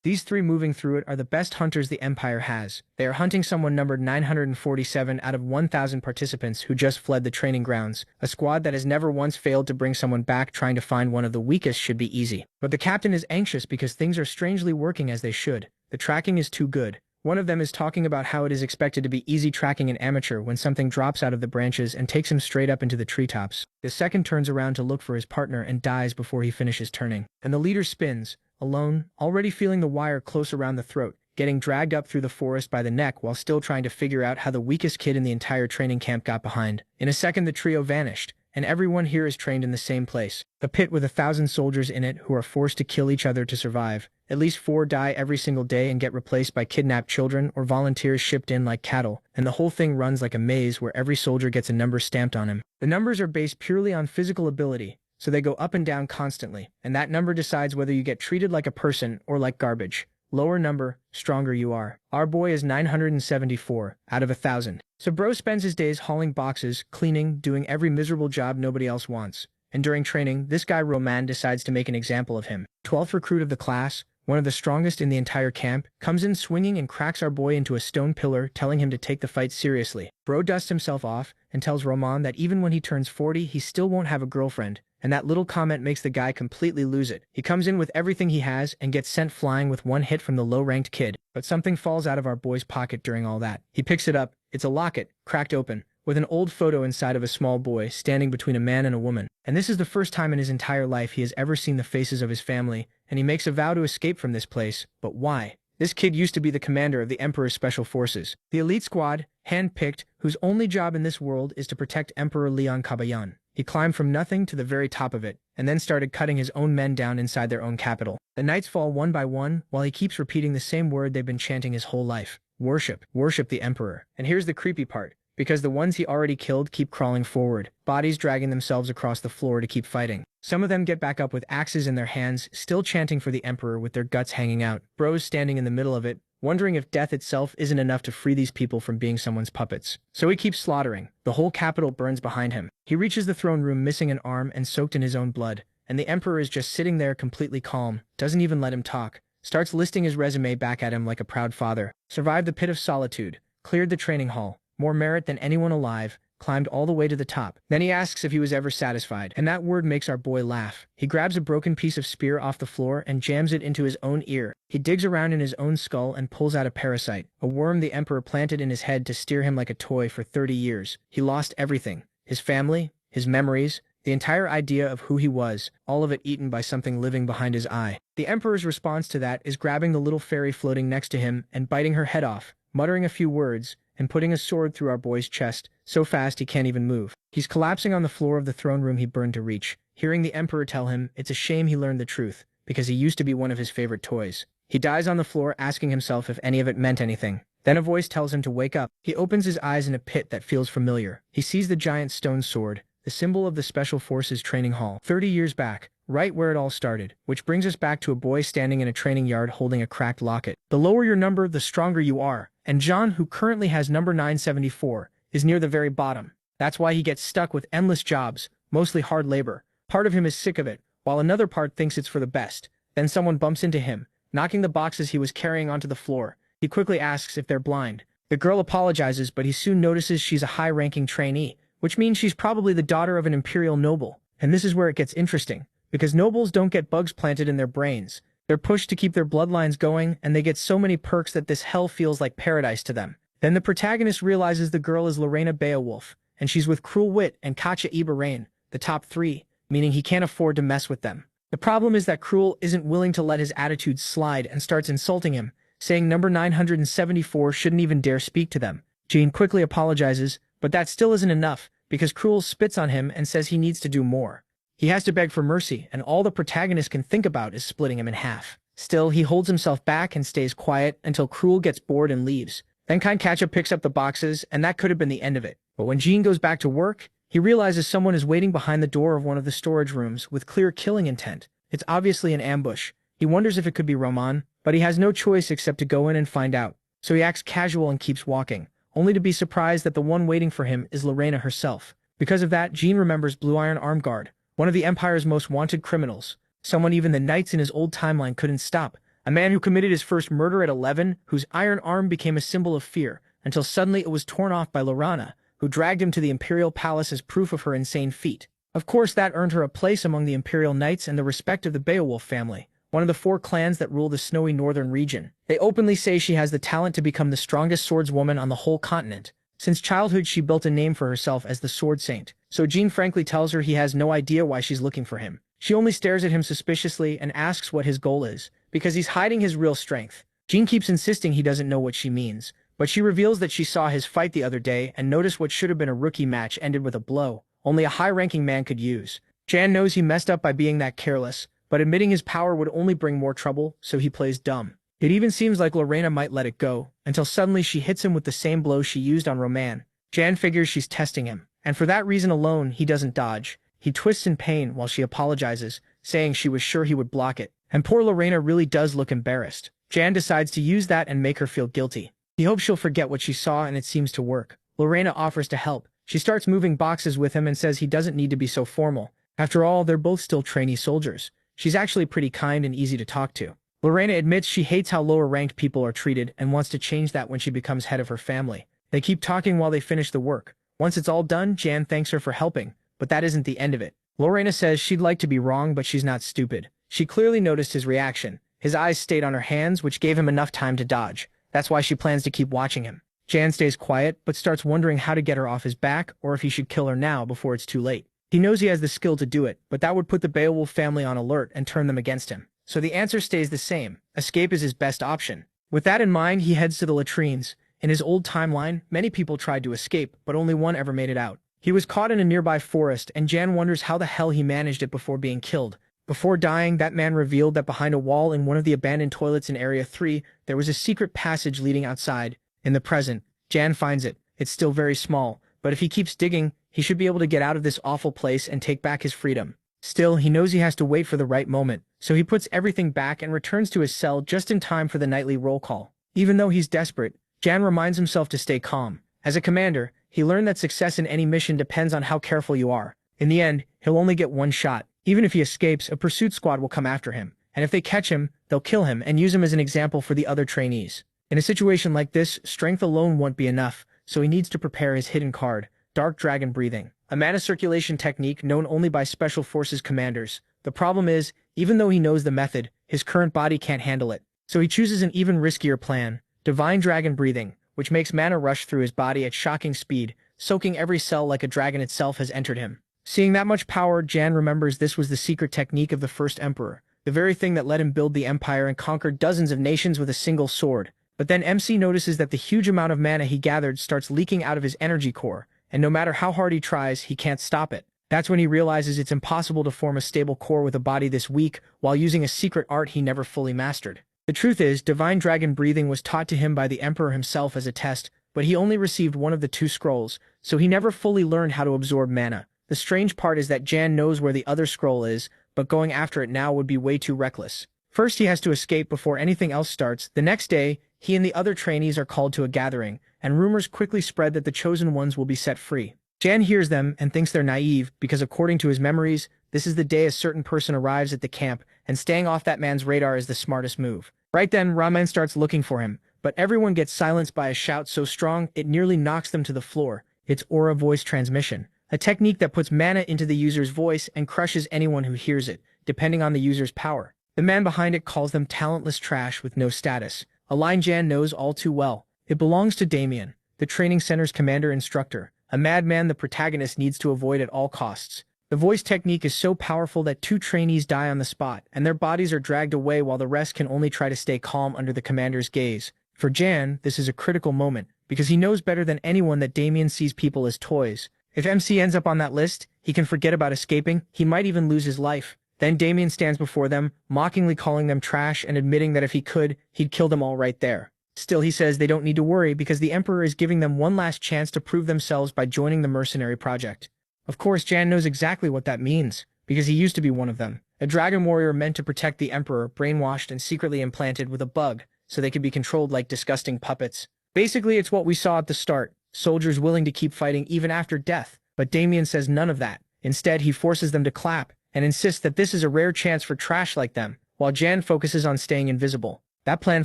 These three moving through it are the best hunters the Empire has. They are hunting someone numbered 947 out of 1,000 participants who just fled the training grounds. A squad that has never once failed to bring someone back. Trying to find one of the weakest should be easy. But the captain is anxious because things are strangely working as they should. The tracking is too good. One of them is talking about how it is expected to be easy tracking an amateur when something drops out of the branches and takes him straight up into the treetops. The second turns around to look for his partner and dies before he finishes turning. And the leader spins, alone, already feeling the wire close around the throat, getting dragged up through the forest by the neck while still trying to figure out how the weakest kid in the entire training camp got behind. In a second the trio vanished, and everyone here is trained in the same place. A pit with 1,000 soldiers in it who are forced to kill each other to survive. At least 4 die every single day and get replaced by kidnapped children or volunteers shipped in like cattle, and the whole thing runs like a maze where every soldier gets a number stamped on him. The numbers are based purely on physical ability, so they go up and down constantly, and that number decides whether you get treated like a person or like garbage. Lower number, stronger you are. Our boy is 974 out of 1,000. So bro spends his days hauling boxes, cleaning, doing every miserable job nobody else wants. And during training, this guy Roman decides to make an example of him. 12th recruit of the class, one of the strongest in the entire camp, comes in swinging and cracks our boy into a stone pillar, telling him to take the fight seriously. Bro dusts himself off and tells Roman that even when he turns 40, he still won't have a girlfriend. And that little comment makes the guy completely lose it. He comes in with everything he has and gets sent flying with one hit from the low-ranked kid. But something falls out of our boy's pocket during all that. He picks it up. It's a locket, cracked open, with an old photo inside of a small boy standing between a man and a woman. And this is the first time in his entire life he has ever seen the faces of his family, and he makes a vow to escape from this place. But why? This kid used to be the commander of the Emperor's special forces. The elite squad, hand-picked, whose only job in this world is to protect Emperor Leon Kabayan. He climbed from nothing to the very top of it, and then started cutting his own men down inside their own capital. The knights fall one by one, while he keeps repeating the same word they've been chanting his whole life. Worship. Worship the Emperor. And here's the creepy part. Because the ones he already killed keep crawling forward, bodies dragging themselves across the floor to keep fighting. Some of them get back up with axes in their hands, still chanting for the Emperor with their guts hanging out. Bro's standing in the middle of it, wondering if death itself isn't enough to free these people from being someone's puppets. So he keeps slaughtering. The whole capital burns behind him. He reaches the throne room missing an arm and soaked in his own blood. And the Emperor is just sitting there completely calm, doesn't even let him talk. Starts listing his resume back at him like a proud father. Survived the pit of solitude. Cleared the training hall. More merit than anyone alive. Climbed all the way to the top. Then he asks if he was ever satisfied, and that word makes our boy laugh. He grabs a broken piece of spear off the floor and jams it into his own ear. He digs around in his own skull and pulls out a parasite, a worm the Emperor planted in his head to steer him like a toy for 30 years. He lost everything. His family, his memories, the entire idea of who he was, all of it eaten by something living behind his eye. The Emperor's response to that is grabbing the little fairy floating next to him and biting her head off, muttering a few words, and putting a sword through our boy's chest, so fast he can't even move. He's collapsing on the floor of the throne room he burned to reach, hearing the Emperor tell him it's a shame he learned the truth, because he used to be one of his favorite toys. He dies on the floor asking himself if any of it meant anything. Then a voice tells him to wake up. He opens his eyes in a pit that feels familiar. He sees the giant stone sword, the symbol of the Special Forces training hall, 30 years back, right where it all started, which brings us back to a boy standing in a training yard holding a cracked locket. The lower your number, the stronger you are. And John, who currently has number 974, is near the very bottom. That's why he gets stuck with endless jobs, mostly hard labor. Part of him is sick of it, while another part thinks it's for the best. Then someone bumps into him, knocking the boxes he was carrying onto the floor. He quickly asks if they're blind. The girl apologizes, but he soon notices she's a high-ranking trainee, which means she's probably the daughter of an imperial noble. And this is where it gets interesting, because nobles don't get bugs planted in their brains. They're pushed to keep their bloodlines going, and they get so many perks that this hell feels like paradise to them. Then the protagonist realizes the girl is Lorena Beowulf, and she's with Cruel Wit and Katja Ibarain, the top 3, meaning he can't afford to mess with them. The problem is that Cruel isn't willing to let his attitude slide and starts insulting him, saying number 974 shouldn't even dare speak to them. Jean quickly apologizes, but that still isn't enough, because Cruel spits on him and says he needs to do more. He has to beg for mercy, and all the protagonist can think about is splitting him in half. Still, he holds himself back and stays quiet until Cruel gets bored and leaves. Then Katja picks up the boxes, and that could have been the end of it. But when Jean goes back to work, he realizes someone is waiting behind the door of one of the storage rooms with clear killing intent. It's obviously an ambush. He wonders if it could be Roman, but he has no choice except to go in and find out. So he acts casual and keeps walking, only to be surprised that the one waiting for him is Lorena herself. Because of that, Jean remembers Blue Iron Armguard, one of the Empire's most wanted criminals, someone even the knights in his old timeline couldn't stop, A man who committed his first murder at 11, whose iron arm became a symbol of fear, until suddenly it was torn off by Laurana, who dragged him to the imperial palace as proof of her insane feat. Of course, that earned her a place among the imperial knights and the respect of the Beowulf family, one of the 4 clans that rule the snowy northern region. They openly say she has the talent to become the strongest swordswoman on the whole continent. Since childhood, she built a name for herself as the Sword Saint, so Jean frankly tells her he has no idea why she's looking for him. She only stares at him suspiciously and asks what his goal is, because he's hiding his real strength. Jean keeps insisting he doesn't know what she means, but she reveals that she saw his fight the other day and noticed what should have been a rookie match ended with a blow only a high-ranking man could use. Jan knows he messed up by being that careless, but admitting his power would only bring more trouble, so he plays dumb. It even seems like Lorena might let it go, until suddenly she hits him with the same blow she used on Roman. Jan figures she's testing him, and for that reason alone, he doesn't dodge. He twists in pain while she apologizes, saying she was sure he would block it. And poor Lorena really does look embarrassed. Jan decides to use that and make her feel guilty. He hopes she'll forget what she saw, and it seems to work. Lorena offers to help. She starts moving boxes with him and says he doesn't need to be so formal. After all, they're both still trainee soldiers. She's actually pretty kind and easy to talk to. Lorena admits she hates how lower-ranked people are treated and wants to change that when she becomes head of her family. They keep talking while they finish the work. Once it's all done, Jan thanks her for helping, but that isn't the end of it. Lorena says she'd like to be wrong, but she's not stupid. She clearly noticed his reaction. His eyes stayed on her hands, which gave him enough time to dodge. That's why she plans to keep watching him. Jan stays quiet, but starts wondering how to get her off his back or if he should kill her now before it's too late. He knows he has the skill to do it, but that would put the Beowulf family on alert and turn them against him. So the answer stays the same. Escape is his best option. With that in mind, he heads to the latrines. In his old timeline, many people tried to escape, but only one ever made it out. He was caught in a nearby forest, and Jan wonders how the hell he managed it before being killed. Before dying, that man revealed that behind a wall in one of the abandoned toilets in Area 3, there was a secret passage leading outside. In the present, Jan finds it. It's still very small, but if he keeps digging, he should be able to get out of this awful place and take back his freedom. Still, he knows he has to wait for the right moment, so he puts everything back and returns to his cell just in time for the nightly roll call. Even though he's desperate, Jan reminds himself to stay calm. As a commander, he learned that success in any mission depends on how careful you are. In the end, he'll only get one shot. Even if he escapes, a pursuit squad will come after him, and if they catch him, they'll kill him and use him as an example for the other trainees. In a situation like this, strength alone won't be enough, so he needs to prepare his hidden card, Dark Dragon Breathing, a mana circulation technique known only by Special Forces commanders. The problem is, even though he knows the method, his current body can't handle it. So he chooses an even riskier plan, Divine Dragon Breathing, which makes mana rush through his body at shocking speed, soaking every cell like a dragon itself has entered him. Seeing that much power, Jan remembers this was the secret technique of the first emperor, the very thing that let him build the empire and conquer dozens of nations with a single sword. But then MC notices that the huge amount of mana he gathered starts leaking out of his energy core, and no matter how hard he tries, he can't stop it. That's when he realizes it's impossible to form a stable core with a body this weak while using a secret art he never fully mastered. The truth is, Divine Dragon Breathing was taught to him by the Emperor himself as a test, but he only received one of the 2 scrolls, so he never fully learned how to absorb mana. The strange part is that Jan knows where the other scroll is, but going after it now would be way too reckless. First, he has to escape before anything else starts. The next day, he and the other trainees are called to a gathering, and rumors quickly spread that the chosen ones will be set free. Jan hears them and thinks they're naive because according to his memories, this is the day a certain person arrives at the camp, and staying off that man's radar is the smartest move. Right then, Raman starts looking for him, but everyone gets silenced by a shout so strong it nearly knocks them to the floor. It's aura voice transmission, a technique that puts mana into the user's voice and crushes anyone who hears it, depending on the user's power. The man behind it calls them talentless trash with no status, a line Jan knows all too well. It belongs to Damien, the training center's commander-instructor, a madman the protagonist needs to avoid at all costs. The voice technique is so powerful that 2 trainees die on the spot, and their bodies are dragged away while the rest can only try to stay calm under the commander's gaze. For Jan, this is a critical moment, because he knows better than anyone that Damien sees people as toys. If MC ends up on that list, he can forget about escaping, he might even lose his life. Then Damien stands before them, mockingly calling them trash and admitting that if he could, he'd kill them all right there. Still, he says they don't need to worry because the Emperor is giving them one last chance to prove themselves by joining the mercenary project. Of course, Jan knows exactly what that means, because he used to be one of them. A dragon warrior meant to protect the Emperor, brainwashed and secretly implanted with a bug, so they could be controlled like disgusting puppets. Basically, it's what we saw at the start, soldiers willing to keep fighting even after death, but Damien says none of that. Instead, he forces them to clap, and insists that this is a rare chance for trash like them, while Jan focuses on staying invisible. That plan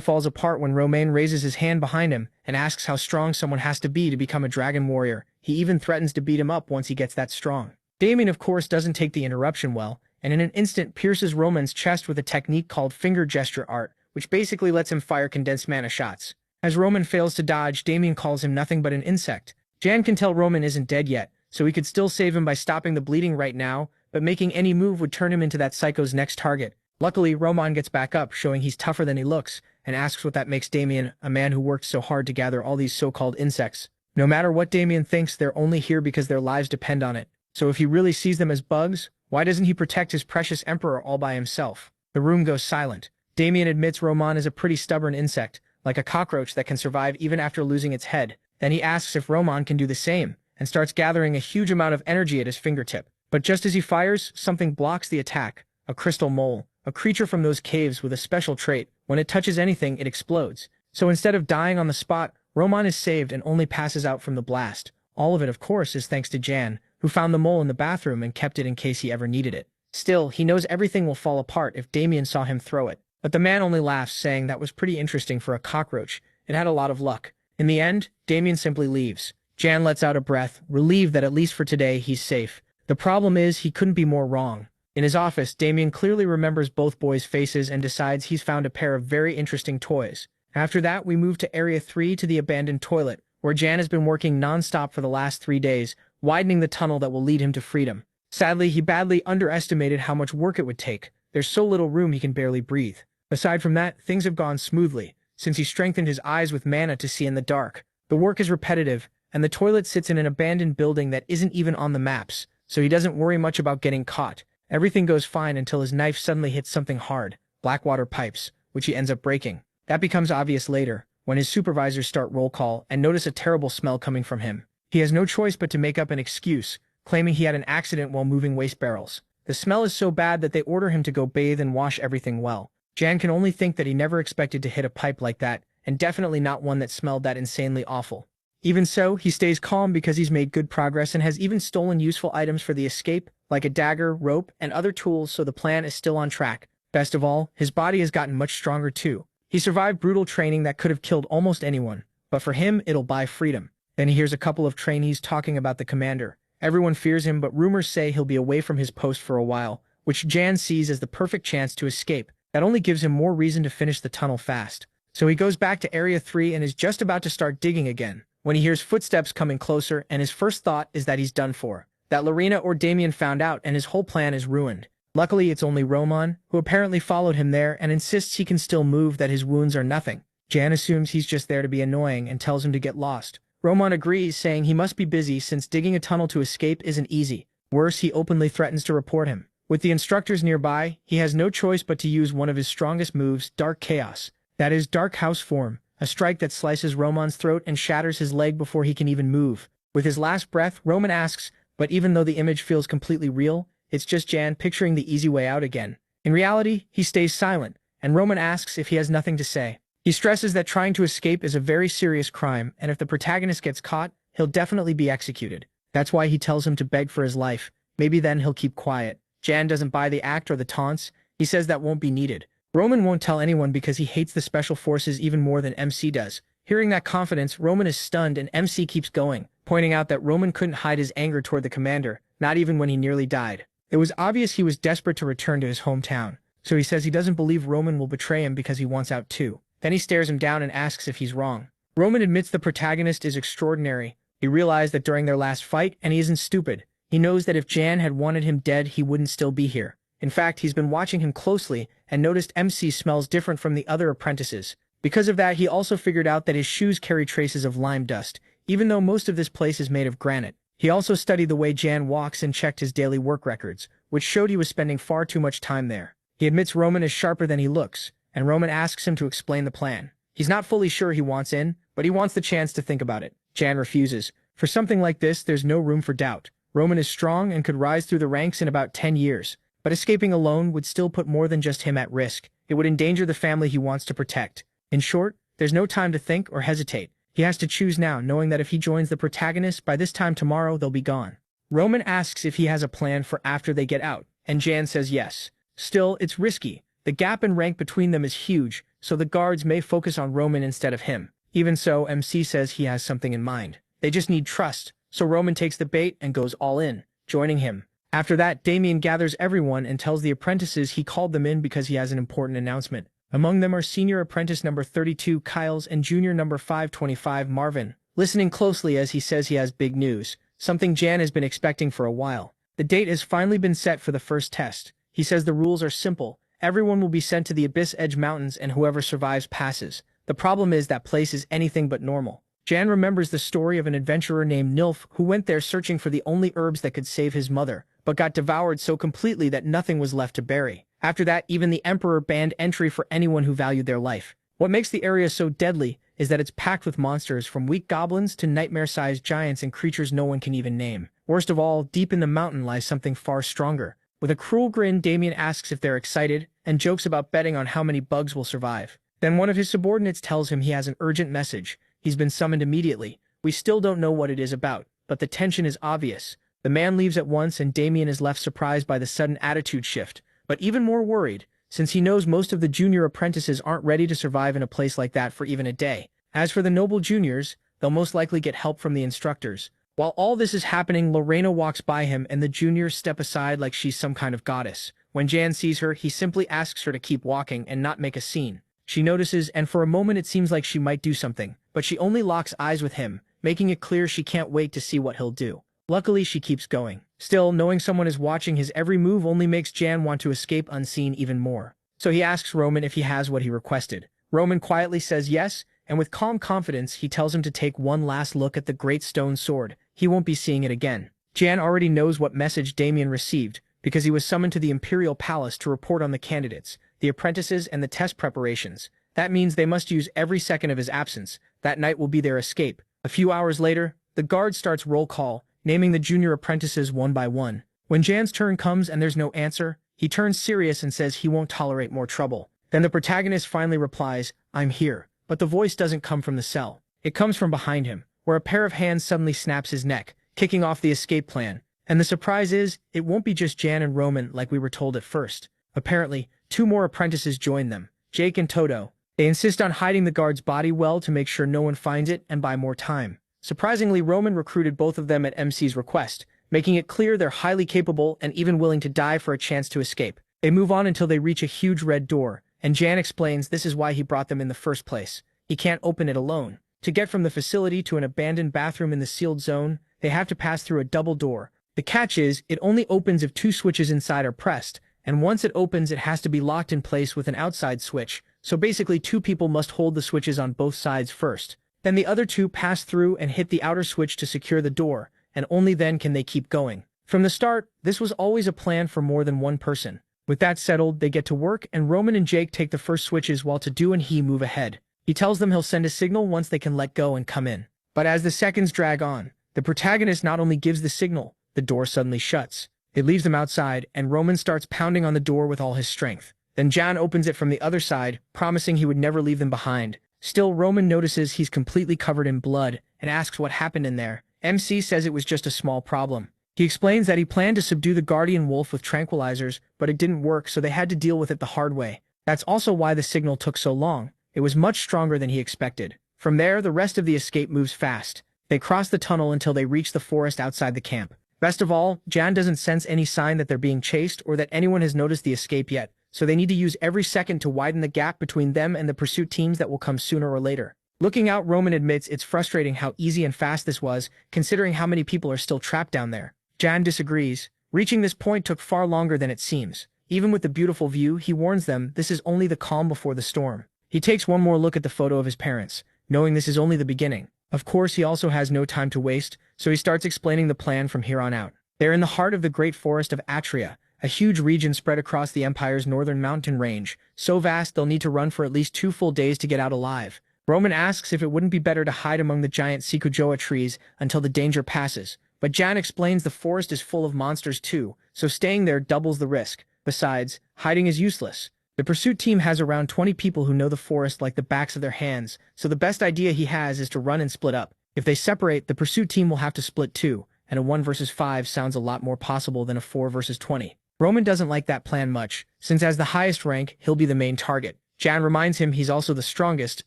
falls apart when Romain raises his hand behind him and asks how strong someone has to be become a dragon warrior. He even threatens to beat him up once he gets that strong. Damien, of course, doesn't take the interruption well, and in an instant pierces Romain's chest with a technique called finger gesture art, which basically lets him fire condensed mana shots. As Romain fails to dodge, Damien calls him nothing but an insect. Jan can tell Romain isn't dead yet, so he could still save him by stopping the bleeding right now, but making any move would turn him into that psycho's next target. Luckily, Romain gets back up, showing he's tougher than he looks, and asks what that makes Damien, a man who worked so hard to gather all these so-called insects. No matter what Damien thinks, they're only here because their lives depend on it. So if he really sees them as bugs, why doesn't he protect his precious emperor all by himself? The room goes silent. Damien admits Romain is a pretty stubborn insect, like a cockroach that can survive even after losing its head. Then he asks if Romain can do the same, and starts gathering a huge amount of energy at his fingertip. But just as he fires, something blocks the attack. A crystal mole, a creature from those caves with a special trait. When it touches anything, it explodes. So instead of dying on the spot, Romain is saved and only passes out from the blast. All of it, of course, is thanks to Jan, who found the mole in the bathroom and kept it in case he ever needed it. Still, he knows everything will fall apart if Damien saw him throw it. But the man only laughs, saying that was pretty interesting for a cockroach. It had a lot of luck. In the end, Damien simply leaves. Jan lets out a breath, relieved that at least for today he's safe. The problem is he couldn't be more wrong. In his office, Damien clearly remembers both boys' faces and decides he's found a pair of very interesting toys. After that, we move to Area 3 to the abandoned toilet, where Jan has been working non-stop for the last 3 days, widening the tunnel that will lead him to freedom. Sadly, he badly underestimated how much work it would take. There's so little room he can barely breathe. Aside from that, things have gone smoothly, since he strengthened his eyes with mana to see in the dark. The work is repetitive, and the toilet sits in an abandoned building that isn't even on the maps, so he doesn't worry much about getting caught. Everything goes fine until his knife suddenly hits something hard, blackwater pipes, which he ends up breaking. That becomes obvious later, when his supervisors start roll call and notice a terrible smell coming from him. He has no choice but to make up an excuse, claiming he had an accident while moving waste barrels. The smell is so bad that they order him to go bathe and wash everything well. Jan can only think that he never expected to hit a pipe like that, and definitely not one that smelled that insanely awful. Even so, he stays calm because he's made good progress and has even stolen useful items for the escape, like a dagger, rope, and other tools, so the plan is still on track. Best of all, his body has gotten much stronger too. He survived brutal training that could have killed almost anyone, but for him, it'll buy freedom. Then he hears a couple of trainees talking about the commander. Everyone fears him, but rumors say he'll be away from his post for a while, which Jan sees as the perfect chance to escape. That only gives him more reason to finish the tunnel fast. So he goes back to Area 3 and is just about to start digging again, when he hears footsteps coming closer, and his first thought is that he's done for. That Lorena or Damien found out and his whole plan is ruined. Luckily, it's only Romain, who apparently followed him there and insists he can still move, that his wounds are nothing. Jan assumes he's just there to be annoying and tells him to get lost. Romain agrees, saying he must be busy since digging a tunnel to escape isn't easy. Worse, he openly threatens to report him. With the instructors nearby, he has no choice but to use one of his strongest moves, Dark Chaos. That is Dark House Form, a strike that slices Romain's throat and shatters his leg before he can even move. With his last breath, Romain asks, but even though the image feels completely real, it's just Jan picturing the easy way out again. In reality, he stays silent, and Romain asks if he has nothing to say. He stresses that trying to escape is a very serious crime, and if the protagonist gets caught, he'll definitely be executed. That's why he tells him to beg for his life. Maybe then he'll keep quiet. Jan doesn't buy the act or the taunts. He says that won't be needed. Romain won't tell anyone because he hates the special forces even more than MC does. Hearing that confidence, Romain is stunned and MC keeps going, pointing out that Romain couldn't hide his anger toward the commander, not even when he nearly died. It was obvious he was desperate to return to his hometown, so he says he doesn't believe Romain will betray him because he wants out too. Then he stares him down and asks if he's wrong. Romain admits the protagonist is extraordinary. He realized that during their last fight, and he isn't stupid. He knows that if Jan had wanted him dead, he wouldn't still be here. In fact, he's been watching him closely and noticed MC smells different from the other apprentices. Because of that, he also figured out that his shoes carry traces of lime dust, even though most of this place is made of granite. He also studied the way Jan walks and checked his daily work records, which showed he was spending far too much time there. He admits Romain is sharper than he looks, and Romain asks him to explain the plan. He's not fully sure he wants in, but he wants the chance to think about it. Jan refuses. For something like this, there's no room for doubt. Romain is strong and could rise through the ranks in about 10 years, but escaping alone would still put more than just him at risk. It would endanger the family he wants to protect. In short, there's no time to think or hesitate. He has to choose now, knowing that if he joins the protagonist, by this time tomorrow, they'll be gone. Romain asks if he has a plan for after they get out, and Jan says yes. Still, it's risky. The gap in rank between them is huge, so the guards may focus on Roman instead of him. Even so, MC says he has something in mind. They just need trust, so Roman takes the bait and goes all in, joining him. After that, Damien gathers everyone and tells the apprentices he called them in because he has an important announcement. Among them are senior apprentice number 32 Kyles and junior number 525 Marvin, listening closely as he says he has big news, something Jan has been expecting for a while. The date has finally been set for the first test. He says the rules are simple. Everyone will be sent to the Abyss Edge Mountains and whoever survives passes. The problem is that place is anything but normal. Jan remembers the story of an adventurer named Nilf who went there searching for the only herbs that could save his mother, but got devoured so completely that nothing was left to bury. After that, even the Emperor banned entry for anyone who valued their life. What makes the area so deadly is that it's packed with monsters from weak goblins to nightmare-sized giants and creatures no one can even name. Worst of all, deep in the mountain lies something far stronger. With a cruel grin, Damien asks if they're excited and jokes about betting on how many bugs will survive. Then one of his subordinates tells him he has an urgent message. He's been summoned immediately. We still don't know what it is about, but the tension is obvious. The man leaves at once and Damien is left surprised by the sudden attitude shift, but even more worried, since he knows most of the junior apprentices aren't ready to survive in a place like that for even a day. As for the noble juniors, they'll most likely get help from the instructors. While all this is happening, Lorena walks by him and the juniors step aside like she's some kind of goddess. When Jan sees her, he simply asks her to keep walking and not make a scene. She notices, and for a moment it seems like she might do something, but she only locks eyes with him, making it clear she can't wait to see what he'll do. Luckily, she keeps going. Still, knowing someone is watching his every move only makes Jan want to escape unseen even more. So he asks Roman if he has what he requested. Roman quietly says yes, and with calm confidence, he tells him to take one last look at the great stone sword. He won't be seeing it again. Jan already knows what message Damien received, because he was summoned to the Imperial Palace to report on the candidates, the apprentices, and the test preparations. That means they must use every second of his absence. That night will be their escape. A few hours later, the guard starts roll call, naming the junior apprentices one by one. When Jan's turn comes and there's no answer, he turns serious and says he won't tolerate more trouble. Then the protagonist finally replies, "I'm here." But the voice doesn't come from the cell. It comes from behind him, where a pair of hands suddenly snaps his neck, kicking off the escape plan. And the surprise is, it won't be just Jan and Roman like we were told at first. Apparently, two more apprentices join them, Jake and Toto. They insist on hiding the guard's body well to make sure no one finds it and buy more time. Surprisingly, Roman recruited both of them at MC's request, making it clear they're highly capable and even willing to die for a chance to escape. They move on until they reach a huge red door, and Jan explains this is why he brought them in the first place. He can't open it alone. To get from the facility to an abandoned bathroom in the sealed zone, they have to pass through a double door. The catch is, it only opens if two switches inside are pressed, and once it opens it has to be locked in place with an outside switch, so basically two people must hold the switches on both sides first. Then the other two pass through and hit the outer switch to secure the door, and only then can they keep going. From the start, this was always a plan for more than one person. With that settled, they get to work and Roman and Jake take the first switches while Tadu and he move ahead. He tells them he'll send a signal once they can let go and come in. But as the seconds drag on, the protagonist not only gives the signal, the door suddenly shuts. It leaves them outside, and Roman starts pounding on the door with all his strength. Then Jan opens it from the other side, promising he would never leave them behind. Still, Roman notices he's completely covered in blood and asks what happened in there. MC says it was just a small problem. He explains that he planned to subdue the guardian wolf with tranquilizers, but it didn't work, so they had to deal with it the hard way. That's also why the signal took so long. It was much stronger than he expected. From there, the rest of the escape moves fast. They cross the tunnel until they reach the forest outside the camp. Best of all, Jan doesn't sense any sign that they're being chased or that anyone has noticed the escape yet, so they need to use every second to widen the gap between them and the pursuit teams that will come sooner or later. Looking out, Roman admits it's frustrating how easy and fast this was, considering how many people are still trapped down there. Jan disagrees. Reaching this point took far longer than it seems. Even with the beautiful view, he warns them this is only the calm before the storm. He takes one more look at the photo of his parents, knowing this is only the beginning. Of course, he also has no time to waste, so he starts explaining the plan from here on out. They're in the heart of the great forest of Atria, a huge region spread across the Empire's northern mountain range, so vast they'll need to run for at least 2 full days to get out alive. Roman asks if it wouldn't be better to hide among the giant Sikujoa trees until the danger passes, but Jan explains the forest is full of monsters too, so staying there doubles the risk. Besides, hiding is useless. The pursuit team has around 20 people who know the forest like the backs of their hands, so the best idea he has is to run and split up. If they separate, the pursuit team will have to split too, and a 1 versus 5 sounds a lot more possible than a 4 versus 20. Roman doesn't like that plan much, since as the highest rank, he'll be the main target. Jan reminds him he's also the strongest,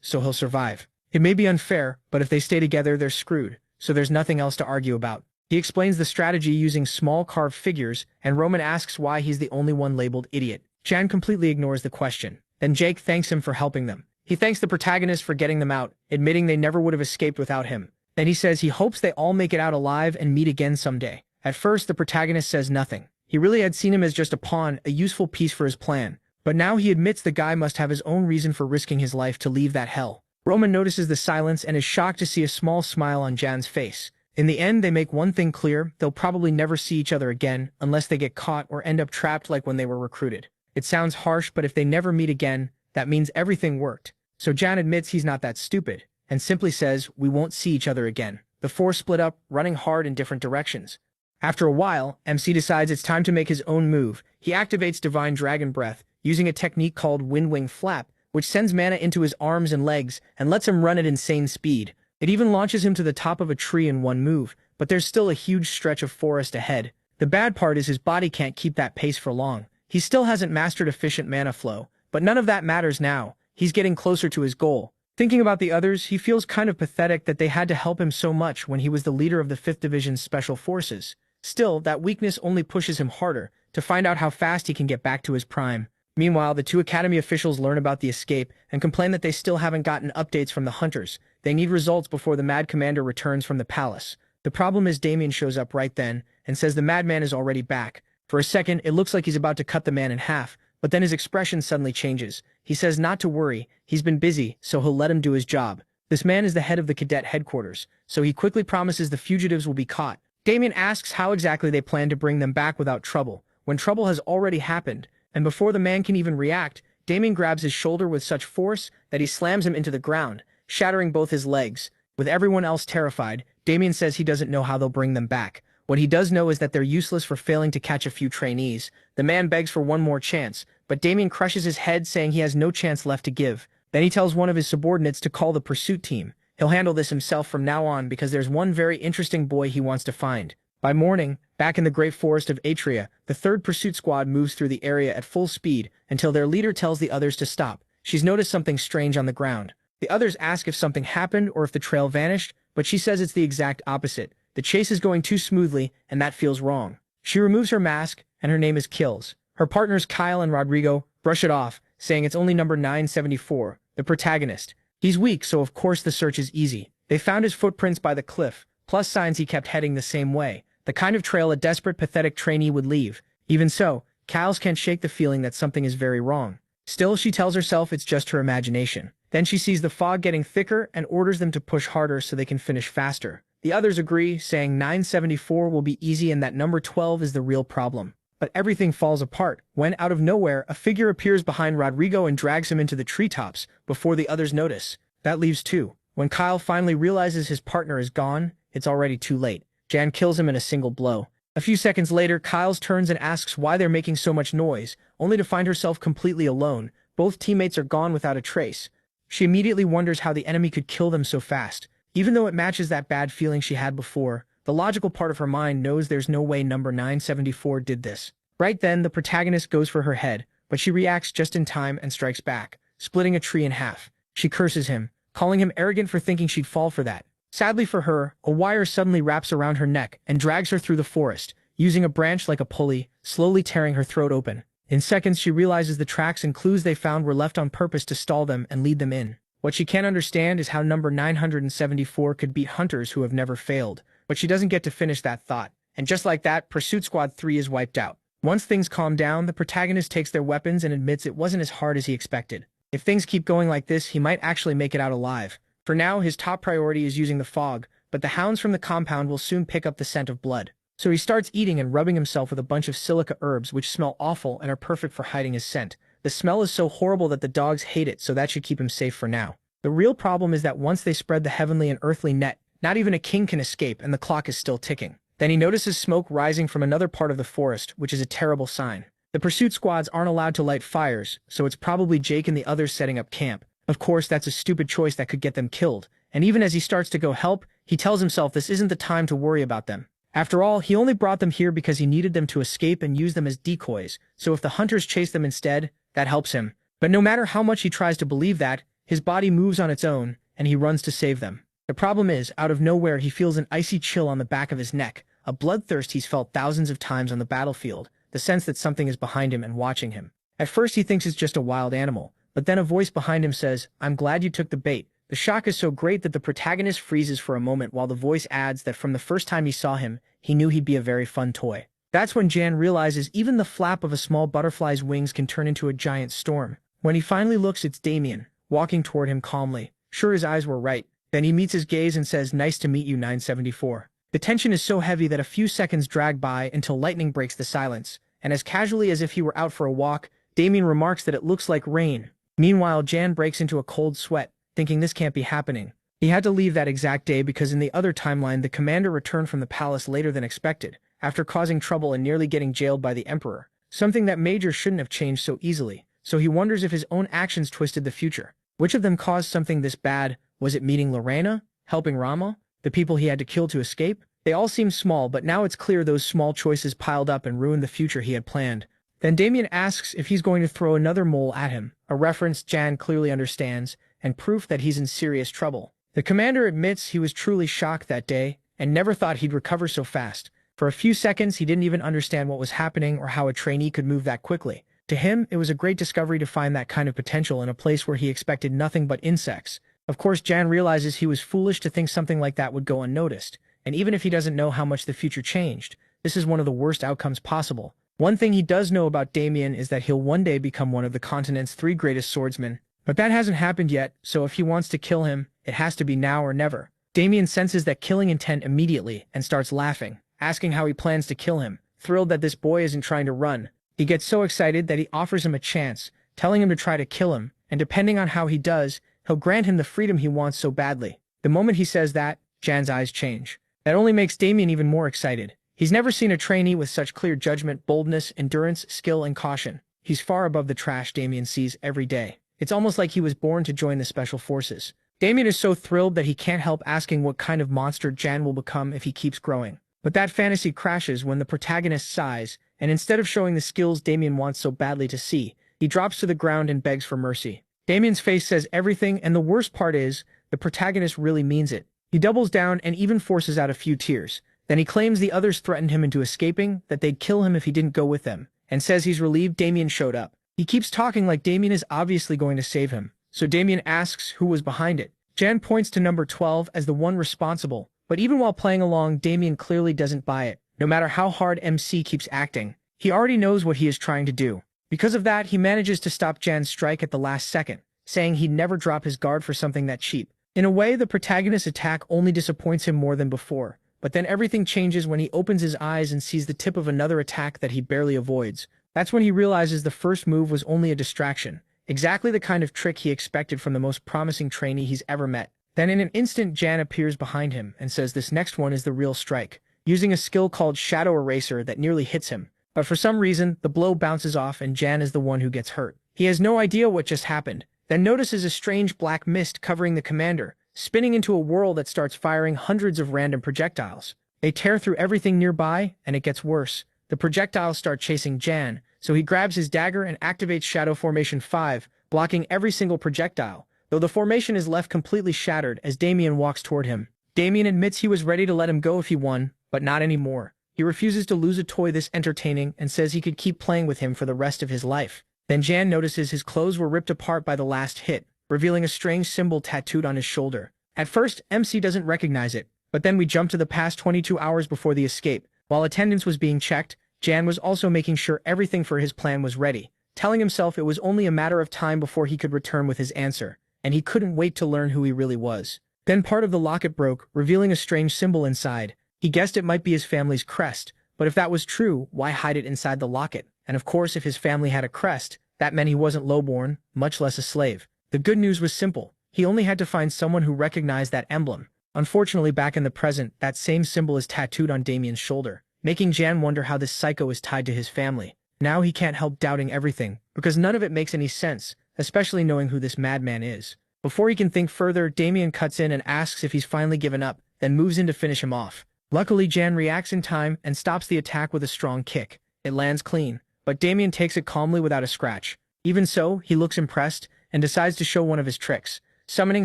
so he'll survive. It may be unfair, but if they stay together, they're screwed, so there's nothing else to argue about. He explains the strategy using small carved figures, and Roman asks why he's the only one labeled idiot. Jan completely ignores the question. Then Jake thanks him for helping them. He thanks the protagonist for getting them out, admitting they never would have escaped without him. Then he says he hopes they all make it out alive and meet again someday. At first, the protagonist says nothing. He really had seen him as just a pawn, a useful piece for his plan. But now he admits the guy must have his own reason for risking his life to leave that hell. Roman notices the silence and is shocked to see a small smile on Jan's face. In the end, they make one thing clear: they'll probably never see each other again unless they get caught or end up trapped like when they were recruited. It sounds harsh, but if they never meet again, that means everything worked. So Jan admits he's not that stupid, and simply says, "We won't see each other again." The four split up, running hard in different directions. After a while, MC decides it's time to make his own move. He activates Divine Dragon Breath, using a technique called Wind Wing Flap, which sends mana into his arms and legs and lets him run at insane speed. It even launches him to the top of a tree in one move, but there's still a huge stretch of forest ahead. The bad part is his body can't keep that pace for long. He still hasn't mastered efficient mana flow, but none of that matters now. He's getting closer to his goal. Thinking about the others, he feels kind of pathetic that they had to help him so much when he was the leader of the 5th Division's Special Forces. Still, that weakness only pushes him harder to find out how fast he can get back to his prime. Meanwhile, the two Academy officials learn about the escape and complain that they still haven't gotten updates from the hunters. They need results before the Mad Commander returns from the palace. The problem is Damien shows up right then and says the madman is already back. For a second, it looks like he's about to cut the man in half, but then his expression suddenly changes. He says not to worry, he's been busy, so he'll let him do his job. This man is the head of the cadet headquarters, so he quickly promises the fugitives will be caught. Damien asks how exactly they plan to bring them back without trouble, when trouble has already happened, and before the man can even react, Damien grabs his shoulder with such force that he slams him into the ground, shattering both his legs. With everyone else terrified, Damien says he doesn't know how they'll bring them back. What he does know is that they're useless for failing to catch a few trainees. The man begs for one more chance, but Damien crushes his head, saying he has no chance left to give. Then he tells one of his subordinates to call the pursuit team. He'll handle this himself from now on because there's one very interesting boy he wants to find. By morning, back in the great forest of Atria, the 3rd Pursuit Squad moves through the area at full speed until their leader tells the others to stop. She's noticed something strange on the ground. The others ask if something happened or if the trail vanished, but she says it's the exact opposite. The chase is going too smoothly, and that feels wrong. She removes her mask, and her name is Kills. Her partners Kyle and Rodrigo brush it off, saying it's only number 974, the protagonist. He's weak, so of course the search is easy. They found his footprints by the cliff, plus signs he kept heading the same way, the kind of trail a desperate, pathetic trainee would leave. Even so, Kyles can't shake the feeling that something is very wrong. Still, she tells herself it's just her imagination. Then she sees the fog getting thicker and orders them to push harder so they can finish faster. The others agree, saying 974 will be easy and that number 12 is the real problem. But everything falls apart when, out of nowhere, a figure appears behind Rodrigo and drags him into the treetops before the others notice. That leaves 2. When Kyle finally realizes his partner is gone, it's already too late. Jan kills him in a single blow. A few seconds later, Kyles turns and asks why they're making so much noise, only to find herself completely alone. Both teammates are gone without a trace. She immediately wonders how the enemy could kill them so fast. Even though it matches that bad feeling she had before, the logical part of her mind knows there's no way number 974 did this. Right then, the protagonist goes for her head, but she reacts just in time and strikes back, splitting a tree in half. She curses him, calling him arrogant for thinking she'd fall for that. Sadly for her, a wire suddenly wraps around her neck and drags her through the forest, using a branch like a pulley, slowly tearing her throat open. In seconds, she realizes the tracks and clues they found were left on purpose to stall them and lead them in. What she can't understand is how number 974 could beat hunters who have never failed, but she doesn't get to finish that thought. And just like that, Pursuit Squad 3 is wiped out. Once things calm down, the protagonist takes their weapons and admits it wasn't as hard as he expected. If things keep going like this, he might actually make it out alive. For now, his top priority is using the fog, but the hounds from the compound will soon pick up the scent of blood. So he starts eating and rubbing himself with a bunch of silica herbs which smell awful and are perfect for hiding his scent. The smell is so horrible that the dogs hate it, so that should keep him safe for now. The real problem is that once they spread the heavenly and earthly net, not even a king can escape, and the clock is still ticking. Then he notices smoke rising from another part of the forest, which is a terrible sign. The pursuit squads aren't allowed to light fires, so it's probably Jake and the others setting up camp. Of course, that's a stupid choice that could get them killed, and even as he starts to go help, he tells himself this isn't the time to worry about them. After all, he only brought them here because he needed them to escape and use them as decoys, so if the hunters chase them instead, that helps him. But no matter how much he tries to believe that, his body moves on its own, and he runs to save them. The problem is, out of nowhere he feels an icy chill on the back of his neck, a bloodthirst he's felt thousands of times on the battlefield, the sense that something is behind him and watching him. At first he thinks it's just a wild animal, but then a voice behind him says, "I'm glad you took the bait." The shock is so great that the protagonist freezes for a moment while the voice adds that from the first time he saw him, he knew he'd be a very fun toy. That's when Jan realizes even the flap of a small butterfly's wings can turn into a giant storm. When he finally looks, it's Damien, walking toward him calmly. Sure, his eyes were right. Then he meets his gaze and says, "Nice to meet you, 974. The tension is so heavy that a few seconds drag by until lightning breaks the silence, and as casually as if he were out for a walk, Damien remarks that it looks like rain. Meanwhile, Jan breaks into a cold sweat, thinking this can't be happening. He had to leave that exact day because in the other timeline, the commander returned from the palace later than expected, after causing trouble and nearly getting jailed by the emperor, something that Major shouldn't have changed so easily, so he wonders if his own actions twisted the future. Which of them caused something this bad? Was it meeting Lorena? Helping Rama? The people he had to kill to escape? They all seem small, but now it's clear those small choices piled up and ruined the future he had planned. Then Damien asks if he's going to throw another mole at him, a reference Jan clearly understands, and proof that he's in serious trouble. The commander admits he was truly shocked that day, and never thought he'd recover so fast. For a few seconds he didn't even understand what was happening or how a trainee could move that quickly. To him, it was a great discovery to find that kind of potential in a place where he expected nothing but insects. Of course, Jan realizes he was foolish to think something like that would go unnoticed, and even if he doesn't know how much the future changed, this is one of the worst outcomes possible. One thing he does know about Damien is that he'll one day become one of the continent's 3 greatest swordsmen. But that hasn't happened yet, so if he wants to kill him, it has to be now or never. Damien senses that killing intent immediately and starts laughing, asking how he plans to kill him, thrilled that this boy isn't trying to run. He gets so excited that he offers him a chance, telling him to try to kill him, and depending on how he does, he'll grant him the freedom he wants so badly. The moment he says that, Jan's eyes change. That only makes Damien even more excited. He's never seen a trainee with such clear judgment, boldness, endurance, skill, and caution. He's far above the trash Damien sees every day. It's almost like he was born to join the special forces. Damien is so thrilled that he can't help asking what kind of monster Jan will become if he keeps growing. But that fantasy crashes when the protagonist sighs, and instead of showing the skills Damien wants so badly to see, he drops to the ground and begs for mercy. Damien's face says everything, and the worst part is, the protagonist really means it. He doubles down and even forces out a few tears. Then he claims the others threatened him into escaping, that they'd kill him if he didn't go with them, and says he's relieved Damien showed up. He keeps talking like Damien is obviously going to save him, so Damien asks who was behind it. Jan points to number 12 as the one responsible, but even while playing along, Damien clearly doesn't buy it. No matter how hard MC keeps acting, he already knows what he is trying to do. Because of that, he manages to stop Jan's strike at the last second, saying he'd never drop his guard for something that cheap. In a way, the protagonist's attack only disappoints him more than before, but then everything changes when he opens his eyes and sees the tip of another attack that he barely avoids. That's when he realizes the first move was only a distraction, exactly the kind of trick he expected from the most promising trainee he's ever met. Then in an instant, Jan appears behind him and says this next one is the real strike, using a skill called Shadow Eraser that nearly hits him. But for some reason, the blow bounces off and Jan is the one who gets hurt. He has no idea what just happened, then notices a strange black mist covering the commander, spinning into a whirl that starts firing hundreds of random projectiles. They tear through everything nearby, and it gets worse. The projectiles start chasing Jan, so he grabs his dagger and activates Shadow Formation 5, blocking every single projectile, though the formation is left completely shattered as Damien walks toward him. Damien admits he was ready to let him go if he won, but not anymore. He refuses to lose a toy this entertaining and says he could keep playing with him for the rest of his life. Then Jan notices his clothes were ripped apart by the last hit, revealing a strange symbol tattooed on his shoulder. At first, MC doesn't recognize it, but then we jump to the past 22 hours before the escape. While attendance was being checked, Jan was also making sure everything for his plan was ready, telling himself it was only a matter of time before he could return with his answer, and he couldn't wait to learn who he really was. Then part of the locket broke, revealing a strange symbol inside. He guessed it might be his family's crest, but if that was true, why hide it inside the locket? And of course, if his family had a crest, that meant he wasn't lowborn, much less a slave. The good news was simple. He only had to find someone who recognized that emblem. Unfortunately, back in the present, that same symbol is tattooed on Damien's shoulder, making Jan wonder how this psycho is tied to his family. Now he can't help doubting everything, because none of it makes any sense, especially knowing who this madman is. Before he can think further, Damien cuts in and asks if he's finally given up, then moves in to finish him off. Luckily, Jan reacts in time and stops the attack with a strong kick. It lands clean, but Damien takes it calmly without a scratch. Even so, he looks impressed and decides to show one of his tricks, summoning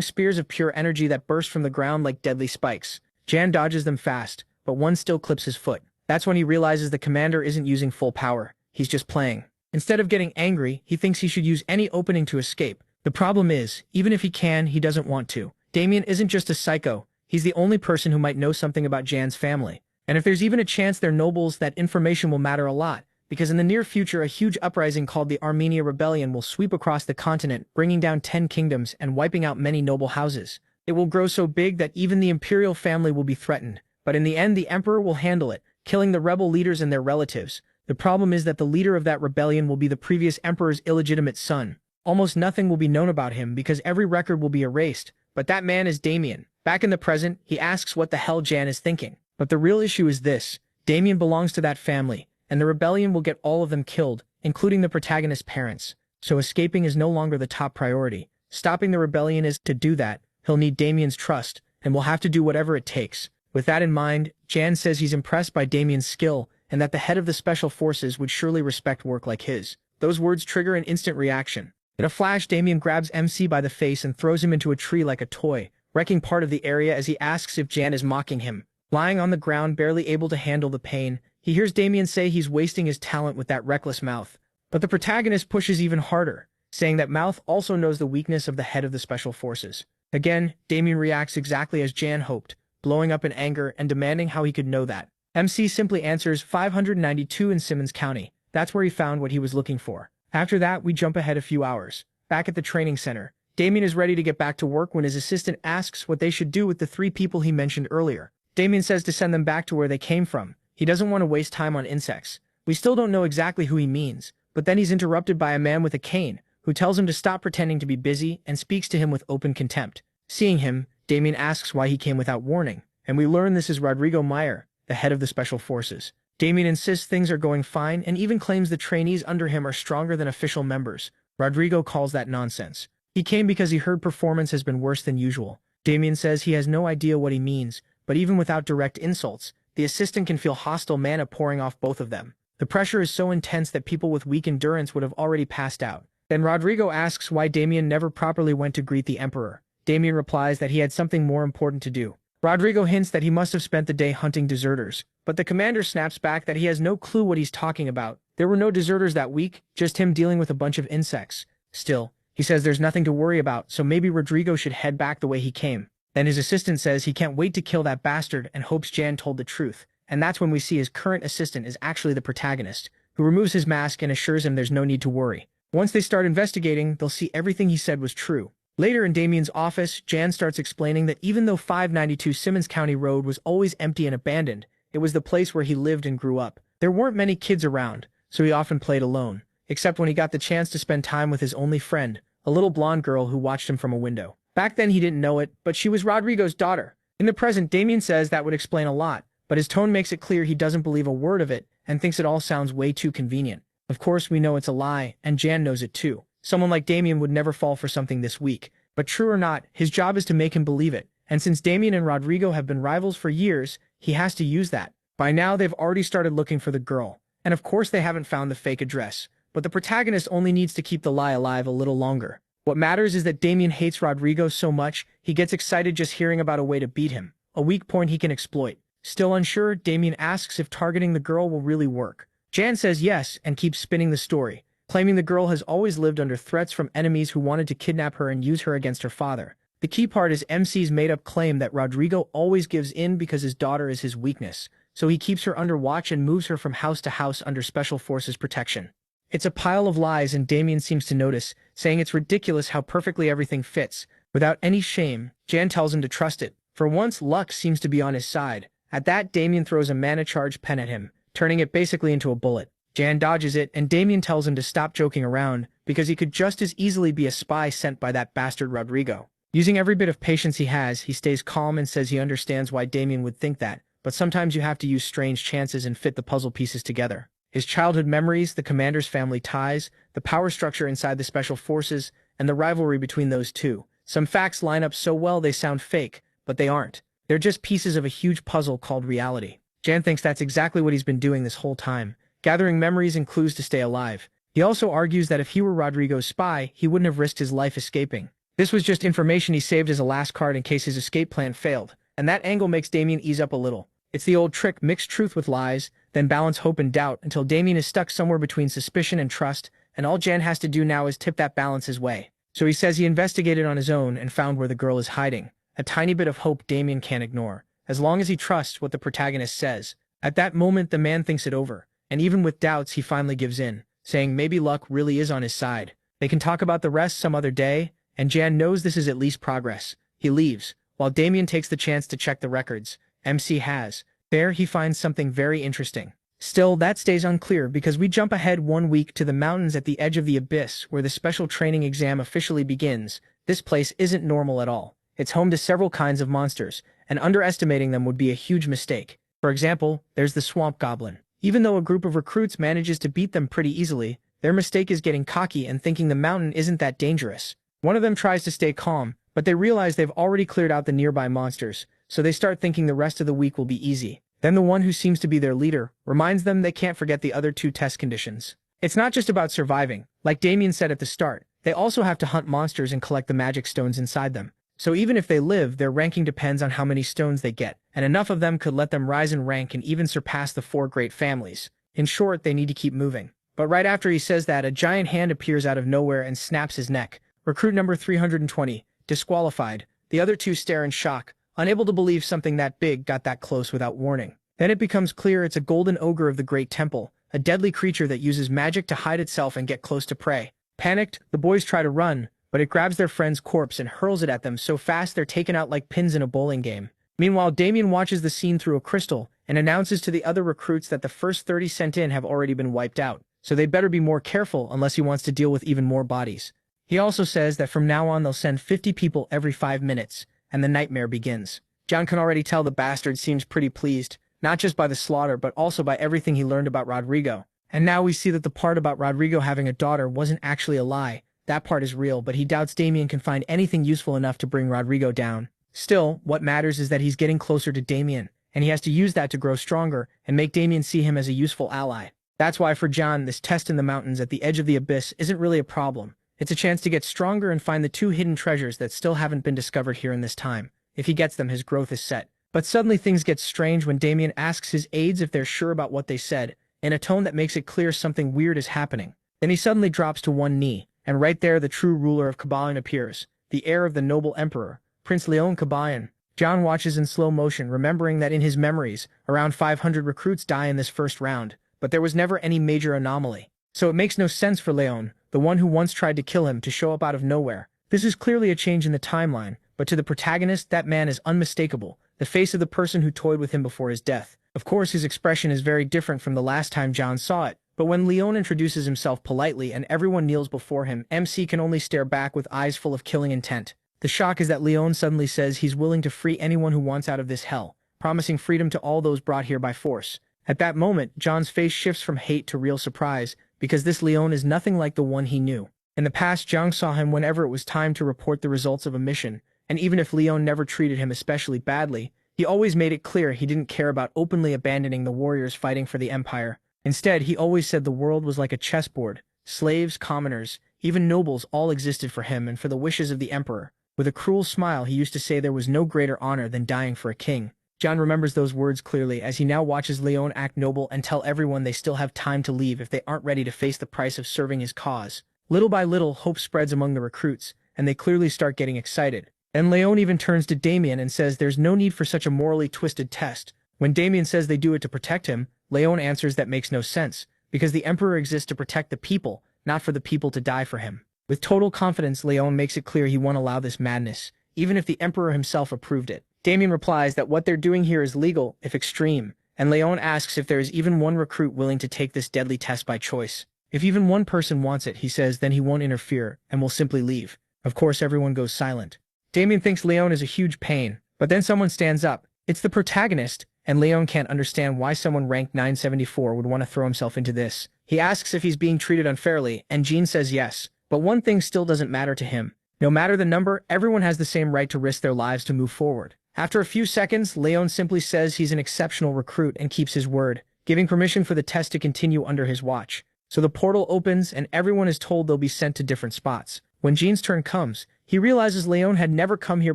spears of pure energy that burst from the ground like deadly spikes. Jan dodges them fast, but one still clips his foot. That's when he realizes the commander isn't using full power. He's just playing. Instead of getting angry, he thinks he should use any opening to escape. The problem is, even if he can, he doesn't want to. Damien isn't just a psycho. He's the only person who might know something about Jan's family. And if there's even a chance they're nobles, that information will matter a lot, because in the near future a huge uprising called the Armenia Rebellion will sweep across the continent, bringing down 10 kingdoms and wiping out many noble houses. It will grow so big that even the imperial family will be threatened. But in the end, the emperor will handle it, killing the rebel leaders and their relatives. The problem is that the leader of that rebellion will be the previous emperor's illegitimate son. Almost nothing will be known about him because every record will be erased. But that man is Damien. Back in the present, he asks what the hell Jan is thinking. But the real issue is this: Damien belongs to that family, and the rebellion will get all of them killed, including the protagonist's parents. So escaping is no longer the top priority. Stopping the rebellion is. To do that, he'll need Damien's trust, and will have to do whatever it takes. With that in mind, Jan says he's impressed by Damien's skill, and that the head of the special forces would surely respect work like his. Those words trigger an instant reaction. In a flash, Damien grabs MC by the face and throws him into a tree like a toy, wrecking part of the area as he asks if Jan is mocking him. Lying on the ground, barely able to handle the pain, he hears Damien say he's wasting his talent with that reckless mouth. But the protagonist pushes even harder, saying that Mouth also knows the weakness of the head of the special forces. Again, Damien reacts exactly as Jan hoped, blowing up in anger and demanding how he could know that. MC simply answers 592 in Simmons County. That's where he found what he was looking for. After that, we jump ahead a few hours. Back at the training center, Damien is ready to get back to work when his assistant asks what they should do with the 3 people he mentioned earlier. Damien says to send them back to where they came from. He doesn't want to waste time on insects. We still don't know exactly who he means, but then he's interrupted by a man with a cane, who tells him to stop pretending to be busy and speaks to him with open contempt. Seeing him, Damien asks why he came without warning, and we learn this is Rodrigo Meyer, the head of the special forces. Damien insists things are going fine and even claims the trainees under him are stronger than official members. Rodrigo calls that nonsense. He came because he heard performance has been worse than usual. Damien says he has no idea what he means, but even without direct insults, the assistant can feel hostile mana pouring off both of them. The pressure is so intense that people with weak endurance would have already passed out. Then Rodrigo asks why Damien never properly went to greet the emperor. Damien replies that he had something more important to do. Rodrigo hints that he must have spent the day hunting deserters, but the commander snaps back that he has no clue what he's talking about. There were no deserters that week, just him dealing with a bunch of insects. Still, he says there's nothing to worry about, so maybe Rodrigo should head back the way he came. Then his assistant says he can't wait to kill that bastard and hopes Jan told the truth. And that's when we see his current assistant is actually the protagonist, who removes his mask and assures him there's no need to worry. Once they start investigating, they'll see everything he said was true. Later in Damien's office, Jan starts explaining that even though 592 Simmons County Road was always empty and abandoned, it was the place where he lived and grew up. There weren't many kids around, so he often played alone, except when he got the chance to spend time with his only friend, a little blonde girl who watched him from a window. Back then he didn't know it, but she was Rodrigo's daughter. In the present, Damien says that would explain a lot, but his tone makes it clear he doesn't believe a word of it and thinks it all sounds way too convenient. Of course, we know it's a lie, and Jan knows it too. Someone like Damien would never fall for something this weak. But true or not, his job is to make him believe it. And since Damien and Rodrigo have been rivals for years, he has to use that. By now, they've already started looking for the girl. And of course they haven't found the fake address. But the protagonist only needs to keep the lie alive a little longer. What matters is that Damien hates Rodrigo so much, he gets excited just hearing about a way to beat him. A weak point he can exploit. Still unsure, Damien asks if targeting the girl will really work. Jan says yes and keeps spinning the story, claiming the girl has always lived under threats from enemies who wanted to kidnap her and use her against her father. The key part is MC's made-up claim that Rodrigo always gives in because his daughter is his weakness, so he keeps her under watch and moves her from house to house under Special Forces protection. It's a pile of lies, and Damien seems to notice, saying it's ridiculous how perfectly everything fits. Without any shame, Jan tells him to trust it. For once, luck seems to be on his side. At that, Damien throws a mana-charged pen at him, turning it basically into a bullet. Jan dodges it, and Damien tells him to stop joking around, because he could just as easily be a spy sent by that bastard Rodrigo. Using every bit of patience he has, he stays calm and says he understands why Damien would think that, but sometimes you have to use strange chances and fit the puzzle pieces together. His childhood memories, the commander's family ties, the power structure inside the special forces, and the rivalry between those two. Some facts line up so well they sound fake, but they aren't. They're just pieces of a huge puzzle called reality. Jan thinks that's exactly what he's been doing this whole time, gathering memories and clues to stay alive. He also argues that if he were Rodrigo's spy, he wouldn't have risked his life escaping. This was just information he saved as a last card in case his escape plan failed, and that angle makes Damien ease up a little. It's the old trick, mix truth with lies, then balance hope and doubt until Damien is stuck somewhere between suspicion and trust, and all Jan has to do now is tip that balance his way. So he says he investigated on his own and found where the girl is hiding. A tiny bit of hope Damien can't ignore, as long as he trusts what the protagonist says. At that moment, the man thinks it over, and even with doubts, he finally gives in, saying maybe luck really is on his side. They can talk about the rest some other day, and Jan knows this is at least progress. He leaves, while Damien takes the chance to check the records MC has. There, he finds something very interesting. Still, that stays unclear because we jump ahead 1 week to the mountains at the edge of the abyss where the special training exam officially begins. This place isn't normal at all. It's home to several kinds of monsters, and underestimating them would be a huge mistake. For example, there's the swamp goblin. Even though a group of recruits manages to beat them pretty easily, their mistake is getting cocky and thinking the mountain isn't that dangerous. One of them tries to stay calm, but they realize they've already cleared out the nearby monsters, so they start thinking the rest of the week will be easy. Then the one who seems to be their leader reminds them they can't forget the other 2 test conditions. It's not just about surviving. Like Damien said at the start, they also have to hunt monsters and collect the magic stones inside them. So even if they live, their ranking depends on how many stones they get, and enough of them could let them rise in rank and even surpass the 4 great families. In short, they need to keep moving. But right after he says that, a giant hand appears out of nowhere and snaps his neck. Recruit number 320, disqualified. The other 2 stare in shock, unable to believe something that big got that close without warning. Then it becomes clear it's a golden ogre of the Great Temple, a deadly creature that uses magic to hide itself and get close to prey. Panicked, the boys try to run, but it grabs their friend's corpse and hurls it at them so fast they're taken out like pins in a bowling game. Meanwhile, Damien watches the scene through a crystal and announces to the other recruits that the first 30 sent in have already been wiped out, so they better be more careful unless he wants to deal with even more bodies. He also says that from now on they'll send 50 people every 5 minutes, and the nightmare begins. John can already tell the bastard seems pretty pleased, not just by the slaughter but also by everything he learned about Rodrigo. And now we see that the part about Rodrigo having a daughter wasn't actually a lie. That part is real, but he doubts Damien can find anything useful enough to bring Rodrigo down. Still, what matters is that he's getting closer to Damien, and he has to use that to grow stronger and make Damien see him as a useful ally. That's why for John, this test in the mountains at the edge of the abyss isn't really a problem. It's a chance to get stronger and find the 2 hidden treasures that still haven't been discovered here in this time. If he gets them, his growth is set. But suddenly things get strange when Damien asks his aides if they're sure about what they said, in a tone that makes it clear something weird is happening. Then he suddenly drops to one knee, and right there the true ruler of Kabayan appears, the heir of the noble emperor, Prince Leon Kabayan. John watches in slow motion, remembering that in his memories, around 500 recruits die in this first round, but there was never any major anomaly. So it makes no sense for Leon, the one who once tried to kill him, to show up out of nowhere. This is clearly a change in the timeline, but to the protagonist, that man is unmistakable, the face of the person who toyed with him before his death. Of course, his expression is very different from the last time John saw it, but when Leon introduces himself politely and everyone kneels before him, MC can only stare back with eyes full of killing intent. The shock is that Leon suddenly says he's willing to free anyone who wants out of this hell, promising freedom to all those brought here by force. At that moment, John's face shifts from hate to real surprise, because this Leon is nothing like the one he knew. In the past, John saw him whenever it was time to report the results of a mission, and even if Leon never treated him especially badly, he always made it clear he didn't care about openly abandoning the warriors fighting for the Empire. Instead, he always said the world was like a chessboard. Slaves, commoners, even nobles all existed for him and for the wishes of the Emperor. With a cruel smile, he used to say there was no greater honor than dying for a king. John remembers those words clearly as he now watches Leon act noble and tell everyone they still have time to leave if they aren't ready to face the price of serving his cause. Little by little, hope spreads among the recruits, and they clearly start getting excited. And Leon even turns to Damien and says there's no need for such a morally twisted test. When Damien says they do it to protect him, Leon answers that makes no sense, because the Emperor exists to protect the people, not for the people to die for him. With total confidence, Leon makes it clear he won't allow this madness, even if the Emperor himself approved it. Damien replies that what they're doing here is legal, if extreme, and Leon asks if there is even one recruit willing to take this deadly test by choice. If even one person wants it, he says, then he won't interfere, and will simply leave. Of course, everyone goes silent. Damien thinks Leon is a huge pain, but then someone stands up. It's the protagonist, and Leon can't understand why someone ranked 974 would want to throw himself into this. He asks if he's being treated unfairly, and Jean says yes, but one thing still doesn't matter to him. No matter the number, everyone has the same right to risk their lives to move forward. After a few seconds, Leon simply says he's an exceptional recruit and keeps his word, giving permission for the test to continue under his watch. So the portal opens and everyone is told they'll be sent to different spots. When Jean's turn comes, he realizes Leon had never come here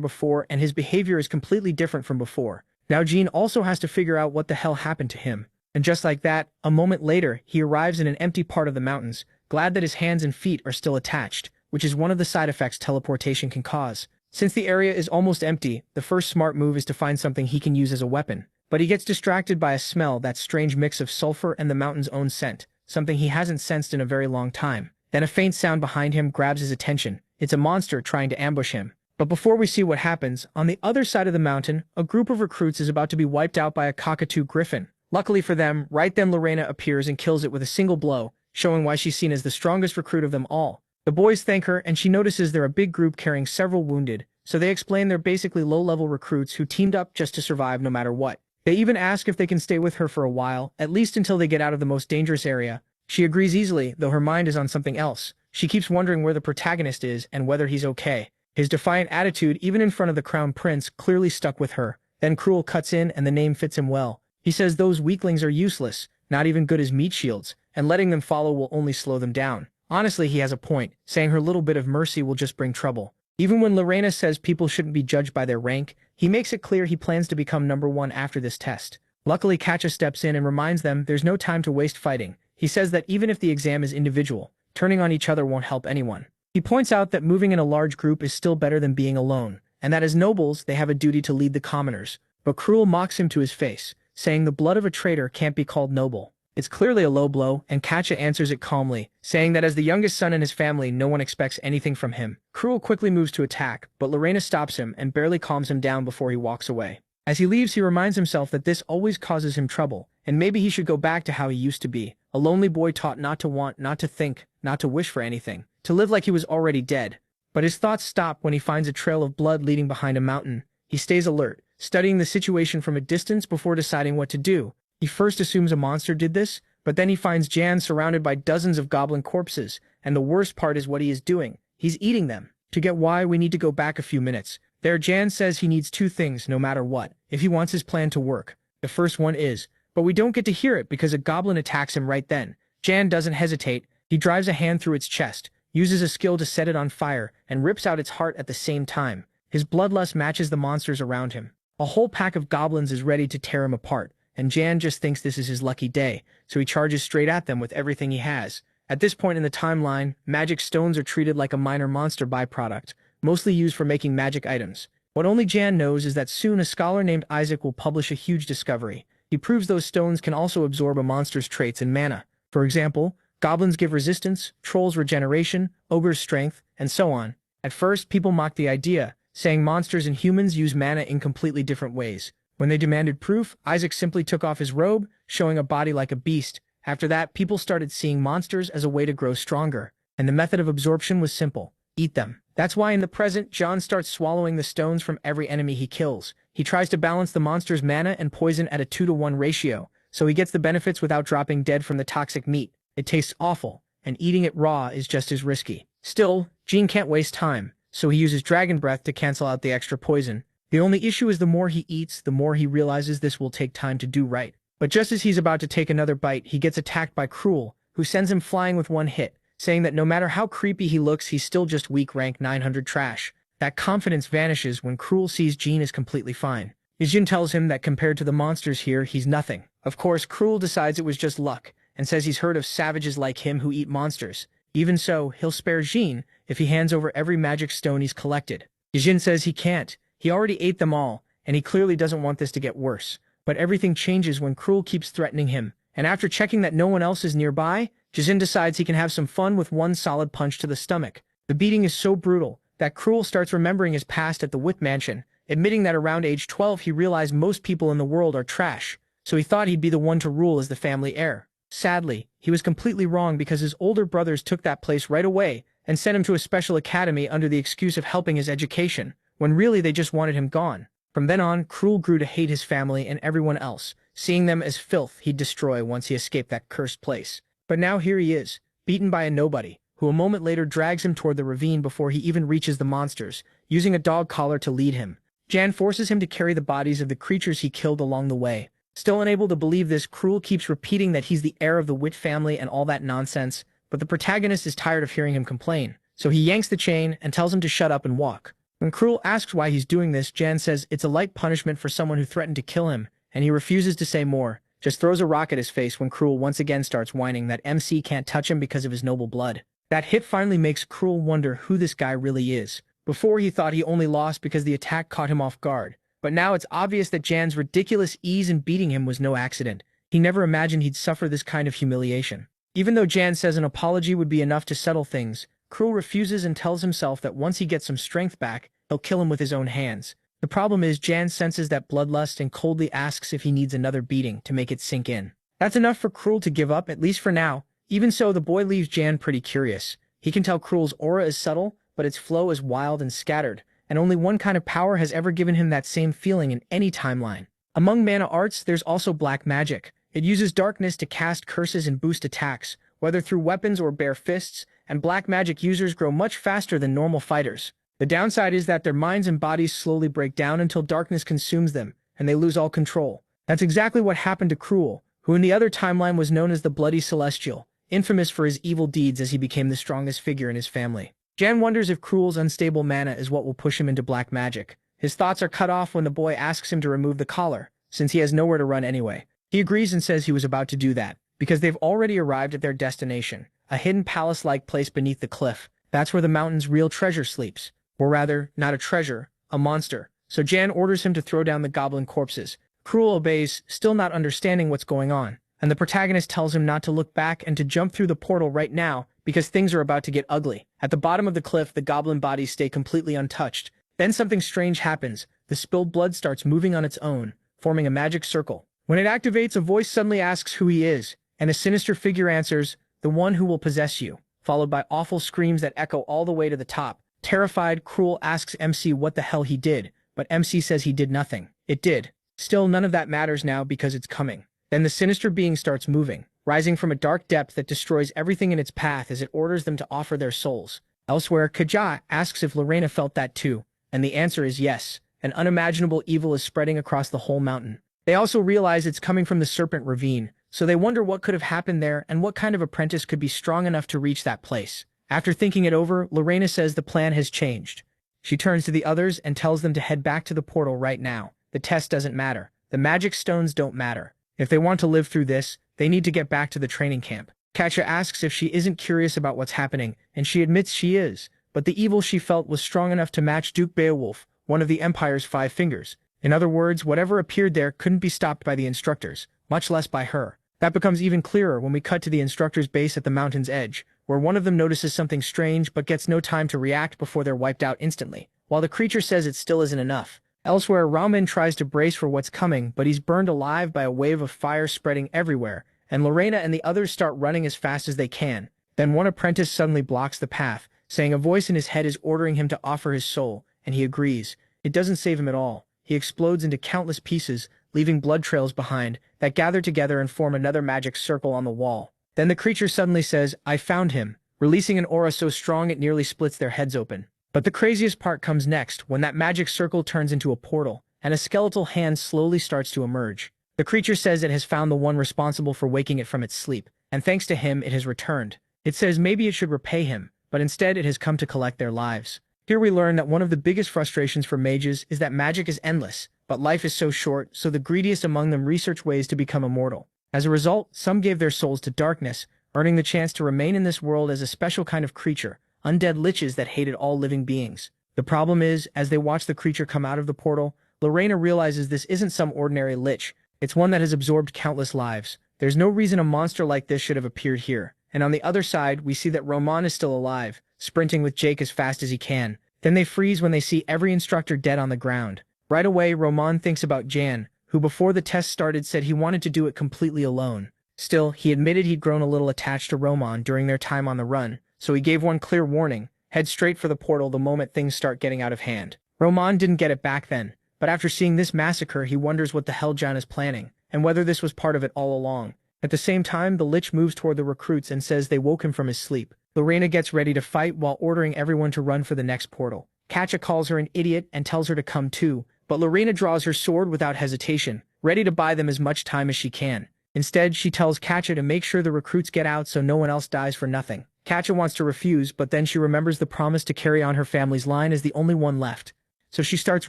before and his behavior is completely different from before. Now Jean also has to figure out what the hell happened to him. And just like that, a moment later, he arrives in an empty part of the mountains, glad that his hands and feet are still attached, which is one of the side effects teleportation can cause. Since the area is almost empty, the first smart move is to find something he can use as a weapon. But he gets distracted by a smell, that strange mix of sulfur and the mountain's own scent, something he hasn't sensed in a very long time. Then a faint sound behind him grabs his attention. It's a monster trying to ambush him. But before we see what happens, on the other side of the mountain, a group of recruits is about to be wiped out by a cockatoo griffin. Luckily for them, right then Lorena appears and kills it with a single blow, showing why she's seen as the strongest recruit of them all. The boys thank her and she notices they're a big group carrying several wounded, so they explain they're basically low-level recruits who teamed up just to survive no matter what. They even ask if they can stay with her for a while, at least until they get out of the most dangerous area. She agrees easily, though her mind is on something else. She keeps wondering where the protagonist is and whether he's okay. His defiant attitude, even in front of the crown prince, clearly stuck with her. Then Cruel cuts in and the name fits him well. He says those weaklings are useless, not even good as meat shields, and letting them follow will only slow them down. Honestly, he has a point, saying her little bit of mercy will just bring trouble. Even when Lorena says people shouldn't be judged by their rank, he makes it clear he plans to become #1 after this test. Luckily, Katja steps in and reminds them there's no time to waste fighting. He says that even if the exam is individual, turning on each other won't help anyone. He points out that moving in a large group is still better than being alone, and that as nobles, they have a duty to lead the commoners. But Cruel mocks him to his face, saying the blood of a traitor can't be called noble. It's clearly a low blow, and Katja answers it calmly, saying that as the youngest son in his family, no one expects anything from him. Cruel quickly moves to attack, but Lorena stops him and barely calms him down before he walks away. As he leaves, he reminds himself that this always causes him trouble, and maybe he should go back to how he used to be, a lonely boy taught not to want, not to think, not to wish for anything, to live like he was already dead. But his thoughts stop when he finds a trail of blood leading behind a mountain. He stays alert, studying the situation from a distance before deciding what to do. He first assumes a monster did this, but then he finds Jan surrounded by dozens of goblin corpses, and the worst part is what he is doing. He's eating them. To get why, we need to go back a few minutes. There, Jan says he needs two things no matter what, if he wants his plan to work. The first one is, but we don't get to hear it because a goblin attacks him right then. Jan doesn't hesitate. He drives a hand through its chest, uses a skill to set it on fire, and rips out its heart at the same time. His bloodlust matches the monsters around him. A whole pack of goblins is ready to tear him apart, and Jan just thinks this is his lucky day, so he charges straight at them with everything he has. At this point in the timeline, magic stones are treated like a minor monster byproduct, mostly used for making magic items. What only Jan knows is that soon a scholar named Isaac will publish a huge discovery. He proves those stones can also absorb a monster's traits and mana. For example, goblins give resistance, trolls regeneration, ogres strength, and so on. At first, people mocked the idea, saying monsters and humans use mana in completely different ways. When they demanded proof, Isaac simply took off his robe, showing a body like a beast. After that, people started seeing monsters as a way to grow stronger, and the method of absorption was simple: eat them. That's why in the present, John starts swallowing the stones from every enemy he kills. He tries to balance the monster's mana and poison at a 2-to-1 ratio, so he gets the benefits without dropping dead from the toxic meat. It tastes awful, and eating it raw is just as risky. Still, Jean can't waste time, so he uses dragon breath to cancel out the extra poison. The only issue is the more he eats, the more he realizes this will take time to do right. But just as he's about to take another bite, he gets attacked by Cruel, who sends him flying with one hit, saying that no matter how creepy he looks, he's still just weak rank 900 trash. That confidence vanishes when Cruel sees Jean is completely fine. Jean tells him that compared to the monsters here, he's nothing. Of course, Cruel decides it was just luck, and says he's heard of savages like him who eat monsters. Even so, he'll spare Jean if he hands over every magic stone he's collected. Jean says he can't. He already ate them all, and he clearly doesn't want this to get worse. But everything changes when Cruel keeps threatening him, and after checking that no one else is nearby, Jean decides he can have some fun with one solid punch to the stomach. The beating is so brutal that Cruel starts remembering his past at the Whip Mansion, admitting that around age 12 he realized most people in the world are trash, so he thought he'd be the one to rule as the family heir. Sadly, he was completely wrong because his older brothers took that place right away and sent him to a special academy under the excuse of helping his education, when really they just wanted him gone. From then on, Cruel grew to hate his family and everyone else, seeing them as filth he'd destroy once he escaped that cursed place. But now here he is, beaten by a nobody, who a moment later drags him toward the ravine before he even reaches the monsters, using a dog collar to lead him. Jan forces him to carry the bodies of the creatures he killed along the way. Still unable to believe this, Cruel keeps repeating that he's the heir of the Wit family and all that nonsense, but the protagonist is tired of hearing him complain, so he yanks the chain and tells him to shut up and walk. When Cruel asks why he's doing this, Jan says it's a light punishment for someone who threatened to kill him, and he refuses to say more, just throws a rock at his face when Cruel once again starts whining that MC can't touch him because of his noble blood. That hit finally makes Cruel wonder who this guy really is. Before he thought he only lost because the attack caught him off guard, but now it's obvious that Jan's ridiculous ease in beating him was no accident. He never imagined he'd suffer this kind of humiliation. Even though Jan says an apology would be enough to settle things, Cruel refuses and tells himself that once he gets some strength back, he'll kill him with his own hands. The problem is Jan senses that bloodlust and coldly asks if he needs another beating to make it sink in. That's enough for Cruel to give up, at least for now. Even so, the boy leaves Jan pretty curious. He can tell Cruel's aura is subtle, but its flow is wild and scattered, and only one kind of power has ever given him that same feeling in any timeline. Among mana arts, there's also black magic. It uses darkness to cast curses and boost attacks, whether through weapons or bare fists, and black magic users grow much faster than normal fighters. The downside is that their minds and bodies slowly break down until darkness consumes them, and they lose all control. That's exactly what happened to Cruel, who in the other timeline was known as the Bloody Celestial, infamous for his evil deeds as he became the strongest figure in his family. Jan wonders if Cruel's unstable mana is what will push him into black magic. His thoughts are cut off when the boy asks him to remove the collar, since he has nowhere to run anyway. He agrees and says he was about to do that, because they've already arrived at their destination, a hidden palace-like place beneath the cliff. That's where the mountain's real treasure sleeps. Or rather, not a treasure, a monster. So Jan orders him to throw down the goblin corpses. Cruel obeys, still not understanding what's going on, and the protagonist tells him not to look back and to jump through the portal right now because things are about to get ugly. At the bottom of the cliff, the goblin bodies stay completely untouched. Then something strange happens. The spilled blood starts moving on its own, forming a magic circle. When it activates, a voice suddenly asks who he is, and a sinister figure answers, "The one who will possess you," followed by awful screams that echo all the way to the top. Terrified, Cruel asks MC what the hell he did, but MC says he did nothing. It did. Still, none of that matters now because it's coming. Then the sinister being starts moving, rising from a dark depth that destroys everything in its path as it orders them to offer their souls. Elsewhere, Kaja asks if Lorena felt that too, and the answer is yes. An unimaginable evil is spreading across the whole mountain. They also realize it's coming from the Serpent Ravine, so they wonder what could have happened there and what kind of apprentice could be strong enough to reach that place. After thinking it over, Lorena says the plan has changed. She turns to the others and tells them to head back to the portal right now. The test doesn't matter. The magic stones don't matter. If they want to live through this, they need to get back to the training camp. Katja asks if she isn't curious about what's happening, and she admits she is, but the evil she felt was strong enough to match Duke Beowulf, one of the Empire's 5 fingers. In other words, whatever appeared there couldn't be stopped by the instructors, much less by her. That becomes even clearer when we cut to the instructor's base at the mountain's edge, where one of them notices something strange but gets no time to react before they're wiped out instantly, while the creature says it still isn't enough. Elsewhere, Ramen tries to brace for what's coming, but he's burned alive by a wave of fire spreading everywhere, and Lorena and the others start running as fast as they can. Then one apprentice suddenly blocks the path, saying a voice in his head is ordering him to offer his soul, and he agrees. It doesn't save him at all. He explodes into countless pieces, leaving blood trails behind that gather together and form another magic circle on the wall. Then the creature suddenly says, "I found him," releasing an aura so strong it nearly splits their heads open. But the craziest part comes next, when that magic circle turns into a portal, and a skeletal hand slowly starts to emerge. The creature says it has found the one responsible for waking it from its sleep, and thanks to him it has returned. It says maybe it should repay him, but instead it has come to collect their lives. Here we learn that one of the biggest frustrations for mages is that magic is endless, but life is so short, so the greediest among them research ways to become immortal. As a result, some gave their souls to darkness, earning the chance to remain in this world as a special kind of creature, undead liches that hated all living beings. The problem is, as they watch the creature come out of the portal, Lorena realizes this isn't some ordinary lich, it's one that has absorbed countless lives. There's no reason a monster like this should have appeared here. And on the other side, we see that Roman is still alive, sprinting with Jake as fast as he can. Then they freeze when they see every instructor dead on the ground. Right away, Roman thinks about Jan, who before the test started said he wanted to do it completely alone. Still, he admitted he'd grown a little attached to Roman during their time on the run, so he gave one clear warning: head straight for the portal the moment things start getting out of hand. Roman didn't get it back then, but after seeing this massacre he wonders what the hell Jan is planning, and whether this was part of it all along. At the same time, the lich moves toward the recruits and says they woke him from his sleep. Lorena gets ready to fight while ordering everyone to run for the next portal. Katja calls her an idiot and tells her to come too, but Lorena draws her sword without hesitation, ready to buy them as much time as she can. Instead, she tells Katja to make sure the recruits get out so no one else dies for nothing. Katja wants to refuse, but then she remembers the promise to carry on her family's line as the only one left. So she starts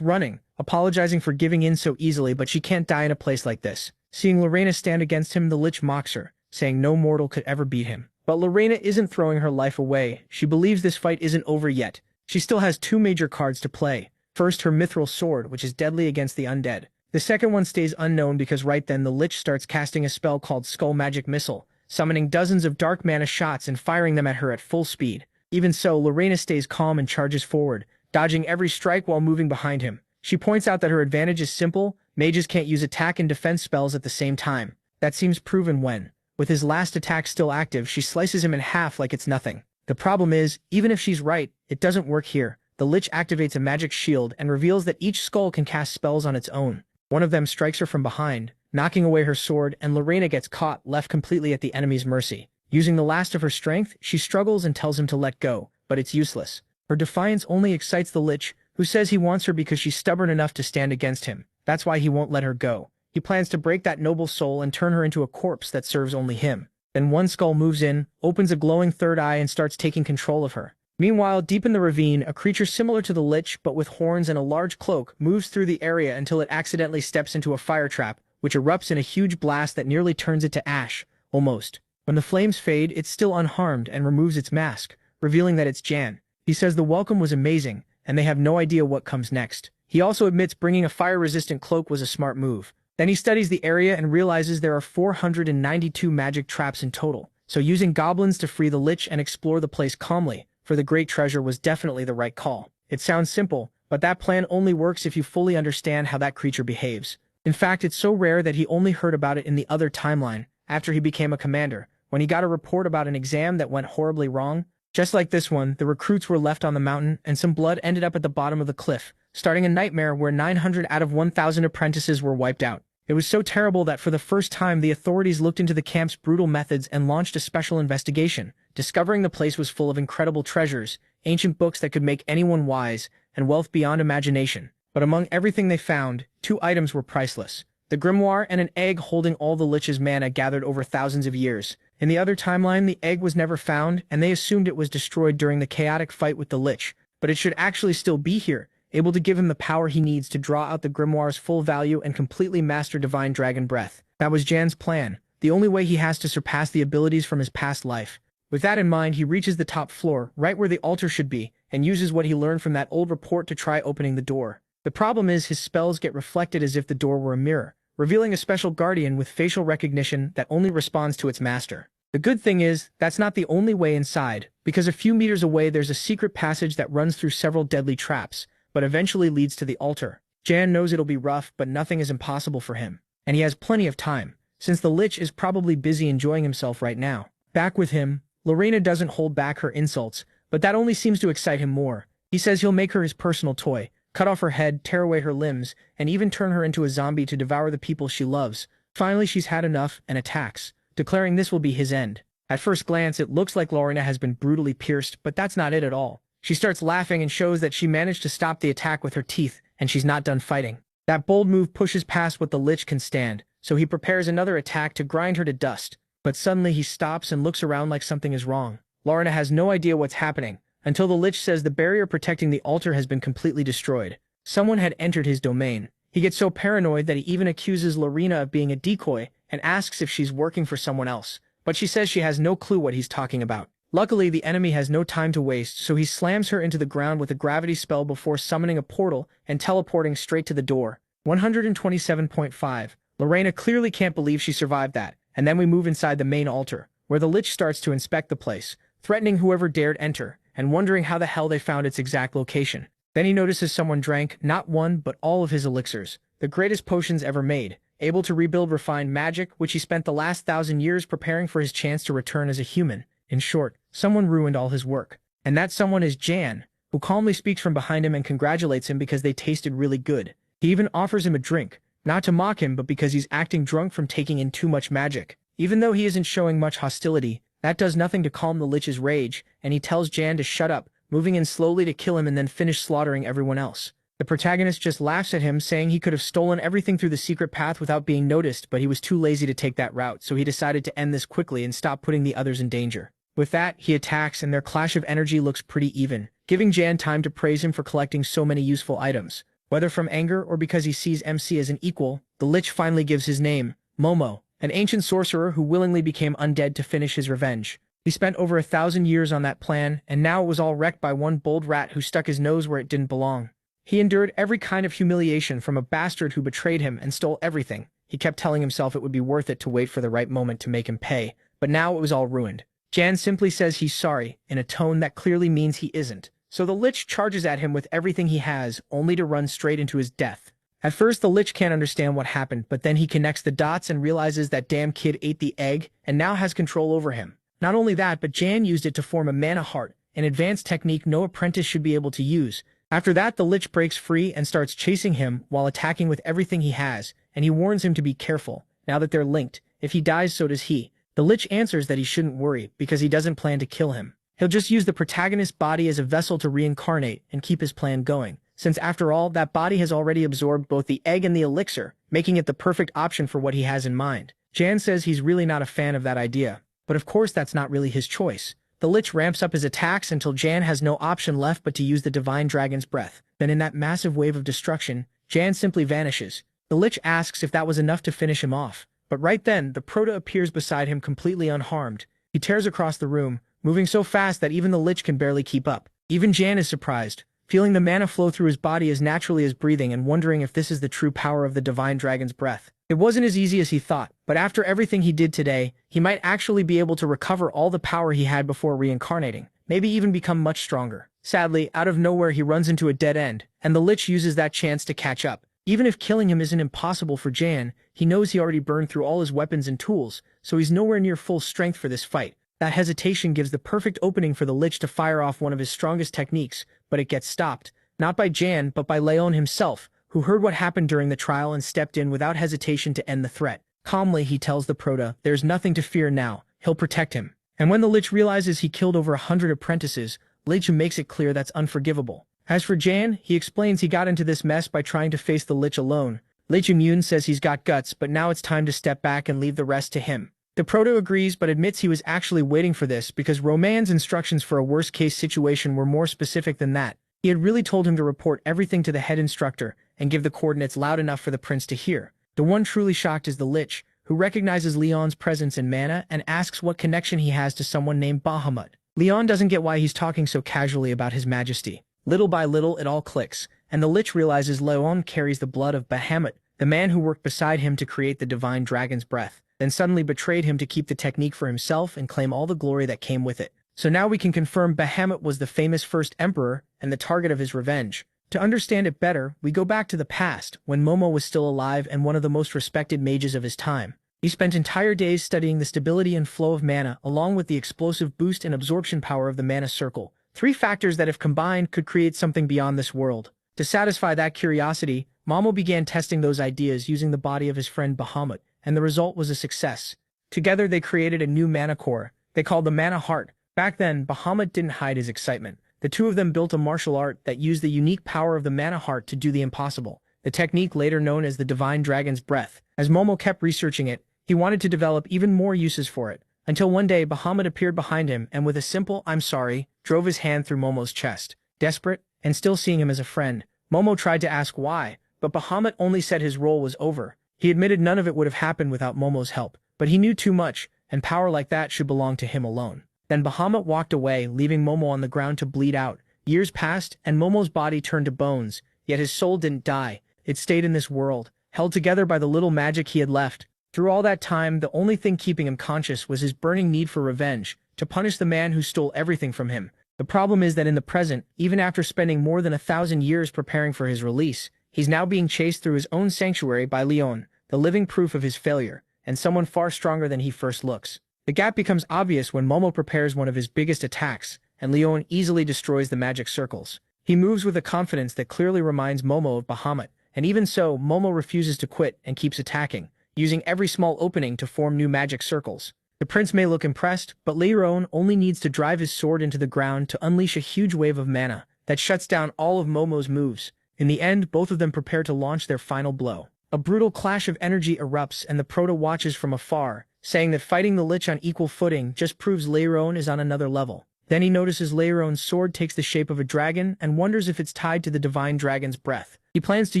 running, apologizing for giving in so easily, but she can't die in a place like this. Seeing Lorena stand against him, the Lich mocks her, saying no mortal could ever beat him. But Lorena isn't throwing her life away. She believes this fight isn't over yet. She still has two major cards to play. First, her mithril sword, which is deadly against the undead. The second one stays unknown because right then the Lich starts casting a spell called Skull Magic Missile, summoning dozens of dark mana shots and firing them at her at full speed. Even so, Lorena stays calm and charges forward, dodging every strike while moving behind him. She points out that her advantage is simple: mages can't use attack and defense spells at the same time. That seems proven when, with his last attack still active, she slices him in half like it's nothing. The problem is, even if she's right, it doesn't work here. The Lich activates a magic shield and reveals that each skull can cast spells on its own. One of them strikes her from behind, knocking away her sword, and Lorena gets caught, left completely at the enemy's mercy. Using the last of her strength, she struggles and tells him to let go, but it's useless. Her defiance only excites the Lich, who says he wants her because she's stubborn enough to stand against him. That's why he won't let her go. He plans to break that noble soul and turn her into a corpse that serves only him. Then one skull moves in, opens a glowing third eye, and starts taking control of her. Meanwhile, deep in the ravine, a creature similar to the Lich but with horns and a large cloak moves through the area until it accidentally steps into a fire trap, which erupts in a huge blast that nearly turns it to ash, almost. When the flames fade, it's still unharmed and removes its mask, revealing that it's Jan. He says the welcome was amazing, and they have no idea what comes next. He also admits bringing a fire-resistant cloak was a smart move. Then he studies the area and realizes there are 492 magic traps in total, so using goblins to free the Lich and explore the place calmly for the great treasure was definitely the right call. It sounds simple, but that plan only works if you fully understand how that creature behaves. In fact, it's so rare that he only heard about it in the other timeline, after he became a commander, when he got a report about an exam that went horribly wrong. Just like this one, the recruits were left on the mountain, and some blood ended up at the bottom of the cliff, starting a nightmare where 900 out of 1,000 apprentices were wiped out. It was so terrible that for the first time the authorities looked into the camp's brutal methods and launched a special investigation, discovering the place was full of incredible treasures, ancient books that could make anyone wise, and wealth beyond imagination. But among everything they found, two items were priceless: the grimoire and an egg holding all the Lich's mana gathered over thousands of years. In the other timeline, the egg was never found, and they assumed it was destroyed during the chaotic fight with the Lich, but it should actually still be here, able to give him the power he needs to draw out the grimoire's full value and completely master divine dragon breath. That was Jan's plan, the only way he has to surpass the abilities from his past life. With that in mind, he reaches the top floor, right where the altar should be, and uses what he learned from that old report to try opening the door. The problem is his spells get reflected as if the door were a mirror, revealing a special guardian with facial recognition that only responds to its master. The good thing is, that's not the only way inside, because a few meters away there's a secret passage that runs through several deadly traps, but eventually leads to the altar. Jan knows it'll be rough, but nothing is impossible for him. And he has plenty of time, since the Lich is probably busy enjoying himself right now. Back with him, Lorena doesn't hold back her insults, but that only seems to excite him more. He says he'll make her his personal toy, cut off her head, tear away her limbs, and even turn her into a zombie to devour the people she loves. Finally, she's had enough and attacks, declaring this will be his end. At first glance, it looks like Lorena has been brutally pierced, but that's not it at all. She starts laughing and shows that she managed to stop the attack with her teeth, and she's not done fighting. That bold move pushes past what the Lich can stand, so he prepares another attack to grind her to dust. But suddenly he stops and looks around like something is wrong. Lorena has no idea what's happening, until the Lich says the barrier protecting the altar has been completely destroyed. Someone had entered his domain. He gets so paranoid that he even accuses Lorena of being a decoy and asks if she's working for someone else, but she says she has no clue what he's talking about. Luckily, the enemy has no time to waste, so he slams her into the ground with a gravity spell before summoning a portal and teleporting straight to the door. 127.5. Lorena clearly can't believe she survived that, and then we move inside the main altar, where the Lich starts to inspect the place, threatening whoever dared enter, and wondering how the hell they found its exact location. Then he notices someone drank not one but all of his elixirs, the greatest potions ever made, able to rebuild refined magic, which he spent the last 1,000 years preparing for his chance to return as a human. In short, someone ruined all his work. And that someone is Jan, who calmly speaks from behind him and congratulates him because they tasted really good. He even offers him a drink, not to mock him but because he's acting drunk from taking in too much magic. Even though he isn't showing much hostility, that does nothing to calm the Lich's rage, and he tells Jan to shut up, moving in slowly to kill him and then finish slaughtering everyone else. The protagonist just laughs at him, saying he could have stolen everything through the secret path without being noticed, but he was too lazy to take that route, so he decided to end this quickly and stop putting the others in danger. With that, he attacks, and their clash of energy looks pretty even, giving Jan time to praise him for collecting so many useful items. Whether from anger or because he sees MC as an equal, the Lich finally gives his name, Momo, an ancient sorcerer who willingly became undead to finish his revenge. He spent over 1,000 years on that plan, and now it was all wrecked by one bold rat who stuck his nose where it didn't belong. He endured every kind of humiliation from a bastard who betrayed him and stole everything. He kept telling himself it would be worth it to wait for the right moment to make him pay, but now it was all ruined. Jan simply says he's sorry, in a tone that clearly means he isn't. So the Lich charges at him with everything he has, only to run straight into his death. At first, the Lich can't understand what happened, but then he connects the dots and realizes that damn kid ate the egg and now has control over him. Not only that, but Jan used it to form a mana heart, an advanced technique no apprentice should be able to use. After that, the Lich breaks free and starts chasing him while attacking with everything he has, and he warns him to be careful. Now that they're linked, if he dies, so does he. The Lich answers that he shouldn't worry, because he doesn't plan to kill him. He'll just use the protagonist's body as a vessel to reincarnate and keep his plan going, since after all, that body has already absorbed both the egg and the elixir, making it the perfect option for what he has in mind. Jan says he's really not a fan of that idea, but of course that's not really his choice. The Lich ramps up his attacks until Jan has no option left but to use the Divine Dragon's Breath. Then in that massive wave of destruction, Jan simply vanishes. The Lich asks if that was enough to finish him off, but right then, the Proto appears beside him completely unharmed. He tears across the room, moving so fast that even the Lich can barely keep up. Even Jan is surprised, feeling the mana flow through his body as naturally as breathing and wondering if this is the true power of the Divine Dragon's Breath. It wasn't as easy as he thought, but after everything he did today, he might actually be able to recover all the power he had before reincarnating, maybe even become much stronger. Sadly, out of nowhere he runs into a dead end, and the Lich uses that chance to catch up. Even if killing him isn't impossible for Jan, he knows he already burned through all his weapons and tools, so he's nowhere near full strength for this fight. That hesitation gives the perfect opening for the Lich to fire off one of his strongest techniques, but it gets stopped. Not by Jan, but by Leon himself, who heard what happened during the trial and stepped in without hesitation to end the threat. Calmly, he tells the Proto, there's nothing to fear now, he'll protect him. And when the Lich realizes he killed over 100 apprentices, Lich makes it clear that's unforgivable. As for Jan, he explains he got into this mess by trying to face the Lich alone. Lich Immune says he's got guts, but now it's time to step back and leave the rest to him. The Proto agrees but admits he was actually waiting for this because Roman's instructions for a worst-case situation were more specific than that. He had really told him to report everything to the head instructor and give the coordinates loud enough for the prince to hear. The one truly shocked is the Lich, who recognizes Leon's presence in mana and asks what connection he has to someone named Bahamut. Leon doesn't get why he's talking so casually about his majesty. Little by little, it all clicks, and the Lich realizes Leon carries the blood of Bahamut, the man who worked beside him to create the Divine Dragon's Breath, then suddenly betrayed him to keep the technique for himself and claim all the glory that came with it. So now we can confirm Bahamut was the famous first emperor and the target of his revenge. To understand it better, we go back to the past, when Momo was still alive and one of the most respected mages of his time. He spent entire days studying the stability and flow of mana along with the explosive boost and absorption power of the mana circle, three factors that if combined could create something beyond this world. To satisfy that curiosity, Momo began testing those ideas using the body of his friend Bahamut, and the result was a success. Together they created a new mana core, they called the Mana Heart. Back then, Bahamut didn't hide his excitement. The two of them built a martial art that used the unique power of the Mana Heart to do the impossible, the technique later known as the Divine Dragon's Breath. As Momo kept researching it, he wanted to develop even more uses for it, until one day Bahamut appeared behind him and with a simple "I'm sorry," drove his hand through Momo's chest. Desperate, and still seeing him as a friend, Momo tried to ask why, but Bahamut only said his role was over. He admitted none of it would have happened without Momo's help, but he knew too much, and power like that should belong to him alone. Then Bahamut walked away, leaving Momo on the ground to bleed out. Years passed, and Momo's body turned to bones, yet his soul didn't die. It stayed in this world, held together by the little magic he had left. Through all that time, the only thing keeping him conscious was his burning need for revenge, to punish the man who stole everything from him. The problem is that in the present, even after spending more than 1,000 years preparing for his release, he's now being chased through his own sanctuary by Leon, the living proof of his failure, and someone far stronger than he first looks. The gap becomes obvious when Momo prepares one of his biggest attacks, and Leon easily destroys the magic circles. He moves with a confidence that clearly reminds Momo of Bahamut, and even so, Momo refuses to quit and keeps attacking, using every small opening to form new magic circles. The prince may look impressed, but Leon only needs to drive his sword into the ground to unleash a huge wave of mana that shuts down all of Momo's moves. In the end, both of them prepare to launch their final blow. A brutal clash of energy erupts and the Proto watches from afar, saying that fighting the Lich on equal footing just proves Leiron is on another level. Then he notices Leiron's sword takes the shape of a dragon and wonders if it's tied to the divine dragon's breath. He plans to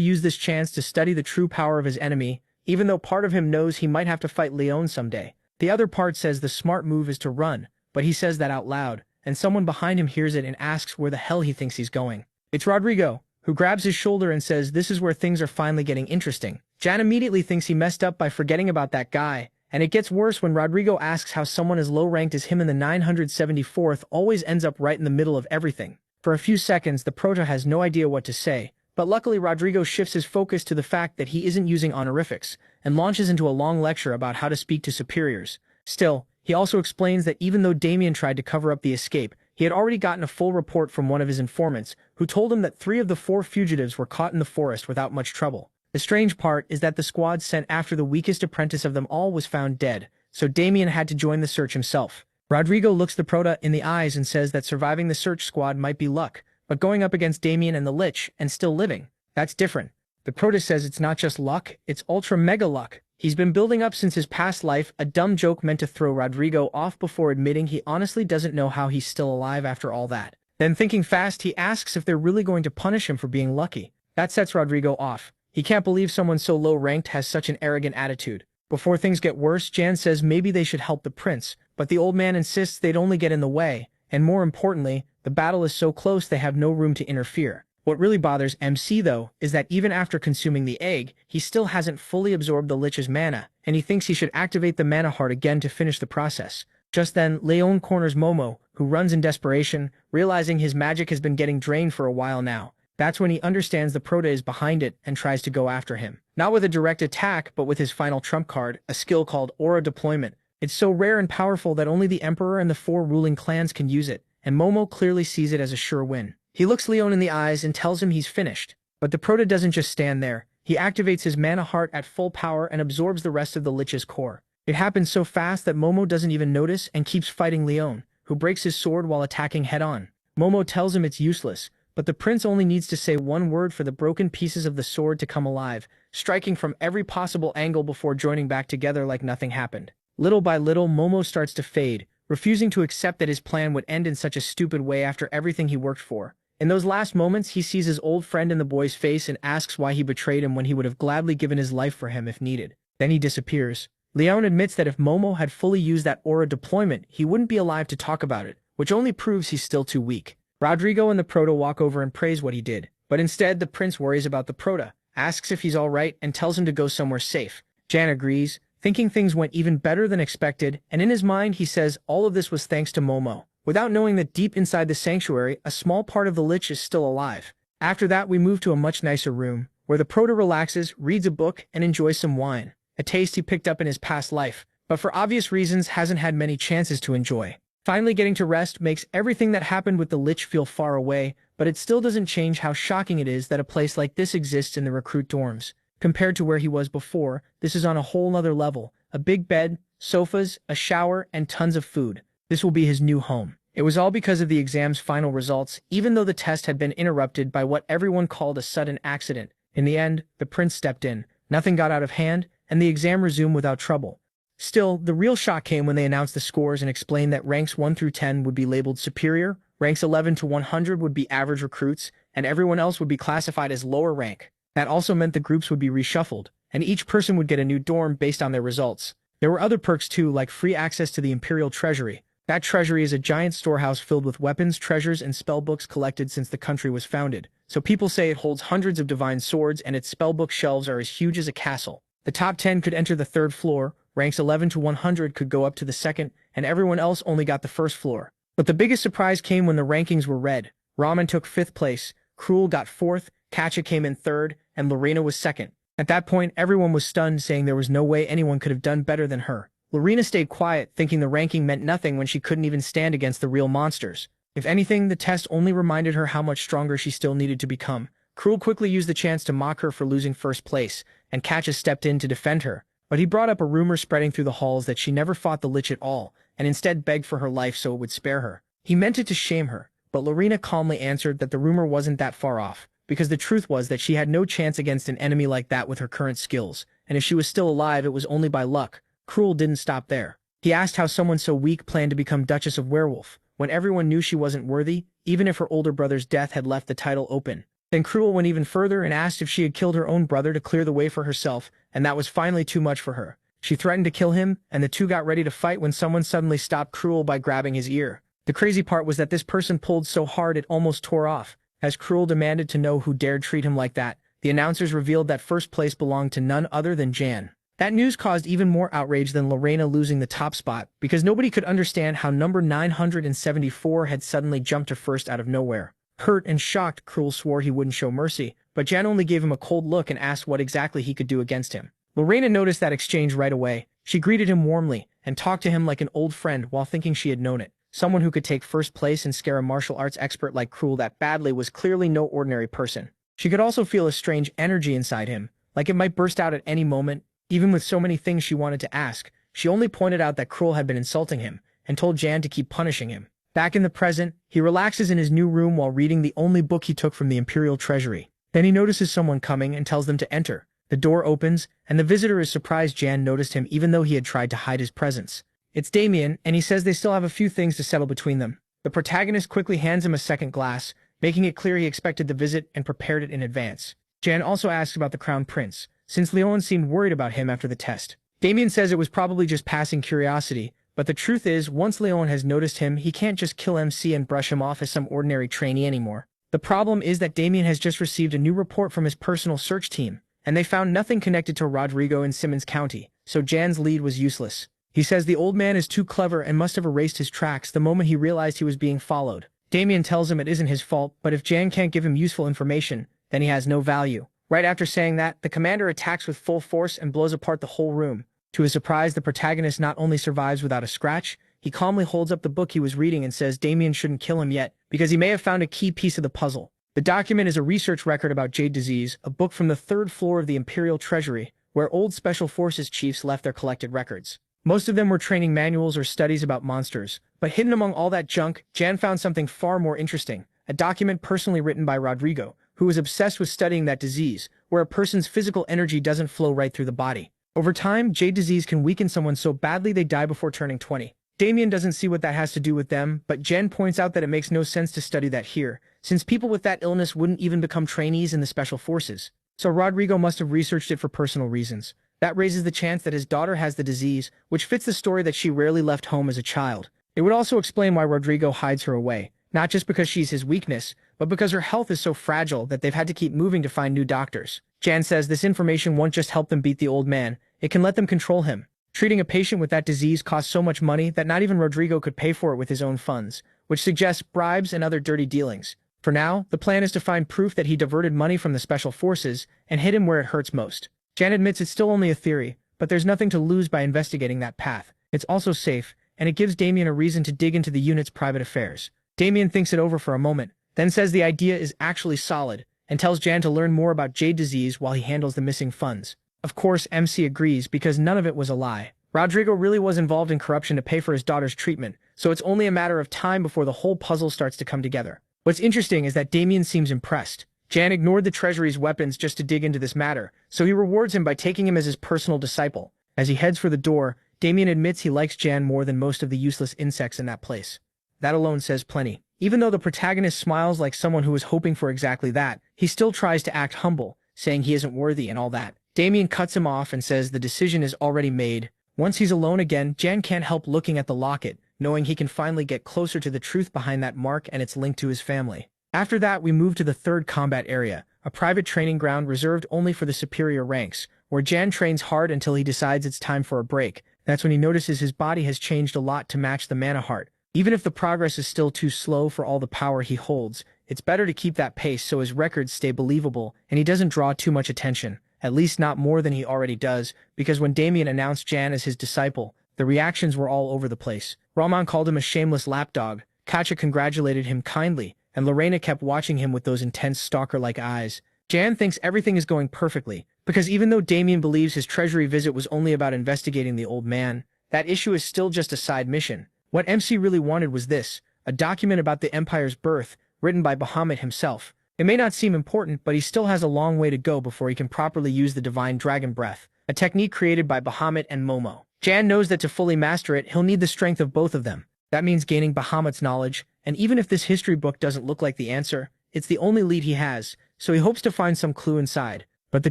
use this chance to study the true power of his enemy, even though part of him knows he might have to fight Leon someday. The other part says the smart move is to run, but he says that out loud, and someone behind him hears it and asks where the hell he thinks he's going. It's Rodrigo, who grabs his shoulder and says this is where things are finally getting interesting. Jan immediately thinks he messed up by forgetting about that guy, and it gets worse when Rodrigo asks how someone as low-ranked as him in the 974th always ends up right in the middle of everything. For a few seconds, the Proto has no idea what to say, but luckily Rodrigo shifts his focus to the fact that he isn't using honorifics, and launches into a long lecture about how to speak to superiors. Still, he also explains that even though Damien tried to cover up the escape, he had already gotten a full report from one of his informants, who told him that 3 of the 4 fugitives were caught in the forest without much trouble. The strange part is that the squad sent after the weakest apprentice of them all was found dead, so Damien had to join the search himself. Rodrigo looks the Proto in the eyes and says that surviving the search squad might be luck, but going up against Damien and the Lich and still living, that's different. The Proto says it's not just luck, it's ultra-mega luck. He's been building up since his past life, a dumb joke meant to throw Rodrigo off before admitting he honestly doesn't know how he's still alive after all that. Then thinking fast, he asks if they're really going to punish him for being lucky. That sets Rodrigo off. He can't believe someone so low-ranked has such an arrogant attitude. Before things get worse, Jan says maybe they should help the prince, but the old man insists they'd only get in the way, and more importantly, the battle is so close they have no room to interfere. What really bothers MC, though, is that even after consuming the egg, he still hasn't fully absorbed the Lich's mana, and he thinks he should activate the mana heart again to finish the process. Just then, Leon corners Momo, who runs in desperation, realizing his magic has been getting drained for a while now. That's when he understands the Proto is behind it and tries to go after him. Not with a direct attack, but with his final trump card, a skill called Aura Deployment. It's so rare and powerful that only the Emperor and the 4 ruling clans can use it, and Momo clearly sees it as a sure win. He looks Leon in the eyes and tells him he's finished. But the Proto doesn't just stand there. He activates his mana heart at full power and absorbs the rest of the Lich's core. It happens so fast that Momo doesn't even notice and keeps fighting Leon, who breaks his sword while attacking head-on. Momo tells him it's useless, but the prince only needs to say one word for the broken pieces of the sword to come alive, striking from every possible angle before joining back together like nothing happened. Little by little, Momo starts to fade, refusing to accept that his plan would end in such a stupid way after everything he worked for. In those last moments, he sees his old friend in the boy's face and asks why he betrayed him when he would have gladly given his life for him if needed. Then he disappears. Leon admits that if Momo had fully used that aura deployment, he wouldn't be alive to talk about it, which only proves he's still too weak. Rodrigo and the Proto walk over and praise what he did, but instead the prince worries about the Proto, asks if he's alright, and tells him to go somewhere safe. Jan agrees, thinking things went even better than expected, and in his mind he says all of this was thanks to Momo, without knowing that deep inside the sanctuary, a small part of the Lich is still alive. After that, we move to a much nicer room, where the Proto relaxes, reads a book, and enjoys some wine, a taste he picked up in his past life, but for obvious reasons hasn't had many chances to enjoy. Finally getting to rest makes everything that happened with the Lich feel far away, but it still doesn't change how shocking it is that a place like this exists in the recruit dorms. Compared to where he was before, this is on a whole nother level. A big bed, sofas, a shower, and tons of food. This will be his new home. It was all because of the exam's final results, even though the test had been interrupted by what everyone called a sudden accident. In the end, the prince stepped in. Nothing got out of hand, and the exam resumed without trouble. Still, the real shock came when they announced the scores and explained that ranks 1 through 10 would be labeled superior, ranks 11 to 100 would be average recruits, and everyone else would be classified as lower rank. That also meant the groups would be reshuffled, and each person would get a new dorm based on their results. There were other perks too, like free access to the Imperial Treasury. That treasury is a giant storehouse filled with weapons, treasures, and spellbooks collected since the country was founded. So people say it holds hundreds of divine swords, and its spellbook shelves are as huge as a castle. The top 10 could enter the 3rd floor, ranks 11 to 100 could go up to the 2nd, and everyone else only got the 1st floor. But the biggest surprise came when the rankings were read. Ramen took 5th place, Cruel got 4th, Katja came in 3rd, and Lorena was 2nd. At that point, everyone was stunned, saying there was no way anyone could have done better than her. Lorena stayed quiet, thinking the ranking meant nothing when she couldn't even stand against the real monsters. If anything, the test only reminded her how much stronger she still needed to become. Cruel quickly used the chance to mock her for losing 1st place, and Katja stepped in to defend her. But he brought up a rumor spreading through the halls that she never fought the Lich at all, and instead begged for her life so it would spare her. He meant it to shame her, but Lorena calmly answered that the rumor wasn't that far off, because the truth was that she had no chance against an enemy like that with her current skills, and if she was still alive it was only by luck. Cruel didn't stop there. He asked how someone so weak planned to become Duchess of Werewolf, when everyone knew she wasn't worthy, even if her older brother's death had left the title open. Then Cruel went even further and asked if she had killed her own brother to clear the way for herself, and that was finally too much for her. She threatened to kill him, and the two got ready to fight when someone suddenly stopped Cruel by grabbing his ear. The crazy part was that this person pulled so hard it almost tore off. As Cruel demanded to know who dared treat him like that, the announcers revealed that first place belonged to none other than Jan. That news caused even more outrage than Lorena losing the top spot, because nobody could understand how number 974 had suddenly jumped to first out of nowhere. Hurt and shocked, Cruel swore he wouldn't show mercy, but Jan only gave him a cold look and asked what exactly he could do against him. Lorena noticed that exchange right away. She greeted him warmly and talked to him like an old friend while thinking she had known it. Someone who could take first place and scare a martial arts expert like Cruel that badly was clearly no ordinary person. She could also feel a strange energy inside him, like it might burst out at any moment. Even with so many things she wanted to ask, she only pointed out that Cruel had been insulting him and told Jan to keep punishing him. Back in the present, he relaxes in his new room while reading the only book he took from the Imperial Treasury. Then he notices someone coming and tells them to enter. The door opens, and the visitor is surprised Jan noticed him even though he had tried to hide his presence. It's Damien, and he says they still have a few things to settle between them. The protagonist quickly hands him a second glass, making it clear he expected the visit and prepared it in advance. Jan also asks about the Crown Prince, since Leon seemed worried about him after the test. Damien says it was probably just passing curiosity, but the truth is, once Leon has noticed him, he can't just kill MC and brush him off as some ordinary trainee anymore. The problem is that Damien has just received a new report from his personal search team, and they found nothing connected to Rodrigo in Simmons County, so Jan's lead was useless. He says the old man is too clever and must have erased his tracks the moment he realized he was being followed. Damien tells him it isn't his fault, but if Jan can't give him useful information, then he has no value. Right after saying that, the commander attacks with full force and blows apart the whole room. To his surprise, the protagonist not only survives without a scratch, he calmly holds up the book he was reading and says Damien shouldn't kill him yet, because he may have found a key piece of the puzzle. The document is a research record about jade disease, a book from the 3rd floor of the Imperial Treasury, where old Special Forces chiefs left their collected records. Most of them were training manuals or studies about monsters, but hidden among all that junk, Jan found something far more interesting, a document personally written by Rodrigo, who was obsessed with studying that disease, where a person's physical energy doesn't flow right through the body. Over time, jade disease can weaken someone so badly they die before turning 20. Damien doesn't see what that has to do with them, but Jen points out that it makes no sense to study that here, since people with that illness wouldn't even become trainees in the Special Forces. So Rodrigo must have researched it for personal reasons. That raises the chance that his daughter has the disease, which fits the story that she rarely left home as a child. It would also explain why Rodrigo hides her away, not just because she's his weakness, but because her health is so fragile that they've had to keep moving to find new doctors. Jan says this information won't just help them beat the old man, it can let them control him. Treating a patient with that disease costs so much money that not even Rodrigo could pay for it with his own funds, which suggests bribes and other dirty dealings. For now, the plan is to find proof that he diverted money from the Special Forces and hit him where it hurts most. Jan admits it's still only a theory, but there's nothing to lose by investigating that path. It's also safe, and it gives Damien a reason to dig into the unit's private affairs. Damien thinks it over for a moment, then says the idea is actually solid, and tells Jan to learn more about jade disease while he handles the missing funds. Of course, MC agrees because none of it was a lie. Rodrigo really was involved in corruption to pay for his daughter's treatment, so it's only a matter of time before the whole puzzle starts to come together. What's interesting is that Damien seems impressed. Jan ignored the Treasury's weapons just to dig into this matter, so he rewards him by taking him as his personal disciple. As he heads for the door, Damien admits he likes Jan more than most of the useless insects in that place. That alone says plenty. Even though the protagonist smiles like someone who was hoping for exactly that, he still tries to act humble, saying he isn't worthy and all that. Damien cuts him off and says the decision is already made. Once he's alone again, Jan can't help looking at the locket, knowing he can finally get closer to the truth behind that mark and its link to his family. After that, we move to the 3rd combat area, a private training ground reserved only for the superior ranks, where Jan trains hard until he decides it's time for a break. That's when he notices his body has changed a lot to match the mana heart. Even if the progress is still too slow for all the power he holds, it's better to keep that pace so his records stay believable and he doesn't draw too much attention, at least not more than he already does, because when Damien announced Jan as his disciple, the reactions were all over the place. Rahman called him a shameless lapdog, Katja congratulated him kindly, and Lorena kept watching him with those intense stalker-like eyes. Jan thinks everything is going perfectly, because even though Damien believes his treasury visit was only about investigating the old man, that issue is still just a side mission. What MC really wanted was this, a document about the Empire's birth, written by Bahamut himself. It may not seem important, but he still has a long way to go before he can properly use the divine dragon breath, a technique created by Bahamut and Momo. Jan knows that to fully master it, he'll need the strength of both of them. That means gaining Bahamut's knowledge, and even if this history book doesn't look like the answer, it's the only lead he has, so he hopes to find some clue inside. But the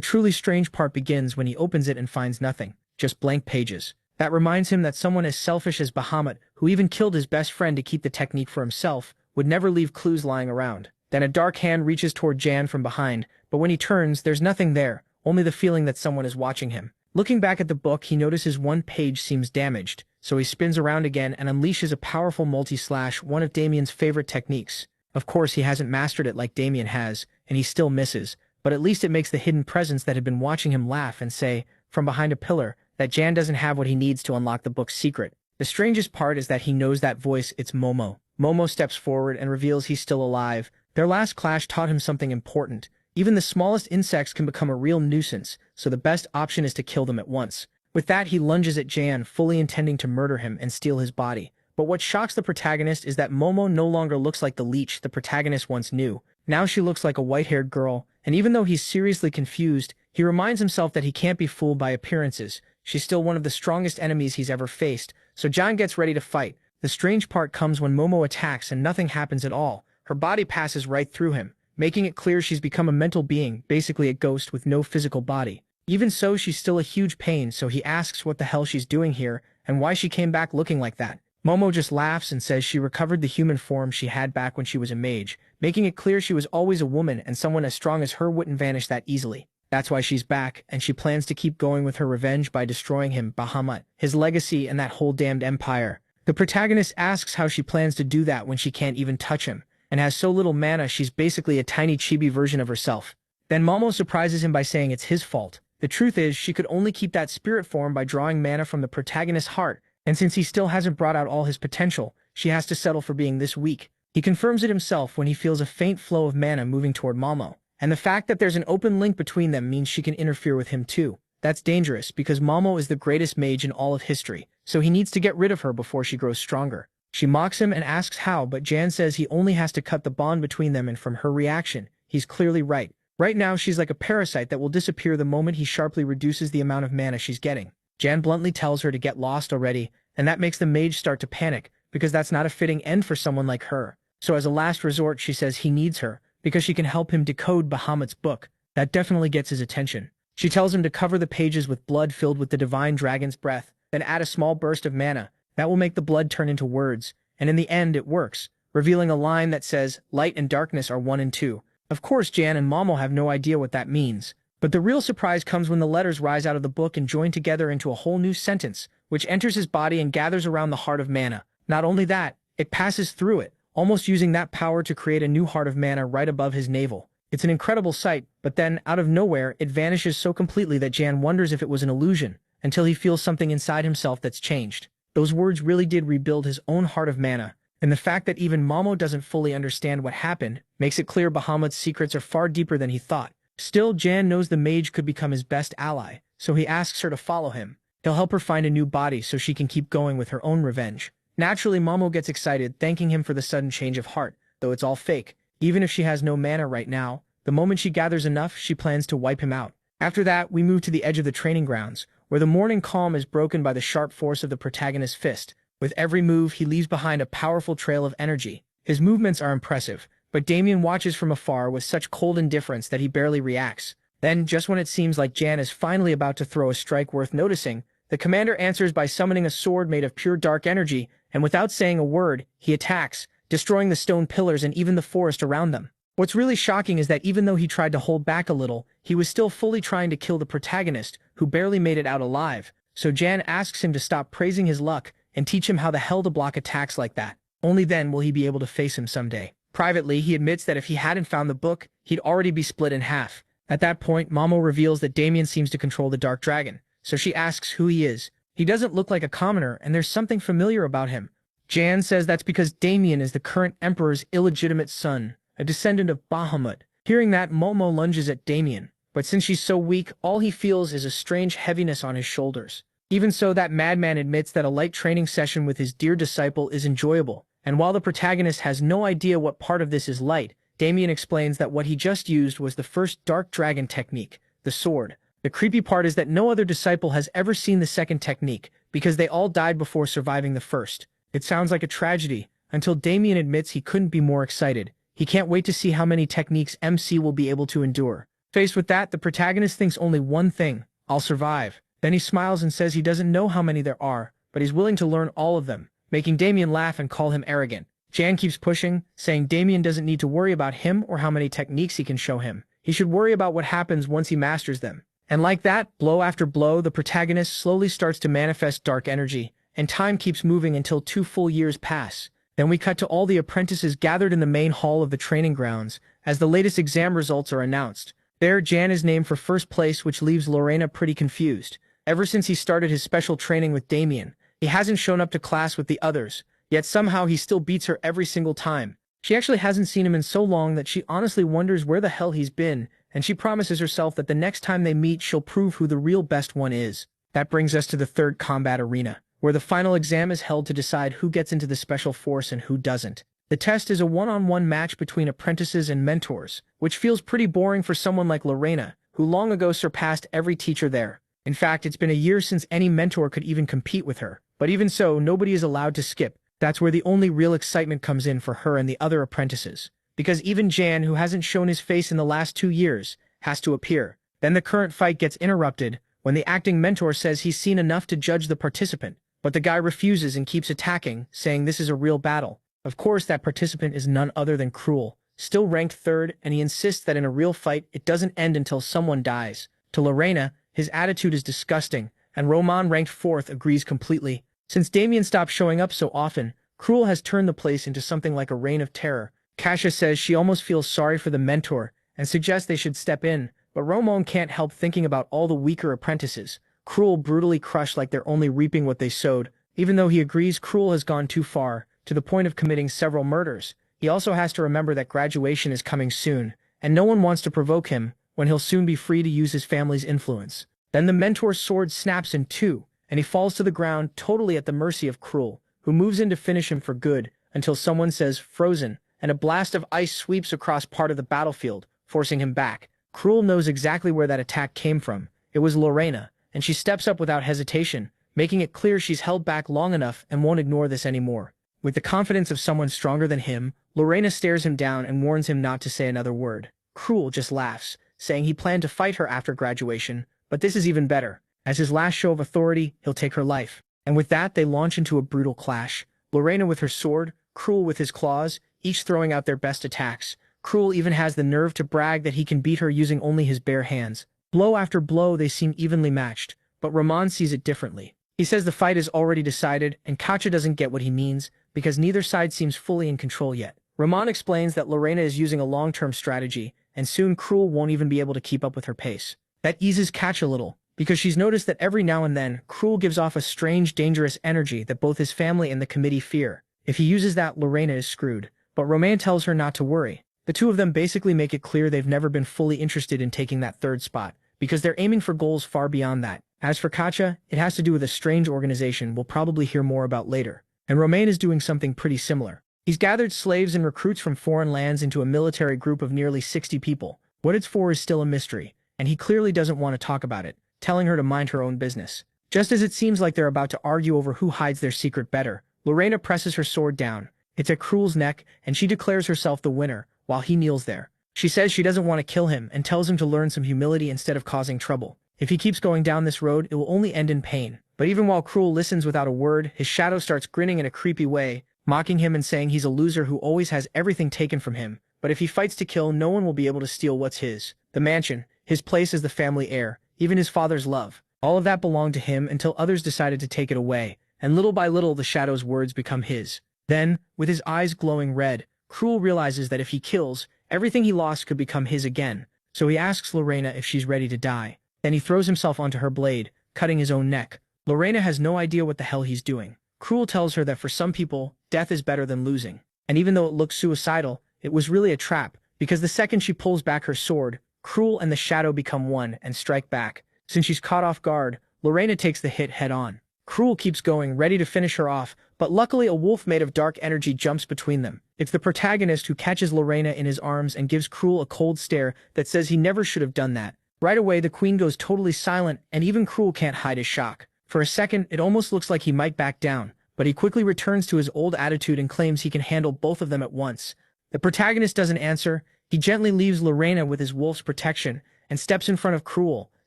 truly strange part begins when he opens it and finds nothing, just blank pages. That reminds him that someone as selfish as Bahamut, who even killed his best friend to keep the technique for himself, would never leave clues lying around. Then a dark hand reaches toward Jan from behind, but when he turns, there's nothing there, only the feeling that someone is watching him. Looking back at the book, he notices one page seems damaged, so he spins around again and unleashes a powerful multi-slash, one of Damien's favorite techniques. Of course, he hasn't mastered it like Damien has, and he still misses, but at least it makes the hidden presence that had been watching him laugh and say, from behind a pillar, that Jan doesn't have what he needs to unlock the book's secret. The strangest part is that he knows that voice, it's Momo. Momo steps forward and reveals he's still alive. Their last clash taught him something important. Even the smallest insects can become a real nuisance, so the best option is to kill them at once. With that, he lunges at Jan, fully intending to murder him and steal his body. But what shocks the protagonist is that Momo no longer looks like the leech the protagonist once knew. Now she looks like a white-haired girl, and even though he's seriously confused, he reminds himself that he can't be fooled by appearances. She's still one of the strongest enemies he's ever faced, so Jan gets ready to fight. The strange part comes when Momo attacks and nothing happens at all. Her body passes right through him, making it clear she's become a mental being, basically a ghost with no physical body. Even so, she's still a huge pain, so he asks what the hell she's doing here and why she came back looking like that. Momo just laughs and says she recovered the human form she had back when she was a mage, making it clear she was always a woman and someone as strong as her wouldn't vanish that easily. That's why she's back, and she plans to keep going with her revenge by destroying him, Bahamut, his legacy, and that whole damned empire. The protagonist asks how she plans to do that when she can't even touch him, and has so little mana she's basically a tiny chibi version of herself. Then Momo surprises him by saying it's his fault. The truth is, she could only keep that spirit form by drawing mana from the protagonist's heart, and since he still hasn't brought out all his potential, she has to settle for being this weak. He confirms it himself when he feels a faint flow of mana moving toward Momo, and the fact that there's an open link between them means she can interfere with him too. That's dangerous because Momo is the greatest mage in all of history, so he needs to get rid of her before she grows stronger. She mocks him and asks how, but Jan says he only has to cut the bond between them, and from her reaction, he's clearly right. Right now, she's like a parasite that will disappear the moment he sharply reduces the amount of mana she's getting. Jan bluntly tells her to get lost already, and that makes the mage start to panic, because that's not a fitting end for someone like her. So as a last resort, she says he needs her, because she can help him decode Bahamut's book. That definitely gets his attention. She tells him to cover the pages with blood filled with the divine dragon's breath, then add a small burst of mana. That will make the blood turn into words, and in the end it works, revealing a line that says, "Light and darkness are one and two." Of course, Jan and Momo have no idea what that means. But the real surprise comes when the letters rise out of the book and join together into a whole new sentence, which enters his body and gathers around the heart of mana. Not only that, it passes through it, almost using that power to create a new heart of mana right above his navel. It's an incredible sight, but then, out of nowhere, it vanishes so completely that Jan wonders if it was an illusion, until he feels something inside himself that's changed. Those words really did rebuild his own heart of mana, and the fact that even Momo doesn't fully understand what happened makes it clear Bahamut's secrets are far deeper than he thought. Still, Jan knows the mage could become his best ally, so he asks her to follow him. He'll help her find a new body so she can keep going with her own revenge. Naturally, Momo gets excited, thanking him for the sudden change of heart, though it's all fake. Even if she has no mana right now, the moment she gathers enough, she plans to wipe him out. After that, we move to the edge of the training grounds, where the morning calm is broken by the sharp force of the protagonist's fist. With every move, he leaves behind a powerful trail of energy. His movements are impressive, but Damien watches from afar with such cold indifference that he barely reacts. Then, just when it seems like Jan is finally about to throw a strike worth noticing, the commander answers by summoning a sword made of pure dark energy, and without saying a word, he attacks, destroying the stone pillars and even the forest around them. What's really shocking is that even though he tried to hold back a little, he was still fully trying to kill the protagonist, who barely made it out alive. So Jan asks him to stop praising his luck and teach him how the hell to block attacks like that. Only then will he be able to face him someday. Privately, he admits that if he hadn't found the book, he'd already be split in half. At that point, Momo reveals that Damien seems to control the Dark Dragon, so she asks who he is. He doesn't look like a commoner, and there's something familiar about him. Jan says that's because Damien is the current emperor's illegitimate son, a descendant of Bahamut. Hearing that, Momo lunges at Damien, but since she's so weak, all he feels is a strange heaviness on his shoulders. Even so, that madman admits that a light training session with his dear disciple is enjoyable, and while the protagonist has no idea what part of this is light, Damien explains that what he just used was the first dark dragon technique, the sword. The creepy part is that no other disciple has ever seen the second technique, because they all died before surviving the first. It sounds like a tragedy, until Damien admits he couldn't be more excited. He can't wait to see how many techniques MC will be able to endure. Faced with that, the protagonist thinks only one thing: I'll survive. Then he smiles and says he doesn't know how many there are, but he's willing to learn all of them, making Damien laugh and call him arrogant. Jan keeps pushing, saying Damien doesn't need to worry about him or how many techniques he can show him. He should worry about what happens once he masters them. And like that, blow after blow, the protagonist slowly starts to manifest dark energy, and time keeps moving until 2 full years pass. Then we cut to all the apprentices gathered in the main hall of the training grounds, as the latest exam results are announced. There, Jan is named for first place, which leaves Lorena pretty confused. Ever since he started his special training with Damien, he hasn't shown up to class with the others, yet somehow he still beats her every single time. She actually hasn't seen him in so long that she honestly wonders where the hell he's been, and she promises herself that the next time they meet she'll prove who the real best one is. That brings us to the third combat arena, where the final exam is held to decide who gets into the special force and who doesn't. The test is a one-on-one match between apprentices and mentors, which feels pretty boring for someone like Lorena, who long ago surpassed every teacher there. In fact, it's been a year since any mentor could even compete with her. But even so, nobody is allowed to skip. That's where the only real excitement comes in for her and the other apprentices. Because even Jan, who hasn't shown his face in the last 2 years, has to appear. Then the current fight gets interrupted when the acting mentor says he's seen enough to judge the participant. But the guy refuses and keeps attacking, saying this is a real battle. Of course, that participant is none other than Cruel, still ranked 3rd, and he insists that in a real fight, it doesn't end until someone dies. To Lorena, his attitude is disgusting, and Roman, ranked 4th, agrees completely. Since Damien stopped showing up so often, Cruel has turned the place into something like a reign of terror. Kasia says she almost feels sorry for the mentor and suggests they should step in, but Roman can't help thinking about all the weaker apprentices. Cruel brutally crushed like they're only reaping what they sowed. Even though he agrees Cruel has gone too far, to the point of committing several murders, he also has to remember that graduation is coming soon, and no one wants to provoke him when he'll soon be free to use his family's influence. Then the mentor's sword snaps in two, and he falls to the ground totally at the mercy of Cruel, who moves in to finish him for good, until someone says frozen, and a blast of ice sweeps across part of the battlefield, forcing him back. Cruel knows exactly where that attack came from. It was Lorena, and she steps up without hesitation, making it clear she's held back long enough and won't ignore this anymore. With the confidence of someone stronger than him, Lorena stares him down and warns him not to say another word. Cruel just laughs, saying he planned to fight her after graduation, but this is even better. As his last show of authority, he'll take her life. And with that, they launch into a brutal clash. Lorena with her sword, Cruel with his claws, each throwing out their best attacks. Cruel even has the nerve to brag that he can beat her using only his bare hands. Blow after blow, they seem evenly matched, but Roman sees it differently. He says the fight is already decided, and Katja doesn't get what he means, because neither side seems fully in control yet. Roman explains that Lorena is using a long-term strategy, and soon Cruel won't even be able to keep up with her pace. That eases Katja a little, because she's noticed that every now and then, Cruel gives off a strange, dangerous energy that both his family and the committee fear. If he uses that, Lorena is screwed. But Roman tells her not to worry. The two of them basically make it clear they've never been fully interested in taking that third spot, because they're aiming for goals far beyond that. As for Katja, it has to do with a strange organization we'll probably hear more about later. And Roman is doing something pretty similar. He's gathered slaves and recruits from foreign lands into a military group of nearly 60 people. What it's for is still a mystery, and he clearly doesn't want to talk about it, telling her to mind her own business. Just as it seems like they're about to argue over who hides their secret better, Lorena presses her sword down. It's at Cruel's neck, and she declares herself the winner, while he kneels there. She says she doesn't want to kill him and tells him to learn some humility instead of causing trouble. If he keeps going down this road, it will only end in pain. But even while Cruel listens without a word, his shadow starts grinning in a creepy way, mocking him and saying he's a loser who always has everything taken from him. But if he fights to kill, no one will be able to steal what's his. The mansion, his place as the family heir, even his father's love. All of that belonged to him until others decided to take it away, and little by little the shadow's words become his. Then, with his eyes glowing red, Cruel realizes that if he kills, everything he lost could become his again. So he asks Lorena if she's ready to die. Then he throws himself onto her blade, cutting his own neck. Lorena has no idea what the hell he's doing. Cruel tells her that for some people, death is better than losing. And even though it looks suicidal, it was really a trap, because the second she pulls back her sword, Cruel and the shadow become one and strike back. Since she's caught off guard, Lorena takes the hit head-on. Cruel keeps going, ready to finish her off, but luckily a wolf made of dark energy jumps between them. It's the protagonist who catches Lorena in his arms and gives Cruel a cold stare that says he never should have done that. Right away, the queen goes totally silent, and even Cruel can't hide his shock. For a second, it almost looks like he might back down, but he quickly returns to his old attitude and claims he can handle both of them at once. The protagonist doesn't answer. He gently leaves Lorena with his wolf's protection and steps in front of Cruel,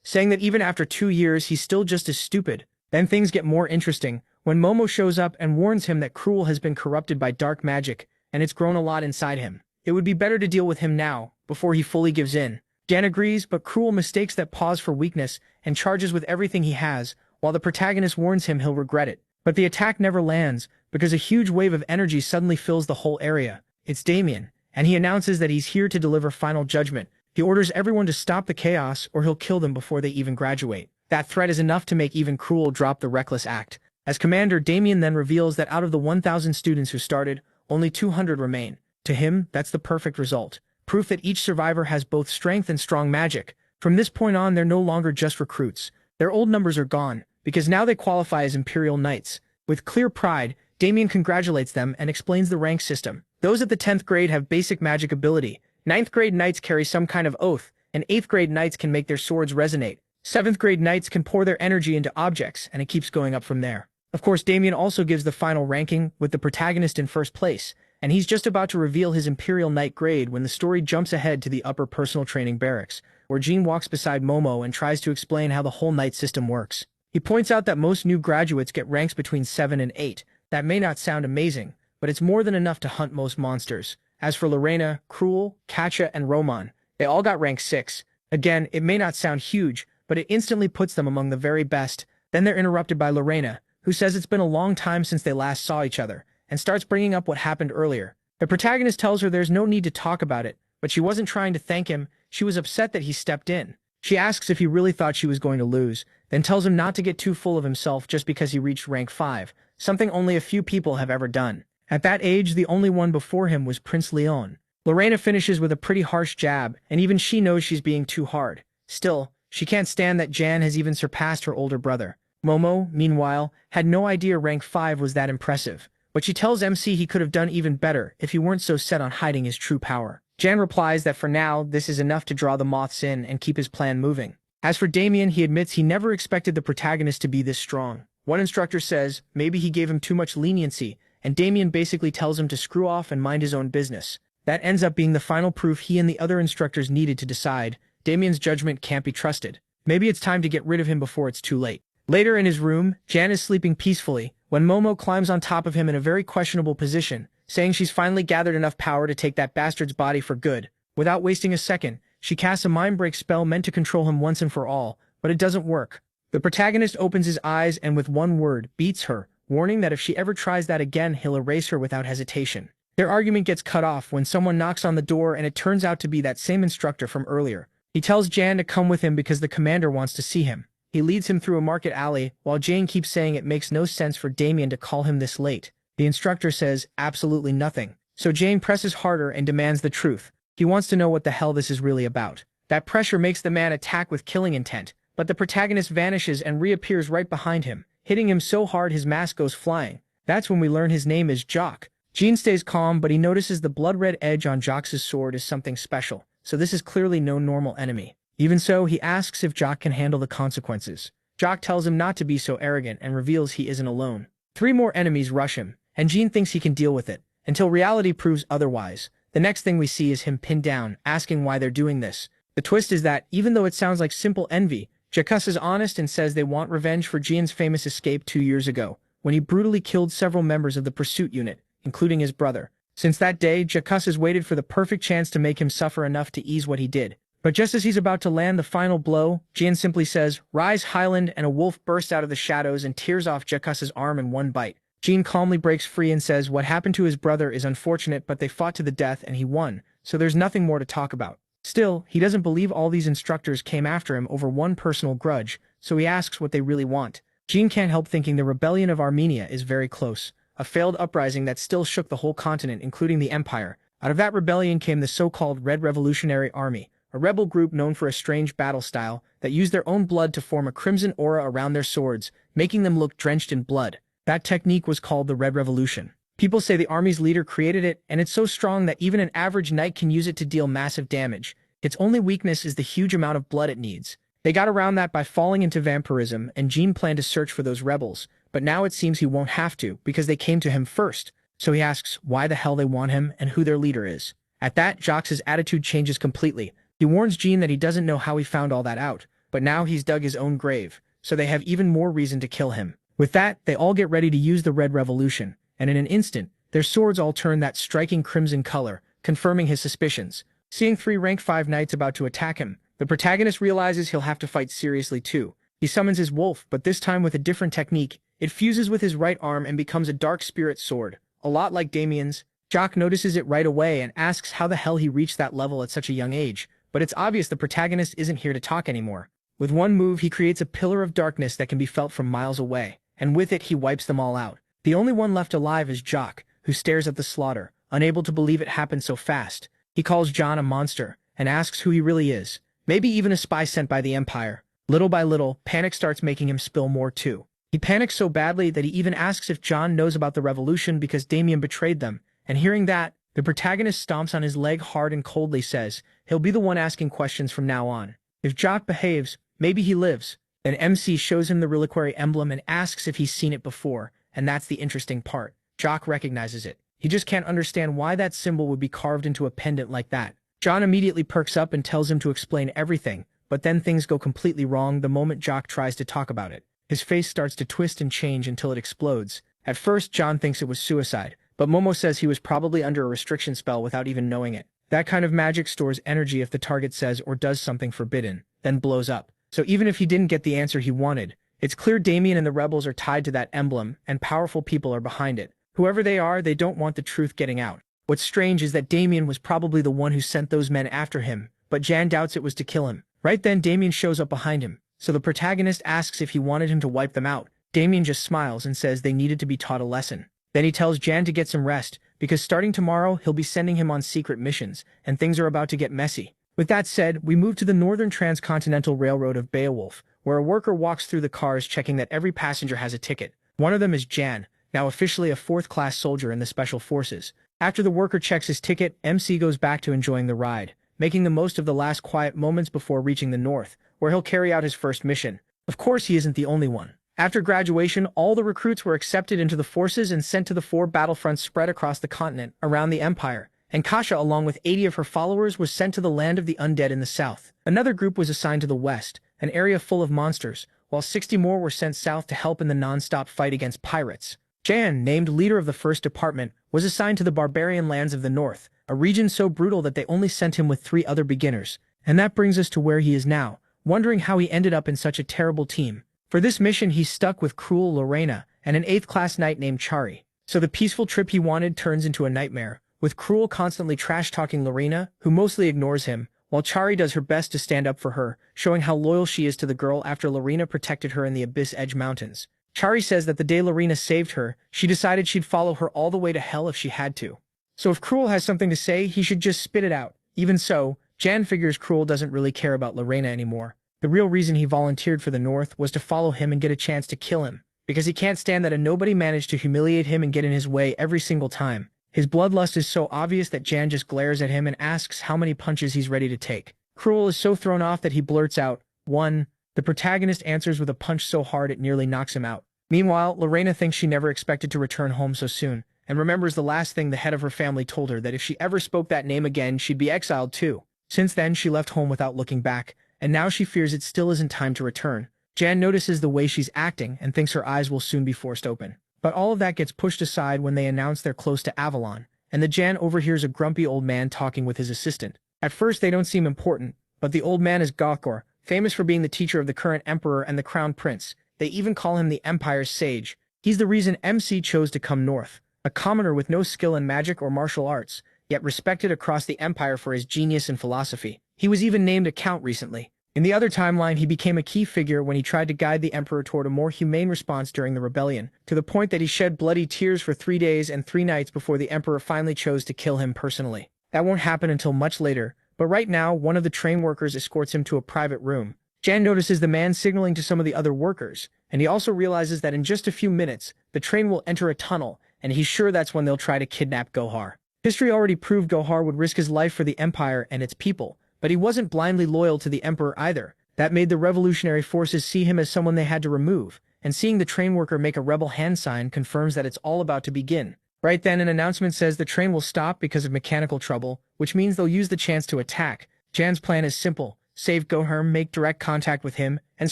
saying that even after 2 years, he's still just as stupid. Then things get more interesting when Momo shows up and warns him that Cruel has been corrupted by dark magic, and it's grown a lot inside him. It would be better to deal with him now, before he fully gives in. Jan agrees, but Cruel mistakes that pause for weakness and charges with everything he has, while the protagonist warns him he'll regret it. But the attack never lands, because a huge wave of energy suddenly fills the whole area. It's Damien, and he announces that he's here to deliver final judgment. He orders everyone to stop the chaos, or he'll kill them before they even graduate. That threat is enough to make even Cruel drop the reckless act. As commander, Damien then reveals that out of the 1,000 students who started, only 200 remain. To him, that's the perfect result. Proof that each survivor has both strength and strong magic. From this point on, they're no longer just recruits. Their old numbers are gone, because now they qualify as Imperial Knights. With clear pride, Damien congratulates them and explains the rank system. Those at the 10th grade have basic magic ability. 9th grade knights carry some kind of oath, and 8th grade knights can make their swords resonate. 7th grade knights can pour their energy into objects, and it keeps going up from there. Of course, Damien also gives the final ranking, with the protagonist in first place, and he's just about to reveal his Imperial Knight grade when the story jumps ahead to the upper personal training barracks, where Jean walks beside Momo and tries to explain how the whole knight system works. He points out that most new graduates get ranks between 7 and 8. That may not sound amazing, but it's more than enough to hunt most monsters. As for Lorena, Cruel, Katja, and Roman, they all got rank 6. Again, it may not sound huge, but it instantly puts them among the very best. Then they're interrupted by Lorena, who says it's been a long time since they last saw each other, and starts bringing up what happened earlier. The protagonist tells her there's no need to talk about it, but she wasn't trying to thank him. She was upset that he stepped in. She asks if he really thought she was going to lose, then tells him not to get too full of himself just because he reached rank 5, something only a few people have ever done. At that age, the only one before him was Prince Leon. Lorena finishes with a pretty harsh jab, and even she knows she's being too hard. Still, she can't stand that Jan has even surpassed her older brother. Momo, meanwhile, had no idea rank 5 was that impressive, but she tells MC he could have done even better if he weren't so set on hiding his true power. Jan replies that for now, this is enough to draw the moths in and keep his plan moving. As for Damien, he admits he never expected the protagonist to be this strong. One instructor says maybe he gave him too much leniency, and Damien basically tells him to screw off and mind his own business. That ends up being the final proof he and the other instructors needed to decide Damien's judgment can't be trusted. Maybe it's time to get rid of him before it's too late. Later in his room, Jan is sleeping peacefully when Momo climbs on top of him in a very questionable position, saying she's finally gathered enough power to take that bastard's body for good. Without wasting a second, she casts a mind break spell meant to control him once and for all, but it doesn't work. The protagonist opens his eyes and with one word, beats her, warning that if she ever tries that again, he'll erase her without hesitation. Their argument gets cut off when someone knocks on the door and it turns out to be that same instructor from earlier. He tells Jan to come with him because the commander wants to see him. He leads him through a market alley, while Jane keeps saying it makes no sense for Damien to call him this late. The instructor says absolutely nothing, so Jane presses harder and demands the truth. He wants to know what the hell this is really about. That pressure makes the man attack with killing intent, but the protagonist vanishes and reappears right behind him, hitting him so hard his mask goes flying. That's when we learn his name is Jock. Jean stays calm, but he notices the blood-red edge on Jock's sword is something special, so this is clearly no normal enemy. Even so, he asks if Jock can handle the consequences. Jock tells him not to be so arrogant and reveals he isn't alone. 3 more enemies rush him, and Jean thinks he can deal with it, until reality proves otherwise. The next thing we see is him pinned down, asking why they're doing this. The twist is that, even though it sounds like simple envy, Jacques is honest and says they want revenge for Jean's famous escape 2 years ago, when he brutally killed several members of the pursuit unit, including his brother. Since that day, Jacques has waited for the perfect chance to make him suffer enough to ease what he did. But just as he's about to land the final blow, Jean simply says, "Rise, Highland," and a wolf bursts out of the shadows and tears off Jacques' arm in one bite. Jean calmly breaks free and says what happened to his brother is unfortunate, but they fought to the death and he won, so there's nothing more to talk about. Still, he doesn't believe all these instructors came after him over one personal grudge, so he asks what they really want. Jean can't help thinking the rebellion of Armenia is very close, a failed uprising that still shook the whole continent, including the Empire. Out of that rebellion came the so-called Red Revolutionary Army, a rebel group known for a strange battle style that used their own blood to form a crimson aura around their swords, making them look drenched in blood. That technique was called the Red Revolution. People say the army's leader created it, and it's so strong that even an average knight can use it to deal massive damage. Its only weakness is the huge amount of blood it needs. They got around that by falling into vampirism, and Jean planned to search for those rebels, but now it seems he won't have to, because they came to him first. So he asks why the hell they want him and who their leader is. At that, Jacques' attitude changes completely. He warns Jean that he doesn't know how he found all that out, but now he's dug his own grave, so they have even more reason to kill him. With that, they all get ready to use the Red Revolution, and in an instant, their swords all turn that striking crimson color, confirming his suspicions. Seeing 3 rank 5 knights about to attack him, the protagonist realizes he'll have to fight seriously too. He summons his wolf, but this time with a different technique. It fuses with his right arm and becomes a dark spirit sword, a lot like Damien's. Jacques notices it right away and asks how the hell he reached that level at such a young age, but it's obvious the protagonist isn't here to talk anymore. With one move, he creates a pillar of darkness that can be felt from miles away, and with it he wipes them all out. The only one left alive is Jacques, who stares at the slaughter, unable to believe it happened so fast. He calls John a monster, and asks who he really is, maybe even a spy sent by the Empire. Little by little, panic starts making him spill more too. He panics so badly that he even asks if John knows about the revolution because Damien betrayed them, and hearing that, the protagonist stomps on his leg hard and coldly says he'll be the one asking questions from now on. If Jacques behaves, maybe he lives. Then MC shows him the reliquary emblem and asks if he's seen it before, and that's the interesting part. Jacques recognizes it. He just can't understand why that symbol would be carved into a pendant like that. John immediately perks up and tells him to explain everything, but then things go completely wrong the moment Jacques tries to talk about it. His face starts to twist and change until it explodes. At first, John thinks it was suicide, but Momo says he was probably under a restriction spell without even knowing it. That kind of magic stores energy if the target says or does something forbidden, then blows up. So even if he didn't get the answer he wanted, it's clear Damien and the rebels are tied to that emblem, and powerful people are behind it. Whoever they are, they don't want the truth getting out. What's strange is that Damien was probably the one who sent those men after him, but Jan doubts it was to kill him. Right then, Damien shows up behind him, so the protagonist asks if he wanted him to wipe them out. Damien just smiles and says they needed to be taught a lesson. Then he tells Jan to get some rest, because starting tomorrow, he'll be sending him on secret missions, and things are about to get messy. With that said, we move to the Northern Transcontinental Railroad of Beowulf, where a worker walks through the cars checking that every passenger has a ticket. One of them is Jan, now officially a 4th-class soldier in the Special Forces. After the worker checks his ticket, MC goes back to enjoying the ride, making the most of the last quiet moments before reaching the North, where he'll carry out his first mission. Of course, he isn't the only one. After graduation, all the recruits were accepted into the forces and sent to the 4 battlefronts spread across the continent, around the Empire, and Kasha, along with 80 of her followers, was sent to the land of the undead in the south. Another group was assigned to the west, an area full of monsters, while 60 more were sent south to help in the non-stop fight against pirates. Jan, named leader of the 1st Department, was assigned to the barbarian lands of the north, a region so brutal that they only sent him with 3 other beginners. And that brings us to where he is now, wondering how he ended up in such a terrible team. For this mission, he's stuck with cruel Lorena and an 8th-class knight named Chari. So the peaceful trip he wanted turns into a nightmare, with Cruel constantly trash-talking Lorena, who mostly ignores him, while Chari does her best to stand up for her, showing how loyal she is to the girl after Lorena protected her in the Abyss Edge Mountains. Chari says that the day Lorena saved her, she decided she'd follow her all the way to hell if she had to. So if Cruel has something to say, he should just spit it out. Even so, Jan figures Cruel doesn't really care about Lorena anymore. The real reason he volunteered for the North was to follow him and get a chance to kill him, because he can't stand that a nobody managed to humiliate him and get in his way every single time. His bloodlust is so obvious that Jan just glares at him and asks how many punches he's ready to take. Cruel is so thrown off that he blurts out, "1." The protagonist answers with a punch so hard it nearly knocks him out. Meanwhile, Lorena thinks she never expected to return home so soon, and remembers the last thing the head of her family told her, that if she ever spoke that name again, she'd be exiled too. Since then, she left home without looking back, and now she fears it still isn't time to return. Jan notices the way she's acting and thinks her eyes will soon be forced open. But all of that gets pushed aside when they announce they're close to Avalon, and the Jan overhears a grumpy old man talking with his assistant. At first, they don't seem important, but the old man is Gokor, famous for being the teacher of the current emperor and the crown prince. They even call him the Empire's sage. He's the reason MC chose to come north, a commoner with no skill in magic or martial arts, yet respected across the Empire for his genius and philosophy. He was even named a count recently. In the other timeline, he became a key figure when he tried to guide the Emperor toward a more humane response during the rebellion, to the point that he shed bloody tears for 3 days and 3 nights before the Emperor finally chose to kill him personally. That won't happen until much later, but right now, one of the train workers escorts him to a private room. Jan notices the man signaling to some of the other workers, and he also realizes that in just a few minutes, the train will enter a tunnel, and he's sure that's when they'll try to kidnap Gohar. History already proved Gohar would risk his life for the Empire and its people, but he wasn't blindly loyal to the Emperor either. That made the revolutionary forces see him as someone they had to remove, and seeing the train worker make a rebel hand sign confirms that it's all about to begin. Right then, an announcement says the train will stop because of mechanical trouble, which means they'll use the chance to attack. Jan's plan is simple: save Gohar, make direct contact with him, and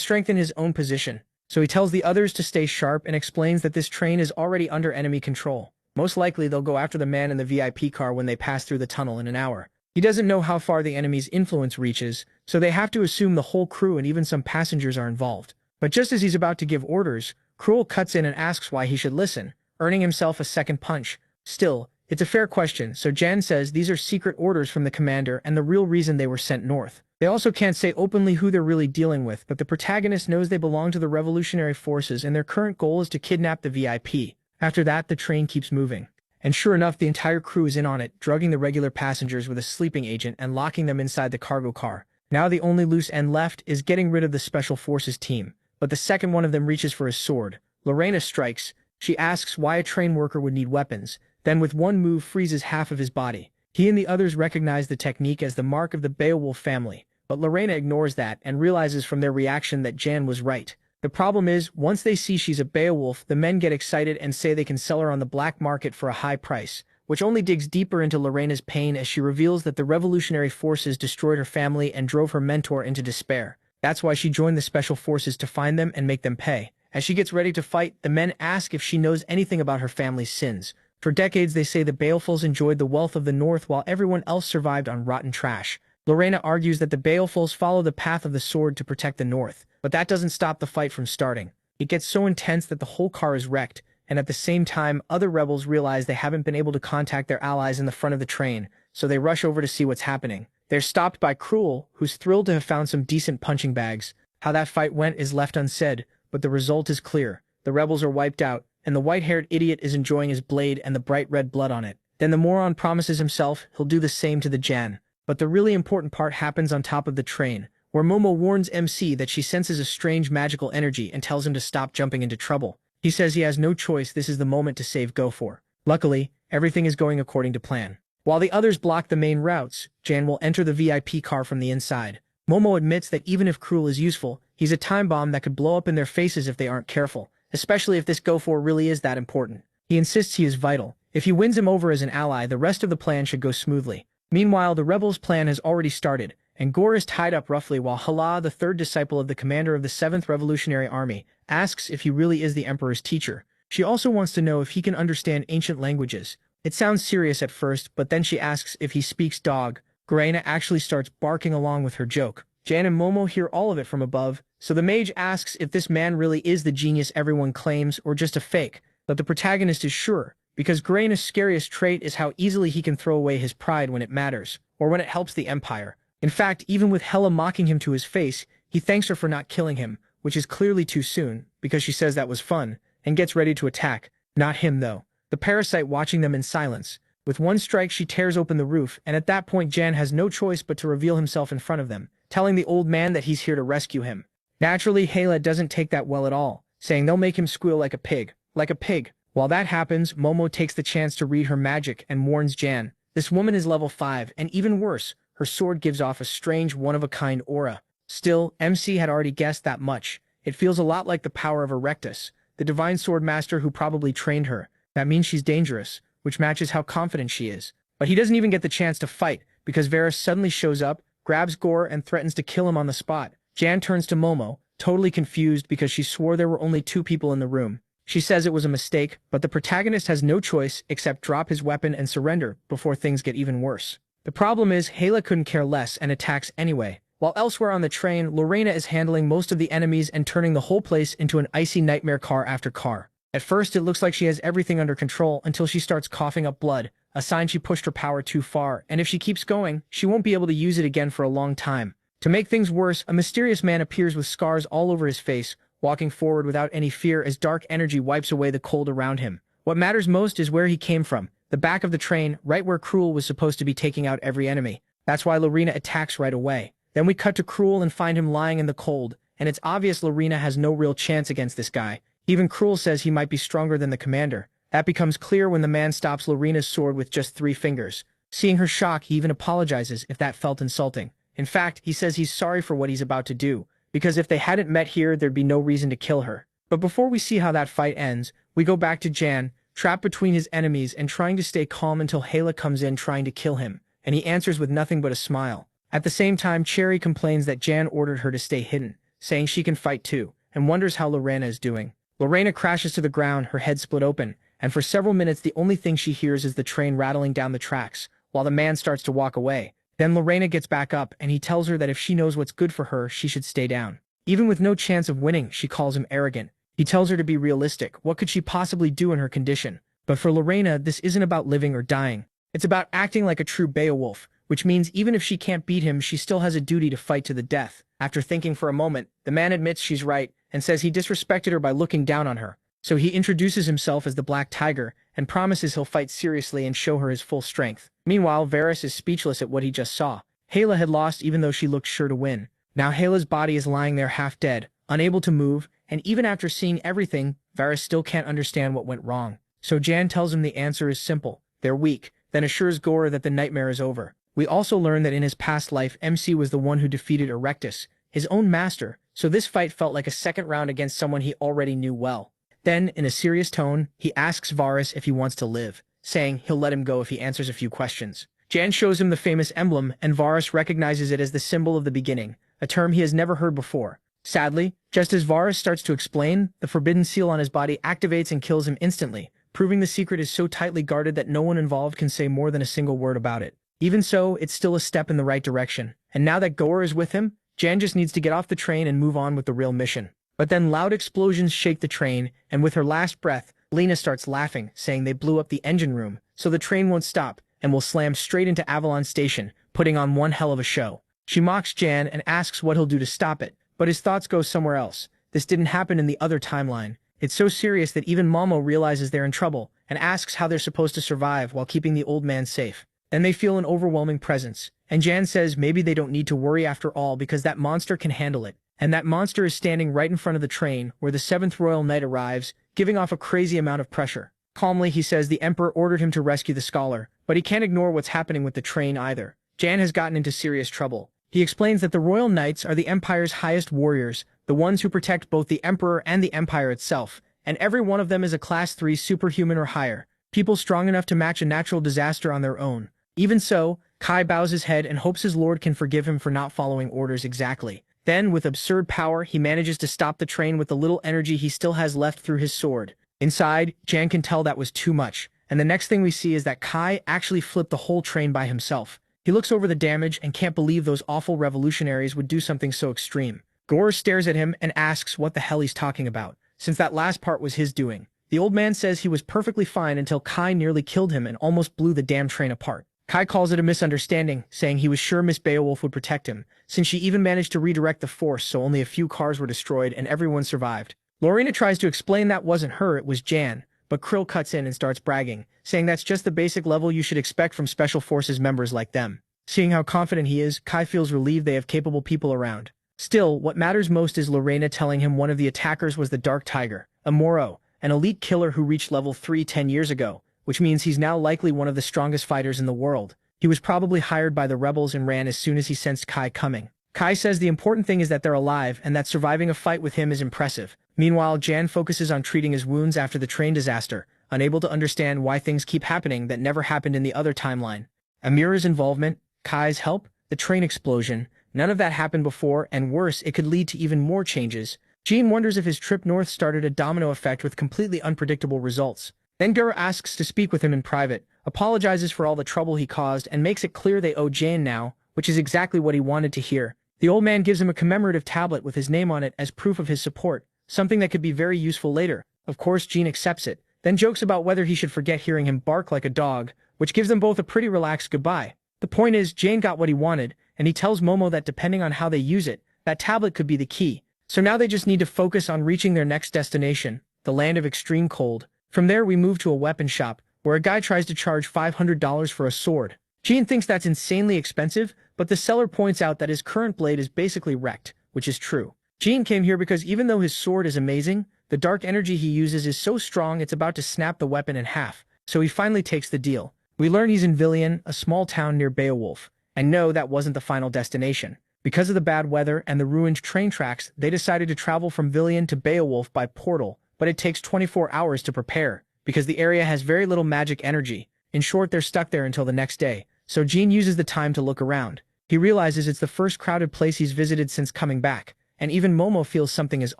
strengthen his own position. So he tells the others to stay sharp and explains that this train is already under enemy control. Most likely they'll go after the man in the VIP car when they pass through the tunnel in an hour. He doesn't know how far the enemy's influence reaches, so they have to assume the whole crew and even some passengers are involved. But just as he's about to give orders, Cruel cuts in and asks why he should listen, earning himself a second punch. Still, it's a fair question, so Jan says these are secret orders from the commander and the real reason they were sent north. They also can't say openly who they're really dealing with, but the protagonist knows they belong to the revolutionary forces and their current goal is to kidnap the VIP. After that, the train keeps moving. And sure enough, the entire crew is in on it, drugging the regular passengers with a sleeping agent and locking them inside the cargo car. Now the only loose end left is getting rid of the Special Forces team. But the second one of them reaches for his sword. Lorena strikes. She asks why a train worker would need weapons, then with one move freezes half of his body. He and the others recognize the technique as the mark of the Beowulf family, but Lorena ignores that and realizes from their reaction that Jan was right. The problem is, once they see she's a Beowulf, the men get excited and say they can sell her on the black market for a high price, which only digs deeper into Lorena's pain as she reveals that the revolutionary forces destroyed her family and drove her mentor into despair. That's why she joined the Special Forces to find them and make them pay. As she gets ready to fight, the men ask if she knows anything about her family's sins. For decades they say the Beowulfs enjoyed the wealth of the North while everyone else survived on rotten trash. Lorena argues that the Beowulfs follow the path of the sword to protect the North, but that doesn't stop the fight from starting. It gets so intense that the whole car is wrecked, and at the same time, other rebels realize they haven't been able to contact their allies in the front of the train, so they rush over to see what's happening. They're stopped by Cruel, who's thrilled to have found some decent punching bags. How that fight went is left unsaid, but the result is clear. The rebels are wiped out, and the white-haired idiot is enjoying his blade and the bright red blood on it. Then the moron promises himself he'll do the same to the Jan. But the really important part happens on top of the train, where Momo warns MC that she senses a strange magical energy and tells him to stop jumping into trouble. He says he has no choice, this is the moment to save Gofor. Luckily, everything is going according to plan. While the others block the main routes, Jan will enter the VIP car from the inside. Momo admits that even if Cruel is useful, he's a time bomb that could blow up in their faces if they aren't careful, especially if this Gofor really is that important. He insists he is vital. If he wins him over as an ally, the rest of the plan should go smoothly. Meanwhile, the rebels' plan has already started, and Gore is tied up roughly while Hala, the third disciple of the commander of the 7th Revolutionary Army, asks if he really is the Emperor's teacher. She also wants to know if he can understand ancient languages. It sounds serious at first, but then she asks if he speaks dog. Garena actually starts barking along with her joke. Jan and Momo hear all of it from above, so the mage asks if this man really is the genius everyone claims or just a fake, but the protagonist is sure, because Garena's scariest trait is how easily he can throw away his pride when it matters, or when it helps the Empire. In fact, even with Hela mocking him to his face, he thanks her for not killing him, which is clearly too soon, because she says that was fun, and gets ready to attack. Not him, though. The parasite watching them in silence. With one strike, she tears open the roof, and at that point Jan has no choice but to reveal himself in front of them, telling the old man that he's here to rescue him. Naturally, Hela doesn't take that well at all, saying they'll make him squeal like a pig. Like a pig. While that happens, Momo takes the chance to read her magic and warns Jan. This woman is level 5, and even worse, her sword gives off a strange one-of-a-kind aura. Still, MC had already guessed that much. It feels a lot like the power of Erectus, the divine sword master who probably trained her. That means she's dangerous, which matches how confident she is. But he doesn't even get the chance to fight, because Varys suddenly shows up, grabs Gore, and threatens to kill him on the spot. Jan turns to Momo, totally confused because she swore there were only 2 people in the room. She says it was a mistake, but the protagonist has no choice except drop his weapon and surrender before things get even worse. The problem is, Hela couldn't care less and attacks anyway. While elsewhere on the train, Lorena is handling most of the enemies and turning the whole place into an icy nightmare car after car. At first, it looks like she has everything under control until she starts coughing up blood, a sign she pushed her power too far, and if she keeps going, she won't be able to use it again for a long time. To make things worse, a mysterious man appears with scars all over his face, walking forward without any fear as dark energy wipes away the cold around him. What matters most is where he came from, the back of the train, right where Cruel was supposed to be taking out every enemy. That's why Lorena attacks right away. Then we cut to Cruel and find him lying in the cold, and it's obvious Lorena has no real chance against this guy. Even Cruel says he might be stronger than the commander. That becomes clear when the man stops Lorena's sword with just 3 fingers. Seeing her shock, he even apologizes if that felt insulting. In fact, he says he's sorry for what he's about to do, because if they hadn't met here, there'd be no reason to kill her. But before we see how that fight ends, we go back to Jan, trapped between his enemies and trying to stay calm until Hala comes in trying to kill him, and he answers with nothing but a smile. At the same time, Cherry complains that Jan ordered her to stay hidden, saying she can fight too, and wonders how Lorena is doing. Lorena crashes to the ground, her head split open, and for several minutes the only thing she hears is the train rattling down the tracks, while the man starts to walk away. Then Lorena gets back up, and he tells her that if she knows what's good for her, she should stay down. Even with no chance of winning, she calls him arrogant. He tells her to be realistic. What could she possibly do in her condition? But for Lorena, this isn't about living or dying. It's about acting like a true Beowulf, which means even if she can't beat him, she still has a duty to fight to the death. After thinking for a moment, the man admits she's right and says he disrespected her by looking down on her. So he introduces himself as the Black Tiger and promises he'll fight seriously and show her his full strength. Meanwhile, Varys is speechless at what he just saw. Hala had lost even though she looked sure to win. Now Hala's body is lying there half dead, unable to move, and even after seeing everything, Varys still can't understand what went wrong. So Jan tells him the answer is simple. They're weak, then assures Gora that the nightmare is over. We also learn that in his past life, MC was the one who defeated Erectus, his own master, so this fight felt like a second round against someone he already knew well. Then, in a serious tone, he asks Varys if he wants to live, saying he'll let him go if he answers a few questions. Jan shows him the famous emblem, and Varys recognizes it as the symbol of the beginning, a term he has never heard before. Sadly, just as Varys starts to explain, the forbidden seal on his body activates and kills him instantly, proving the secret is so tightly guarded that no one involved can say more than a single word about it. Even so, it's still a step in the right direction, and now that Gora is with him, Jan just needs to get off the train and move on with the real mission. But then loud explosions shake the train, and with her last breath, Lena starts laughing, saying they blew up the engine room, so the train won't stop, and will slam straight into Avalon Station, putting on one hell of a show. She mocks Jan and asks what he'll do to stop it, but his thoughts go somewhere else. This didn't happen in the other timeline. It's so serious that even Momo realizes they're in trouble, and asks how they're supposed to survive while keeping the old man safe. Then they feel an overwhelming presence, and Jan says maybe they don't need to worry after all because that monster can handle it. And that monster is standing right in front of the train, where the 7th Royal Knight arrives, giving off a crazy amount of pressure. Calmly, he says the Emperor ordered him to rescue the scholar, but he can't ignore what's happening with the train either. Jan has gotten into serious trouble. He explains that the Royal Knights are the Empire's highest warriors, the ones who protect both the Emperor and the Empire itself, and every one of them is a Class 3 superhuman or higher, people strong enough to match a natural disaster on their own. Even so, Kai bows his head and hopes his lord can forgive him for not following orders exactly. Then, with absurd power, he manages to stop the train with the little energy he still has left through his sword. Inside, Jan can tell that was too much, and the next thing we see is that Kai actually flipped the whole train by himself. He looks over the damage and can't believe those awful revolutionaries would do something so extreme. Gora stares at him and asks what the hell he's talking about, since that last part was his doing. The old man says he was perfectly fine until Kai nearly killed him and almost blew the damn train apart. Kai calls it a misunderstanding, saying he was sure Miss Beowulf would protect him, since she even managed to redirect the force so only a few cars were destroyed and everyone survived. Lorena tries to explain that wasn't her, it was Jan, but Krill cuts in and starts bragging, saying that's just the basic level you should expect from Special Forces members like them. Seeing how confident he is, Kai feels relieved they have capable people around. Still, what matters most is Lorena telling him one of the attackers was the Dark Tiger, a Moro, an elite killer who reached level 3 10 years ago, which means he's now likely one of the strongest fighters in the world. He was probably hired by the rebels and ran as soon as he sensed Kai coming. Kai says the important thing is that they're alive and that surviving a fight with him is impressive. Meanwhile, Jan focuses on treating his wounds after the train disaster, unable to understand why things keep happening that never happened in the other timeline. Amira's involvement, Kai's help, the train explosion, none of that happened before, and worse, it could lead to even more changes. Jean wonders if his trip north started a domino effect with completely unpredictable results. Then Gura asks to speak with him in private, apologizes for all the trouble he caused, and makes it clear they owe Jane now, which is exactly what he wanted to hear. The old man gives him a commemorative tablet with his name on it as proof of his support, something that could be very useful later. Of course, Jean accepts it, then jokes about whether he should forget hearing him bark like a dog, which gives them both a pretty relaxed goodbye. The point is, Jane got what he wanted, and he tells Momo that depending on how they use it, that tablet could be the key. So now they just need to focus on reaching their next destination, the land of extreme cold. From there we move to a weapon shop, where a guy tries to charge $500 for a sword. Jean thinks that's insanely expensive, but the seller points out that his current blade is basically wrecked, which is true. Jean came here because even though his sword is amazing, The dark energy he uses is so strong it's about to snap the weapon in half, so he finally takes the deal. We learn he's in Villian, a small town near Beowulf, and no, that wasn't the final destination. Because of the bad weather and the ruined train tracks, they decided to travel from Villian to Beowulf by portal, but it takes 24 hours to prepare, because the area has very little magic energy. In short, they're stuck there until the next day, so Jean uses the time to look around. He realizes it's the first crowded place he's visited since coming back, and even Momo feels something is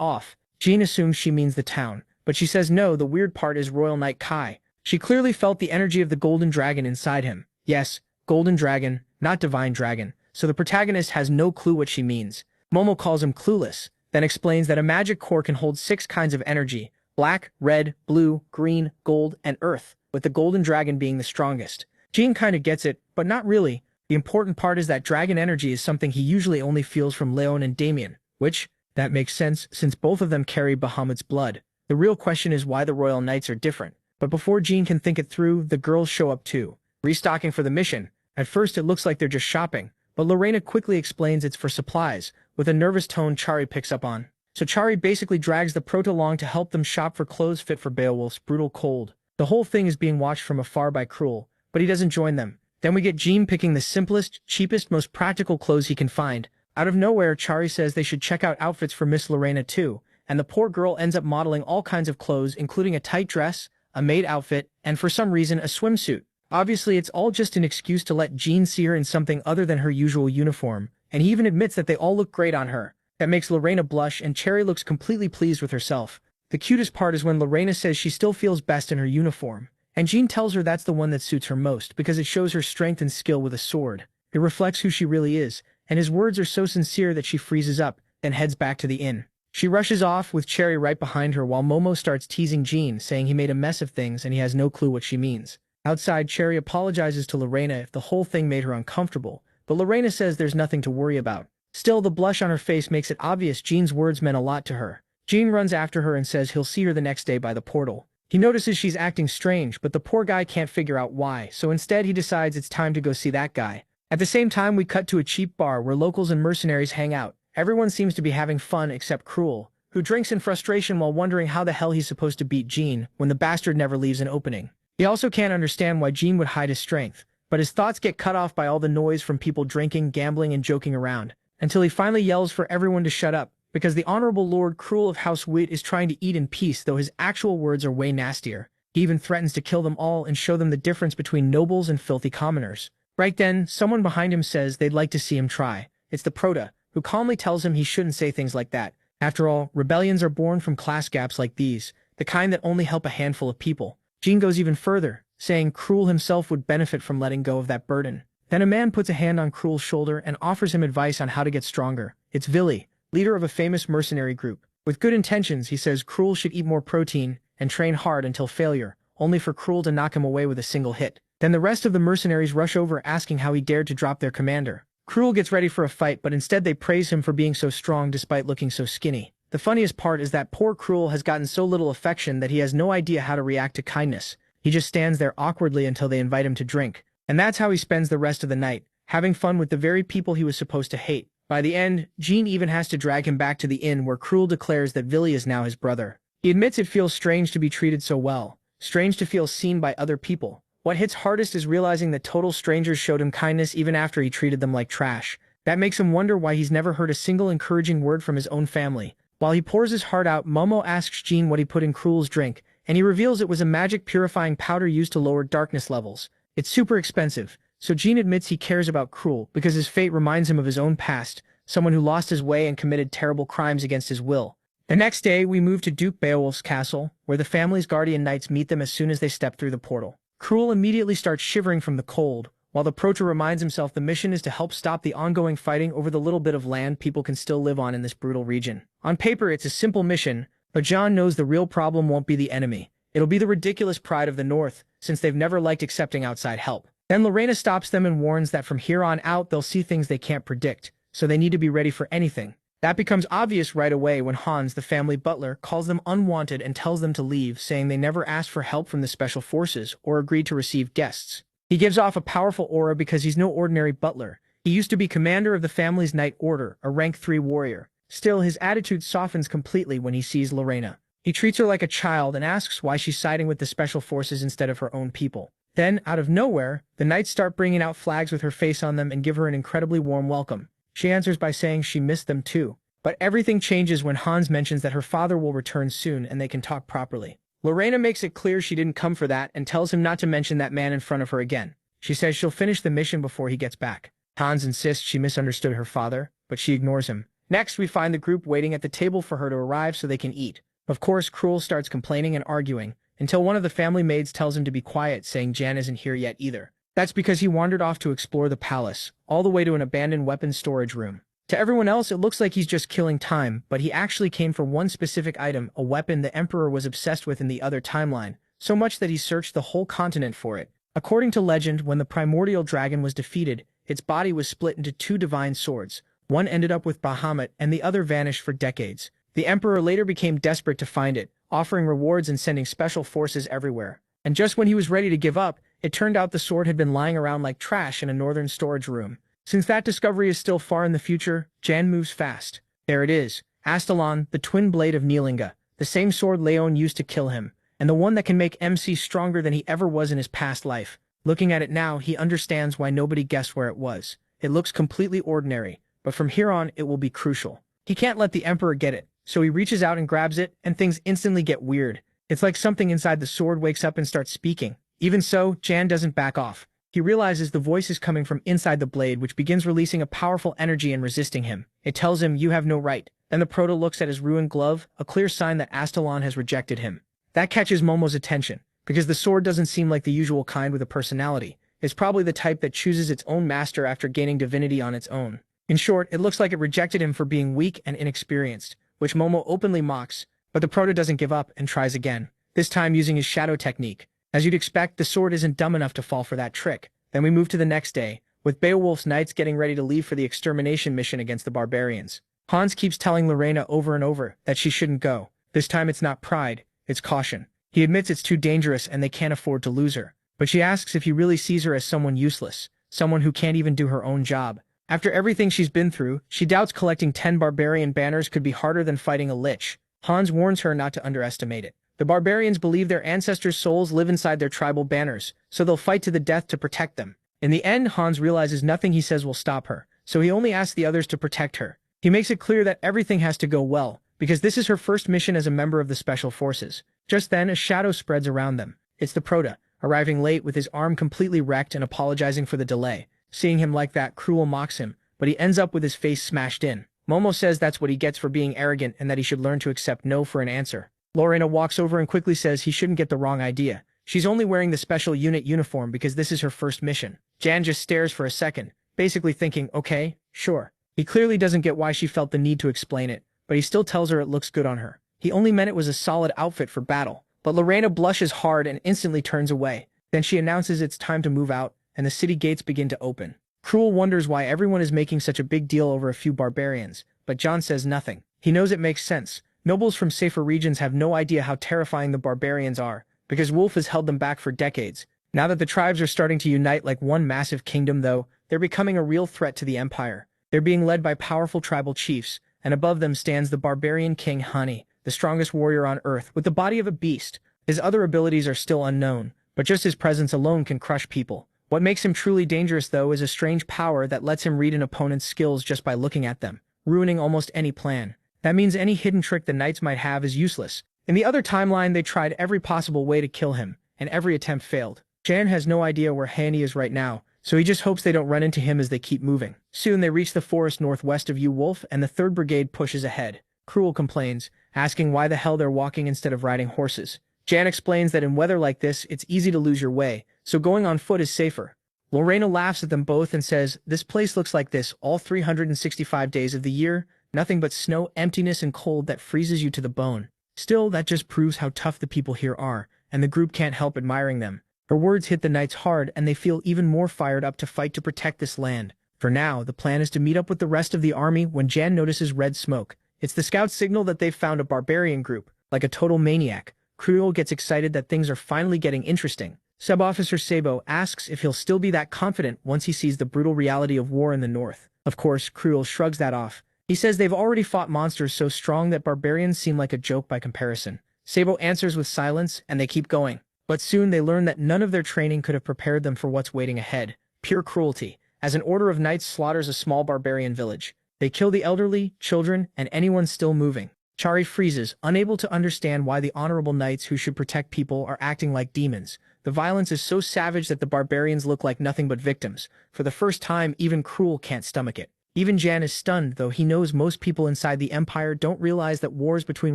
off. Jean assumes she means the town, but she says no, the weird part is Royal Knight Kai. She clearly felt the energy of the golden dragon inside him. Yes, golden dragon, not divine dragon, so the protagonist has no clue what she means. Momo calls him clueless, then explains that a magic core can hold 6 kinds of energy: black, red, blue, green, gold, and earth, with the golden dragon being the strongest. Jean kinda gets it, but not really. The important part is that dragon energy is something he usually only feels from Leon and Damien, which, that makes sense since both of them carry Bahamut's blood. The real question is why the Royal Knights are different. But before Jean can think it through, the girls show up too, restocking for the mission. At first it looks like they're just shopping, but Lorena quickly explains it's for supplies, with a nervous tone Chari picks up on. So Chari basically drags the Proto along to help them shop for clothes fit for Beowulf's brutal cold. The whole thing is being watched from afar by Cruel, but he doesn't join them. Then we get Jean picking the simplest, cheapest, most practical clothes he can find. Out of nowhere, Chari says they should check out outfits for Miss Lorena too, and the poor girl ends up modeling all kinds of clothes including a tight dress, a maid outfit, and for some reason a swimsuit. Obviously it's all just an excuse to let Jean see her in something other than her usual uniform, and he even admits that they all look great on her. That makes Lorena blush and Cherry looks completely pleased with herself. The cutest part is when Lorena says she still feels best in her uniform, and Jean tells her that's the one that suits her most because it shows her strength and skill with a sword. It reflects who she really is, and his words are so sincere that she freezes up, then heads back to the inn. She rushes off with Cherry right behind her while Momo starts teasing Jean, saying he made a mess of things and he has no clue what she means. Outside, Cherry apologizes to Lorena if the whole thing made her uncomfortable, but Lorena says there's nothing to worry about. Still, the blush on her face makes it obvious Jean's words meant a lot to her. Jean runs after her and says he'll see her the next day by the portal. He notices she's acting strange, but the poor guy can't figure out why, so instead he decides it's time to go see that guy. At the same time, we cut to a cheap bar where locals and mercenaries hang out. Everyone seems to be having fun except Cruel, who drinks in frustration while wondering how the hell he's supposed to beat Jean when the bastard never leaves an opening. He also can't understand why Jean would hide his strength, but his thoughts get cut off by all the noise from people drinking, gambling, and joking around, until he finally yells for everyone to shut up, because the Honorable Lord Cruel of House Wit is trying to eat in peace, though his actual words are way nastier. He even threatens to kill them all and show them the difference between nobles and filthy commoners. Right then, someone behind him says they'd like to see him try. It's the Prota, who calmly tells him he shouldn't say things like that. After all, rebellions are born from class gaps like these, the kind that only help a handful of people. Jean goes even further, saying Cruel himself would benefit from letting go of that burden. Then a man puts a hand on Cruel's shoulder and offers him advice on how to get stronger. It's Vili, leader of a famous mercenary group. With good intentions, he says Cruel should eat more protein and train hard until failure, only for Cruel to knock him away with a single hit. Then the rest of the mercenaries rush over asking how he dared to drop their commander. Cruel gets ready for a fight, but instead they praise him for being so strong despite looking so skinny. The funniest part is that poor Cruel has gotten so little affection that he has no idea how to react to kindness. He just stands there awkwardly until they invite him to drink. And that's how he spends the rest of the night, having fun with the very people he was supposed to hate. By the end, Jean even has to drag him back to the inn where Cruel declares that Vili is now his brother. He admits it feels strange to be treated so well, strange to feel seen by other people. What hits hardest is realizing that total strangers showed him kindness even after he treated them like trash. That makes him wonder why he's never heard a single encouraging word from his own family. While he pours his heart out, Momo asks Jean what he put in Cruel's drink, and he reveals it was a magic purifying powder used to lower darkness levels. It's super expensive, so Jean admits he cares about Cruel because his fate reminds him of his own past, someone who lost his way and committed terrible crimes against his will. The next day, we move to Duke Beowulf's castle, where the family's guardian knights meet them as soon as they step through the portal. Cruel immediately starts shivering from the cold, while the Proto reminds himself the mission is to help stop the ongoing fighting over the little bit of land people can still live on in this brutal region. On paper, it's a simple mission, but John knows the real problem won't be the enemy. It'll be the ridiculous pride of the North, since they've never liked accepting outside help. Then Lorena stops them and warns that from here on out they'll see things they can't predict, so they need to be ready for anything. That becomes obvious right away when Hans, the family butler, calls them unwanted and tells them to leave, saying they never asked for help from the special forces or agreed to receive guests. He gives off a powerful aura because he's no ordinary butler. He used to be commander of the family's Knight Order, a rank 3 warrior. Still, his attitude softens completely when he sees Lorena. He treats her like a child and asks why she's siding with the special forces instead of her own people. Then, out of nowhere, the knights start bringing out flags with her face on them and give her an incredibly warm welcome. She answers by saying she missed them too. But everything changes when Hans mentions that her father will return soon and they can talk properly. Lorena makes it clear she didn't come for that and tells him not to mention that man in front of her again. She says she'll finish the mission before he gets back. Hans insists she misunderstood her father, but she ignores him. Next, we find the group waiting at the table for her to arrive so they can eat. Of course, Cruel starts complaining and arguing, until one of the family maids tells him to be quiet, saying Jan isn't here yet either. That's because he wandered off to explore the palace, all the way to an abandoned weapons storage room. To everyone else, it looks like he's just killing time, but he actually came for one specific item, a weapon the Emperor was obsessed with in the other timeline, so much that he searched the whole continent for it. According to legend, when the primordial dragon was defeated, its body was split into two divine swords. One ended up with Bahamut and the other vanished for decades. The Emperor later became desperate to find it, offering rewards and sending special forces everywhere. And just when he was ready to give up, it turned out the sword had been lying around like trash in a northern storage room. Since that discovery is still far in the future, Jan moves fast. There it is, Astalon, the twin blade of Nilinga, the same sword Leon used to kill him, and the one that can make MC stronger than he ever was in his past life. Looking at it now, he understands why nobody guessed where it was. It looks completely ordinary, but from here on, it will be crucial. He can't let the Emperor get it, so he reaches out and grabs it, and things instantly get weird. It's like something inside the sword wakes up and starts speaking. Even so, Jan doesn't back off. He realizes the voice is coming from inside the blade, which begins releasing a powerful energy and resisting him. It tells him, "You have no right." Then the Proto looks at his ruined glove, a clear sign that Astalon has rejected him. That catches Momo's attention, because the sword doesn't seem like the usual kind with a personality. It's probably the type that chooses its own master after gaining divinity on its own. In short, it looks like it rejected him for being weak and inexperienced, which Momo openly mocks, but the Proto doesn't give up and tries again, this time using his shadow technique. As you'd expect, the sword isn't dumb enough to fall for that trick. Then we move to the next day, with Beowulf's knights getting ready to leave for the extermination mission against the barbarians. Hans keeps telling Lorena over and over that she shouldn't go. This time it's not pride, it's caution. He admits it's too dangerous and they can't afford to lose her. But she asks if he really sees her as someone useless, someone who can't even do her own job. After everything she's been through, she doubts collecting 10 barbarian banners could be harder than fighting a lich. Hans warns her not to underestimate it. The barbarians believe their ancestors' souls live inside their tribal banners, so they'll fight to the death to protect them. In the end, Hans realizes nothing he says will stop her, so he only asks the others to protect her. He makes it clear that everything has to go well, because this is her first mission as a member of the Special Forces. Just then, a shadow spreads around them. It's the Proto, arriving late with his arm completely wrecked and apologizing for the delay. Seeing him like that, Cruel mocks him, but he ends up with his face smashed in. Momo says that's what he gets for being arrogant and that he should learn to accept no for an answer. Lorena walks over and quickly says he shouldn't get the wrong idea. She's only wearing the special unit uniform because this is her first mission. Jan just stares for a second, basically thinking, okay, sure. He clearly doesn't get why she felt the need to explain it, but he still tells her it looks good on her. He only meant it was a solid outfit for battle. But Lorena blushes hard and instantly turns away. Then she announces it's time to move out, and the city gates begin to open. Cruel wonders why everyone is making such a big deal over a few barbarians, but John says nothing. He knows it makes sense. Nobles from safer regions have no idea how terrifying the barbarians are, because Wolf has held them back for decades. Now that the tribes are starting to unite like one massive kingdom, though, they're becoming a real threat to the empire. They're being led by powerful tribal chiefs, and above them stands the barbarian king Hani, the strongest warrior on Earth, with the body of a beast. His other abilities are still unknown, but just his presence alone can crush people. What makes him truly dangerous, though, is a strange power that lets him read an opponent's skills just by looking at them, ruining almost any plan. That means any hidden trick the knights might have is useless. In the other timeline, they tried every possible way to kill him, and every attempt failed. Jan has no idea where Hani is right now, so he just hopes they don't run into him as they keep moving. Soon they reach the forest northwest of Wolf, and the 3rd Brigade pushes ahead. Cruel complains, asking why the hell they're walking instead of riding horses. Jan explains that in weather like this, it's easy to lose your way, so going on foot is safer. Lorena laughs at them both and says, "This place looks like this all 365 days of the year, nothing but snow, emptiness, and cold that freezes you to the bone." Still, that just proves how tough the people here are, and the group can't help admiring them. Her words hit the knights hard, and they feel even more fired up to fight to protect this land. For now, the plan is to meet up with the rest of the army when Jan notices red smoke. It's the scout's signal that they've found a barbarian group. Like a total maniac, Cruel gets excited that things are finally getting interesting. Sub-Officer Sabo asks if he'll still be that confident once he sees the brutal reality of war in the north. Of course, Cruel shrugs that off. He says they've already fought monsters so strong that barbarians seem like a joke by comparison. Sabo answers with silence, and they keep going. But soon they learn that none of their training could have prepared them for what's waiting ahead. Pure cruelty. As an order of knights slaughters a small barbarian village. They kill the elderly, children, and anyone still moving. Chari freezes, unable to understand why the honorable knights who should protect people are acting like demons. The violence is so savage that the barbarians look like nothing but victims. For the first time, even Cruel can't stomach it. Even Jan is stunned, though he knows most people inside the Empire don't realize that wars between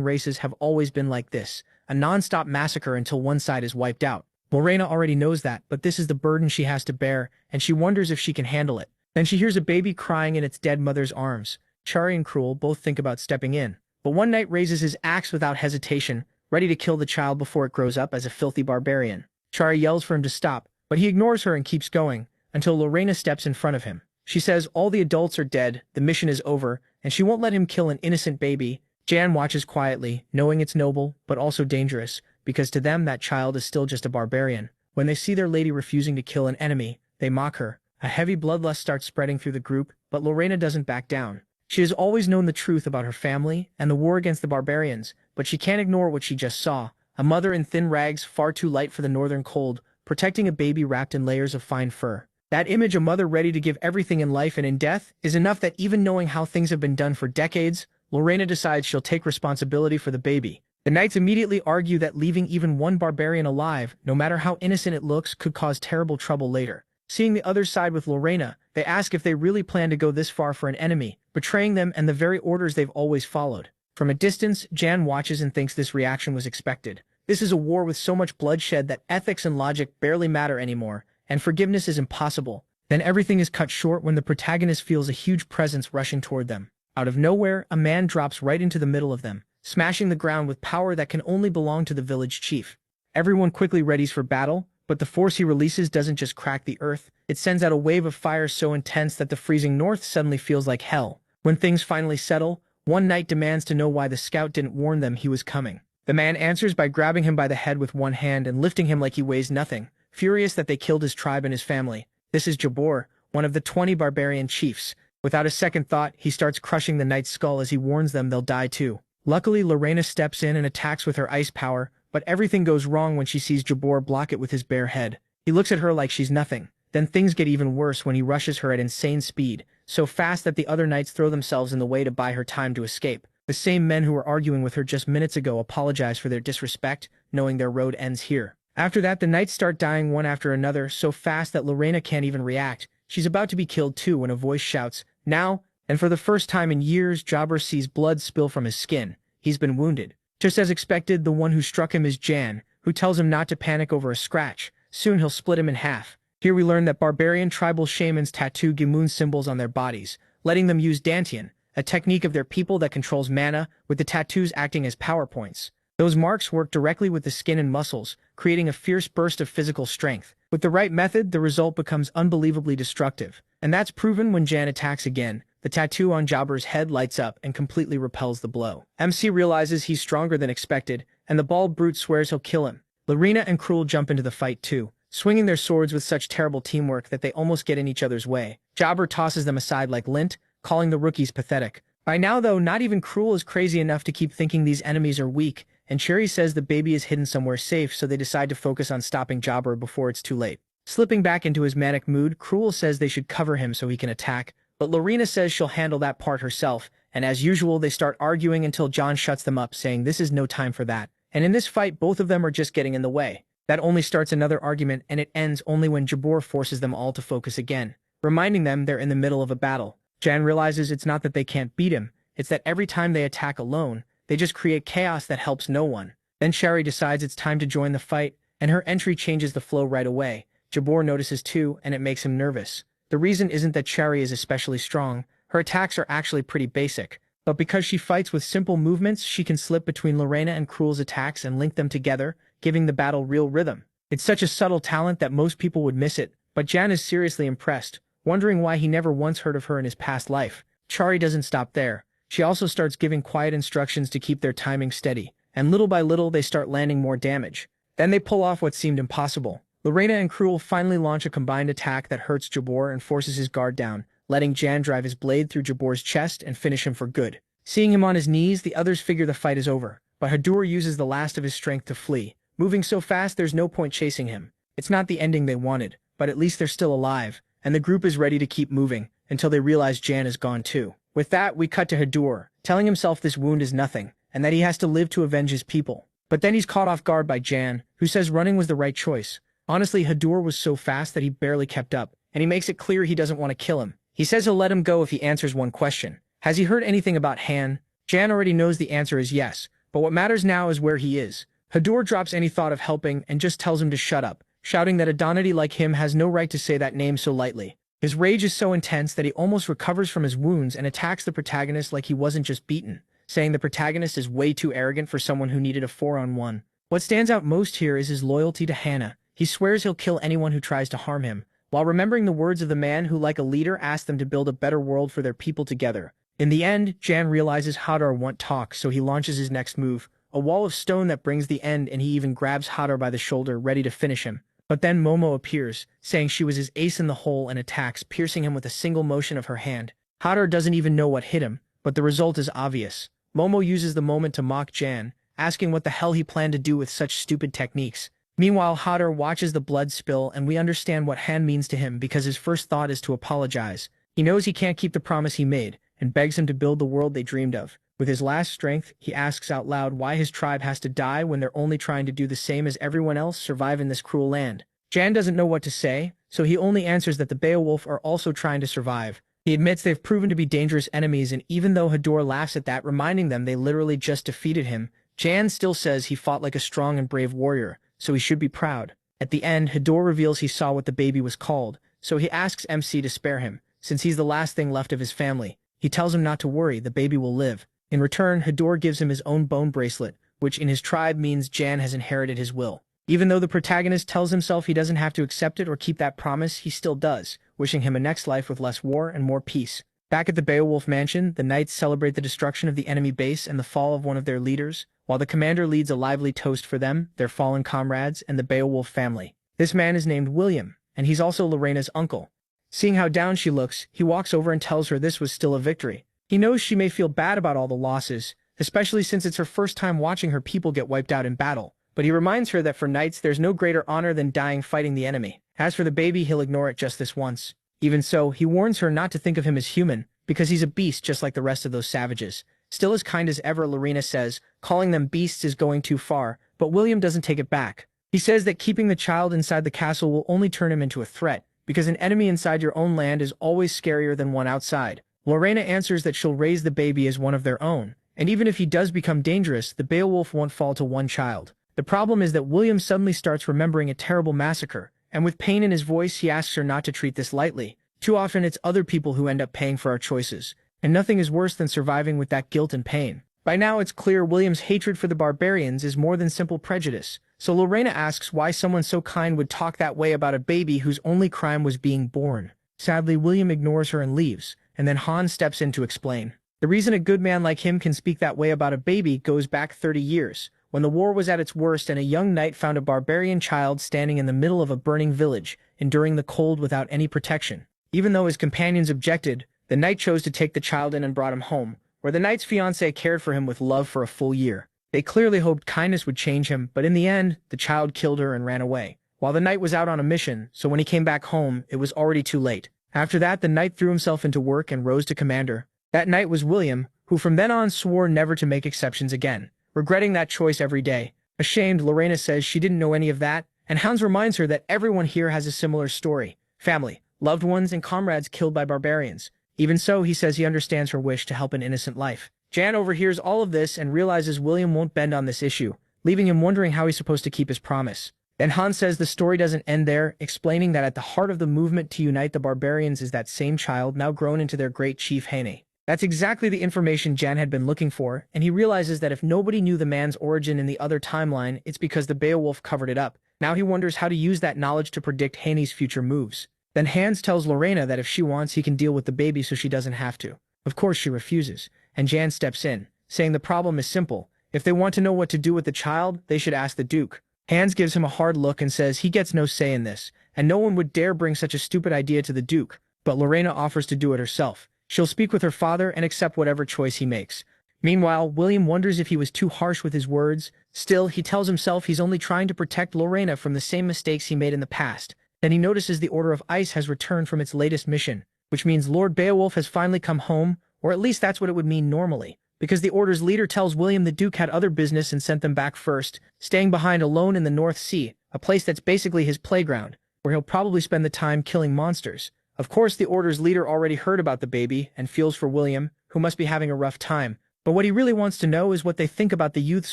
races have always been like this. A non-stop massacre until one side is wiped out. Lorena already knows that, but this is the burden she has to bear, and she wonders if she can handle it. Then she hears a baby crying in its dead mother's arms. Chari and Cruel both think about stepping in. But one knight raises his axe without hesitation, ready to kill the child before it grows up as a filthy barbarian. Chari yells for him to stop, but he ignores her and keeps going, until Lorena steps in front of him. She says all the adults are dead, the mission is over, and she won't let him kill an innocent baby. Jan watches quietly, knowing it's noble, but also dangerous, because to them that child is still just a barbarian. When they see their lady refusing to kill an enemy, they mock her. A heavy bloodlust starts spreading through the group, but Lorena doesn't back down. She has always known the truth about her family and the war against the barbarians, but she can't ignore what she just saw. A mother in thin rags, far too light for the northern cold, protecting a baby wrapped in layers of fine fur. That image, a mother ready to give everything in life and in death, is enough that even knowing how things have been done for decades, Lorena decides she'll take responsibility for the baby. The knights immediately argue that leaving even one barbarian alive, no matter how innocent it looks, could cause terrible trouble later. Seeing the other side with Lorena, they ask if they really plan to go this far for an enemy, betraying them and the very orders they've always followed. From a distance, Jan watches and thinks this reaction was expected. This is a war with so much bloodshed that ethics and logic barely matter anymore, and forgiveness is impossible. Then everything is cut short when the protagonist feels a huge presence rushing toward them. Out of nowhere, a man drops right into the middle of them, smashing the ground with power that can only belong to the village chief. Everyone quickly readies for battle, but the force he releases doesn't just crack the earth, it sends out a wave of fire so intense that the freezing north suddenly feels like hell. When things finally settle, one knight demands to know why the scout didn't warn them he was coming. The man answers by grabbing him by the head with one hand and lifting him like he weighs nothing, furious that they killed his tribe and his family. This is Jabor, one of the 20 barbarian chiefs. Without a second thought, he starts crushing the knight's skull as he warns them they'll die too. Luckily, Lorena steps in and attacks with her ice power, but everything goes wrong when she sees Jabor block it with his bare head. He looks at her like she's nothing. Then things get even worse when he rushes her at insane speed, so fast that the other knights throw themselves in the way to buy her time to escape. The same men who were arguing with her just minutes ago apologize for their disrespect, knowing their road ends here. After that, the knights start dying one after another so fast that Lorena can't even react. She's about to be killed too when a voice shouts, "Now!" And for the first time in years, Jabber sees blood spill from his skin. He's been wounded. Just as expected, the one who struck him is Jan, who tells him not to panic over a scratch. Soon he'll split him in half. Here we learn that barbarian tribal shamans tattoo Gimun symbols on their bodies, letting them use Dantian, a technique of their people that controls mana, with the tattoos acting as power points. Those marks work directly with the skin and muscles, creating a fierce burst of physical strength. With the right method, the result becomes unbelievably destructive. And that's proven when Jan attacks again. The tattoo on Jabber's head lights up and completely repels the blow. MC realizes he's stronger than expected, and the bald brute swears he'll kill him. Lorena and Cruel jump into the fight too, swinging their swords with such terrible teamwork that they almost get in each other's way. Jabber tosses them aside like lint, calling the rookies pathetic. By now, though, not even Cruel is crazy enough to keep thinking these enemies are weak, and Cherry says the baby is hidden somewhere safe, so they decide to focus on stopping Jabber before it's too late. Slipping back into his manic mood, Cruel says they should cover him so he can attack, but Lorena says she'll handle that part herself, and as usual, they start arguing until John shuts them up, saying this is no time for that. And in this fight, both of them are just getting in the way. That only starts another argument, and it ends only when Jabor forces them all to focus again, reminding them they're in the middle of a battle. Jan realizes it's not that they can't beat him, it's that every time they attack alone, they just create chaos that helps no one. Then Shari decides it's time to join the fight, and her entry changes the flow right away. Jabor notices too, and it makes him nervous. The reason isn't that Shari is especially strong, her attacks are actually pretty basic, but because she fights with simple movements, she can slip between Lorena and Cruel's attacks and link them together, giving the battle real rhythm. It's such a subtle talent that most people would miss it, but Jan is seriously impressed, wondering why he never once heard of her in his past life. Chari doesn't stop there. She also starts giving quiet instructions to keep their timing steady, and little by little they start landing more damage. Then they pull off what seemed impossible. Lorena and Cruel finally launch a combined attack that hurts Jabor and forces his guard down, letting Jan drive his blade through Jabor's chest and finish him for good. Seeing him on his knees, the others figure the fight is over. but Hadur uses the last of his strength to flee, moving so fast there's no point chasing him. It's not the ending they wanted, but at least they're still alive, and the group is ready to keep moving, until they realize Jan is gone too. With that, we cut to Hadur, telling himself this wound is nothing, and that he has to live to avenge his people. But then he's caught off guard by Jan, who says running was the right choice. Honestly, Hadur was so fast that he barely kept up, and he makes it clear he doesn't want to kill him. He says he'll let him go if he answers one question. Has he heard anything about Han? Jan already knows the answer is yes, but what matters now is where he is. Hadur drops any thought of helping and just tells him to shut up, shouting that a Donati like him has no right to say that name so lightly. His rage is so intense that he almost recovers from his wounds and attacks the protagonist like he wasn't just beaten, saying the protagonist is way too arrogant for someone who needed a 4-on-1. What stands out most here is his loyalty to Hannah. He swears he'll kill anyone who tries to harm him, while remembering the words of the man who like a leader asked them to build a better world for their people together. In the end, Jan realizes Hadar won't talk, so he launches his next move, a wall of stone that brings the end, and he even grabs Hadar by the shoulder, ready to finish him. But then Momo appears, saying she was his ace in the hole and attacks, piercing him with a single motion of her hand. Hadar doesn't even know what hit him, but the result is obvious. Momo uses the moment to mock Jan, asking what the hell he planned to do with such stupid techniques. Meanwhile, Hadar watches the blood spill, and we understand what Han means to him because his first thought is to apologize. He knows he can't keep the promise he made, and begs him to build the world they dreamed of. With his last strength, he asks out loud why his tribe has to die when they're only trying to do the same as everyone else, survive in this cruel land. Jan doesn't know what to say, so he only answers that the Beowulf are also trying to survive. He admits they've proven to be dangerous enemies, and even though Hadur laughs at that, reminding them they literally just defeated him, Jan still says he fought like a strong and brave warrior, so he should be proud. At the end, Hadur reveals he saw what the baby was called, so he asks MC to spare him, since he's the last thing left of his family. He tells him not to worry, the baby will live. In return, Hadur gives him his own bone bracelet, which in his tribe means Jan has inherited his will. Even though the protagonist tells himself he doesn't have to accept it or keep that promise, he still does, wishing him a next life with less war and more peace. Back at the Beowulf mansion, the knights celebrate the destruction of the enemy base and the fall of one of their leaders, while the commander leads a lively toast for them, their fallen comrades, and the Beowulf family. This man is named William, and he's also Lorena's uncle. Seeing how down she looks, he walks over and tells her this was still a victory. He knows she may feel bad about all the losses, especially since it's her first time watching her people get wiped out in battle. But he reminds her that for knights there's no greater honor than dying fighting the enemy. As for the baby, he'll ignore it just this once. Even so, he warns her not to think of him as human, because he's a beast just like the rest of those savages. Still as kind as ever, Lorena says, calling them beasts is going too far, but William doesn't take it back. He says that keeping the child inside the castle will only turn him into a threat, because an enemy inside your own land is always scarier than one outside. Lorena answers that she'll raise the baby as one of their own, and even if he does become dangerous, the Beowulf won't fall to one child. The problem is that William suddenly starts remembering a terrible massacre, and with pain in his voice he asks her not to treat this lightly. Too often it's other people who end up paying for our choices, and nothing is worse than surviving with that guilt and pain. By now it's clear William's hatred for the barbarians is more than simple prejudice, so Lorena asks why someone so kind would talk that way about a baby whose only crime was being born. Sadly, William ignores her and leaves, and then Hans steps in to explain. The reason a good man like him can speak that way about a baby goes back 30 years, when the war was at its worst and a young knight found a barbarian child standing in the middle of a burning village, enduring the cold without any protection. Even though his companions objected, the knight chose to take the child in and brought him home, where the knight's fiancée cared for him with love for a full year. They clearly hoped kindness would change him, but in the end, the child killed her and ran away, while the knight was out on a mission, so when he came back home, it was already too late. After that, the knight threw himself into work and rose to commander. That knight was William, who from then on swore never to make exceptions again, regretting that choice every day. Ashamed, Lorena says she didn't know any of that, and Hans reminds her that everyone here has a similar story. Family, loved ones, and comrades killed by barbarians. Even so, he says he understands her wish to help an innocent life. Jan overhears all of this and realizes William won't bend on this issue, leaving him wondering how he's supposed to keep his promise. Then Hans says the story doesn't end there, explaining that at the heart of the movement to unite the barbarians is that same child now grown into their great chief Hane. That's exactly the information Jan had been looking for, and he realizes that if nobody knew the man's origin in the other timeline, it's because the Beowulf covered it up. Now he wonders how to use that knowledge to predict Hane's future moves. Then Hans tells Lorena that if she wants, he can deal with the baby so she doesn't have to. Of course she refuses, and Jan steps in, saying the problem is simple. If they want to know what to do with the child, they should ask the Duke. Hans gives him a hard look and says he gets no say in this, and no one would dare bring such a stupid idea to the Duke, but Lorena offers to do it herself. She'll speak with her father and accept whatever choice he makes. Meanwhile, William wonders if he was too harsh with his words. Still, he tells himself he's only trying to protect Lorena from the same mistakes he made in the past. Then he notices the Order of Ice has returned from its latest mission, which means Lord Beowulf has finally come home, or at least that's what it would mean normally, because the Order's leader tells William the Duke had other business and sent them back first, staying behind alone in the North Sea, a place that's basically his playground, where he'll probably spend the time killing monsters. Of course, the Order's leader already heard about the baby and feels for William, who must be having a rough time. But what he really wants to know is what they think about the youths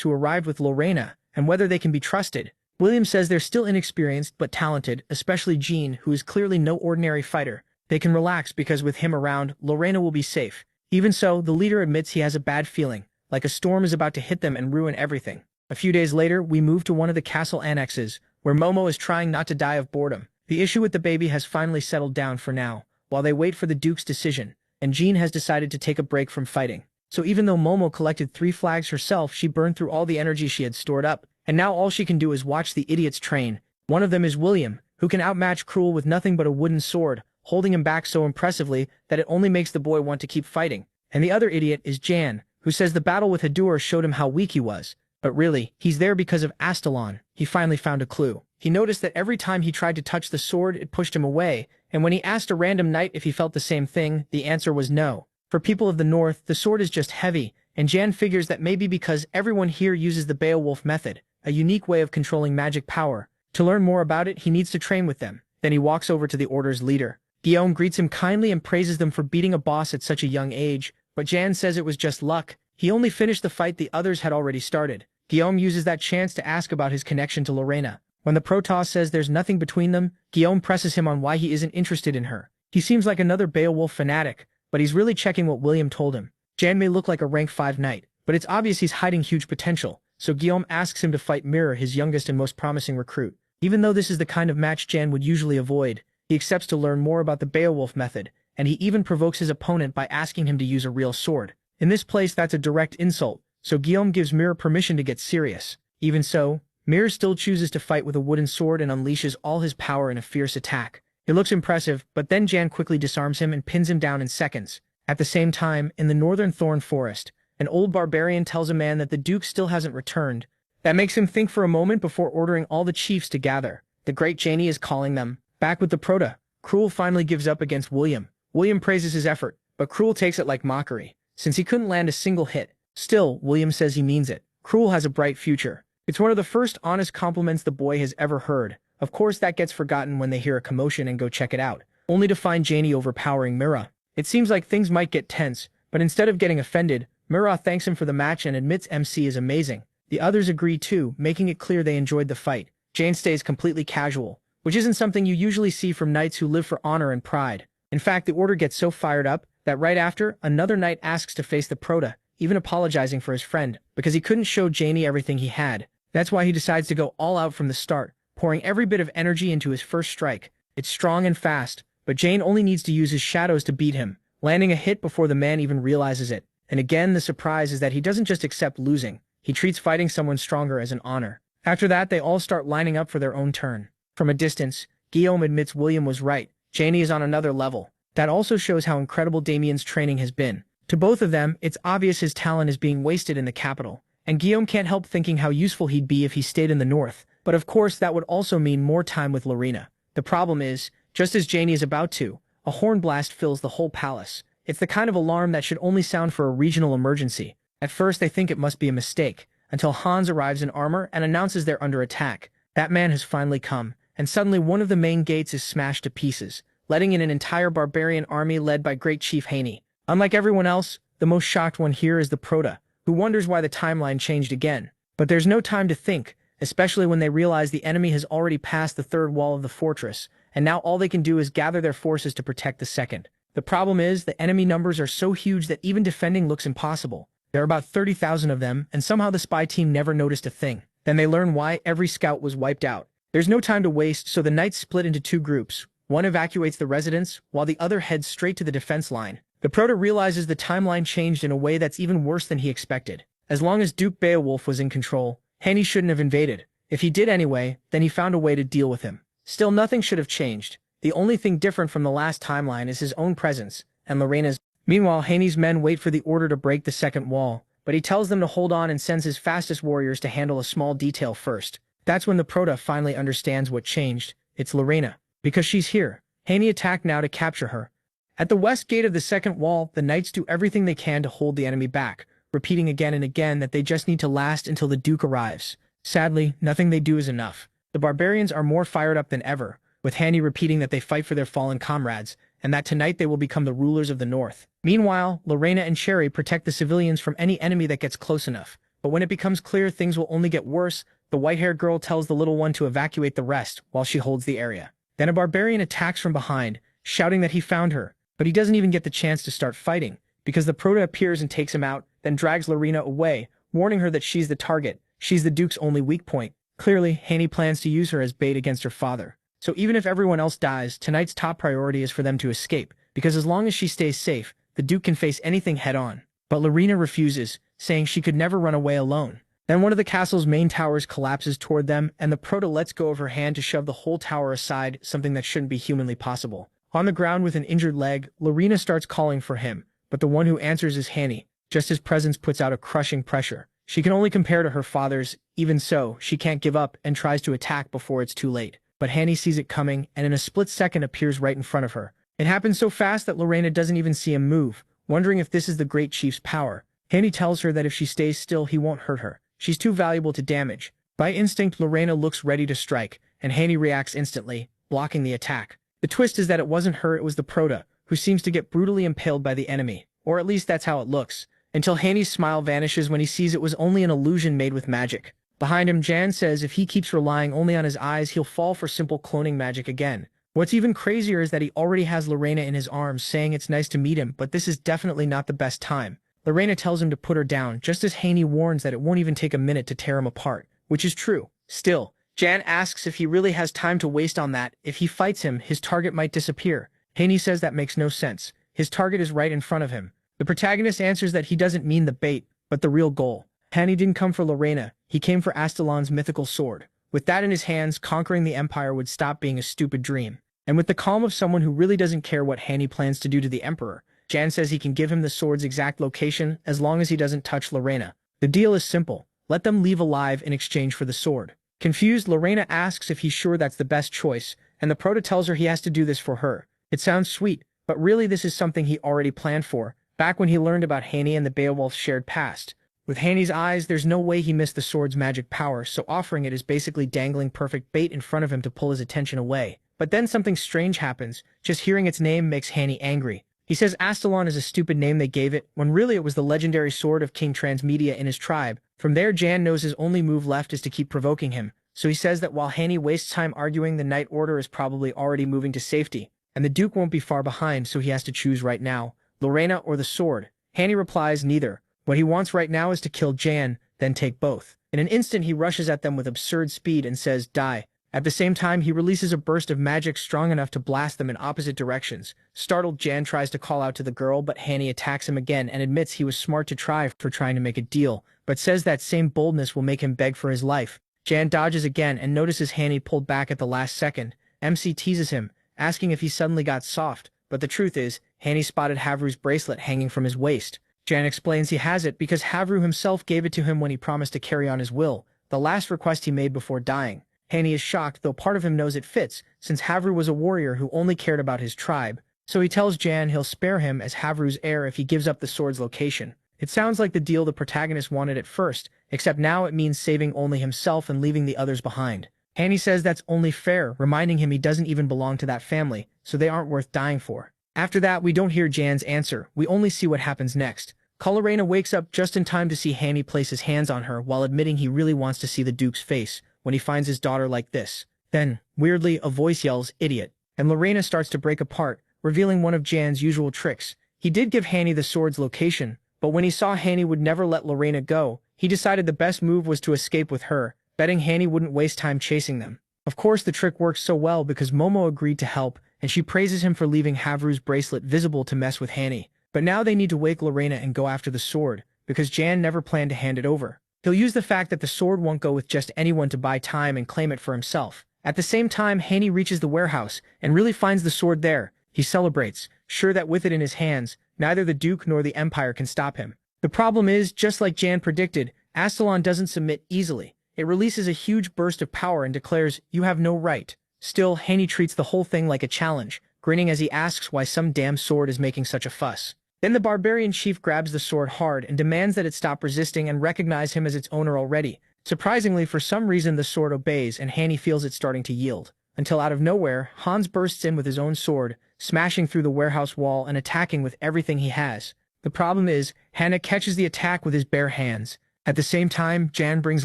who arrived with Lorena, and whether they can be trusted. William says they're still inexperienced but talented, especially Jean, who is clearly no ordinary fighter. They can relax because with him around, Lorena will be safe. Even so, the leader admits he has a bad feeling, like a storm is about to hit them and ruin everything. A few days later, we move to one of the castle annexes, where Momo is trying not to die of boredom. The issue with the baby has finally settled down for now, while they wait for the Duke's decision, and Jean has decided to take a break from fighting. So even though Momo collected 3 flags herself, she burned through all the energy she had stored up, and now all she can do is watch the idiots train. One of them is William, who can outmatch Cruel with nothing but a wooden sword, holding him back so impressively that it only makes the boy want to keep fighting. And the other idiot is Jan, who says the battle with Hadur showed him how weak he was. But really, he's there because of Astalon. He finally found a clue. He noticed that every time he tried to touch the sword, it pushed him away, and when he asked a random knight if he felt the same thing, the answer was no. For people of the North, the sword is just heavy, and Jan figures that maybe because everyone here uses the Beowulf method, a unique way of controlling magic power. To learn more about it, he needs to train with them. Then he walks over to the Order's leader. Guillaume greets him kindly and praises them for beating a boss at such a young age, but Jan says it was just luck. He only finished the fight the others had already started. Guillaume uses that chance to ask about his connection to Lorena. When the Protoss says there's nothing between them, Guillaume presses him on why he isn't interested in her. He seems like another Beowulf fanatic, but he's really checking what William told him. Jan may look like a rank 5 knight, but it's obvious he's hiding huge potential, so Guillaume asks him to fight Mirror, his youngest and most promising recruit. Even though this is the kind of match Jan would usually avoid, he accepts to learn more about the Beowulf method, and he even provokes his opponent by asking him to use a real sword. In this place, that's a direct insult, so Guillaume gives Mirror permission to get serious. Even so, Mirror still chooses to fight with a wooden sword and unleashes all his power in a fierce attack. It looks impressive, but then Jan quickly disarms him and pins him down in seconds. At the same time, in the northern thorn forest, an old barbarian tells a man that the Duke still hasn't returned. That makes him think for a moment before ordering all the chiefs to gather. The great Janie is calling them. Back with the Prota, Cruel finally gives up against William. William praises his effort, but Cruel takes it like mockery, since he couldn't land a single hit. Still, William says he means it. Cruel has a bright future. It's one of the first honest compliments the boy has ever heard. Of course, that gets forgotten when they hear a commotion and go check it out, only to find Janie overpowering Mira. It seems like things might get tense, but instead of getting offended, Mira thanks him for the match and admits MC is amazing. The others agree too, making it clear they enjoyed the fight. Jane stays completely casual, which isn't something you usually see from knights who live for honor and pride. In fact, the Order gets so fired up that right after, another knight asks to face the Prota, even apologizing for his friend, because he couldn't show Janie everything he had. That's why he decides to go all out from the start, pouring every bit of energy into his first strike. It's strong and fast, but Jane only needs to use his shadows to beat him, landing a hit before the man even realizes it. And again, the surprise is that he doesn't just accept losing. He treats fighting someone stronger as an honor. After that, they all start lining up for their own turn. From a distance, Guillaume admits William was right. Janie is on another level. That also shows how incredible Damien's training has been. To both of them, it's obvious his talent is being wasted in the capital, and Guillaume can't help thinking how useful he'd be if he stayed in the north. But of course, that would also mean more time with Lorena. The problem is, just as Janie is about to, a horn blast fills the whole palace. It's the kind of alarm that should only sound for a regional emergency. At first, they think it must be a mistake, until Hans arrives in armor and announces they're under attack. That man has finally come, and suddenly one of the main gates is smashed to pieces, letting in an entire barbarian army led by Great Chief Haney. Unlike everyone else, the most shocked one here is the Prota, who wonders why the timeline changed again. But there's no time to think, especially when they realize the enemy has already passed the third wall of the fortress, and now all they can do is gather their forces to protect the second. The problem is, the enemy numbers are so huge that even defending looks impossible. There are about 30,000 of them, and somehow the spy team never noticed a thing. Then they learn why every scout was wiped out. There's no time to waste, so the knights split into 2 groups. One evacuates the residence, while the other heads straight to the defense line. The Prota realizes the timeline changed in a way that's even worse than he expected. As long as Duke Beowulf was in control, Haney shouldn't have invaded. If he did anyway, then he found a way to deal with him. Still, nothing should have changed. The only thing different from the last timeline is his own presence, and Lorena's. Meanwhile, Haney's men wait for the order to break the second wall, but he tells them to hold on and sends his fastest warriors to handle a small detail first. That's when the Proto finally understands what changed. It's Lorena. Because she's here. Haney attacked now to capture her. At the west gate of the second wall, the knights do everything they can to hold the enemy back, repeating again and again that they just need to last until the Duke arrives. Sadly, nothing they do is enough. The barbarians are more fired up than ever, with Haney repeating that they fight for their fallen comrades, and that tonight they will become the rulers of the north. Meanwhile, Lorena and Sherry protect the civilians from any enemy that gets close enough. But when it becomes clear things will only get worse, the white-haired girl tells the little one to evacuate the rest while she holds the area. Then a barbarian attacks from behind, shouting that he found her, but he doesn't even get the chance to start fighting, because the Proto appears and takes him out, then drags Lorena away, warning her that she's the target. She's the Duke's only weak point. Clearly, Haney plans to use her as bait against her father. So even if everyone else dies, tonight's top priority is for them to escape, because as long as she stays safe, the Duke can face anything head-on. But Lorena refuses, saying she could never run away alone. Then one of the castle's main towers collapses toward them, and the Proto lets go of her hand to shove the whole tower aside, something that shouldn't be humanly possible. On the ground with an injured leg, Lorena starts calling for him, but the one who answers is Haney. Just his presence puts out a crushing pressure. She can only compare to her father's. Even so, she can't give up and tries to attack before it's too late. But Haney sees it coming, and in a split second appears right in front of her. It happens so fast that Lorena doesn't even see him move, wondering if this is the Great Chief's power. Haney tells her that if she stays still, he won't hurt her. She's too valuable to damage. By instinct, Lorena looks ready to strike, and Haney reacts instantly, blocking the attack. The twist is that it wasn't her, it was the Proto, who seems to get brutally impaled by the enemy. Or at least that's how it looks, until Haney's smile vanishes when he sees it was only an illusion made with magic. Behind him, Jan says if he keeps relying only on his eyes, he'll fall for simple cloning magic again. What's even crazier is that he already has Lorena in his arms, saying it's nice to meet him, but this is definitely not the best time. Lorena tells him to put her down, just as Haney warns that it won't even take a minute to tear him apart, which is true. Still, Jan asks if he really has time to waste on that. If he fights him, his target might disappear. Haney says that makes no sense. His target is right in front of him. The protagonist answers that he doesn't mean the bait, but the real goal. Haney didn't come for Lorena, he came for Astalon's mythical sword. With that in his hands, conquering the Empire would stop being a stupid dream. And with the calm of someone who really doesn't care what Haney plans to do to the Emperor, Jan says he can give him the sword's exact location as long as he doesn't touch Lorena. The deal is simple. Let them leave alive in exchange for the sword. Confused, Lorena asks if he's sure that's the best choice, and the Proto tells her he has to do this for her. It sounds sweet, but really this is something he already planned for, back when he learned about Haney and the Beowulf's shared past. With Haney's eyes, there's no way he missed the sword's magic power, so offering it is basically dangling perfect bait in front of him to pull his attention away. But then something strange happens. Just hearing its name makes Haney angry. He says Astalon is a stupid name they gave it, when really it was the legendary sword of King Transmedia in his tribe. From there, Jan knows his only move left is to keep provoking him, so he says that while Haney wastes time arguing, the Knight Order is probably already moving to safety, and the Duke won't be far behind, so he has to choose right now, Lorena or the sword. Haney replies neither. What he wants right now is to kill Jan, then take both. In an instant, he rushes at them with absurd speed and says, die. At the same time, he releases a burst of magic strong enough to blast them in opposite directions. Startled, Jan tries to call out to the girl, but Haney attacks him again and admits he was smart to try for trying to make a deal, but says that same boldness will make him beg for his life. Jan dodges again and notices Haney pulled back at the last second. MC teases him, asking if he suddenly got soft, but the truth is, Haney spotted Havru's bracelet hanging from his waist. Jan explains he has it because Havru himself gave it to him when he promised to carry on his will, the last request he made before dying. Haney is shocked, though part of him knows it fits, since Havru was a warrior who only cared about his tribe, so he tells Jan he'll spare him as Havru's heir if he gives up the sword's location. It sounds like the deal the protagonist wanted at first, except now it means saving only himself and leaving the others behind. Haney says that's only fair, reminding him he doesn't even belong to that family, so they aren't worth dying for. After that, we don't hear Jan's answer, we only see what happens next. Lorena wakes up just in time to see Haney place his hands on her while admitting he really wants to see the Duke's face when he finds his daughter like this. Then, weirdly, a voice yells, idiot, and Lorena starts to break apart, revealing one of Jan's usual tricks. He did give Haney the sword's location, but when he saw Haney would never let Lorena go, he decided the best move was to escape with her, betting Haney wouldn't waste time chasing them. Of course, the trick works so well because Momo agreed to help, and she praises him for leaving Havru's bracelet visible to mess with Haney. But now they need to wake Lorena and go after the sword, because Jan never planned to hand it over. He'll use the fact that the sword won't go with just anyone to buy time and claim it for himself. At the same time, Haney reaches the warehouse and really finds the sword there. He celebrates, sure that with it in his hands, neither the Duke nor the Empire can stop him. The problem is, just like Jan predicted, Astalon doesn't submit easily. It releases a huge burst of power and declares, "You have no right." Still, Haney treats the whole thing like a challenge, grinning as he asks why some damn sword is making such a fuss. Then the barbarian chief grabs the sword hard and demands that it stop resisting and recognize him as its owner already. Surprisingly, for some reason the sword obeys and Haney feels it starting to yield. Until out of nowhere, Hans bursts in with his own sword, smashing through the warehouse wall and attacking with everything he has. The problem is, Hannah catches the attack with his bare hands. At the same time, Jan brings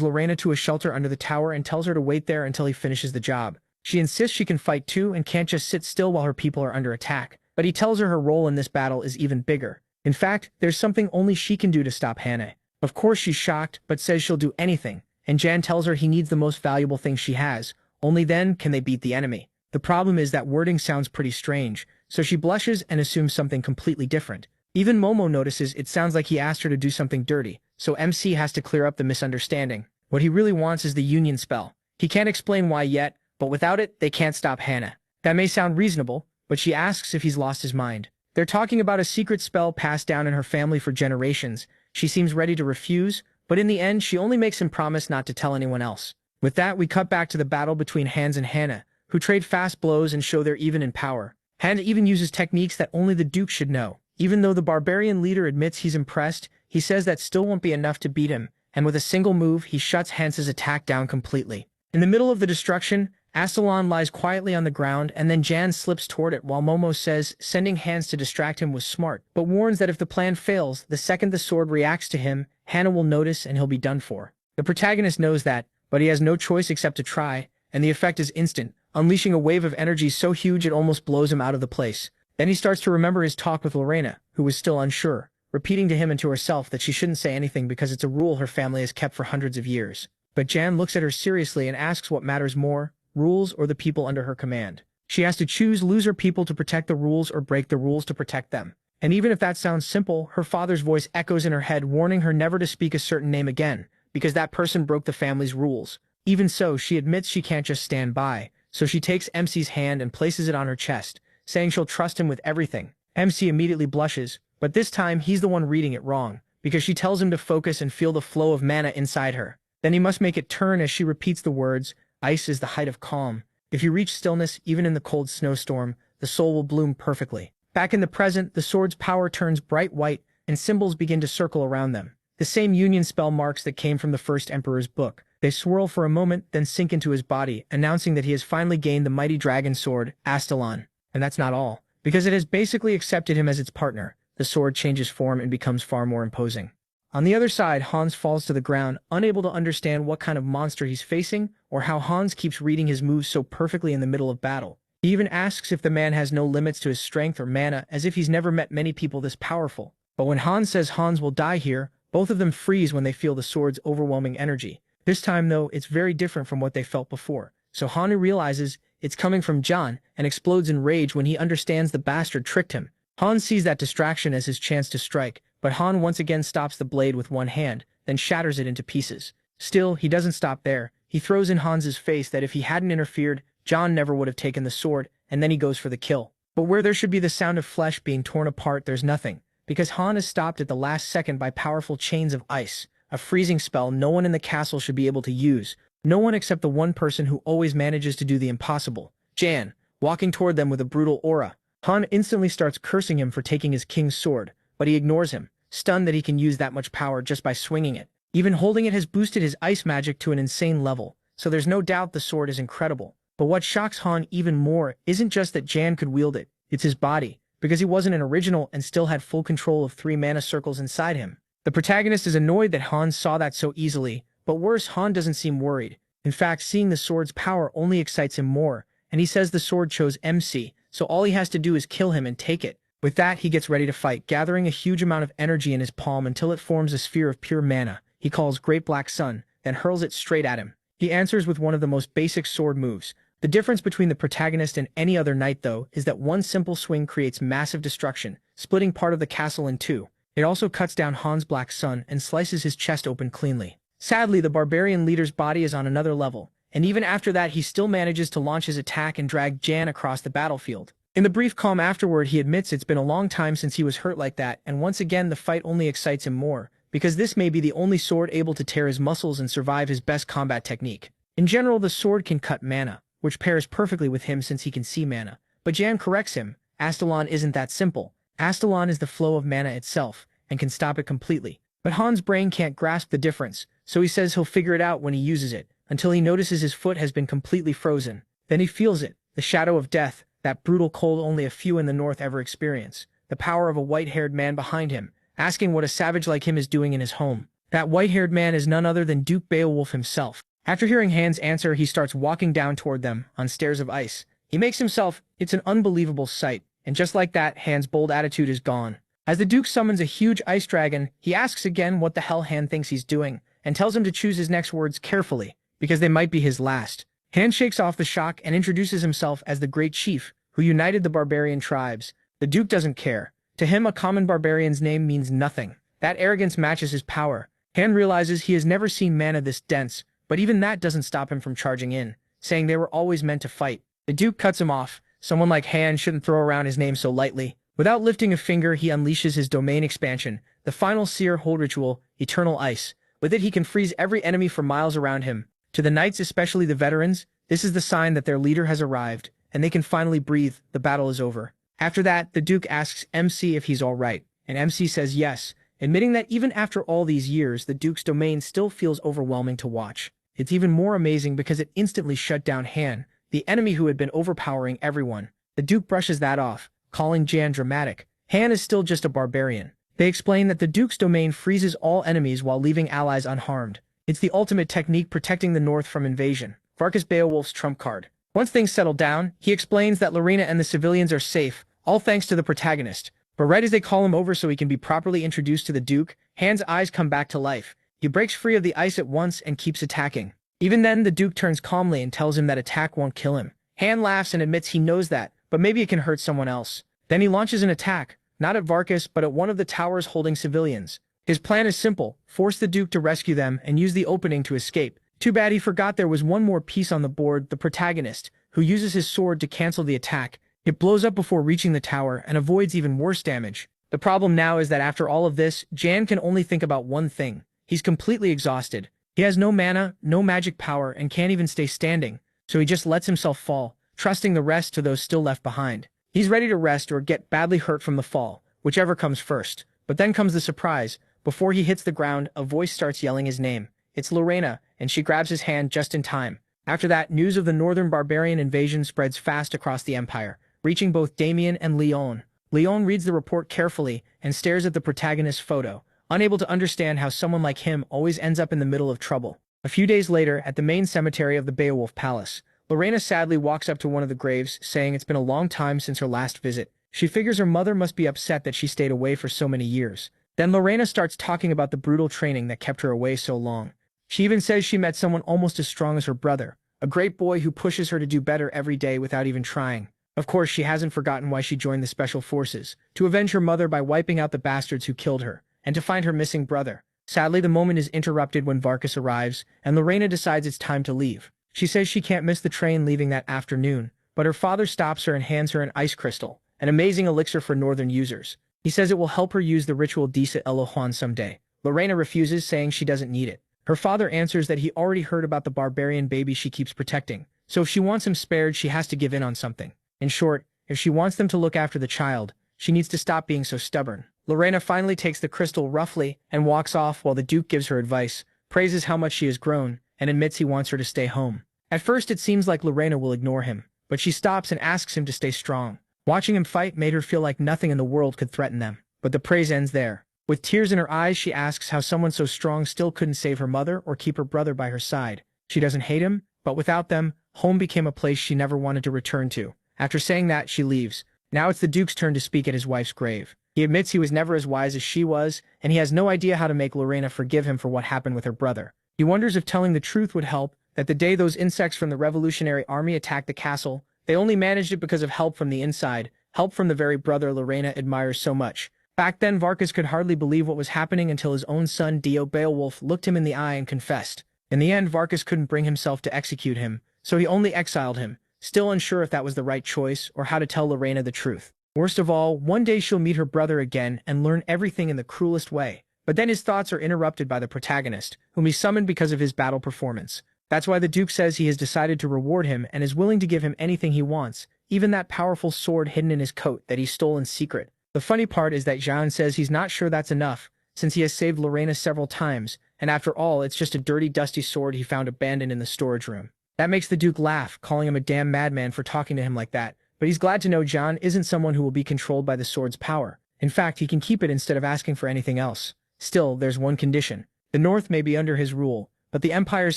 Lorena to a shelter under the tower and tells her to wait there until he finishes the job. She insists she can fight too and can't just sit still while her people are under attack, but he tells her role in this battle is even bigger. In fact, there's something only she can do to stop Hannah. Of course she's shocked, but says she'll do anything, and Jan tells her he needs the most valuable thing she has. Only then can they beat the enemy. The problem is that wording sounds pretty strange, so she blushes and assumes something completely different. Even Momo notices it sounds like he asked her to do something dirty, so MC has to clear up the misunderstanding. What he really wants is the union spell. He can't explain why yet, but without it, they can't stop Hannah. That may sound reasonable, but she asks if he's lost his mind. They're talking about a secret spell passed down in her family for generations. She seems ready to refuse, but in the end, she only makes him promise not to tell anyone else. With that, we cut back to the battle between Hans and Hannah, who trade fast blows and show they're even in power. Hannah even uses techniques that only the Duke should know. Even though the barbarian leader admits he's impressed, he says that still won't be enough to beat him, and with a single move, he shuts Hans's attack down completely. In the middle of the destruction, Astalon lies quietly on the ground, and then Jan slips toward it while Momo says sending Hans to distract him was smart, but warns that if the plan fails, the second the sword reacts to him, Hannah will notice and he'll be done for. The protagonist knows that, but he has no choice except to try, and the effect is instant, unleashing a wave of energy so huge it almost blows him out of the place. Then he starts to remember his talk with Lorena, who was still unsure, repeating to him and to herself that she shouldn't say anything because it's a rule her family has kept for hundreds of years. But Jan looks at her seriously and asks what matters more, rules or the people under her command. She has to lose her people to protect the rules or break the rules to protect them. And even if that sounds simple, her father's voice echoes in her head warning her never to speak a certain name again, because that person broke the family's rules. Even so, she admits she can't just stand by, so she takes MC's hand and places it on her chest, saying she'll trust him with everything. MC immediately blushes, but this time he's the one reading it wrong, because she tells him to focus and feel the flow of mana inside her. Then he must make it turn as she repeats the words, "Ice is the height of calm. If you reach stillness, even in the cold snowstorm, the soul will bloom perfectly." Back in the present, the sword's power turns bright white, and symbols begin to circle around them. The same union spell marks that came from the first Emperor's book. They swirl for a moment, then sink into his body, announcing that he has finally gained the mighty dragon sword, Astalon. And that's not all. Because it has basically accepted him as its partner, the sword changes form and becomes far more imposing. On the other side, Hans falls to the ground, unable to understand what kind of monster he's facing, or how Hans keeps reading his moves so perfectly in the middle of battle. He even asks if the man has no limits to his strength or mana, as if he's never met many people this powerful. But when Hans says Hans will die here, both of them freeze when they feel the sword's overwhelming energy. This time, though, it's very different from what they felt before. So Hanu realizes it's coming from John and explodes in rage when he understands the bastard tricked him. Han sees that distraction as his chance to strike, but Han once again stops the blade with one hand, then shatters it into pieces. Still, he doesn't stop there. He throws in Hans's face that if he hadn't interfered, John never would have taken the sword, and then he goes for the kill. But where there should be the sound of flesh being torn apart, there's nothing, because Han is stopped at the last second by powerful chains of ice, a freezing spell no one in the castle should be able to use. No one except the one person who always manages to do the impossible, Jan, walking toward them with a brutal aura. Han instantly starts cursing him for taking his king's sword, but he ignores him, stunned that he can use that much power just by swinging it. Even holding it has boosted his ice magic to an insane level, so there's no doubt the sword is incredible. But what shocks Han even more isn't just that Jan could wield it, it's his body, because he wasn't an original and still had full control of 3 mana circles inside him. The protagonist is annoyed that Han saw that so easily, but worse, Han doesn't seem worried. In fact, seeing the sword's power only excites him more, and he says the sword chose MC, so all he has to do is kill him and take it. With that, he gets ready to fight, gathering a huge amount of energy in his palm until it forms a sphere of pure mana he calls Great Black Sun, then hurls it straight at him. He answers with one of the most basic sword moves. The difference between the protagonist and any other knight, though, is that one simple swing creates massive destruction, splitting part of the castle in two. It also cuts down Han's Black Sun and slices his chest open cleanly. Sadly, the barbarian leader's body is on another level, and even after that he still manages to launch his attack and drag Jan across the battlefield. In the brief calm afterward, he admits it's been a long time since he was hurt like that, and once again the fight only excites him more, because this may be the only sword able to tear his muscles and survive his best combat technique. In general, the sword can cut mana, which pairs perfectly with him since he can see mana. But Jan corrects him. Astalon isn't that simple. Astalon is the flow of mana itself, and can stop it completely. But Han's brain can't grasp the difference, so he says he'll figure it out when he uses it, until he notices his foot has been completely frozen. Then he feels it, the shadow of death, that brutal cold only a few in the north ever experience. The power of a white-haired man behind him, asking what a savage like him is doing in his home. That white-haired man is none other than Duke Beowulf himself. After hearing Han's answer, he starts walking down toward them, on stairs of ice. He makes himself, it's an unbelievable sight, and just like that, Han's bold attitude is gone. As the Duke summons a huge ice dragon, he asks again what the hell Han thinks he's doing, and tells him to choose his next words carefully, because they might be his last. Han shakes off the shock and introduces himself as the Great Chief, who united the barbarian tribes. The Duke doesn't care. To him, a common barbarian's name means nothing. That arrogance matches his power. Han realizes he has never seen mana this dense, but even that doesn't stop him from charging in, saying they were always meant to fight. The Duke cuts him off. Someone like Han shouldn't throw around his name so lightly. Without lifting a finger, he unleashes his domain expansion, the final seer hold ritual, Eternal Ice. With it, he can freeze every enemy for miles around him. To the knights, especially the veterans, this is the sign that their leader has arrived, and they can finally breathe. The battle is over. After that, the Duke asks MC if he's all right, and MC says yes, admitting that even after all these years, the Duke's domain still feels overwhelming to watch. It's even more amazing because it instantly shut down Han, the enemy who had been overpowering everyone. The Duke brushes that off, calling Jan dramatic. Han is still just a barbarian. They explain that the Duke's domain freezes all enemies while leaving allies unharmed. It's the ultimate technique protecting the North from invasion. Varkas Beowulf's trump card. Once things settle down, he explains that Lorena and the civilians are safe, all thanks to the protagonist. But right as they call him over so he can be properly introduced to the Duke, Han's eyes come back to life. He breaks free of the ice at once and keeps attacking. Even then, the Duke turns calmly and tells him that attack won't kill him. Han laughs and admits he knows that, but maybe it can hurt someone else. Then he launches an attack, not at Varkas but at one of the towers holding civilians. His plan is simple: force the Duke to rescue them and use the opening to escape. Too bad he forgot there was one more piece on the board, the protagonist, who uses his sword to cancel the attack. It blows up before reaching the tower and avoids even worse damage. The problem now is that after all of this, Jan can only think about one thing. He's completely exhausted. He has no mana, no magic power, and can't even stay standing, so he just lets himself fall, trusting the rest to those still left behind. He's ready to rest or get badly hurt from the fall, whichever comes first. But then comes the surprise. Before he hits the ground, a voice starts yelling his name. It's Lorena, and she grabs his hand just in time. After that, news of the northern barbarian invasion spreads fast across the empire, reaching both Damien and Leon. Leon reads the report carefully and stares at the protagonist's photo, unable to understand how someone like him always ends up in the middle of trouble. A few days later, at the main cemetery of the Beowulf Palace, Lorena sadly walks up to one of the graves, saying it's been a long time since her last visit. She figures her mother must be upset that she stayed away for so many years. Then Lorena starts talking about the brutal training that kept her away so long. She even says she met someone almost as strong as her brother, a great boy who pushes her to do better every day without even trying. Of course, she hasn't forgotten why she joined the Special Forces, to avenge her mother by wiping out the bastards who killed her, and to find her missing brother. Sadly, the moment is interrupted when Varkas arrives, and Lorena decides it's time to leave. She says she can't miss the train leaving that afternoon, but her father stops her and hands her an ice crystal, an amazing elixir for northern users. He says it will help her use the ritual Disa Elohuan someday. Lorena refuses, saying she doesn't need it. Her father answers that he already heard about the barbarian baby she keeps protecting, so if she wants him spared, she has to give in on something. In short, if she wants them to look after the child, she needs to stop being so stubborn. Lorena finally takes the crystal roughly and walks off while the Duke gives her advice, praises how much she has grown, and admits he wants her to stay home. At first it seems like Lorena will ignore him, but she stops and asks him to stay strong. Watching him fight made her feel like nothing in the world could threaten them, but the praise ends there. With tears in her eyes, she asks how someone so strong still couldn't save her mother or keep her brother by her side. She doesn't hate him, but without them, home became a place she never wanted to return to. After saying that, she leaves. Now it's the Duke's turn to speak at his wife's grave. He admits he was never as wise as she was, and he has no idea how to make Lorena forgive him for what happened with her brother. He wonders if telling the truth would help, that the day those insects from the Revolutionary Army attacked the castle, they only managed it because of help from the inside, help from the very brother Lorena admires so much. Back then, Varkas could hardly believe what was happening until his own son Dio Beowulf looked him in the eye and confessed. In the end, Varkas couldn't bring himself to execute him, so he only exiled him, still unsure if that was the right choice or how to tell Lorena the truth. Worst of all, one day she'll meet her brother again and learn everything in the cruelest way. But then his thoughts are interrupted by the protagonist, whom he summoned because of his battle performance. That's why the Duke says he has decided to reward him and is willing to give him anything he wants, even that powerful sword hidden in his coat that he stole in secret. The funny part is that Jean says he's not sure that's enough, since he has saved Lorena several times, and after all, it's just a dirty, dusty sword he found abandoned in the storage room. That makes the Duke laugh, calling him a damn madman for talking to him like that, but he's glad to know Jean isn't someone who will be controlled by the sword's power. In fact, he can keep it instead of asking for anything else. Still, there's one condition. The North may be under his rule, but the Empire's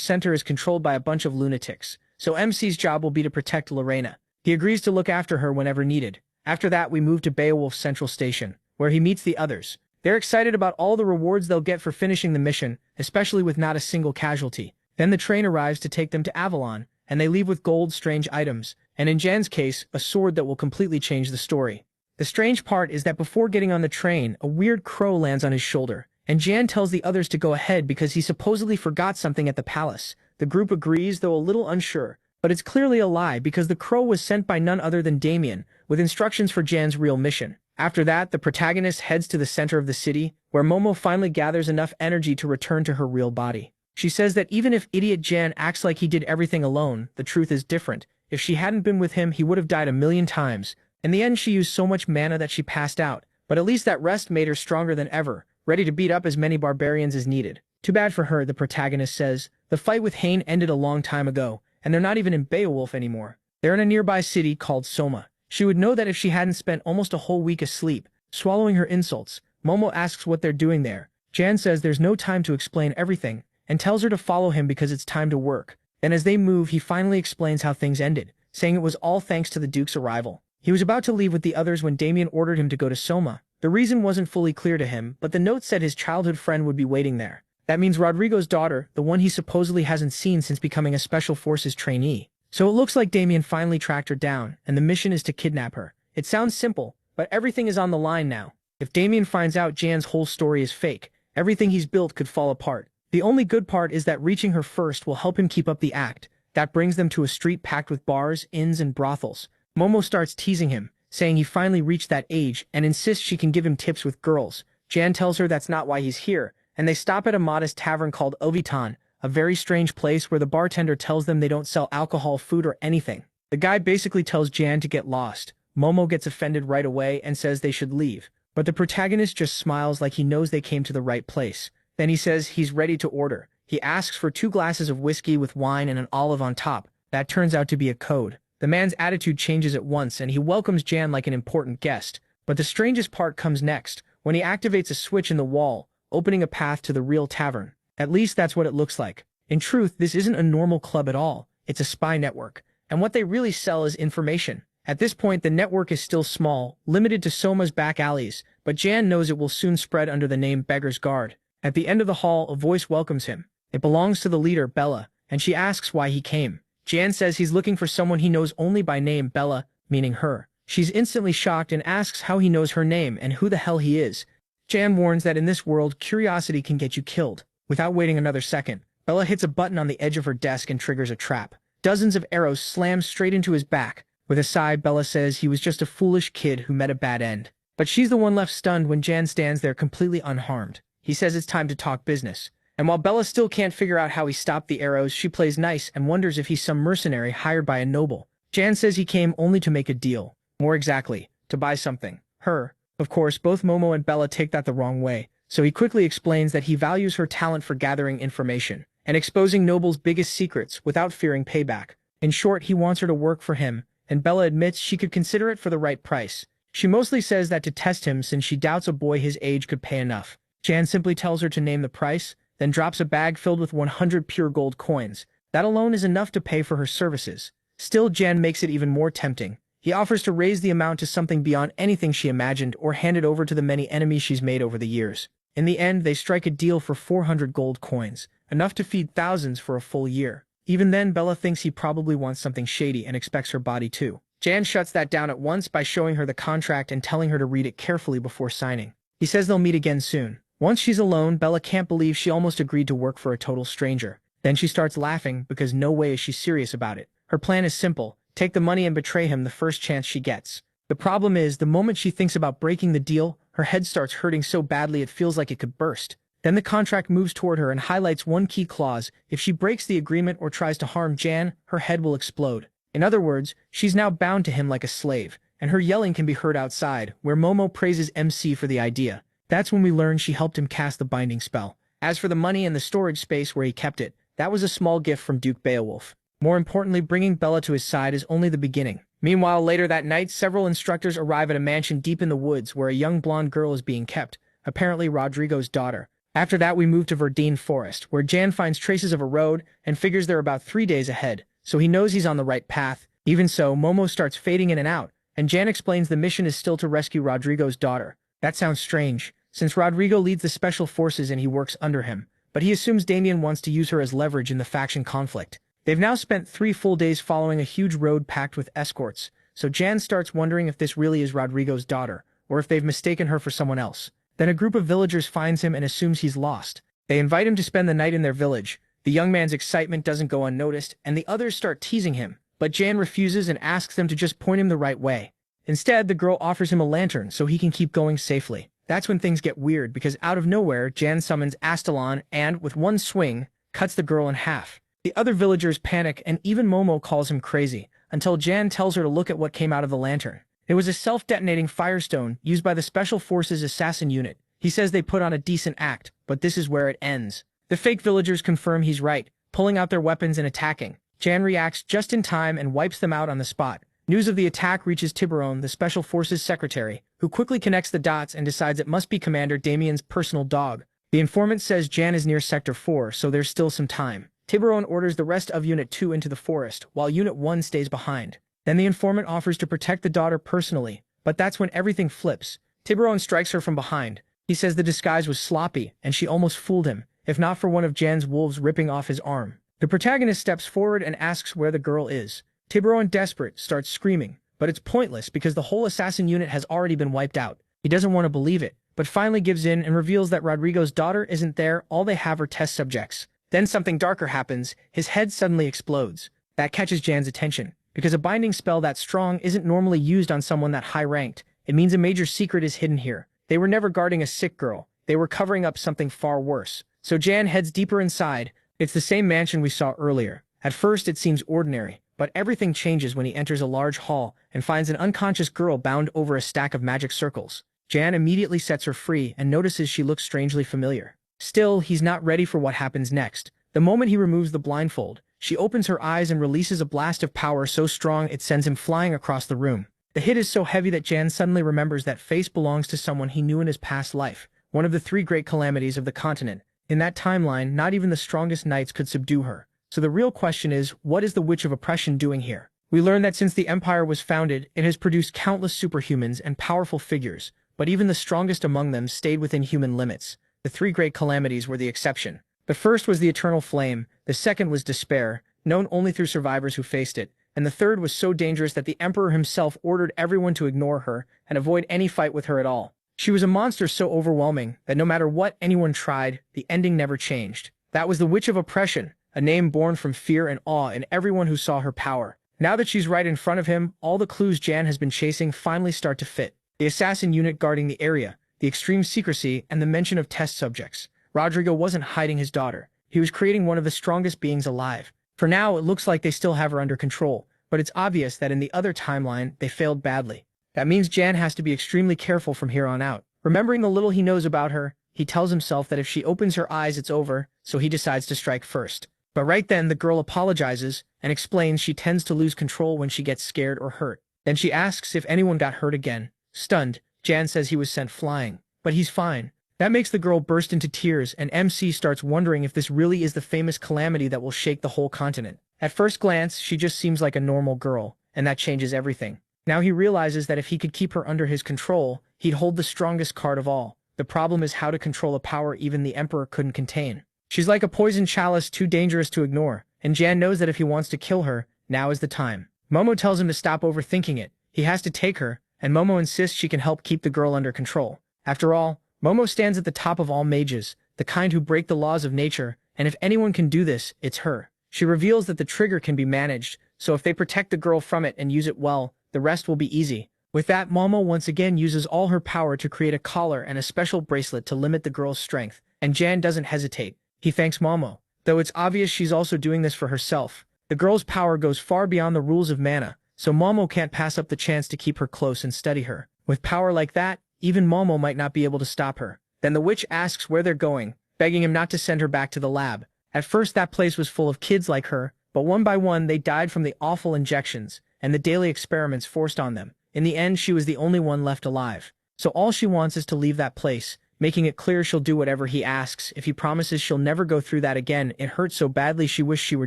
center is controlled by a bunch of lunatics, so MC's job will be to protect Lorena. He agrees to look after her whenever needed. After that, we move to Beowulf's Central Station, where he meets the others. They're excited about all the rewards they'll get for finishing the mission, especially with not a single casualty. Then the train arrives to take them to Avalon, and they leave with gold, strange items, and in Jan's case, a sword that will completely change the story. The strange part is that before getting on the train, a weird crow lands on his shoulder, and Jan tells the others to go ahead because he supposedly forgot something at the palace. The group agrees, though a little unsure, but it's clearly a lie because the crow was sent by none other than Damien, with instructions for Jan's real mission. After that, the protagonist heads to the center of the city, where Momo finally gathers enough energy to return to her real body. She says that even if idiot Jan acts like he did everything alone, the truth is different. If she hadn't been with him, he would have died 1,000,000 times. In the end, she used so much mana that she passed out, but at least that rest made her stronger than ever, ready to beat up as many barbarians as needed. Too bad for her, the protagonist says. The fight with Hain ended a long time ago, and they're not even in Beowulf anymore. They're in a nearby city called Soma. She would know that if she hadn't spent almost a whole week asleep, swallowing her insults. Momo asks what they're doing there. Jan says there's no time to explain everything, and tells her to follow him because it's time to work. Then as they move, he finally explains how things ended, saying it was all thanks to the Duke's arrival. He was about to leave with the others when Damien ordered him to go to Soma. The reason wasn't fully clear to him, but the note said his childhood friend would be waiting there. That means Rodrigo's daughter, the one he supposedly hasn't seen since becoming a Special Forces trainee. So it looks like Damien finally tracked her down, and the mission is to kidnap her. It sounds simple, but everything is on the line now. If Damien finds out Jan's whole story is fake, everything he's built could fall apart. The only good part is that reaching her first will help him keep up the act. That brings them to a street packed with bars, inns, and brothels. Momo starts teasing him, saying he finally reached that age, and insists she can give him tips with girls. Jan tells her that's not why he's here, and they stop at a modest tavern called Ovitan, a very strange place where the bartender tells them they don't sell alcohol, food, or anything. The guy basically tells Jan to get lost. Momo gets offended right away and says they should leave, but the protagonist just smiles like he knows they came to the right place. Then he says he's ready to order. He asks for 2 glasses of whiskey with wine and an olive on top. That turns out to be a code. The man's attitude changes at once, and he welcomes Jan like an important guest. But the strangest part comes next, when he activates a switch in the wall, opening a path to the real tavern. At least that's what it looks like. In truth, this isn't a normal club at all. It's a spy network. And what they really sell is information. At this point, the network is still small, limited to Soma's back alleys, but Jan knows it will soon spread under the name Beggar's Guard. At the end of the hall, a voice welcomes him. It belongs to the leader, Bella, and she asks why he came. Jan says he's looking for someone he knows only by name, Bella, meaning her. She's instantly shocked and asks how he knows her name and who the hell he is. Jan warns that in this world, curiosity can get you killed. Without waiting another second, Bella hits a button on the edge of her desk and triggers a trap. Dozens of arrows slam straight into his back. With a sigh, Bella says he was just a foolish kid who met a bad end. But she's the one left stunned when Jan stands there completely unharmed. He says it's time to talk business. And while Bella still can't figure out how he stopped the arrows, she plays nice and wonders if he's some mercenary hired by a noble. Jan says he came only to make a deal. More exactly, to buy something. Her. Of course, both Momo and Bella take that the wrong way, so he quickly explains that he values her talent for gathering information and exposing nobles' biggest secrets without fearing payback. In short, he wants her to work for him, and Bella admits she could consider it for the right price. She mostly says that to test him since she doubts a boy his age could pay enough. Jan simply tells her to name the price, then drops a bag filled with 100 pure gold coins. That alone is enough to pay for her services. Still, Jan makes it even more tempting. He offers to raise the amount to something beyond anything she imagined or hand it over to the many enemies she's made over the years. In the end, they strike a deal for 400 gold coins, enough to feed thousands for a full year. Even then, Bella thinks he probably wants something shady and expects her body too. Jan shuts that down at once by showing her the contract and telling her to read it carefully before signing. He says they'll meet again soon. Once she's alone, Bella can't believe she almost agreed to work for a total stranger. Then she starts laughing because no way is she serious about it. Her plan is simple: take the money and betray him the first chance she gets. The problem is, the moment she thinks about breaking the deal, her head starts hurting so badly it feels like it could burst. Then the contract moves toward her and highlights one key clause: if she breaks the agreement or tries to harm Jan, her head will explode. In other words, she's now bound to him like a slave, and her yelling can be heard outside, where Momo praises MC for the idea. That's when we learn she helped him cast the binding spell. As for the money and the storage space where he kept it, that was a small gift from Duke Beowulf. More importantly, bringing Bella to his side is only the beginning. Meanwhile, later that night, several instructors arrive at a mansion deep in the woods where a young blonde girl is being kept, apparently Rodrigo's daughter. After that, we move to Verdine Forest, where Jan finds traces of a road and figures they're about 3 days ahead, so he knows he's on the right path. Even so, Momo starts fading in and out, and Jan explains the mission is still to rescue Rodrigo's daughter. That sounds strange, since Rodrigo leads the special forces and he works under him, but he assumes Damien wants to use her as leverage in the faction conflict. They've now spent 3 full days following a huge road packed with escorts, so Jan starts wondering if this really is Rodrigo's daughter, or if they've mistaken her for someone else. Then a group of villagers finds him and assumes he's lost. They invite him to spend the night in their village. The young man's excitement doesn't go unnoticed, and the others start teasing him, but Jan refuses and asks them to just point him the right way. Instead, the girl offers him a lantern so he can keep going safely. That's when things get weird, because out of nowhere, Jan summons Astalon and, with one swing, cuts the girl in half. The other villagers panic, and even Momo calls him crazy, until Jan tells her to look at what came out of the lantern. It was a self-detonating firestone used by the Special Forces assassin unit. He says they put on a decent act, but this is where it ends. The fake villagers confirm he's right, pulling out their weapons and attacking. Jan reacts just in time and wipes them out on the spot. News of the attack reaches Tiburon, the Special Forces secretary, who quickly connects the dots and decides it must be Commander Damien's personal dog. The informant says Jan is near Sector 4, so there's still some time. Tiburon orders the rest of Unit 2 into the forest, while Unit 1 stays behind. Then the informant offers to protect the daughter personally, but that's when everything flips. Tiburon strikes her from behind. He says the disguise was sloppy, and she almost fooled him, if not for one of Jan's wolves ripping off his arm. The protagonist steps forward and asks where the girl is. Tiburon, desperate, starts screaming, but it's pointless because the whole assassin unit has already been wiped out. He doesn't want to believe it, but finally gives in and reveals that Rodrigo's daughter isn't there, all they have are test subjects. Then something darker happens, his head suddenly explodes. That catches Jan's attention, because a binding spell that strong isn't normally used on someone that high-ranked. It means a major secret is hidden here. They were never guarding a sick girl, they were covering up something far worse. So Jan heads deeper inside. It's the same mansion we saw earlier. At first it seems ordinary, but everything changes when he enters a large hall and finds an unconscious girl bound over a stack of magic circles. Jan immediately sets her free and notices she looks strangely familiar. Still, he's not ready for what happens next. The moment he removes the blindfold, she opens her eyes and releases a blast of power so strong it sends him flying across the room. The hit is so heavy that Jan suddenly remembers that face belongs to someone he knew in his past life, one of the 3 great calamities of the continent. In that timeline, not even the strongest knights could subdue her. So the real question is, what is the Witch of Oppression doing here? We learn that since the Empire was founded, it has produced countless superhumans and powerful figures, but even the strongest among them stayed within human limits. The 3 great calamities were the exception. The first was the Eternal Flame, the second was Despair, known only through survivors who faced it, and the third was so dangerous that the Emperor himself ordered everyone to ignore her and avoid any fight with her at all. She was a monster so overwhelming that no matter what anyone tried, the ending never changed. That was the Witch of Oppression, a name born from fear and awe in everyone who saw her power. Now that she's right in front of him, all the clues Jan has been chasing finally start to fit. The assassin unit guarding the area, the extreme secrecy, and the mention of test subjects. Rodrigo wasn't hiding his daughter. He was creating one of the strongest beings alive. For now, it looks like they still have her under control, but it's obvious that in the other timeline, they failed badly. That means Jan has to be extremely careful from here on out. Remembering the little he knows about her, he tells himself that if she opens her eyes, it's over, so he decides to strike first. But right then, the girl apologizes and explains she tends to lose control when she gets scared or hurt. Then she asks if anyone got hurt again. Stunned, Jan says he was sent flying, but he's fine. That makes the girl burst into tears, and MC starts wondering if this really is the famous calamity that will shake the whole continent. At first glance, she just seems like a normal girl, and that changes everything. Now he realizes that if he could keep her under his control, he'd hold the strongest card of all. The problem is how to control a power even the Emperor couldn't contain. She's like a poisoned chalice too dangerous to ignore, and Jan knows that if he wants to kill her, now is the time. Momo tells him to stop overthinking it. He has to take her, and Momo insists she can help keep the girl under control. After all, Momo stands at the top of all mages, the kind who break the laws of nature, and if anyone can do this, it's her. She reveals that the trigger can be managed, so if they protect the girl from it and use it well, the rest will be easy. With that, Momo once again uses all her power to create a collar and a special bracelet to limit the girl's strength, and Jan doesn't hesitate. He thanks Momo, though it's obvious she's also doing this for herself. The girl's power goes far beyond the rules of mana, so Momo can't pass up the chance to keep her close and study her. With power like that, even Momo might not be able to stop her. Then the witch asks where they're going, begging him not to send her back to the lab. At first that place was full of kids like her, but one by one they died from the awful injections and the daily experiments forced on them. In the end, she was the only one left alive. So all she wants is to leave that place, making it clear she'll do whatever he asks. If he promises she'll never go through that again, it hurts so badly she wished she were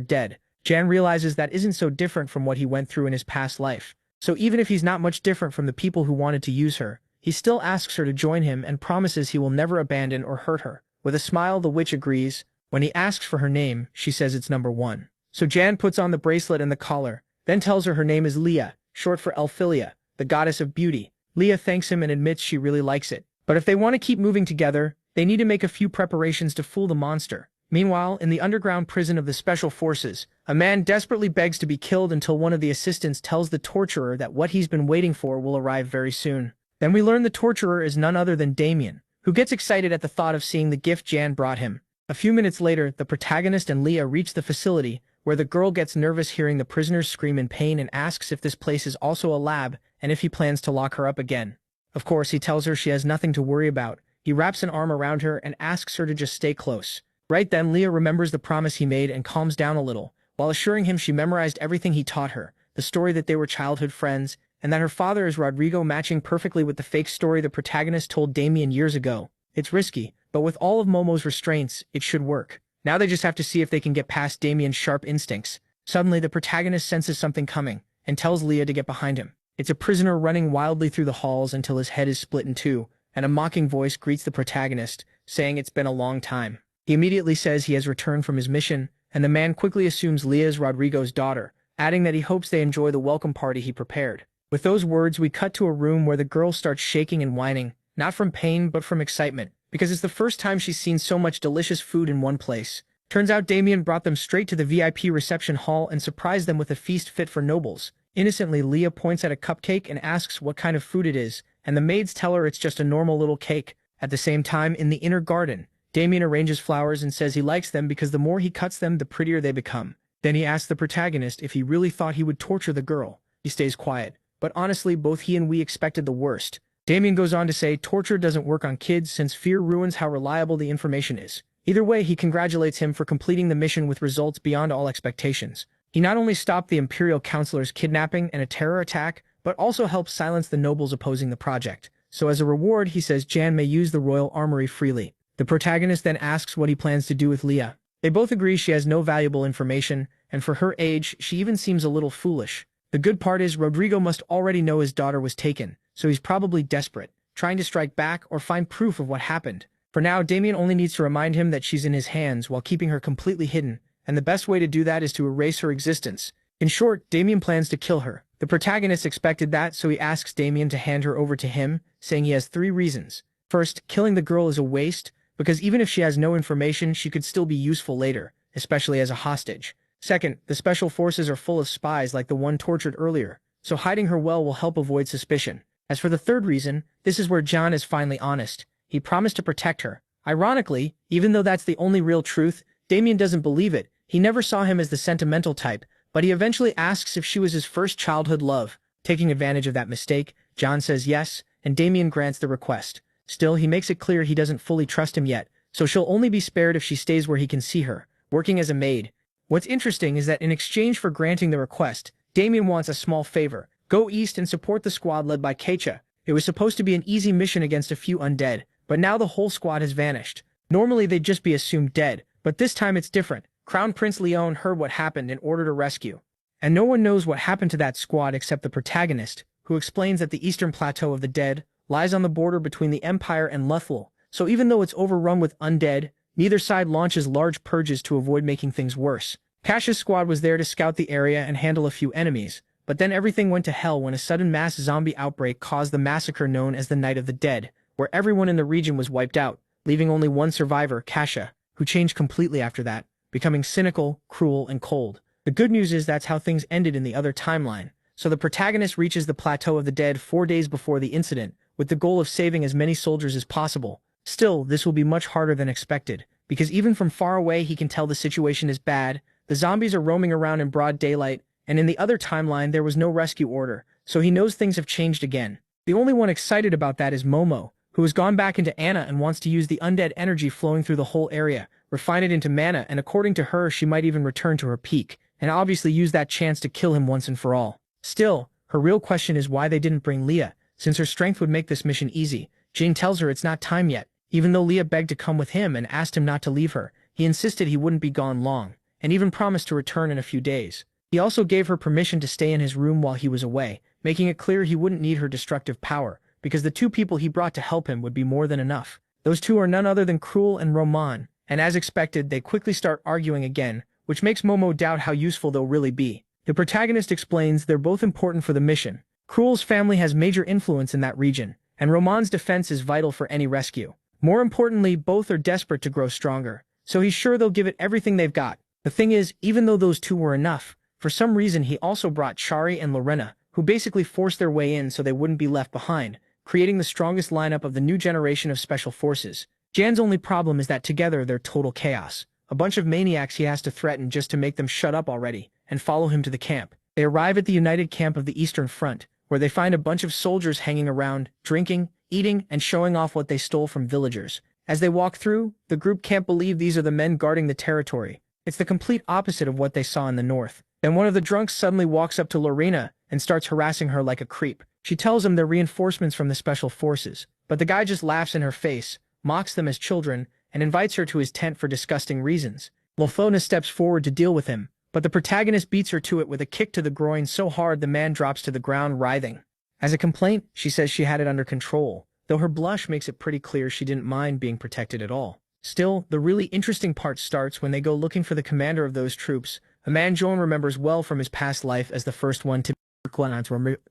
dead. Jan realizes that isn't so different from what he went through in his past life. So even if he's not much different from the people who wanted to use her, he still asks her to join him and promises he will never abandon or hurt her. With a smile, the witch agrees. When he asks for her name, she says it's number 1. So Jan puts on the bracelet and the collar, then tells her name is Leah, short for Elphilia, the goddess of beauty. Leah thanks him and admits she really likes it. But if they want to keep moving together, they need to make a few preparations to fool the monster. Meanwhile, in the underground prison of the Special Forces, a man desperately begs to be killed until one of the assistants tells the torturer that what he's been waiting for will arrive very soon. Then we learn the torturer is none other than Damien, who gets excited at the thought of seeing the gift Jan brought him. A few minutes later, the protagonist and Leah reach the facility, where the girl gets nervous hearing the prisoners scream in pain and asks if this place is also a lab and if he plans to lock her up again. Of course, he tells her she has nothing to worry about. He wraps an arm around her and asks her to just stay close. Right then, Leah remembers the promise he made and calms down a little, while assuring him she memorized everything he taught her, the story that they were childhood friends, and that her father is Rodrigo, matching perfectly with the fake story the protagonist told Damien years ago. It's risky, but with all of Momo's restraints, it should work. Now they just have to see if they can get past Damien's sharp instincts. Suddenly, the protagonist senses something coming, and tells Leah to get behind him. It's a prisoner running wildly through the halls until his head is split in two, and a mocking voice greets the protagonist, saying it's been a long time. He immediately says he has returned from his mission, and the man quickly assumes Leah is Rodrigo's daughter, adding that he hopes they enjoy the welcome party he prepared. With those words, we cut to a room where the girl starts shaking and whining, not from pain but from excitement, because it's the first time she's seen so much delicious food in one place. Turns out Damien brought them straight to the VIP reception hall and surprised them with a feast fit for nobles. Innocently, Leah points at a cupcake and asks what kind of food it is, and the maids tell her it's just a normal little cake. At the same time, in the inner garden, Damien arranges flowers and says he likes them because the more he cuts them, the prettier they become. Then he asks the protagonist if he really thought he would torture the girl. He stays quiet, but honestly, both he and we expected the worst. Damien goes on to say torture doesn't work on kids since fear ruins how reliable the information is. Either way, he congratulates him for completing the mission with results beyond all expectations. He not only stopped the Imperial Counselor's kidnapping and a terror attack, but also helped silence the nobles opposing the project. So as a reward, he says Jan may use the royal armory freely. The protagonist then asks what he plans to do with Leah. They both agree she has no valuable information, and for her age, she even seems a little foolish. The good part is Rodrigo must already know his daughter was taken, so he's probably desperate, trying to strike back or find proof of what happened. For now, Damien only needs to remind him that she's in his hands while keeping her completely hidden, and the best way to do that is to erase her existence. In short, Damien plans to kill her. The protagonist expected that, so he asks Damien to hand her over to him, saying he has 3 reasons. First, killing the girl is a waste, because even if she has no information, she could still be useful later, especially as a hostage. Second, the special forces are full of spies like the one tortured earlier, so hiding her well will help avoid suspicion. As for the third reason, this is where John is finally honest. He promised to protect her. Ironically, even though that's the only real truth, Damien doesn't believe it. He never saw him as the sentimental type, but he eventually asks if she was his first childhood love. Taking advantage of that mistake, John says yes, and Damien grants the request. Still, he makes it clear he doesn't fully trust him yet, so she'll only be spared if she stays where he can see her, working as a maid. What's interesting is that in exchange for granting the request, Damien wants a small favor. Go east and support the squad led by Kecha. It was supposed to be an easy mission against a few undead, but now the whole squad has vanished. Normally they'd just be assumed dead, but this time it's different. Crown Prince Leon heard what happened and ordered a rescue. And no one knows what happened to that squad except the protagonist, who explains that the eastern plateau of the dead lies on the border between the Empire and Luthul, so even though it's overrun with undead, neither side launches large purges to avoid making things worse. Cash's squad was there to scout the area and handle a few enemies, but then everything went to hell when a sudden mass zombie outbreak caused the massacre known as the Night of the Dead, where everyone in the region was wiped out, leaving only one survivor, Kasha, who changed completely after that. becoming cynical, cruel, and cold. The good news is that's how things ended in the other timeline. So the protagonist reaches the Plateau of the Dead 4 days before the incident, with the goal of saving as many soldiers as possible. Still, this will be much harder than expected, because even from far away he can tell the situation is bad. The zombies are roaming around in broad daylight, and in the other timeline there was no rescue order, so he knows things have changed again. The only one excited about that is Momo, who has gone back into Anna and wants to use the undead energy flowing through the whole area, refine it into mana, and according to her she might even return to her peak, and obviously use that chance to kill him once and for all. Still, her real question is why they didn't bring Leah, since her strength would make this mission easy. Jane tells her it's not time yet. Even though Leah begged to come with him and asked him not to leave her, he insisted he wouldn't be gone long, and even promised to return in a few days. He also gave her permission to stay in his room while he was away, making it clear he wouldn't need her destructive power, because the 2 people he brought to help him would be more than enough. Those 2 are none other than Cruel and Roman, and as expected, they quickly start arguing again, which makes Momo doubt how useful they'll really be. The protagonist explains they're both important for the mission. Cruel's family has major influence in that region, and Roman's defense is vital for any rescue. More importantly, both are desperate to grow stronger, so he's sure they'll give it everything they've got. The thing is, even though those 2 were enough, for some reason he also brought Chari and Lorena, who basically forced their way in so they wouldn't be left behind, creating the strongest lineup of the new generation of special forces. Jan's only problem is that together they're total chaos. A bunch of maniacs he has to threaten just to make them shut up already, and follow him to the camp. They arrive at the United Camp of the Eastern Front, where they find a bunch of soldiers hanging around, drinking, eating, and showing off what they stole from villagers. As they walk through, the group can't believe these are the men guarding the territory. It's the complete opposite of what they saw in the north. Then one of the drunks suddenly walks up to Lorena and starts harassing her like a creep. She tells him they're reinforcements from the special forces, but the guy just laughs in her face, mocks them as children, and invites her to his tent for disgusting reasons. Lofona steps forward to deal with him, but the protagonist beats her to it with a kick to the groin so hard the man drops to the ground writhing. As a complaint, she says she had it under control, though her blush makes it pretty clear she didn't mind being protected at all. Still, the really interesting part starts when they go looking for the commander of those troops, a man Joan remembers well from his past life as the first one to be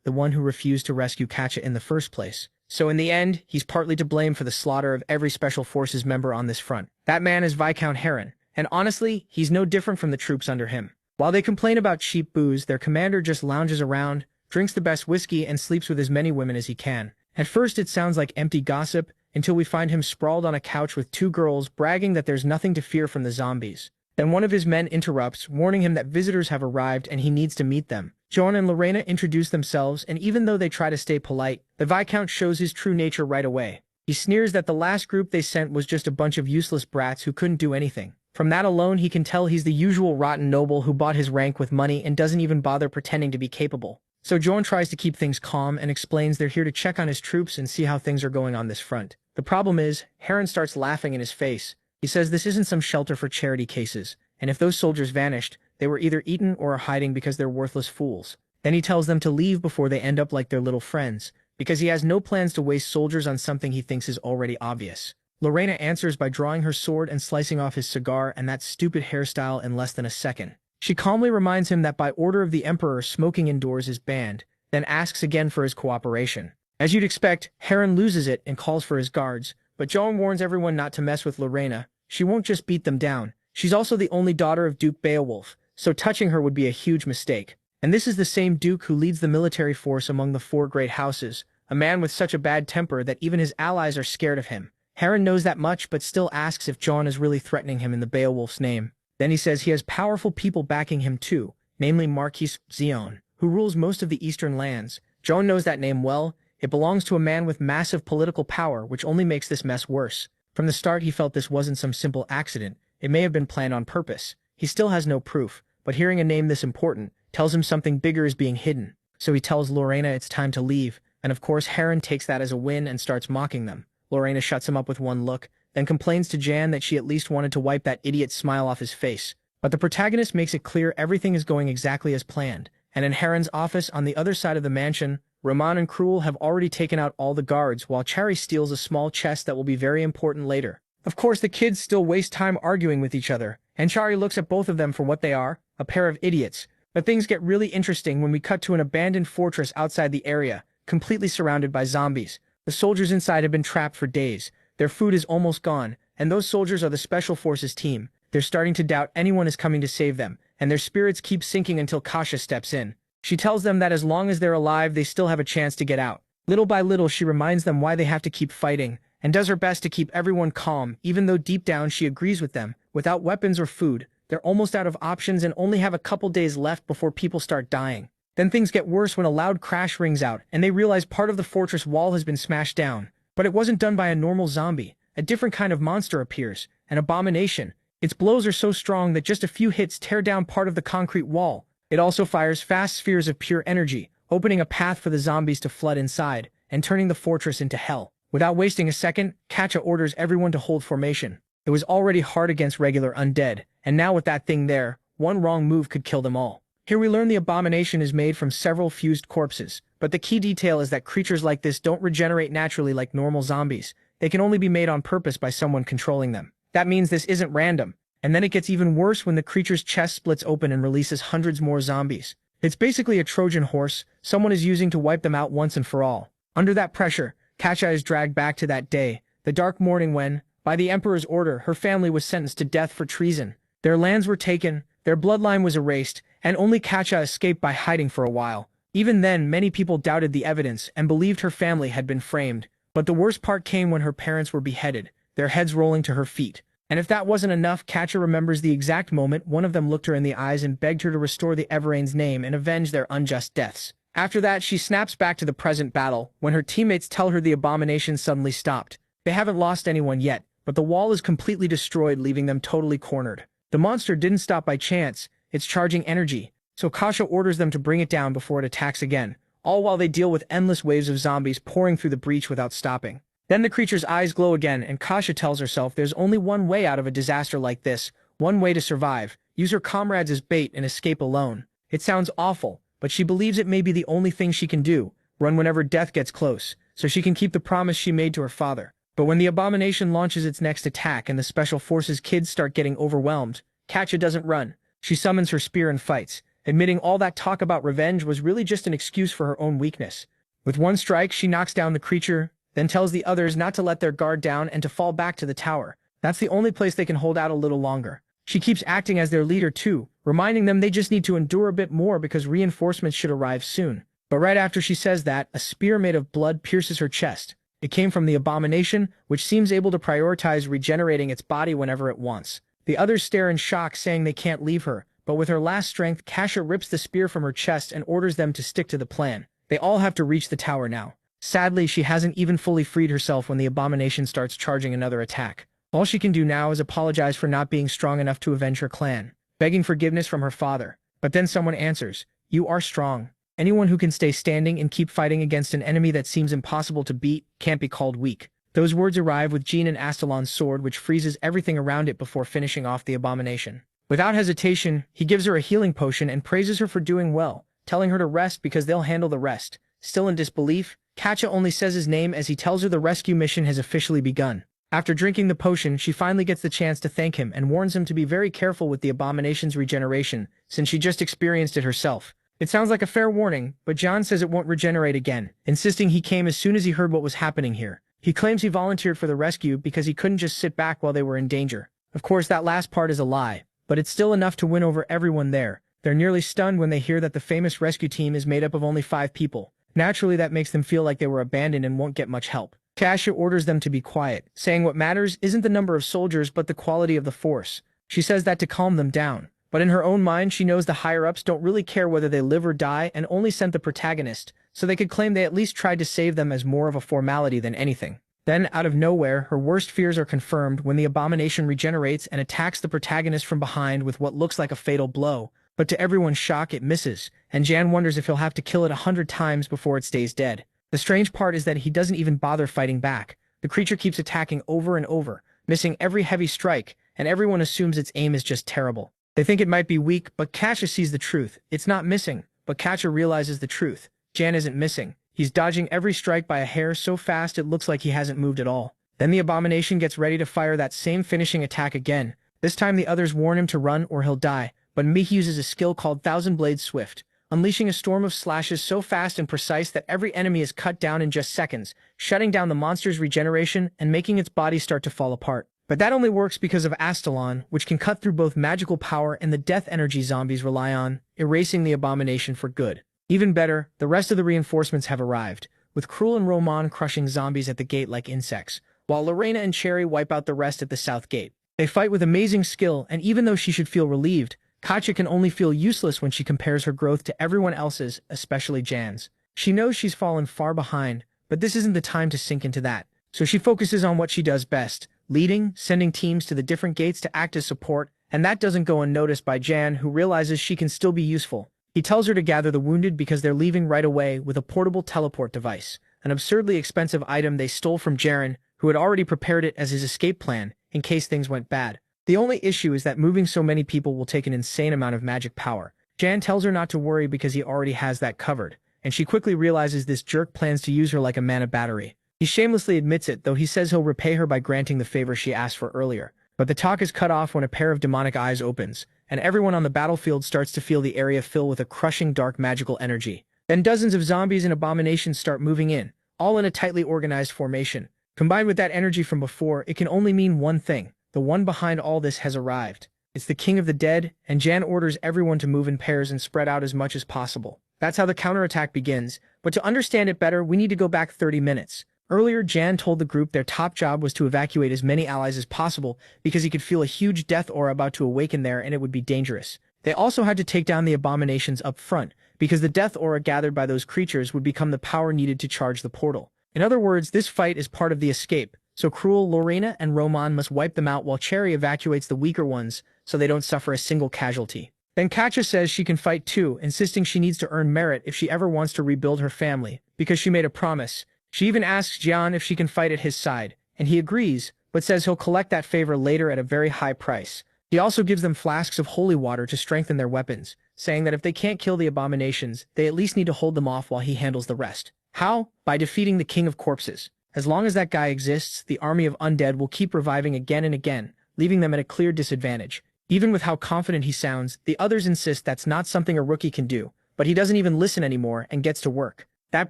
the one who refused to rescue Katja in the first place. So in the end, he's partly to blame for the slaughter of every Special Forces member on this front. That man is Viscount Heron, and honestly, he's no different from the troops under him. While they complain about cheap booze, their commander just lounges around, drinks the best whiskey, and sleeps with as many women as he can. At first it sounds like empty gossip, until we find him sprawled on a couch with 2 girls bragging that there's nothing to fear from the zombies. Then one of his men interrupts, warning him that visitors have arrived and he needs to meet them. Joan and Lorena introduce themselves, and even though they try to stay polite, the Viscount shows his true nature right away. He sneers that the last group they sent was just a bunch of useless brats who couldn't do anything. From that alone he can tell he's the usual rotten noble who bought his rank with money and doesn't even bother pretending to be capable. So Joan tries to keep things calm and explains they're here to check on his troops and see how things are going on this front. The problem is, Heron starts laughing in his face. He says this isn't some shelter for charity cases, and if those soldiers vanished, they were either eaten or are hiding because they're worthless fools. Then he tells them to leave before they end up like their little friends, because he has no plans to waste soldiers on something he thinks is already obvious. Lorena answers by drawing her sword and slicing off his cigar and that stupid hairstyle in less than a second. She calmly reminds him that by order of the Emperor smoking indoors is banned, then asks again for his cooperation. As you'd expect, Heron loses it and calls for his guards, but Joan warns everyone not to mess with Lorena. She won't just beat them down. She's also the only daughter of Duke Beowulf, so touching her would be a huge mistake. And this is the same Duke who leads the military force among the 4 great houses, a man with such a bad temper that even his allies are scared of him. Heron knows that much but still asks if Joan is really threatening him in the Beowulf's name. Then he says he has powerful people backing him too, namely Marquis Zion, who rules most of the eastern lands. Joan knows that name well. It belongs to a man with massive political power, which only makes this mess worse. From the start he felt this wasn't some simple accident. It may have been planned on purpose. He still has no proof, but hearing a name this important tells him something bigger is being hidden. So he tells Lorena it's time to leave, and of course Heron takes that as a win and starts mocking them. Lorena shuts him up with one look, then complains to Jan that she at least wanted to wipe that idiot smile off his face. But the protagonist makes it clear everything is going exactly as planned, and in Heron's office on the other side of the mansion, Roman and Cruel have already taken out all the guards while Chari steals a small chest that will be very important later. Of course the kids still waste time arguing with each other, and Chari looks at both of them for what they are, a pair of idiots. But things get really interesting when we cut to an abandoned fortress outside the area, completely surrounded by zombies. The soldiers inside have been trapped for days. Their food is almost gone, and those soldiers are the Special Forces team. They're starting to doubt anyone is coming to save them, and their spirits keep sinking until Kasha steps in. She tells them that as long as they're alive, they still have a chance to get out. Little by little, she reminds them why they have to keep fighting, and does her best to keep everyone calm, even though deep down she agrees with them. Without weapons or food, they're almost out of options and only have a couple days left before people start dying. Then things get worse when a loud crash rings out, and they realize part of the fortress wall has been smashed down. But it wasn't done by a normal zombie. A different kind of monster appears, an abomination. Its blows are so strong that just a few hits tear down part of the concrete wall. It also fires fast spheres of pure energy, opening a path for the zombies to flood inside, and turning the fortress into hell. Without wasting a second, Katja orders everyone to hold formation. It was already hard against regular undead, and now with that thing there, one wrong move could kill them all. Here we learn the abomination is made from several fused corpses, but the key detail is that creatures like this don't regenerate naturally like normal zombies. They can only be made on purpose by someone controlling them. That means this isn't random. And then it gets even worse when the creature's chest splits open and releases hundreds more zombies. It's basically a Trojan horse someone is using to wipe them out once and for all. Under that pressure, Katja is dragged back to that day, the dark morning when, by the Emperor's order, her family was sentenced to death for treason. Their lands were taken, their bloodline was erased, and only Katja escaped by hiding for a while. Even then, many people doubted the evidence and believed her family had been framed. But the worst part came when her parents were beheaded, their heads rolling to her feet. And if that wasn't enough, Katja remembers the exact moment one of them looked her in the eyes and begged her to restore the Everain's name and avenge their unjust deaths. After that, she snaps back to the present battle, when her teammates tell her the abomination suddenly stopped. They haven't lost anyone yet, but the wall is completely destroyed, leaving them totally cornered. The monster didn't stop by chance, it's charging energy, so Kasha orders them to bring it down before it attacks again, all while they deal with endless waves of zombies pouring through the breach without stopping. Then the creature's eyes glow again, and Kasha tells herself there's only one way out of a disaster like this, one way to survive: use her comrades as bait and escape alone. It sounds awful, but she believes it may be the only thing she can do, run whenever death gets close, so she can keep the promise she made to her father. But when the abomination launches its next attack and the Special Forces kids start getting overwhelmed, Katja doesn't run. She summons her spear and fights, admitting all that talk about revenge was really just an excuse for her own weakness. With one strike, she knocks down the creature, then tells the others not to let their guard down and to fall back to the tower. That's the only place they can hold out a little longer. She keeps acting as their leader too, reminding them they just need to endure a bit more because reinforcements should arrive soon. But right after she says that, a spear made of blood pierces her chest. It came from the abomination, which seems able to prioritize regenerating its body whenever it wants. The others stare in shock, saying they can't leave her, but with her last strength, Kasha rips the spear from her chest and orders them to stick to the plan. They all have to reach the tower now. Sadly, she hasn't even fully freed herself when the abomination starts charging another attack. All she can do now is apologize for not being strong enough to avenge her clan, begging forgiveness from her father. But then someone answers, "You are strong. Anyone who can stay standing and keep fighting against an enemy that seems impossible to beat can't be called weak." Those words arrive with Jean and Astalon's sword, which freezes everything around it before finishing off the abomination. Without hesitation, he gives her a healing potion and praises her for doing well, telling her to rest because they'll handle the rest. Still in disbelief, Katja only says his name as he tells her the rescue mission has officially begun. After drinking the potion, she finally gets the chance to thank him and warns him to be very careful with the abomination's regeneration, since she just experienced it herself. It sounds like a fair warning, but John says it won't regenerate again, insisting he came as soon as he heard what was happening here. He claims he volunteered for the rescue because he couldn't just sit back while they were in danger. Of course, that last part is a lie, but it's still enough to win over everyone there. They're nearly stunned when they hear that the famous rescue team is made up of only 5 people. Naturally, that makes them feel like they were abandoned and won't get much help. Kasha orders them to be quiet, saying what matters isn't the number of soldiers but the quality of the force. She says that to calm them down. But in her own mind, she knows the higher-ups don't really care whether they live or die and only sent the protagonist, so they could claim they at least tried to save them as more of a formality than anything. Then, out of nowhere, her worst fears are confirmed when the abomination regenerates and attacks the protagonist from behind with what looks like a fatal blow. But to everyone's shock, it misses, and Jan wonders if he'll have to kill it 100 times before it stays dead. The strange part is that he doesn't even bother fighting back. The creature keeps attacking over and over, missing every heavy strike, and everyone assumes its aim is just terrible. They think it might be weak, but Katja sees the truth. It's not missing, but Katja realizes the truth. Jan isn't missing. He's dodging every strike by a hair so fast it looks like he hasn't moved at all. Then the abomination gets ready to fire that same finishing attack again. This time the others warn him to run or he'll die, but Mihi uses a skill called Thousand Blade Swift, unleashing a storm of slashes so fast and precise that every enemy is cut down in just seconds, shutting down the monster's regeneration and making its body start to fall apart. But that only works because of Astalon, which can cut through both magical power and the death energy zombies rely on, erasing the abomination for good. Even better, the rest of the reinforcements have arrived, with Cruel and Roman crushing zombies at the gate like insects, while Lorena and Cherry wipe out the rest at the south gate. They fight with amazing skill, and even though she should feel relieved, Katya can only feel useless when she compares her growth to everyone else's, especially Jan's. She knows she's fallen far behind, but this isn't the time to sink into that. So she focuses on what she does best, leading, sending teams to the different gates to act as support, and that doesn't go unnoticed by Jan, who realizes she can still be useful. He tells her to gather the wounded because they're leaving right away with a portable teleport device, an absurdly expensive item they stole from Jaren, who had already prepared it as his escape plan in case things went bad. The only issue is that moving so many people will take an insane amount of magic power. Jan tells her not to worry because he already has that covered, and she quickly realizes this jerk plans to use her like a mana battery. He shamelessly admits it, though he says he'll repay her by granting the favor she asked for earlier. But the talk is cut off when a pair of demonic eyes opens, and everyone on the battlefield starts to feel the area fill with a crushing dark magical energy. Then dozens of zombies and abominations start moving in, all in a tightly organized formation. Combined with that energy from before, it can only mean one thing. The one behind all this has arrived. It's the King of the Dead, and Jan orders everyone to move in pairs and spread out as much as possible. That's how the counterattack begins, but to understand it better, we need to go back 30 minutes. Earlier, Jan told the group their top job was to evacuate as many allies as possible because he could feel a huge death aura about to awaken there and it would be dangerous. They also had to take down the abominations up front because the death aura gathered by those creatures would become the power needed to charge the portal. In other words, this fight is part of the escape, so Cruel, Lorena, and Roman must wipe them out while Cherry evacuates the weaker ones so they don't suffer a single casualty. Then Katya says she can fight too, insisting she needs to earn merit if she ever wants to rebuild her family, because she made a promise. She even asks Jian if she can fight at his side, and he agrees, but says he'll collect that favor later at a very high price. He also gives them flasks of holy water to strengthen their weapons, saying that if they can't kill the abominations, they at least need to hold them off while he handles the rest. How? By defeating the King of Corpses. As long as that guy exists, the army of undead will keep reviving again and again, leaving them at a clear disadvantage. Even with how confident he sounds, the others insist that's not something a rookie can do, but he doesn't even listen anymore and gets to work. That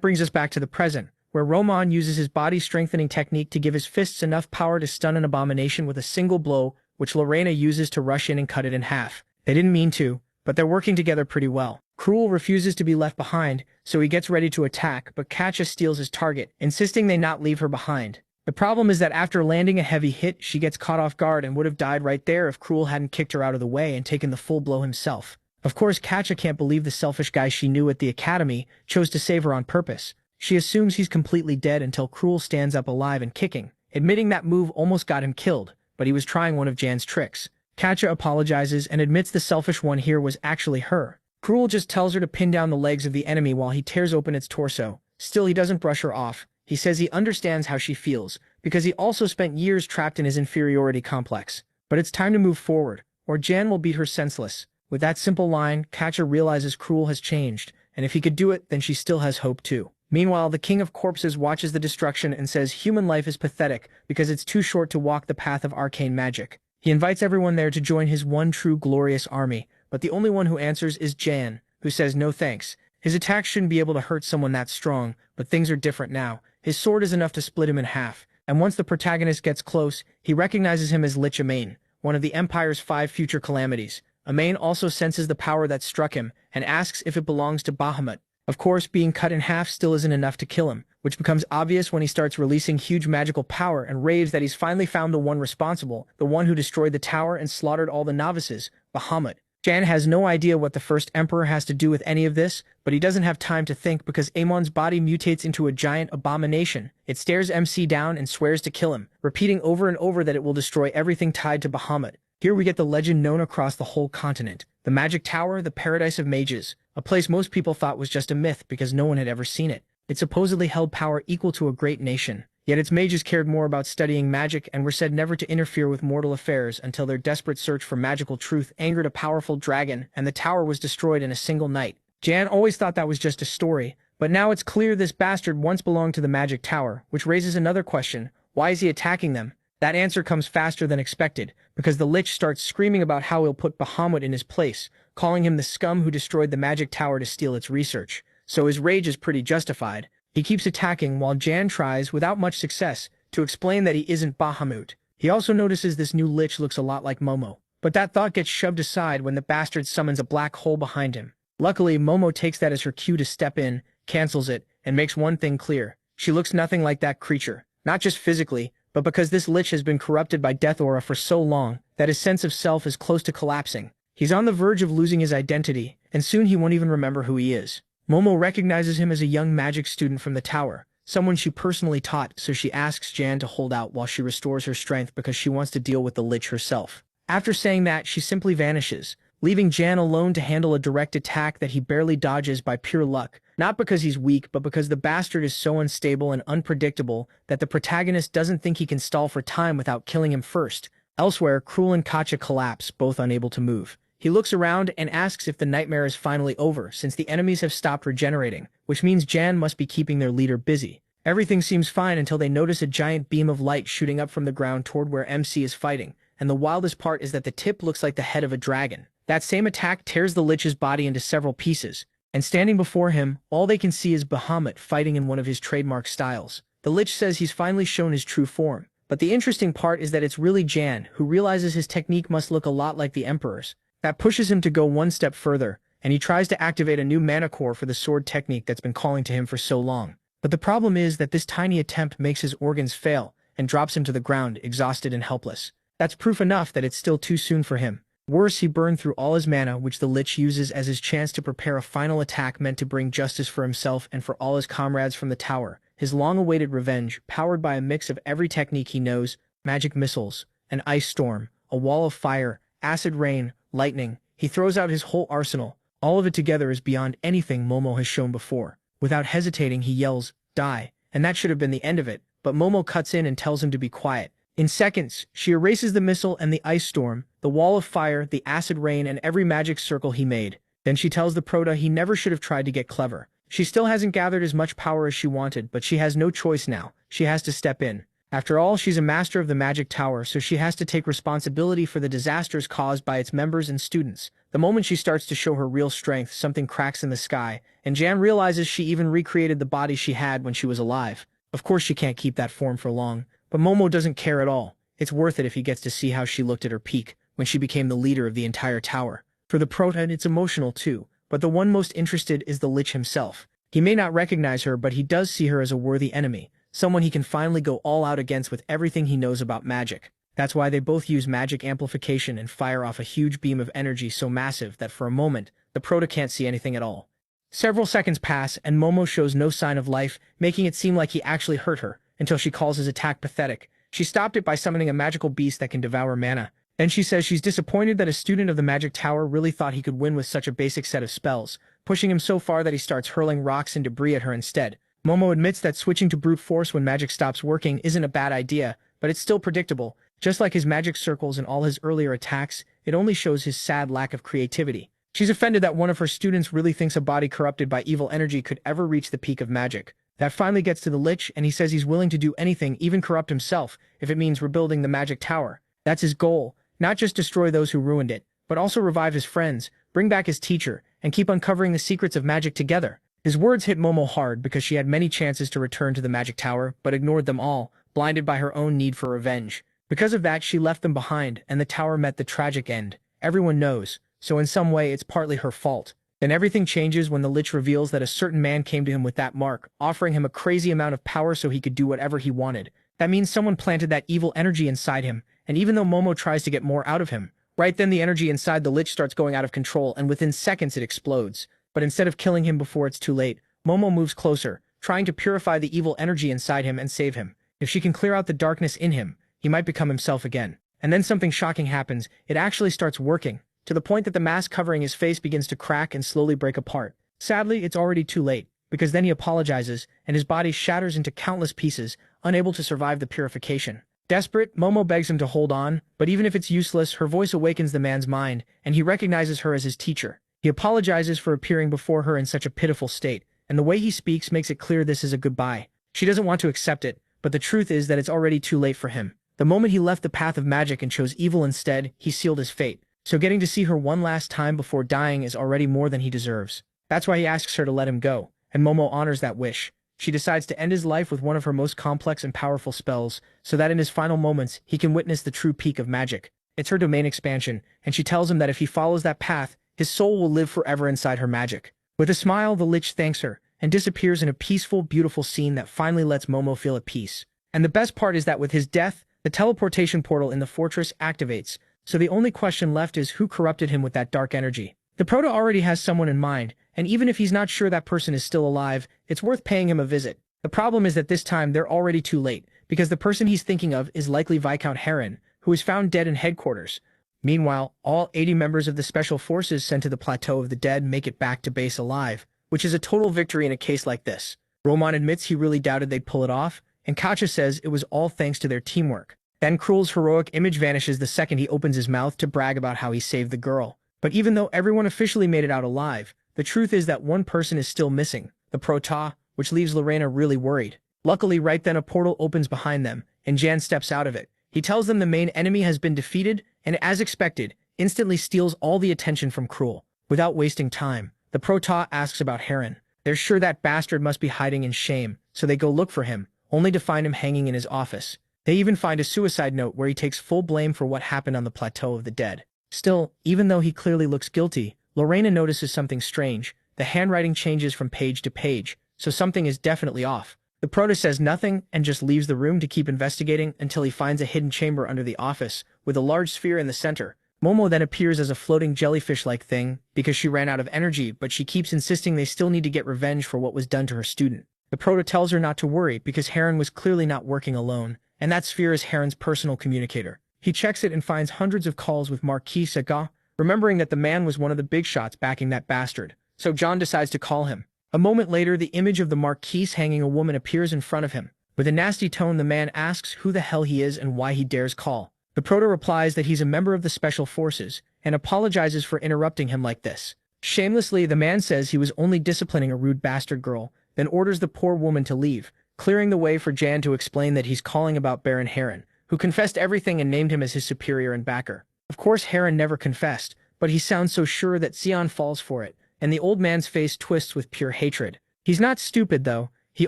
brings us back to the present, where Roman uses his body-strengthening technique to give his fists enough power to stun an abomination with a single blow, which Lorena uses to rush in and cut it in half. They didn't mean to, but they're working together pretty well. Cruel refuses to be left behind, so he gets ready to attack, but Katya steals his target, insisting they not leave her behind. The problem is that after landing a heavy hit, she gets caught off guard and would have died right there if Cruel hadn't kicked her out of the way and taken the full blow himself. Of course, Katya can't believe the selfish guy she knew at the academy chose to save her on purpose. She assumes he's completely dead until Cruel stands up alive and kicking, admitting that move almost got him killed, but he was trying one of Jan's tricks. Katya apologizes and admits the selfish one here was actually her. Cruel just tells her to pin down the legs of the enemy while he tears open its torso. Still, he doesn't brush her off. He says he understands how she feels, because he also spent years trapped in his inferiority complex. But it's time to move forward, or Jan will beat her senseless. With that simple line, Katya realizes Cruel has changed, and if he could do it, then she still has hope too. Meanwhile, the King of Corpses watches the destruction and says human life is pathetic because it's too short to walk the path of arcane magic. He invites everyone there to join his one true glorious army, but the only one who answers is Jan, who says no thanks. His attack shouldn't be able to hurt someone that strong, but things are different now. His sword is enough to split him in half, and once the protagonist gets close, he recognizes him as Lich Amain, one of the Empire's 5 future calamities. Amain also senses the power that struck him, and asks if it belongs to Bahamut. Of course, being cut in half still isn't enough to kill him, which becomes obvious when he starts releasing huge magical power and raves that he's finally found the one responsible, the one who destroyed the tower and slaughtered all the novices, Bahamut. Jan has no idea what the first emperor has to do with any of this, but he doesn't have time to think because Amon's body mutates into a giant abomination. It stares MC down and swears to kill him, repeating over and over that it will destroy everything tied to Bahamut. Here we get the legend known across the whole continent, the Magic Tower, the Paradise of Mages, a place most people thought was just a myth because no one had ever seen it. It supposedly held power equal to a great nation, yet its mages cared more about studying magic and were said never to interfere with mortal affairs until their desperate search for magical truth angered a powerful dragon and the tower was destroyed in a single night. Jan always thought that was just a story, but now it's clear this bastard once belonged to the Magic Tower, which raises another question: why is he attacking them? That answer comes faster than expected, because the Lich starts screaming about how he'll put Bahamut in his place, calling him the scum who destroyed the Magic Tower to steal its research. So his rage is pretty justified. He keeps attacking while Jan tries, without much success, to explain that he isn't Bahamut. He also notices this new lich looks a lot like Momo. But that thought gets shoved aside when the bastard summons a black hole behind him. Luckily, Momo takes that as her cue to step in, cancels it, and makes one thing clear. She looks nothing like that creature. Not just physically, but because this lich has been corrupted by death aura for so long that his sense of self is close to collapsing. He's on the verge of losing his identity, and soon he won't even remember who he is. Momo recognizes him as a young magic student from the tower, someone she personally taught, so she asks Jan to hold out while she restores her strength because she wants to deal with the lich herself. After saying that, she simply vanishes, leaving Jan alone to handle a direct attack that he barely dodges by pure luck, not because he's weak, but because the bastard is so unstable and unpredictable that the protagonist doesn't think he can stall for time without killing him first. Elsewhere, Krul and Katja collapse, both unable to move. He looks around and asks if the nightmare is finally over, since the enemies have stopped regenerating, which means Jan must be keeping their leader busy. Everything seems fine until they notice a giant beam of light shooting up from the ground toward where MC is fighting, and the wildest part is that the tip looks like the head of a dragon. That same attack tears the lich's body into several pieces, and standing before him, all they can see is Bahamut fighting in one of his trademark styles. The lich says he's finally shown his true form, but the interesting part is that it's really Jan who realizes his technique must look a lot like the Emperor's. That pushes him to go one step further, and he tries to activate a new mana core for the sword technique that's been calling to him for so long. But the problem is that this tiny attempt makes his organs fail and drops him to the ground, exhausted and helpless. That's proof enough that it's still too soon for him. Worse, he burned through all his mana, which the lich uses as his chance to prepare a final attack meant to bring justice for himself and for all his comrades from the tower. His long-awaited revenge, powered by a mix of every technique he knows, magic missiles, an ice storm, a wall of fire, acid rain, lightning. He throws out his whole arsenal. All of it together is beyond anything Momo has shown before. Without hesitating, he yells, "Die," and that should have been the end of it, but Momo cuts in and tells him to be quiet. In seconds, she erases the missile and the ice storm, the wall of fire, the acid rain, and every magic circle he made. Then she tells the Prota he never should have tried to get clever. She still hasn't gathered as much power as she wanted, but she has no choice now. She has to step in. After all, she's a master of the magic tower, so she has to take responsibility for the disasters caused by its members and students. The moment she starts to show her real strength, something cracks in the sky, and Jan realizes she even recreated the body she had when she was alive. Of course she can't keep that form for long, but Momo doesn't care at all. It's worth it if he gets to see how she looked at her peak, when she became the leader of the entire tower. For the Prota, it's emotional too, but the one most interested is the lich himself. He may not recognize her, but he does see her as a worthy enemy, someone he can finally go all out against with everything he knows about magic. That's why they both use magic amplification and fire off a huge beam of energy so massive that for a moment, the Prota can't see anything at all. Several seconds pass, and Momo shows no sign of life, making it seem like he actually hurt her, until she calls his attack pathetic. She stopped it by summoning a magical beast that can devour mana. Then she says she's disappointed that a student of the magic tower really thought he could win with such a basic set of spells, pushing him so far that he starts hurling rocks and debris at her instead. Momo admits that switching to brute force when magic stops working isn't a bad idea, but it's still predictable. Just like his magic circles and all his earlier attacks, it only shows his sad lack of creativity. She's offended that one of her students really thinks a body corrupted by evil energy could ever reach the peak of magic. That finally gets to the lich, and he says he's willing to do anything, even corrupt himself, if it means rebuilding the magic tower. That's his goal, not just destroy those who ruined it, but also revive his friends, bring back his teacher, and keep uncovering the secrets of magic together. His words hit Momo hard because she had many chances to return to the magic tower, but ignored them all, blinded by her own need for revenge. Because of that, she left them behind, and the tower met the tragic end. Everyone knows, so in some way it's partly her fault. Then everything changes when the lich reveals that a certain man came to him with that mark, offering him a crazy amount of power so he could do whatever he wanted. That means someone planted that evil energy inside him, and even though Momo tries to get more out of him, right then the energy inside the lich starts going out of control, and within seconds it explodes. But instead of killing him before it's too late, Momo moves closer, trying to purify the evil energy inside him and save him. If she can clear out the darkness in him, he might become himself again. And then something shocking happens. It actually starts working, to the point that the mask covering his face begins to crack and slowly break apart. Sadly, it's already too late, because then he apologizes, and his body shatters into countless pieces, unable to survive the purification. Desperate, Momo begs him to hold on, but even if it's useless, her voice awakens the man's mind, and he recognizes her as his teacher. He apologizes for appearing before her in such a pitiful state, and the way he speaks makes it clear this is a goodbye. She doesn't want to accept it, but the truth is that it's already too late for him. The moment he left the path of magic and chose evil instead, he sealed his fate. So getting to see her one last time before dying is already more than he deserves. That's why he asks her to let him go, and Momo honors that wish. she decides to end his life with one of her most complex and powerful spells, so that in his final moments, he can witness the true peak of magic. It's her domain expansion, and she tells him that if he follows that path, his soul will live forever inside her magic. With a smile, the Lich thanks her, and disappears in a peaceful, beautiful scene that finally lets Momo feel at peace. And the best part is that with his death, the teleportation portal in the fortress activates, so the only question left is who corrupted him with that dark energy. The Proto already has someone in mind, and even if he's not sure that person is still alive, it's worth paying him a visit. The problem is that this time they're already too late, because the person he's thinking of is likely Viscount Heron, who is found dead in headquarters. Meanwhile, all 80 members of the Special Forces sent to the Plateau of the Dead make it back to base alive, which is a total victory in a case like this. Roman admits he really doubted they'd pull it off, and Katja says it was all thanks to their teamwork. Then Krul's heroic image vanishes the second he opens his mouth to brag about how he saved the girl. But even though everyone officially made it out alive, the truth is that one person is still missing, the Prota, which leaves Lorena really worried. Luckily, right then a portal opens behind them, and Jan steps out of it. He tells them the main enemy has been defeated, and as expected, instantly steals all the attention from Krul. Without wasting time, the Prota asks about Heron. They're sure that bastard must be hiding in shame, so they go look for him, only to find him hanging in his office. They even find a suicide note where he takes full blame for what happened on the Plateau of the Dead. Still, even though he clearly looks guilty, Lorena notices something strange. The handwriting changes from page to page, so something is definitely off. The Proto says nothing and just leaves the room to keep investigating until he finds a hidden chamber under the office, with a large sphere in the center. Momo then appears as a floating jellyfish-like thing, because she ran out of energy, but she keeps insisting they still need to get revenge for what was done to her student. The Proto tells her not to worry, because Heron was clearly not working alone, and that sphere is Heron's personal communicator. He checks it and finds hundreds of calls with Marquis Saga, remembering that the man was one of the big shots backing that bastard. So John decides to call him. A moment later, the image of the Marquis hanging a woman appears in front of him. With a nasty tone, the man asks who the hell he is and why he dares call. The Proto replies that he's a member of the Special Forces, and apologizes for interrupting him like this. Shamelessly, the man says he was only disciplining a rude bastard girl, then orders the poor woman to leave, clearing the way for Jan to explain that he's calling about Baron Heron, who confessed everything and named him as his superior and backer. Of course, Heron never confessed, but he sounds so sure that Sion falls for it, and the old man's face twists with pure hatred. He's not stupid, though. He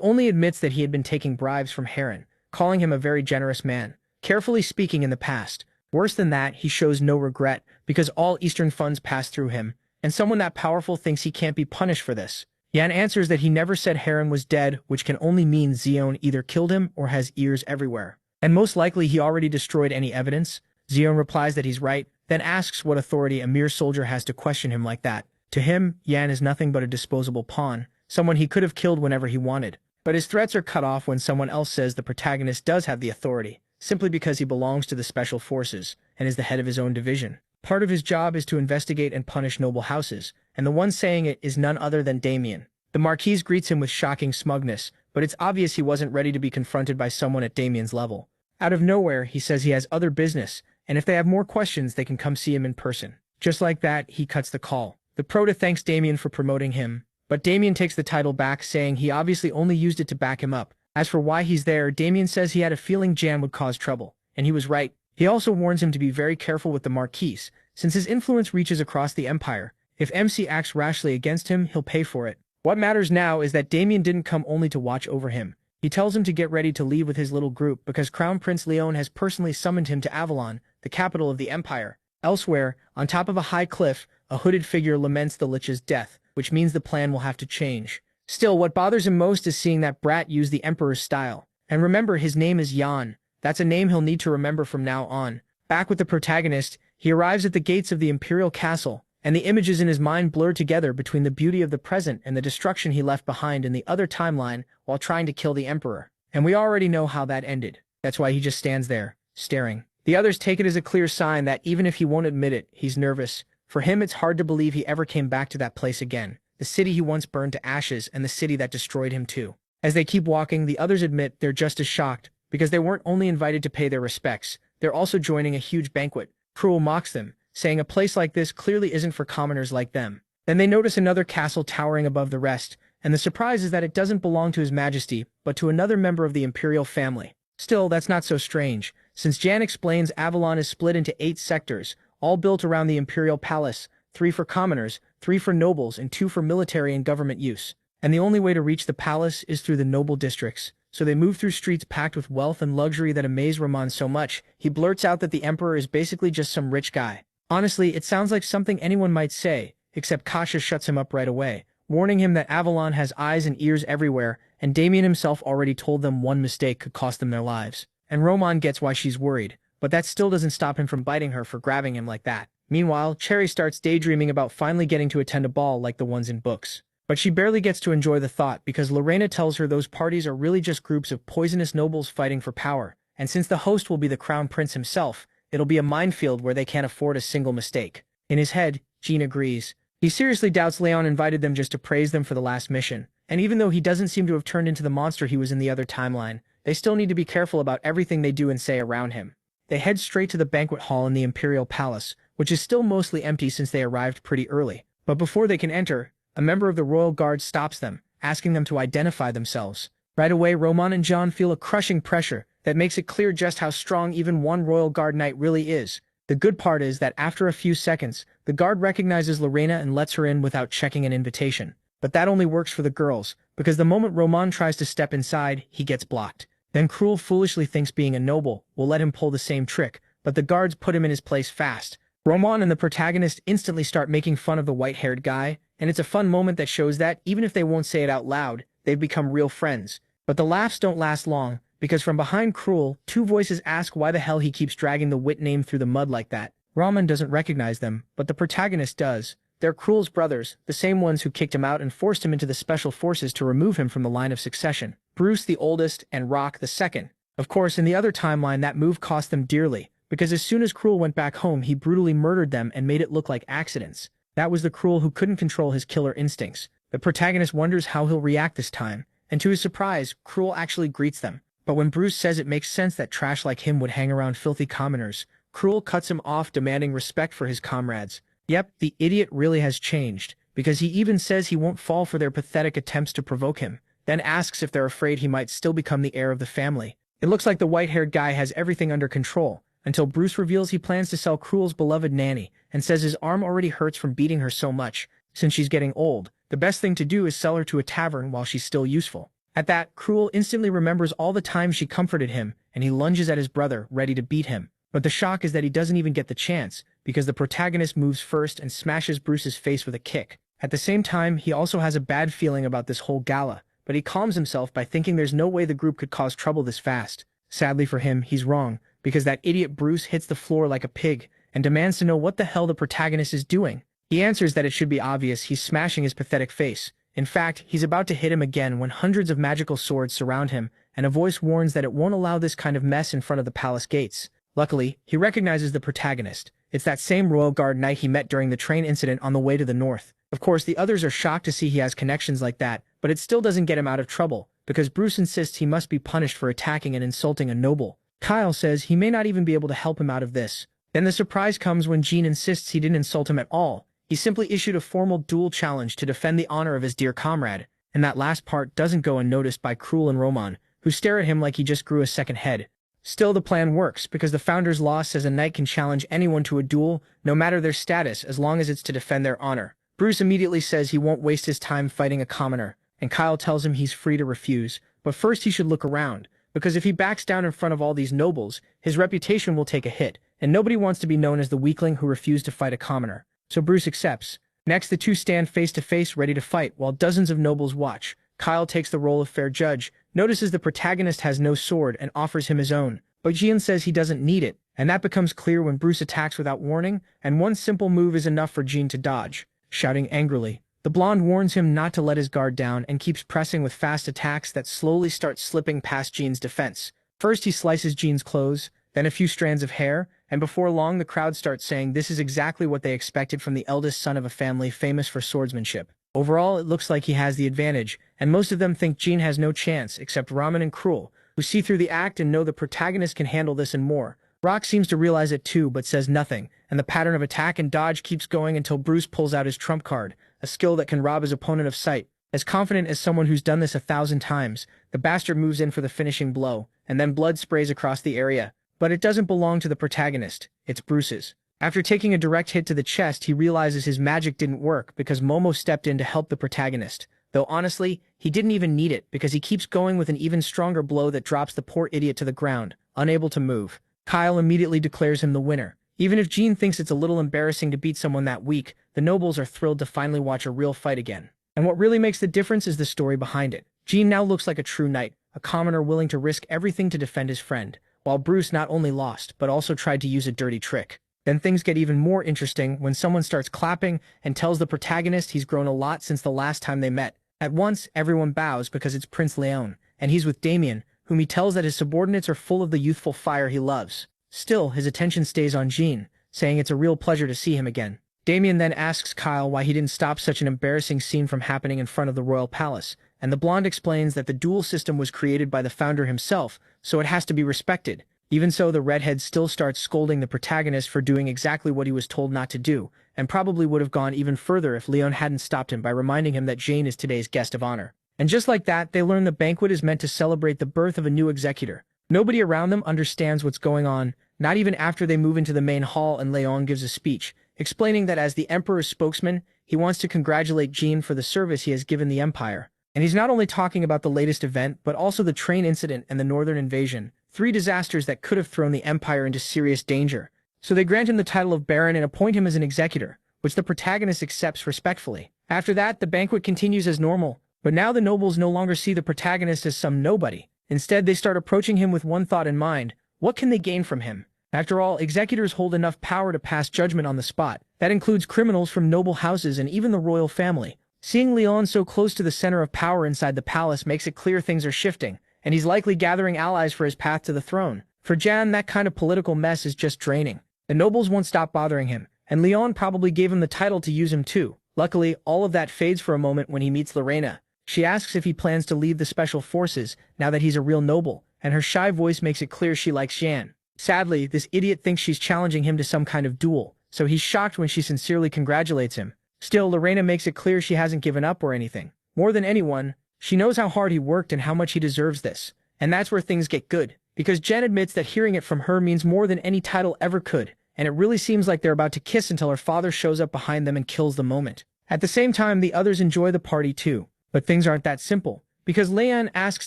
only admits that he had been taking bribes from Heron, calling him a very generous man, carefully speaking in the past. Worse than that, he shows no regret, because all Eastern funds pass through him, and someone that powerful thinks he can't be punished for this. Jan answers that he never said Heron was dead, which can only mean Xion either killed him or has ears everywhere. And most likely he already destroyed any evidence. Xion replies that he's right, then asks what authority a mere soldier has to question him like that. To him, Jan is nothing but a disposable pawn, someone he could have killed whenever he wanted. But his threats are cut off when someone else says the protagonist does have the authority, simply because he belongs to the Special Forces and is the head of his own division. Part of his job is to investigate and punish noble houses, and the one saying it is none other than Damien. The Marquis greets him with shocking smugness, but it's obvious he wasn't ready to be confronted by someone at Damien's level. Out of nowhere, he says he has other business, and if they have more questions, they can come see him in person. Just like that, he cuts the call. The Proto thanks Damien for promoting him, but Damien takes the title back, saying he obviously only used it to back him up. As for why he's there, Damien says he had a feeling Jan would cause trouble, and he was right. He also warns him to be very careful with the Marquis, since his influence reaches across the Empire. If MC acts rashly against him, he'll pay for it. What matters now is that Damien didn't come only to watch over him. He tells him to get ready to leave with his little group because Crown Prince Leon has personally summoned him to Avalon, the capital of the Empire. Elsewhere, on top of a high cliff, a hooded figure laments the Lich's death, which means the plan will have to change. Still, what bothers him most is seeing that brat use the Emperor's style. And remember, his name is Jan. That's a name he'll need to remember from now on. Back with the protagonist, he arrives at the gates of the Imperial Castle, and the images in his mind blur together between the beauty of the present and the destruction he left behind in the other timeline while trying to kill the Emperor. And we already know how that ended. That's why he just stands there, staring. The others take it as a clear sign that even if he won't admit it, he's nervous. For him, it's hard to believe he ever came back to that place again. The city he once burned to ashes and the city that destroyed him too. As they keep walking, the others admit they're just as shocked, because they weren't only invited to pay their respects, they're also joining a huge banquet. Cruel mocks them, saying a place like this clearly isn't for commoners like them. Then they notice another castle towering above the rest, and the surprise is that it doesn't belong to His Majesty, but to another member of the imperial family. Still, that's not so strange, since Jan explains Avalon is split into 8 sectors, all built around the imperial palace, 3 for commoners, 3 for nobles, and 2 for military and government use. and the only way to reach the palace is through the noble districts. So they move through streets packed with wealth and luxury that amaze Roman so much, he blurts out that the emperor is basically just some rich guy. Honestly, it sounds like something anyone might say, except Kasha shuts him up right away, warning him that Avalon has eyes and ears everywhere, and Damien himself already told them one mistake could cost them their lives. And Roman gets why she's worried, but that still doesn't stop him from biting her for grabbing him like that. Meanwhile, Cherry starts daydreaming about finally getting to attend a ball like the ones in books. But she barely gets to enjoy the thought because Lorena tells her those parties are really just groups of poisonous nobles fighting for power, and since the host will be the crown prince himself, it'll be a minefield where they can't afford a single mistake. In his head, Jean agrees. He seriously doubts Leon invited them just to praise them for the last mission, and even though he doesn't seem to have turned into the monster he was in the other timeline, they still need to be careful about everything they do and say around him. They head straight to the banquet hall in the Imperial Palace, which is still mostly empty since they arrived pretty early. But before they can enter, a member of the royal guard stops them, asking them to identify themselves. Right away, Roman and John feel a crushing pressure that makes it clear just how strong even one royal guard knight really is. The good part is that after a few seconds, the guard recognizes Lorena and lets her in without checking an invitation. But that only works for the girls, because the moment Roman tries to step inside, he gets blocked. Then Cruel foolishly thinks being a noble will let him pull the same trick, but the guards put him in his place fast. Roman and the protagonist instantly start making fun of the white-haired guy, and it's a fun moment that shows that, even if they won't say it out loud, they've become real friends. But the laughs don't last long, because from behind Cruel, two voices ask why the hell he keeps dragging the wit name through the mud like that. Roman doesn't recognize them, but the protagonist does. They're Cruel's brothers, the same ones who kicked him out and forced him into the special forces to remove him from the line of succession. Bruce the oldest, and Rock the second. Of course, in the other timeline that move cost them dearly, because as soon as Cruel went back home he brutally murdered them and made it look like accidents. That was the Cruel who couldn't control his killer instincts. The protagonist wonders how he'll react this time, and to his surprise, Cruel actually greets them. But when Bruce says it makes sense that trash like him would hang around filthy commoners, Cruel cuts him off, demanding respect for his comrades. Yep, the idiot really has changed, because he even says he won't fall for their pathetic attempts to provoke him, then asks if they're afraid he might still become the heir of the family. It looks like the white-haired guy has everything under control, until Bruce reveals he plans to sell Cruel's beloved nanny, and says his arm already hurts from beating her so much. Since she's getting old, the best thing to do is sell her to a tavern while she's still useful. At that, Cruel instantly remembers all the times she comforted him, and he lunges at his brother, ready to beat him. But the shock is that he doesn't even get the chance, because the protagonist moves first and smashes Bruce's face with a kick. At the same time, he also has a bad feeling about this whole gala, but he calms himself by thinking there's no way the group could cause trouble this fast. Sadly for him, he's wrong, because that idiot Bruce hits the floor like a pig, and demands to know what the hell the protagonist is doing. He answers that it should be obvious he's smashing his pathetic face. In fact, he's about to hit him again when hundreds of magical swords surround him, and a voice warns that it won't allow this kind of mess in front of the palace gates. Luckily, he recognizes the protagonist. It's that same royal guard knight he met during the train incident on the way to the north. Of course, the others are shocked to see he has connections like that, but it still doesn't get him out of trouble, because Bruce insists he must be punished for attacking and insulting a noble. Kyle says he may not even be able to help him out of this. Then the surprise comes when Jean insists he didn't insult him at all. He simply issued a formal duel challenge to defend the honor of his dear comrade, and that last part doesn't go unnoticed by Cruel and Roman, who stare at him like he just grew a second head. Still, the plan works, because the Founder's Law says a knight can challenge anyone to a duel, no matter their status, as long as it's to defend their honor. Bruce immediately says he won't waste his time fighting a commoner, and Kyle tells him he's free to refuse, but first he should look around, because if he backs down in front of all these nobles, his reputation will take a hit, and nobody wants to be known as the weakling who refused to fight a commoner. So Bruce accepts. Next, the two stand face to face ready to fight, while dozens of nobles watch. Kyle takes the role of fair judge, notices the protagonist has no sword, and offers him his own. But Jean says he doesn't need it, and that becomes clear when Bruce attacks without warning, and one simple move is enough for Jean to dodge. Shouting angrily, the blonde warns him not to let his guard down and keeps pressing with fast attacks that slowly start slipping past Jean's defense. First he slices Jean's clothes, then a few strands of hair, and before long the crowd starts saying this is exactly what they expected from the eldest son of a family famous for swordsmanship. Overall, it looks like he has the advantage, and most of them think Jean has no chance, except Ramen and Cruel, who see through the act and know the protagonist can handle this and more. Rock seems to realize it too, but says nothing, and the pattern of attack and dodge keeps going until Bruce pulls out his trump card, a skill that can rob his opponent of sight. As confident as someone who's done this 1,000 times, the bastard moves in for the finishing blow, and then blood sprays across the area. But it doesn't belong to the protagonist, it's Bruce's. After taking a direct hit to the chest, he realizes his magic didn't work because Momo stepped in to help the protagonist. though honestly, he didn't even need it because he keeps going with an even stronger blow that drops the poor idiot to the ground, unable to move. Kyle immediately declares him the winner. Even if Jean thinks it's a little embarrassing to beat someone that weak, the nobles are thrilled to finally watch a real fight again. And what really makes the difference is the story behind it. Jean now looks like a true knight, a commoner willing to risk everything to defend his friend, while Bruce not only lost, but also tried to use a dirty trick. Then things get even more interesting when someone starts clapping and tells the protagonist he's grown a lot since the last time they met. At once, everyone bows because it's Prince Leon, and he's with Damien, whom he tells that his subordinates are full of the youthful fire he loves. Still, his attention stays on Jean, saying it's a real pleasure to see him again. Damien then asks Kyle why he didn't stop such an embarrassing scene from happening in front of the royal palace, and the blonde explains that the duel system was created by the founder himself, so it has to be respected. Even so, the redhead still starts scolding the protagonist for doing exactly what he was told not to do, and probably would have gone even further if Leon hadn't stopped him by reminding him that Jane is today's guest of honor. And just like that, they learn the banquet is meant to celebrate the birth of a new executor. Nobody around them understands what's going on, not even after they move into the main hall and Leon gives a speech, explaining that as the Emperor's spokesman, he wants to congratulate Jean for the service he has given the Empire. And he's not only talking about the latest event, but also the train incident and the Northern Invasion, 3 disasters that could have thrown the Empire into serious danger. So they grant him the title of Baron and appoint him as an executor, which the protagonist accepts respectfully. After that, the banquet continues as normal, but now the nobles no longer see the protagonist as some nobody. Instead, they start approaching him with one thought in mind: what can they gain from him? After all, executors hold enough power to pass judgment on the spot. That includes criminals from noble houses and even the royal family. Seeing Leon so close to the center of power inside the palace makes it clear things are shifting, and he's likely gathering allies for his path to the throne. For Jan, that kind of political mess is just draining. The nobles won't stop bothering him, and Leon probably gave him the title to use him too. Luckily, all of that fades for a moment when he meets Lorena. She asks if he plans to leave the special forces now that he's a real noble, and her shy voice makes it clear she likes Jan. Sadly, this idiot thinks she's challenging him to some kind of duel, so he's shocked when she sincerely congratulates him. Still, Lorena makes it clear she hasn't given up or anything. More than anyone, she knows how hard he worked and how much he deserves this. And that's where things get good, because Jen admits that hearing it from her means more than any title ever could, and it really seems like they're about to kiss until her father shows up behind them and kills the moment. At the same time, the others enjoy the party too. But things aren't that simple, because Leon asks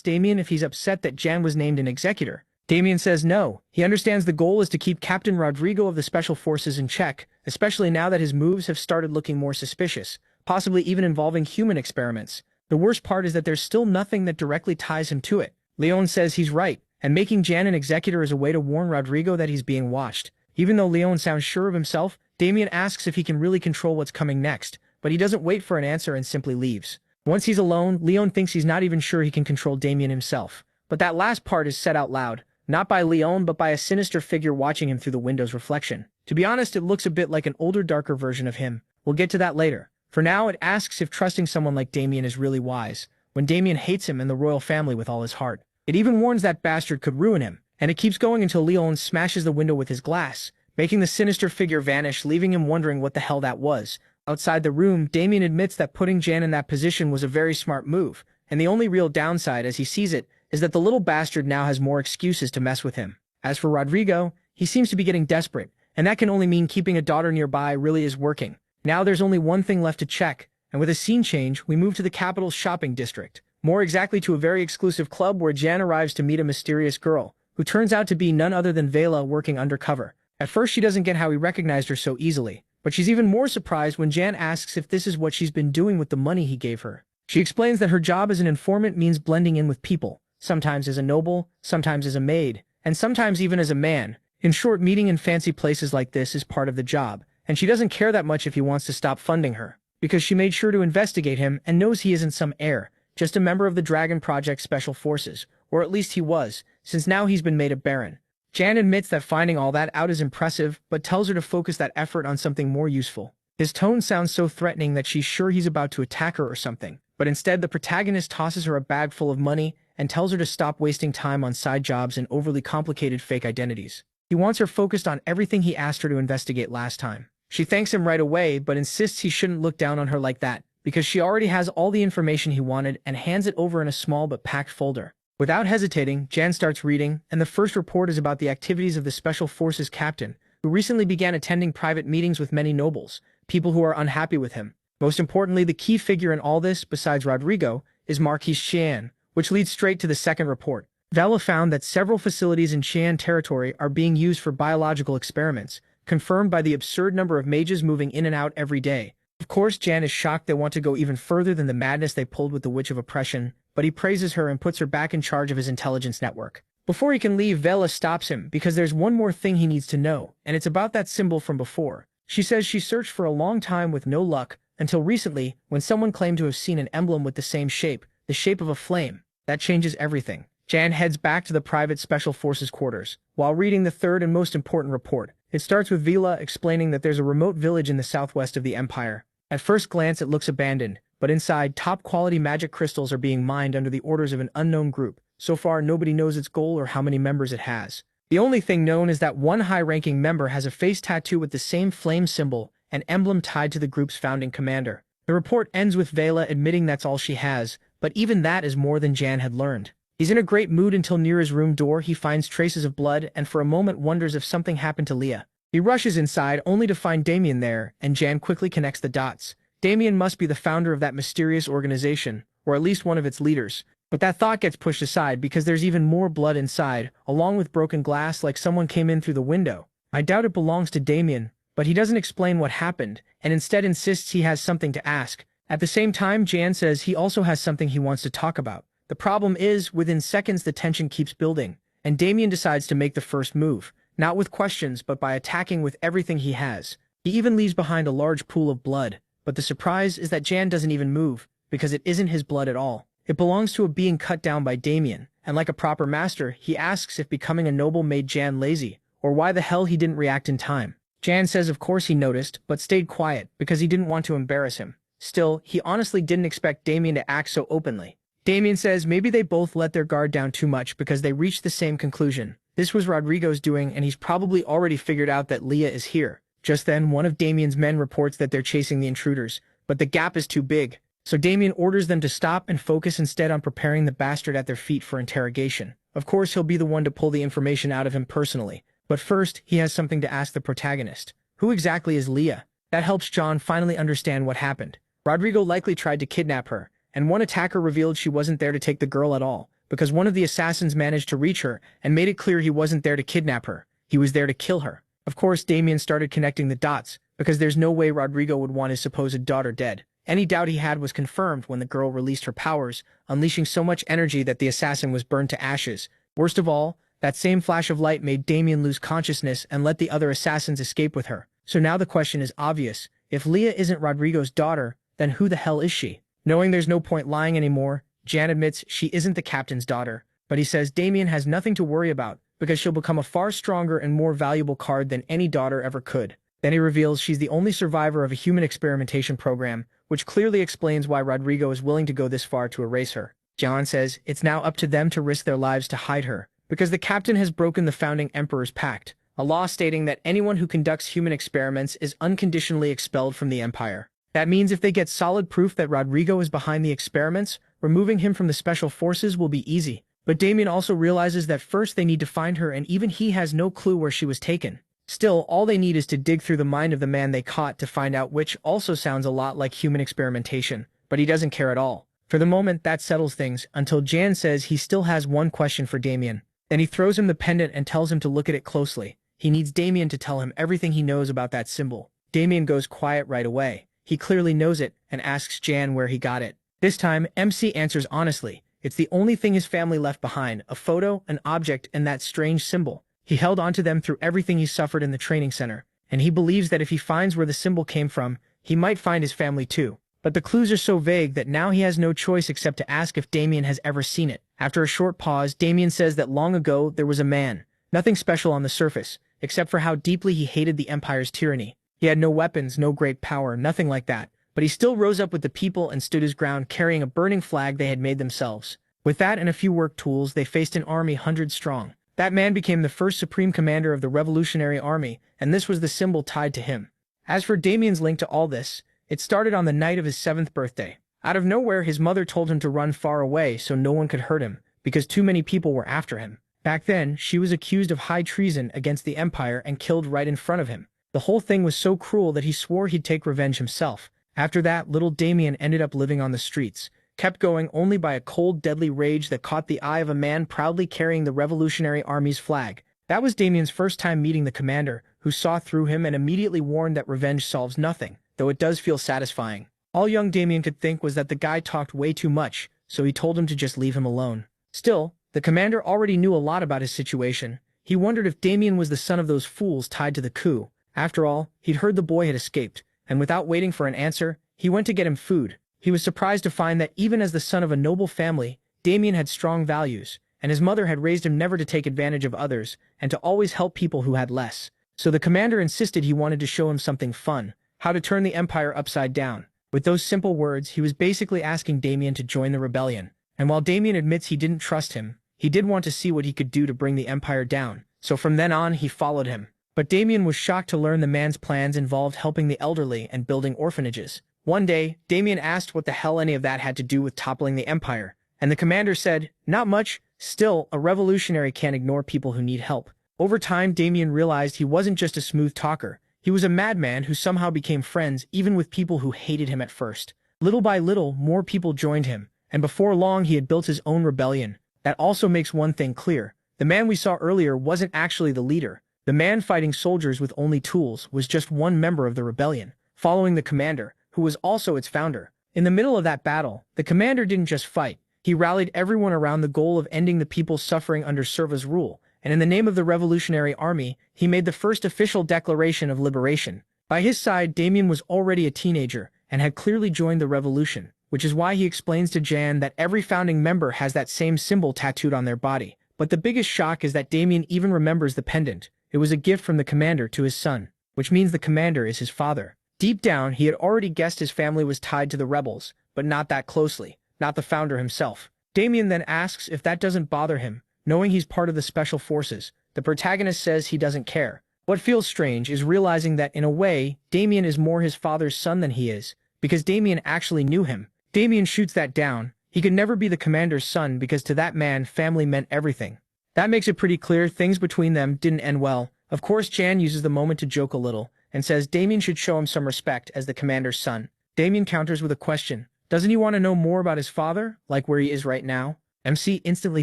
Damien if he's upset that Jan was named an executor. Damien says no. He understands the goal is to keep Captain Rodrigo of the Special Forces in check, especially now that his moves have started looking more suspicious, possibly even involving human experiments. The worst part is that there's still nothing that directly ties him to it. Leon says he's right, and making Jan an executor is a way to warn Rodrigo that he's being watched. Even though Leon sounds sure of himself, Damien asks if he can really control what's coming next, but he doesn't wait for an answer and simply leaves. Once he's alone, Leon thinks he's not even sure he can control Damien himself. But that last part is said out loud, not by Leon but by a sinister figure watching him through the window's reflection. To be honest, it looks a bit like an older, darker version of him. We'll get to that later. For now, it asks if trusting someone like Damien is really wise, when Damien hates him and the royal family with all his heart. It even warns that bastard could ruin him, and it keeps going until Leon smashes the window with his glass, making the sinister figure vanish, leaving him wondering what the hell that was. Outside the room, Damien admits that putting Jan in that position was a very smart move, and the only real downside, as he sees it, is that the little bastard now has more excuses to mess with him. As for Rodrigo, he seems to be getting desperate, and that can only mean keeping a daughter nearby really is working. Now there's only one thing left to check, and with a scene change, we move to the capital's shopping district. More exactly to a very exclusive club where Jan arrives to meet a mysterious girl, who turns out to be none other than Vela working undercover. At first she doesn't get how he recognized her so easily, but she's even more surprised when Jan asks if this is what she's been doing with the money he gave her. She explains that her job as an informant means blending in with people, sometimes as a noble, sometimes as a maid, and sometimes even as a man. In short, meeting in fancy places like this is part of the job, and she doesn't care that much if he wants to stop funding her, because she made sure to investigate him and knows he isn't some heir, just a member of the Dragon Project Special Forces, or at least he was, since now he's been made a baron. Jan admits that finding all that out is impressive, but tells her to focus that effort on something more useful. His tone sounds so threatening that she's sure he's about to attack her or something, but instead the protagonist tosses her a bag full of money and tells her to stop wasting time on side jobs and overly complicated fake identities. He wants her focused on everything he asked her to investigate last time. She thanks him right away, but insists he shouldn't look down on her like that, because she already has all the information he wanted and hands it over in a small but packed folder. Without hesitating, Jan starts reading, and the first report is about the activities of the Special Forces captain, who recently began attending private meetings with many nobles, people who are unhappy with him. Most importantly, the key figure in all this, besides Rodrigo, is Marquis Xian, which leads straight to the second report. Vela found that several facilities in Xian territory are being used for biological experiments, confirmed by the absurd number of mages moving in and out every day. Of course, Jan is shocked they want to go even further than the madness they pulled with the Witch of Oppression, but he praises her and puts her back in charge of his intelligence network. Before he can leave, Vela stops him because there's one more thing he needs to know, and it's about that symbol from before. She says she searched for a long time with no luck, until recently, when someone claimed to have seen an emblem with the same shape, the shape of a flame. That changes everything. Jan heads back to the private Special Forces quarters, while reading the third and most important report. It starts with Vela explaining that there's a remote village in the southwest of the Empire. At first glance it looks abandoned, but inside, top-quality magic crystals are being mined under the orders of an unknown group. So far, nobody knows its goal or how many members it has. The only thing known is that one high-ranking member has a face tattoo with the same flame symbol, an emblem tied to the group's founding commander. The report ends with Vela admitting that's all she has, but even that is more than Jan had learned. He's in a great mood until near his room door he finds traces of blood and for a moment wonders if something happened to Leah. He rushes inside only to find Damien there, and Jan quickly connects the dots. Damien must be the founder of that mysterious organization, or at least one of its leaders. But that thought gets pushed aside because there's even more blood inside, along with broken glass like someone came in through the window. I doubt it belongs to Damien, but he doesn't explain what happened, and instead insists he has something to ask. At the same time, Jan says he also has something he wants to talk about. The problem is, within seconds the tension keeps building, and Damien decides to make the first move, not with questions but by attacking with everything he has. He even leaves behind a large pool of blood, but the surprise is that Jan doesn't even move, because it isn't his blood at all. It belongs to a being cut down by Damien, and like a proper master, he asks if becoming a noble made Jan lazy, or why the hell he didn't react in time. Jan says of course he noticed, but stayed quiet, because he didn't want to embarrass him. Still, he honestly didn't expect Damien to act so openly. Damien says maybe they both let their guard down too much because they reached the same conclusion. This was Rodrigo's doing, and he's probably already figured out that Leah is here. Just then, one of Damien's men reports that they're chasing the intruders, but the gap is too big. So Damien orders them to stop and focus instead on preparing the bastard at their feet for interrogation. Of course, he'll be the one to pull the information out of him personally. But first, he has something to ask the protagonist. Who exactly is Leah? That helps John finally understand what happened. Rodrigo likely tried to kidnap her, and one attacker revealed she wasn't there to take the girl at all, because one of the assassins managed to reach her and made it clear he wasn't there to kidnap her. He was there to kill her. Of course, Damien started connecting the dots, because there's no way Rodrigo would want his supposed daughter dead. Any doubt he had was confirmed when the girl released her powers, unleashing so much energy that the assassin was burned to ashes. Worst of all, that same flash of light made Damien lose consciousness and let the other assassins escape with her. So now the question is obvious. If Leah isn't Rodrigo's daughter, then who the hell is she? Knowing there's no point lying anymore, Jan admits she isn't the captain's daughter, but he says Damien has nothing to worry about because she'll become a far stronger and more valuable card than any daughter ever could. Then he reveals she's the only survivor of a human experimentation program, which clearly explains why Rodrigo is willing to go this far to erase her. Jan says it's now up to them to risk their lives to hide her, because the captain has broken the founding emperor's pact, a law stating that anyone who conducts human experiments is unconditionally expelled from the empire. That means if they get solid proof that Rodrigo is behind the experiments, removing him from the special forces will be easy. But Damien also realizes that first they need to find her, and even he has no clue where she was taken. Still, all they need is to dig through the mind of the man they caught to find out, which also sounds a lot like human experimentation, but he doesn't care at all. For the moment, that settles things, until Jan says he still has one question for Damien. Then he throws him the pendant and tells him to look at it closely. He needs Damien to tell him everything he knows about that symbol. Damien goes quiet right away. He clearly knows it and asks Jan where he got it. This time, MC answers honestly. It's the only thing his family left behind, a photo, an object, and that strange symbol. He held onto them through everything he suffered in the training center, and he believes that if he finds where the symbol came from, he might find his family too. But the clues are so vague that now he has no choice except to ask if Damien has ever seen it. After a short pause, Damien says that long ago there was a man. Nothing special on the surface, except for how deeply he hated the Empire's tyranny. He had no weapons, no great power, nothing like that. But he still rose up with the people and stood his ground, carrying a burning flag they had made themselves. With that and a few work tools, they faced an army 100 strong. That man became the first supreme commander of the Revolutionary Army, and this was the symbol tied to him. As for Damien's link to all this, it started on the night of his 7th birthday. Out of nowhere, his mother told him to run far away so no one could hurt him, because too many people were after him. Back then, she was accused of high treason against the Empire and killed right in front of him. The whole thing was so cruel that he swore he'd take revenge himself. After that, little Damien ended up living on the streets, kept going only by a cold, deadly rage that caught the eye of a man proudly carrying the Revolutionary Army's flag. That was Damien's first time meeting the commander, who saw through him and immediately warned that revenge solves nothing, though it does feel satisfying. All young Damien could think was that the guy talked way too much, so he told him to just leave him alone. Still, the commander already knew a lot about his situation. He wondered if Damien was the son of those fools tied to the coup. After all, he'd heard the boy had escaped, and without waiting for an answer, he went to get him food. He was surprised to find that even as the son of a noble family, Damien had strong values, and his mother had raised him never to take advantage of others, and to always help people who had less. So the commander insisted he wanted to show him something fun, how to turn the empire upside down. With those simple words, he was basically asking Damien to join the rebellion. And while Damien admits he didn't trust him, he did want to see what he could do to bring the empire down. So from then on, he followed him. But Damien was shocked to learn the man's plans involved helping the elderly and building orphanages. One day, Damien asked what the hell any of that had to do with toppling the empire. And the commander said, "Not much. Still, a revolutionary can't ignore people who need help." Over time, Damien realized he wasn't just a smooth talker. He was a madman who somehow became friends even with people who hated him at first. Little by little, more people joined him, and before long he had built his own rebellion. That also makes one thing clear. The man we saw earlier wasn't actually the leader. The man fighting soldiers with only tools was just one member of the rebellion, following the commander, who was also its founder. In the middle of that battle, the commander didn't just fight. He rallied everyone around the goal of ending the people suffering under Serva's rule, and in the name of the Revolutionary Army, he made the first official declaration of liberation. By his side, Damien was already a teenager and had clearly joined the revolution, which is why he explains to Jan that every founding member has that same symbol tattooed on their body. But the biggest shock is that Damien even remembers the pendant. It was a gift from the commander to his son, which means the commander is his father. Deep down, he had already guessed his family was tied to the rebels, but not that closely, not the founder himself. Damien then asks if that doesn't bother him, knowing he's part of the special forces. The protagonist says he doesn't care. What feels strange is realizing that, in a way, Damien is more his father's son than he is, because Damien actually knew him. Damien shoots that down. He could never be the commander's son because to that man, family meant everything. That makes it pretty clear things between them didn't end well. Of course, Jan uses the moment to joke a little, and says Damien should show him some respect as the commander's son. Damien counters with a question. Doesn't he want to know more about his father, like where he is right now? MC instantly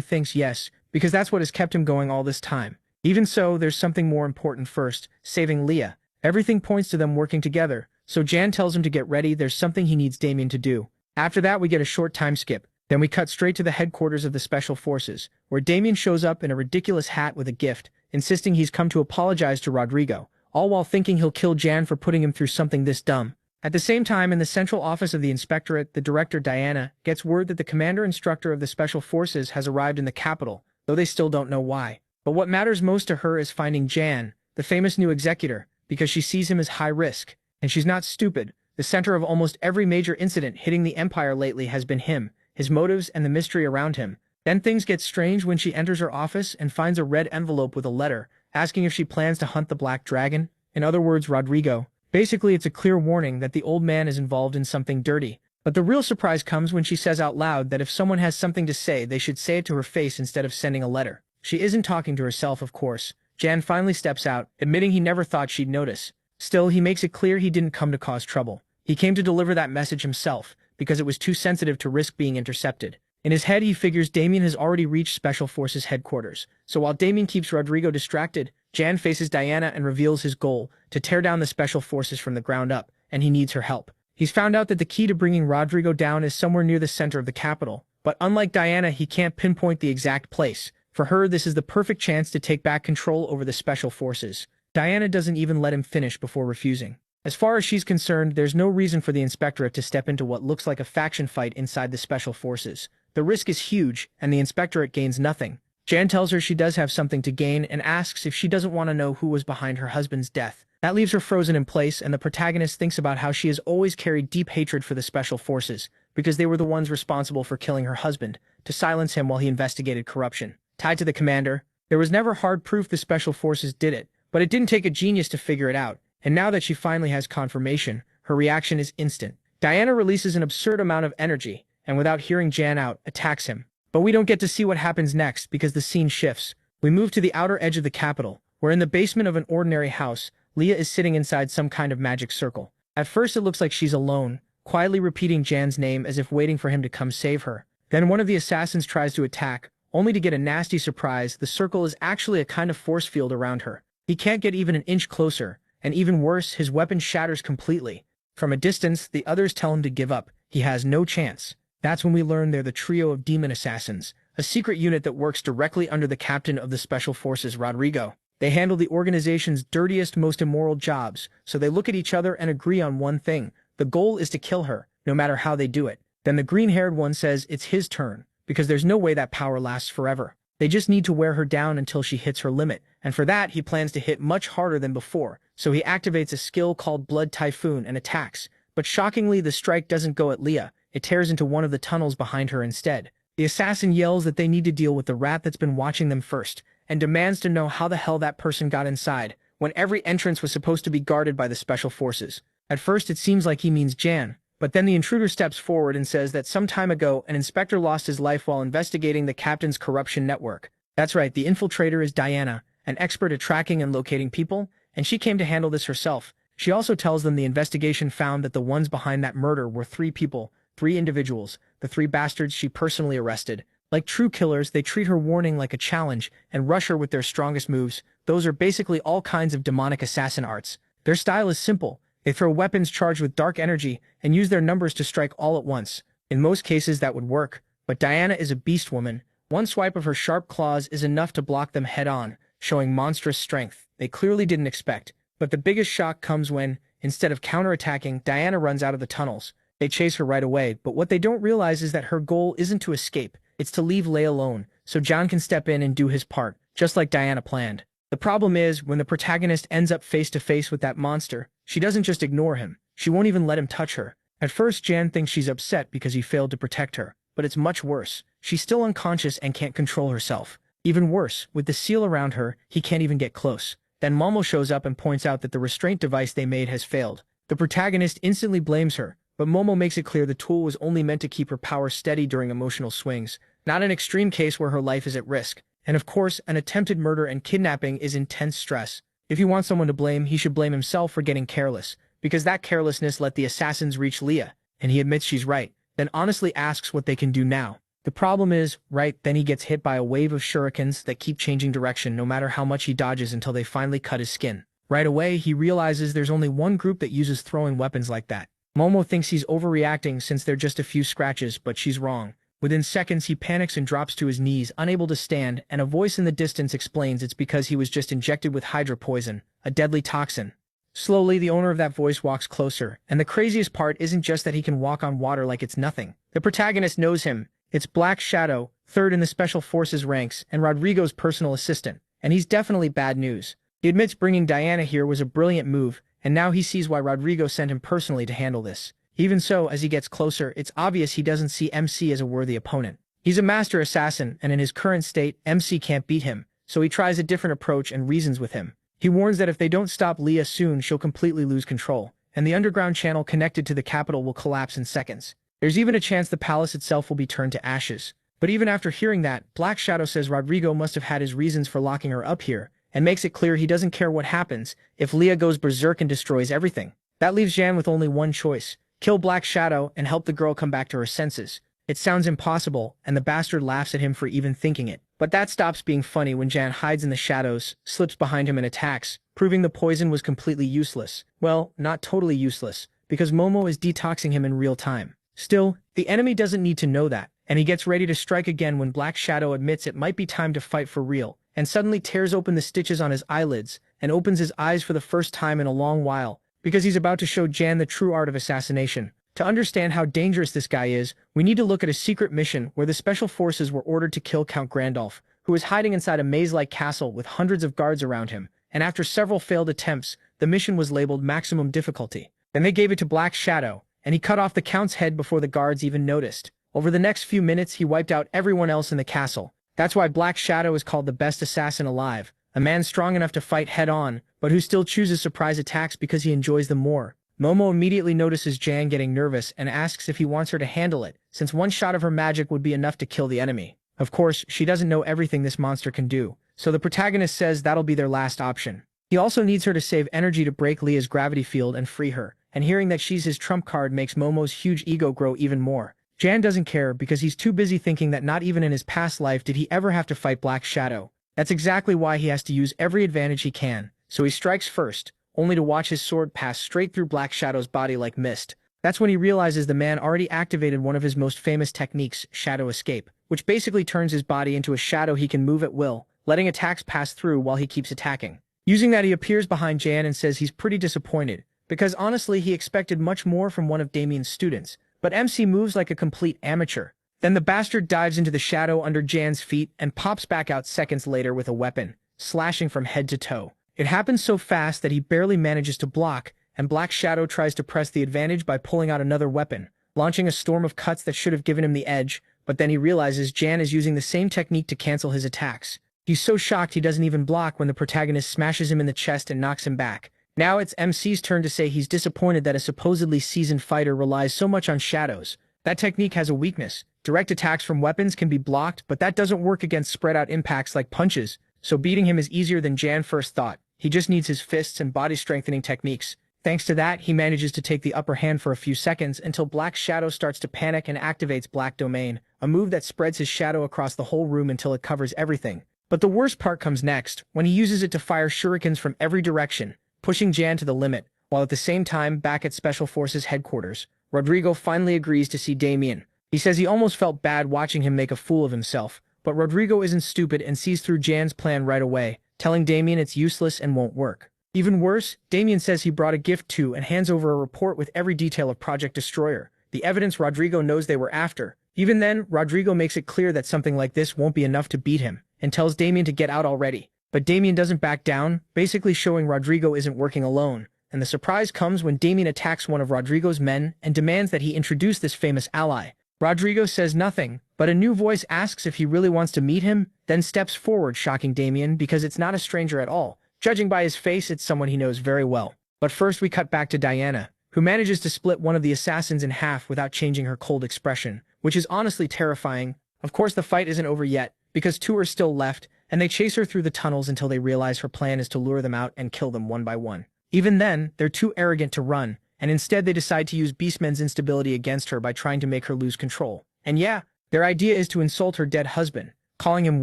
thinks yes, because that's what has kept him going all this time. Even so, there's something more important first, saving Leah. Everything points to them working together, so Jan tells him to get ready. There's something he needs Damien to do. After that, we get a short time skip. Then we cut straight to the headquarters of the Special Forces, where Damien shows up in a ridiculous hat with a gift, insisting he's come to apologize to Rodrigo, all while thinking he'll kill Jan for putting him through something this dumb. At the same time, in the central office of the Inspectorate, the director, Diana, gets word that the commander-instructor of the Special Forces has arrived in the capital, though they still don't know why. But what matters most to her is finding Jan, the famous new executor, because she sees him as high risk. And she's not stupid. The center of almost every major incident hitting the Empire lately has been him, his motives, and the mystery around him. Then things get strange when she enters her office and finds a red envelope with a letter, asking if she plans to hunt the Black Dragon, in other words, Rodrigo. Basically, it's a clear warning that the old man is involved in something dirty. But the real surprise comes when she says out loud that if someone has something to say, they should say it to her face instead of sending a letter. She isn't talking to herself, of course. Jan finally steps out, admitting he never thought she'd notice. Still, he makes it clear he didn't come to cause trouble. He came to deliver that message himself, because it was too sensitive to risk being intercepted. In his head, he figures Damien has already reached Special Forces headquarters. So while Damien keeps Rodrigo distracted, Jan faces Diana and reveals his goal, to tear down the Special Forces from the ground up, and he needs her help. He's found out that the key to bringing Rodrigo down is somewhere near the center of the capital, but unlike Diana, he can't pinpoint the exact place. For her, this is the perfect chance to take back control over the Special Forces. Diana doesn't even let him finish before refusing. As far as she's concerned, there's no reason for the Inspectorate to step into what looks like a faction fight inside the Special Forces. The risk is huge, and the Inspectorate gains nothing. Jan tells her she does have something to gain and asks if she doesn't want to know who was behind her husband's death. That leaves her frozen in place, and the protagonist thinks about how she has always carried deep hatred for the Special Forces, because they were the ones responsible for killing her husband, to silence him while he investigated corruption. Tied to the commander, there was never hard proof the Special Forces did it, but it didn't take a genius to figure it out. And now that she finally has confirmation, her reaction is instant. Diana releases an absurd amount of energy, and without hearing Jan out, attacks him. But we don't get to see what happens next because the scene shifts. We move to the outer edge of the capital, where in the basement of an ordinary house, Leah is sitting inside some kind of magic circle. At first it looks like she's alone, quietly repeating Jan's name as if waiting for him to come save her. Then one of the assassins tries to attack, only to get a nasty surprise. The circle is actually a kind of force field around her. He can't get even an inch closer, and even worse, his weapon shatters completely. From a distance, the others tell him to give up. He has no chance. That's when we learn they're the trio of demon assassins, a secret unit that works directly under the captain of the Special Forces, Rodrigo. They handle the organization's dirtiest, most immoral jobs, so they look at each other and agree on one thing. The goal is to kill her, no matter how they do it. Then the green-haired one says it's his turn, because there's no way that power lasts forever. They just need to wear her down until she hits her limit, and for that he plans to hit much harder than before, so he activates a skill called Blood Typhoon and attacks. But shockingly, the strike doesn't go at Leah. It tears into one of the tunnels behind her instead. The assassin yells that they need to deal with the rat that's been watching them first, and demands to know how the hell that person got inside, when every entrance was supposed to be guarded by the Special Forces. At first it seems like he means Jan, but then the intruder steps forward and says that some time ago an inspector lost his life while investigating the captain's corruption network. That's right, the infiltrator is Diana, an expert at tracking and locating people, and she came to handle this herself. She also tells them the investigation found that the ones behind that murder were 3 people, 3 individuals, the 3 bastards she personally arrested. Like true killers, they treat her warning like a challenge and rush her with their strongest moves. Those are basically all kinds of demonic assassin arts. Their style is simple. They throw weapons charged with dark energy and use their numbers to strike all at once. In most cases that would work, but Diana is a beast woman. One swipe of her sharp claws is enough to block them head-on, showing monstrous strength they clearly didn't expect. But the biggest shock comes when, instead of counterattacking, Diana runs out of the tunnels. They chase her right away, but what they don't realize is that her goal isn't to escape, it's to leave Leia alone, so John can step in and do his part, just like Diana planned. The problem is, when the protagonist ends up face-to-face with that monster, she doesn't just ignore him, she won't even let him touch her. At first, Jan thinks she's upset because he failed to protect her, but it's much worse. She's still unconscious and can't control herself. Even worse, with the seal around her, he can't even get close. Then Momo shows up and points out that the restraint device they made has failed. The protagonist instantly blames her, but Momo makes it clear the tool was only meant to keep her power steady during emotional swings, not an extreme case where her life is at risk. And of course, an attempted murder and kidnapping is intense stress. If he wants someone to blame, he should blame himself for getting careless, because that carelessness let the assassins reach Leah, and he admits she's right, then honestly asks what they can do now. The problem is, right then he gets hit by a wave of shurikens that keep changing direction no matter how much he dodges until they finally cut his skin. Right away, he realizes there's only one group that uses throwing weapons like that. Momo thinks he's overreacting since they're just a few scratches, but she's wrong. Within seconds, he panics and drops to his knees, unable to stand, and a voice in the distance explains it's because he was just injected with hydra poison, a deadly toxin. Slowly, the owner of that voice walks closer, and the craziest part isn't just that he can walk on water like it's nothing. The protagonist knows him. It's Black Shadow, 3rd in the Special Forces ranks, and Rodrigo's personal assistant, and he's definitely bad news. He admits bringing Diana here was a brilliant move, and now he sees why Rodrigo sent him personally to handle this. Even so, as he gets closer, it's obvious he doesn't see MC as a worthy opponent. He's a master assassin, and in his current state, MC can't beat him, so he tries a different approach and reasons with him. He warns that if they don't stop Leah soon, she'll completely lose control, and the underground channel connected to the capital will collapse in seconds. There's even a chance the palace itself will be turned to ashes. But even after hearing that, Black Shadow says Rodrigo must have had his reasons for locking her up here, and makes it clear he doesn't care what happens if Leah goes berserk and destroys everything. That leaves Jan with only one choice: kill Black Shadow and help the girl come back to her senses. It sounds impossible, and the bastard laughs at him for even thinking it. But that stops being funny when Jan hides in the shadows, slips behind him and attacks, proving the poison was completely useless. Well, not totally useless, because Momo is detoxing him in real time. Still, the enemy doesn't need to know that, and he gets ready to strike again when Black Shadow admits it might be time to fight for real, and suddenly tears open the stitches on his eyelids and opens his eyes for the first time in a long while, because he's about to show Jan the true art of assassination. To understand how dangerous this guy is, we need to look at a secret mission where the Special Forces were ordered to kill Count Grandolph, who was hiding inside a maze-like castle with hundreds of guards around him, and after several failed attempts, the mission was labeled Maximum Difficulty. Then they gave it to Black Shadow, and he cut off the Count's head before the guards even noticed. Over the next few minutes, he wiped out everyone else in the castle. That's why Black Shadow is called the best assassin alive, a man strong enough to fight head-on, but who still chooses surprise attacks because he enjoys them more. Momo immediately notices Jan getting nervous and asks if he wants her to handle it, since one shot of her magic would be enough to kill the enemy. Of course, she doesn't know everything this monster can do, so the protagonist says that'll be their last option. He also needs her to save energy to break Leah's gravity field and free her, and hearing that she's his trump card makes Momo's huge ego grow even more. Jan doesn't care because he's too busy thinking that not even in his past life did he ever have to fight Black Shadow. That's exactly why he has to use every advantage he can, so he strikes first, only to watch his sword pass straight through Black Shadow's body like mist. That's when he realizes the man already activated one of his most famous techniques, Shadow Escape, which basically turns his body into a shadow he can move at will, letting attacks pass through while he keeps attacking. Using that, he appears behind Jan and says he's pretty disappointed, because honestly he expected much more from one of Damien's students, but MC moves like a complete amateur. Then the bastard dives into the shadow under Jan's feet and pops back out seconds later with a weapon, slashing from head to toe. It happens so fast that he barely manages to block, and Black Shadow tries to press the advantage by pulling out another weapon, launching a storm of cuts that should have given him the edge, but then he realizes Jan is using the same technique to cancel his attacks. He's so shocked he doesn't even block when the protagonist smashes him in the chest and knocks him back. Now it's MC's turn to say he's disappointed that a supposedly seasoned fighter relies so much on shadows. That technique has a weakness. Direct attacks from weapons can be blocked, but that doesn't work against spread-out impacts like punches, so beating him is easier than Jan first thought. He just needs his fists and body-strengthening techniques. Thanks to that, he manages to take the upper hand for a few seconds until Black Shadow starts to panic and activates Black Domain, a move that spreads his shadow across the whole room until it covers everything. But the worst part comes next, when he uses it to fire shurikens from every direction, pushing Jan to the limit, while at the same time, back at Special Forces headquarters, Rodrigo finally agrees to see Damien. He says he almost felt bad watching him make a fool of himself, but Rodrigo isn't stupid and sees through Jan's plan right away, telling Damien it's useless and won't work. Even worse, Damien says he brought a gift too and hands over a report with every detail of Project Destroyer, the evidence Rodrigo knows they were after. Even then, Rodrigo makes it clear that something like this won't be enough to beat him, and tells Damien to get out already. But Damien doesn't back down, basically showing Rodrigo isn't working alone, and the surprise comes when Damien attacks one of Rodrigo's men and demands that he introduce this famous ally. Rodrigo says nothing, but a new voice asks if he really wants to meet him, then steps forward, shocking Damien because it's not a stranger at all. Judging by his face, it's someone he knows very well. But first we cut back to Diana, who manages to split one of the assassins in half without changing her cold expression, which is honestly terrifying. Of course the fight isn't over yet, because two are still left, and they chase her through the tunnels until they realize her plan is to lure them out and kill them one by one. Even then, they're too arrogant to run, and instead they decide to use Beastman's instability against her by trying to make her lose control. And yeah, their idea is to insult her dead husband, calling him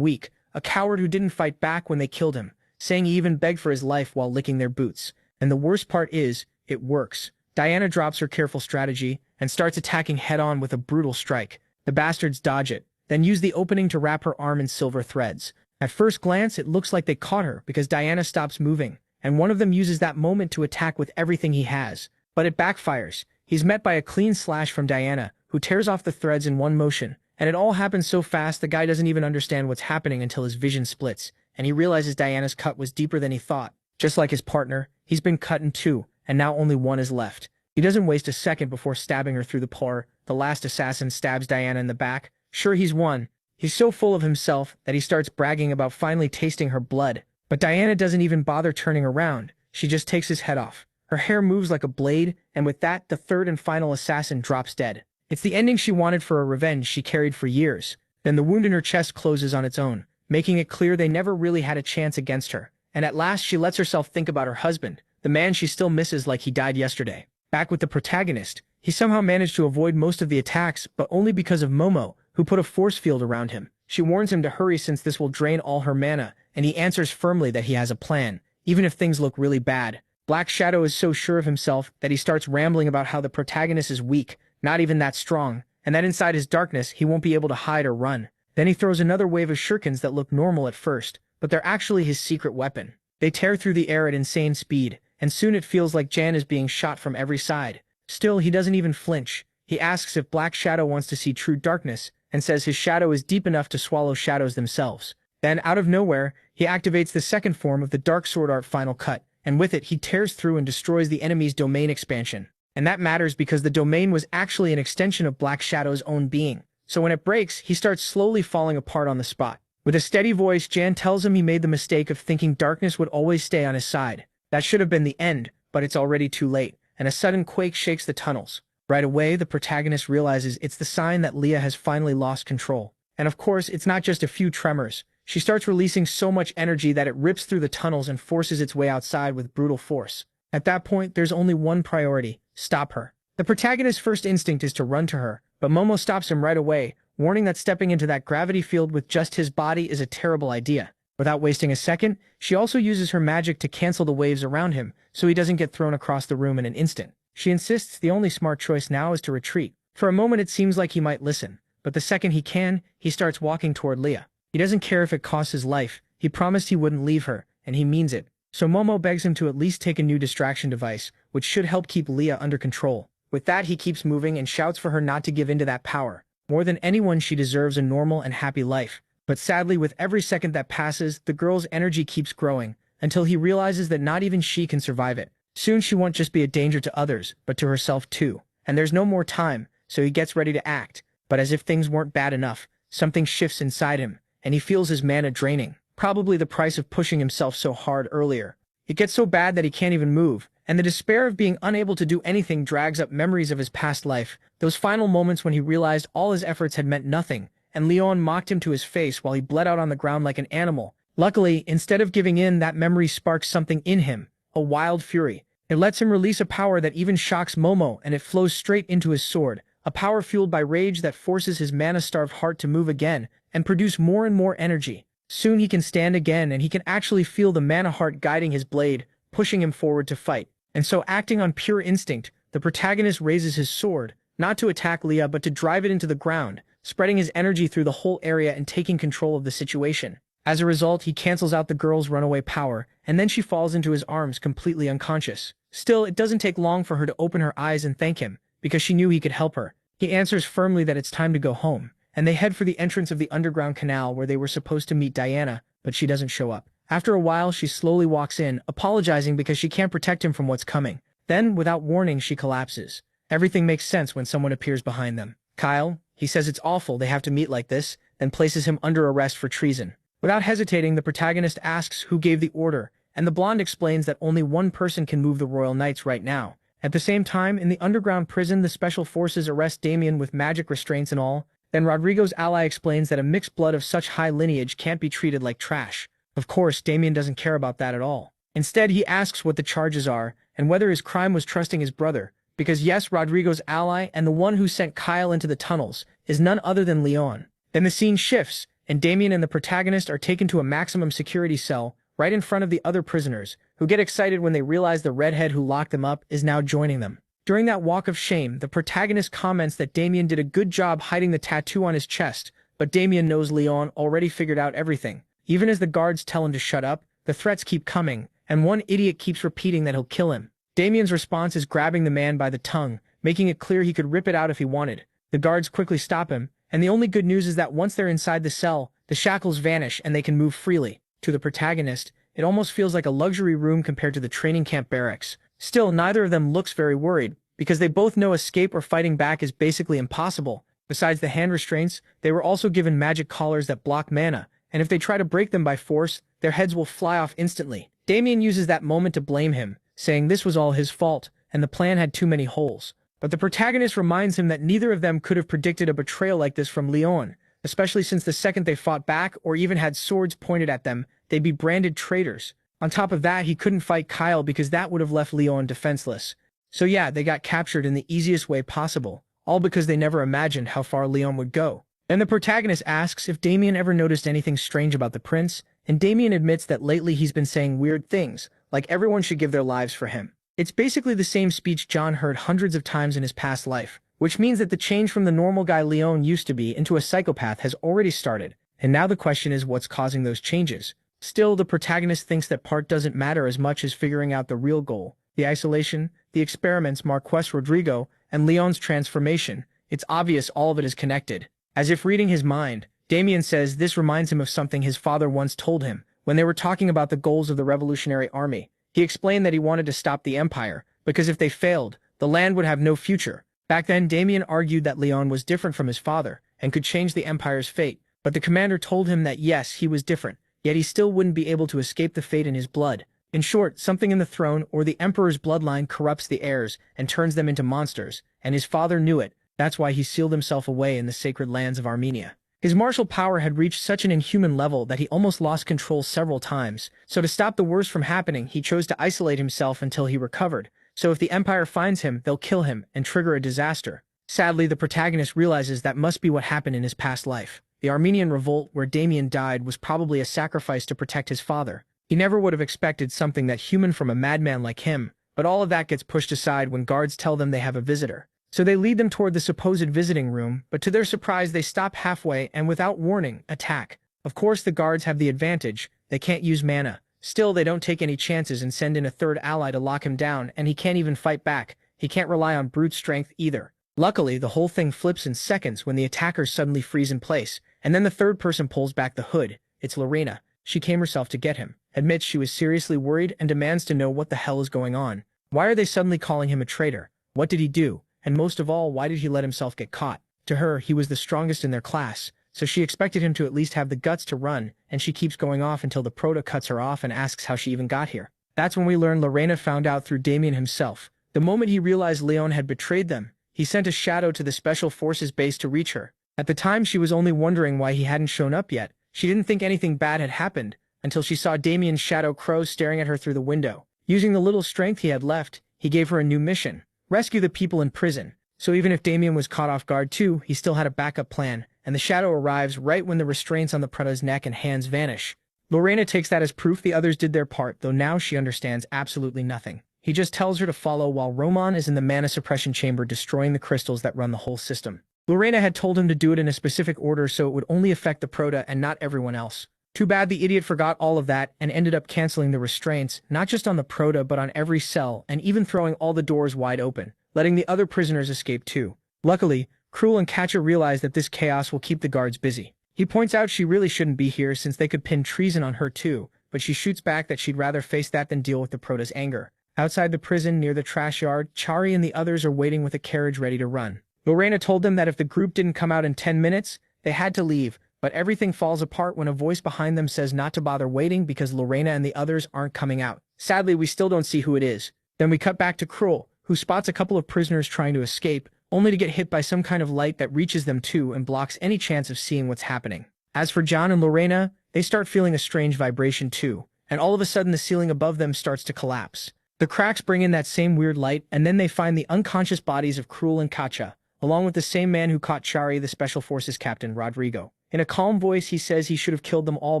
weak, a coward who didn't fight back when they killed him, saying he even begged for his life while licking their boots. And the worst part is, it works. Diana drops her careful strategy and starts attacking head-on with a brutal strike. The bastards dodge it, then use the opening to wrap her arm in silver threads. At first glance, it looks like they caught her because Diana stops moving, and one of them uses that moment to attack with everything he has. But it backfires. He's met by a clean slash from Diana, who tears off the threads in one motion, and it all happens so fast the guy doesn't even understand what's happening until his vision splits, and he realizes Diana's cut was deeper than he thought. Just like his partner, he's been cut in two, and now only one is left. He doesn't waste a second before stabbing her through the paw. The last assassin stabs Diana in the back. Sure, he's won. He's so full of himself that he starts bragging about finally tasting her blood. But Diana doesn't even bother turning around. She just takes his head off. Her hair moves like a blade, and with that, the third and final assassin drops dead. It's the ending she wanted for a revenge she carried for years. Then the wound in her chest closes on its own, making it clear they never really had a chance against her. And at last she lets herself think about her husband, the man she still misses like he died yesterday. Back with the protagonist, he somehow managed to avoid most of the attacks, but only because of Momo, who put a force field around him. She warns him to hurry since this will drain all her mana, and he answers firmly that he has a plan, even if things look really bad. Black Shadow is so sure of himself that he starts rambling about how the protagonist is weak, not even that strong, and that inside his darkness he won't be able to hide or run. Then he throws another wave of shurikens that look normal at first, but they're actually his secret weapon. They tear through the air at insane speed, and soon it feels like Jan is being shot from every side. Still, he doesn't even flinch. He asks if Black Shadow wants to see true darkness, and says his shadow is deep enough to swallow shadows themselves. Then, out of nowhere, he activates the second form of the Dark Sword Art Final Cut, and with it he tears through and destroys the enemy's domain expansion. And that matters because the domain was actually an extension of Black Shadow's own being. So when it breaks, he starts slowly falling apart on the spot. With a steady voice, Jan tells him he made the mistake of thinking darkness would always stay on his side. That should have been the end, but it's already too late, and a sudden quake shakes the tunnels. Right away, the protagonist realizes it's the sign that Leah has finally lost control. And of course, it's not just a few tremors. She starts releasing so much energy that it rips through the tunnels and forces its way outside with brutal force. At that point, there's only one priority: stop her. The protagonist's first instinct is to run to her, but Momo stops him right away, warning that stepping into that gravity field with just his body is a terrible idea. Without wasting a second, she also uses her magic to cancel the waves around him, so he doesn't get thrown across the room in an instant. She insists the only smart choice now is to retreat. For a moment it seems like he might listen, but the second he can, he starts walking toward Leah. He doesn't care if it costs his life, he promised he wouldn't leave her, and he means it. So Momo begs him to at least take a new distraction device, which should help keep Leah under control. With that he keeps moving and shouts for her not to give in to that power. More than anyone she deserves a normal and happy life. But sadly with every second that passes, the girl's energy keeps growing, until he realizes that not even she can survive it. Soon she won't just be a danger to others, but to herself too. And there's no more time, so he gets ready to act. But as if things weren't bad enough, something shifts inside him, and he feels his mana draining. Probably the price of pushing himself so hard earlier. It gets so bad that he can't even move, and the despair of being unable to do anything drags up memories of his past life, those final moments when he realized all his efforts had meant nothing, and Leon mocked him to his face while he bled out on the ground like an animal. Luckily, instead of giving in, that memory sparks something in him, a wild fury. It lets him release a power that even shocks Momo, and it flows straight into his sword, a power fueled by rage that forces his mana-starved heart to move again, and produce more and more energy. Soon he can stand again, and he can actually feel the mana heart guiding his blade, pushing him forward to fight. And so, acting on pure instinct, the protagonist raises his sword, not to attack Leah but to drive it into the ground, spreading his energy through the whole area and taking control of the situation. As a result, he cancels out the girl's runaway power, and then she falls into his arms completely unconscious. Still, it doesn't take long for her to open her eyes and thank him, because she knew he could help her. He answers firmly that it's time to go home, and they head for the entrance of the underground canal where they were supposed to meet Diana, but she doesn't show up. After a while, she slowly walks in, apologizing because she can't protect him from what's coming. Then, without warning, she collapses. Everything makes sense when someone appears behind them. Kyle, he says it's awful they have to meet like this, then places him under arrest for treason. Without hesitating, the protagonist asks who gave the order, and the blonde explains that only one person can move the Royal Knights right now. At the same time, in the underground prison, the special forces arrest Damien with magic restraints and all. Then Rodrigo's ally explains that a mixed blood of such high lineage can't be treated like trash. Of course, Damien doesn't care about that at all. Instead, he asks what the charges are, and whether his crime was trusting his brother, because yes, Rodrigo's ally, and the one who sent Kyle into the tunnels, is none other than Leon. Then the scene shifts, and Damien and the protagonist are taken to a maximum security cell, right in front of the other prisoners, who get excited when they realize the redhead who locked them up is now joining them. During that walk of shame, the protagonist comments that Damien did a good job hiding the tattoo on his chest, but Damien knows Leon already figured out everything. Even as the guards tell him to shut up, the threats keep coming, and one idiot keeps repeating that he'll kill him. Damien's response is grabbing the man by the tongue, making it clear he could rip it out if he wanted. The guards quickly stop him, and the only good news is that once they're inside the cell, the shackles vanish and they can move freely. To the protagonist, it almost feels like a luxury room compared to the training camp barracks. Still, neither of them looks very worried, because they both know escape or fighting back is basically impossible. Besides the hand restraints, they were also given magic collars that block mana, and if they try to break them by force, their heads will fly off instantly. Damien uses that moment to blame him, saying this was all his fault, and the plan had too many holes. But the protagonist reminds him that neither of them could have predicted a betrayal like this from Leon, especially since the second they fought back or even had swords pointed at them, they'd be branded traitors. On top of that, he couldn't fight Kyle because that would have left Leon defenseless. So yeah, they got captured in the easiest way possible, all because they never imagined how far Leon would go. Then the protagonist asks if Damien ever noticed anything strange about the prince, and Damien admits that lately he's been saying weird things, like everyone should give their lives for him. It's basically the same speech John heard hundreds of times in his past life, which means that the change from the normal guy Leon used to be into a psychopath has already started, and now the question is what's causing those changes. Still, the protagonist thinks that part doesn't matter as much as figuring out the real goal. The isolation, the experiments, Marquess Rodrigo, and Leon's transformation. It's obvious all of it is connected. As if reading his mind, Damien says this reminds him of something his father once told him when they were talking about the goals of the Revolutionary Army. He explained that he wanted to stop the Empire, because if they failed, the land would have no future. Back then, Damien argued that Leon was different from his father and could change the Empire's fate, but the commander told him that yes, he was different, yet he still wouldn't be able to escape the fate in his blood. In short, something in the throne or the Emperor's bloodline corrupts the heirs and turns them into monsters, and his father knew it. That's why he sealed himself away in the sacred lands of Armenia. His martial power had reached such an inhuman level that he almost lost control several times, so to stop the worst from happening, he chose to isolate himself until he recovered, so if the Empire finds him, they'll kill him and trigger a disaster. Sadly, the protagonist realizes that must be what happened in his past life. The Armenian revolt where Damien died was probably a sacrifice to protect his father. He never would have expected something that human from a madman like him, but all of that gets pushed aside when guards tell them they have a visitor. So they lead them toward the supposed visiting room, but to their surprise they stop halfway and without warning, attack. Of course the guards have the advantage, they can't use mana. Still, they don't take any chances and send in a third ally to lock him down, and he can't even fight back. He can't rely on brute strength either. Luckily, the whole thing flips in seconds when the attackers suddenly freeze in place, and then the third person pulls back the hood. It's Lorena. She came herself to get him, admits she was seriously worried, and demands to know what the hell is going on. Why are they suddenly calling him a traitor? What did he do? And most of all, why did he let himself get caught? To her, he was the strongest in their class, so she expected him to at least have the guts to run, and she keeps going off until the Proto cuts her off and asks how she even got here. That's when we learn Lorena found out through Damien himself. The moment he realized Leon had betrayed them, he sent a shadow to the Special Forces base to reach her. At the time, she was only wondering why he hadn't shown up yet. She didn't think anything bad had happened, until she saw Damien's shadow crow staring at her through the window. Using the little strength he had left, he gave her a new mission: rescue the people in prison. So even if Damien was caught off guard too, he still had a backup plan, and the shadow arrives right when the restraints on the Proto's neck and hands vanish. Lorena takes that as proof the others did their part, though now she understands absolutely nothing. He just tells her to follow while Roman is in the mana suppression chamber destroying the crystals that run the whole system. Lorena had told him to do it in a specific order so it would only affect the Proto and not everyone else. Too bad the idiot forgot all of that and ended up canceling the restraints, not just on the Proto but on every cell, and even throwing all the doors wide open, letting the other prisoners escape too. Luckily, Cruel and Katja realize that this chaos will keep the guards busy. He points out she really shouldn't be here since they could pin treason on her too, but she shoots back that she'd rather face that than deal with the Proto's anger. Outside the prison near the trash yard, Chari and the others are waiting with a carriage ready to run. Lorena told them that if the group didn't come out in 10 minutes, they had to leave, but everything falls apart when a voice behind them says not to bother waiting because Lorena and the others aren't coming out. Sadly, we still don't see who it is. Then we cut back to Cruel, who spots a couple of prisoners trying to escape, only to get hit by some kind of light that reaches them too and blocks any chance of seeing what's happening. As for John and Lorena, they start feeling a strange vibration too, and all of a sudden the ceiling above them starts to collapse. The cracks bring in that same weird light, and then they find the unconscious bodies of Cruel and Katja, along with the same man who caught Chari, the Special Forces captain, Rodrigo. In a calm voice, he says he should have killed them all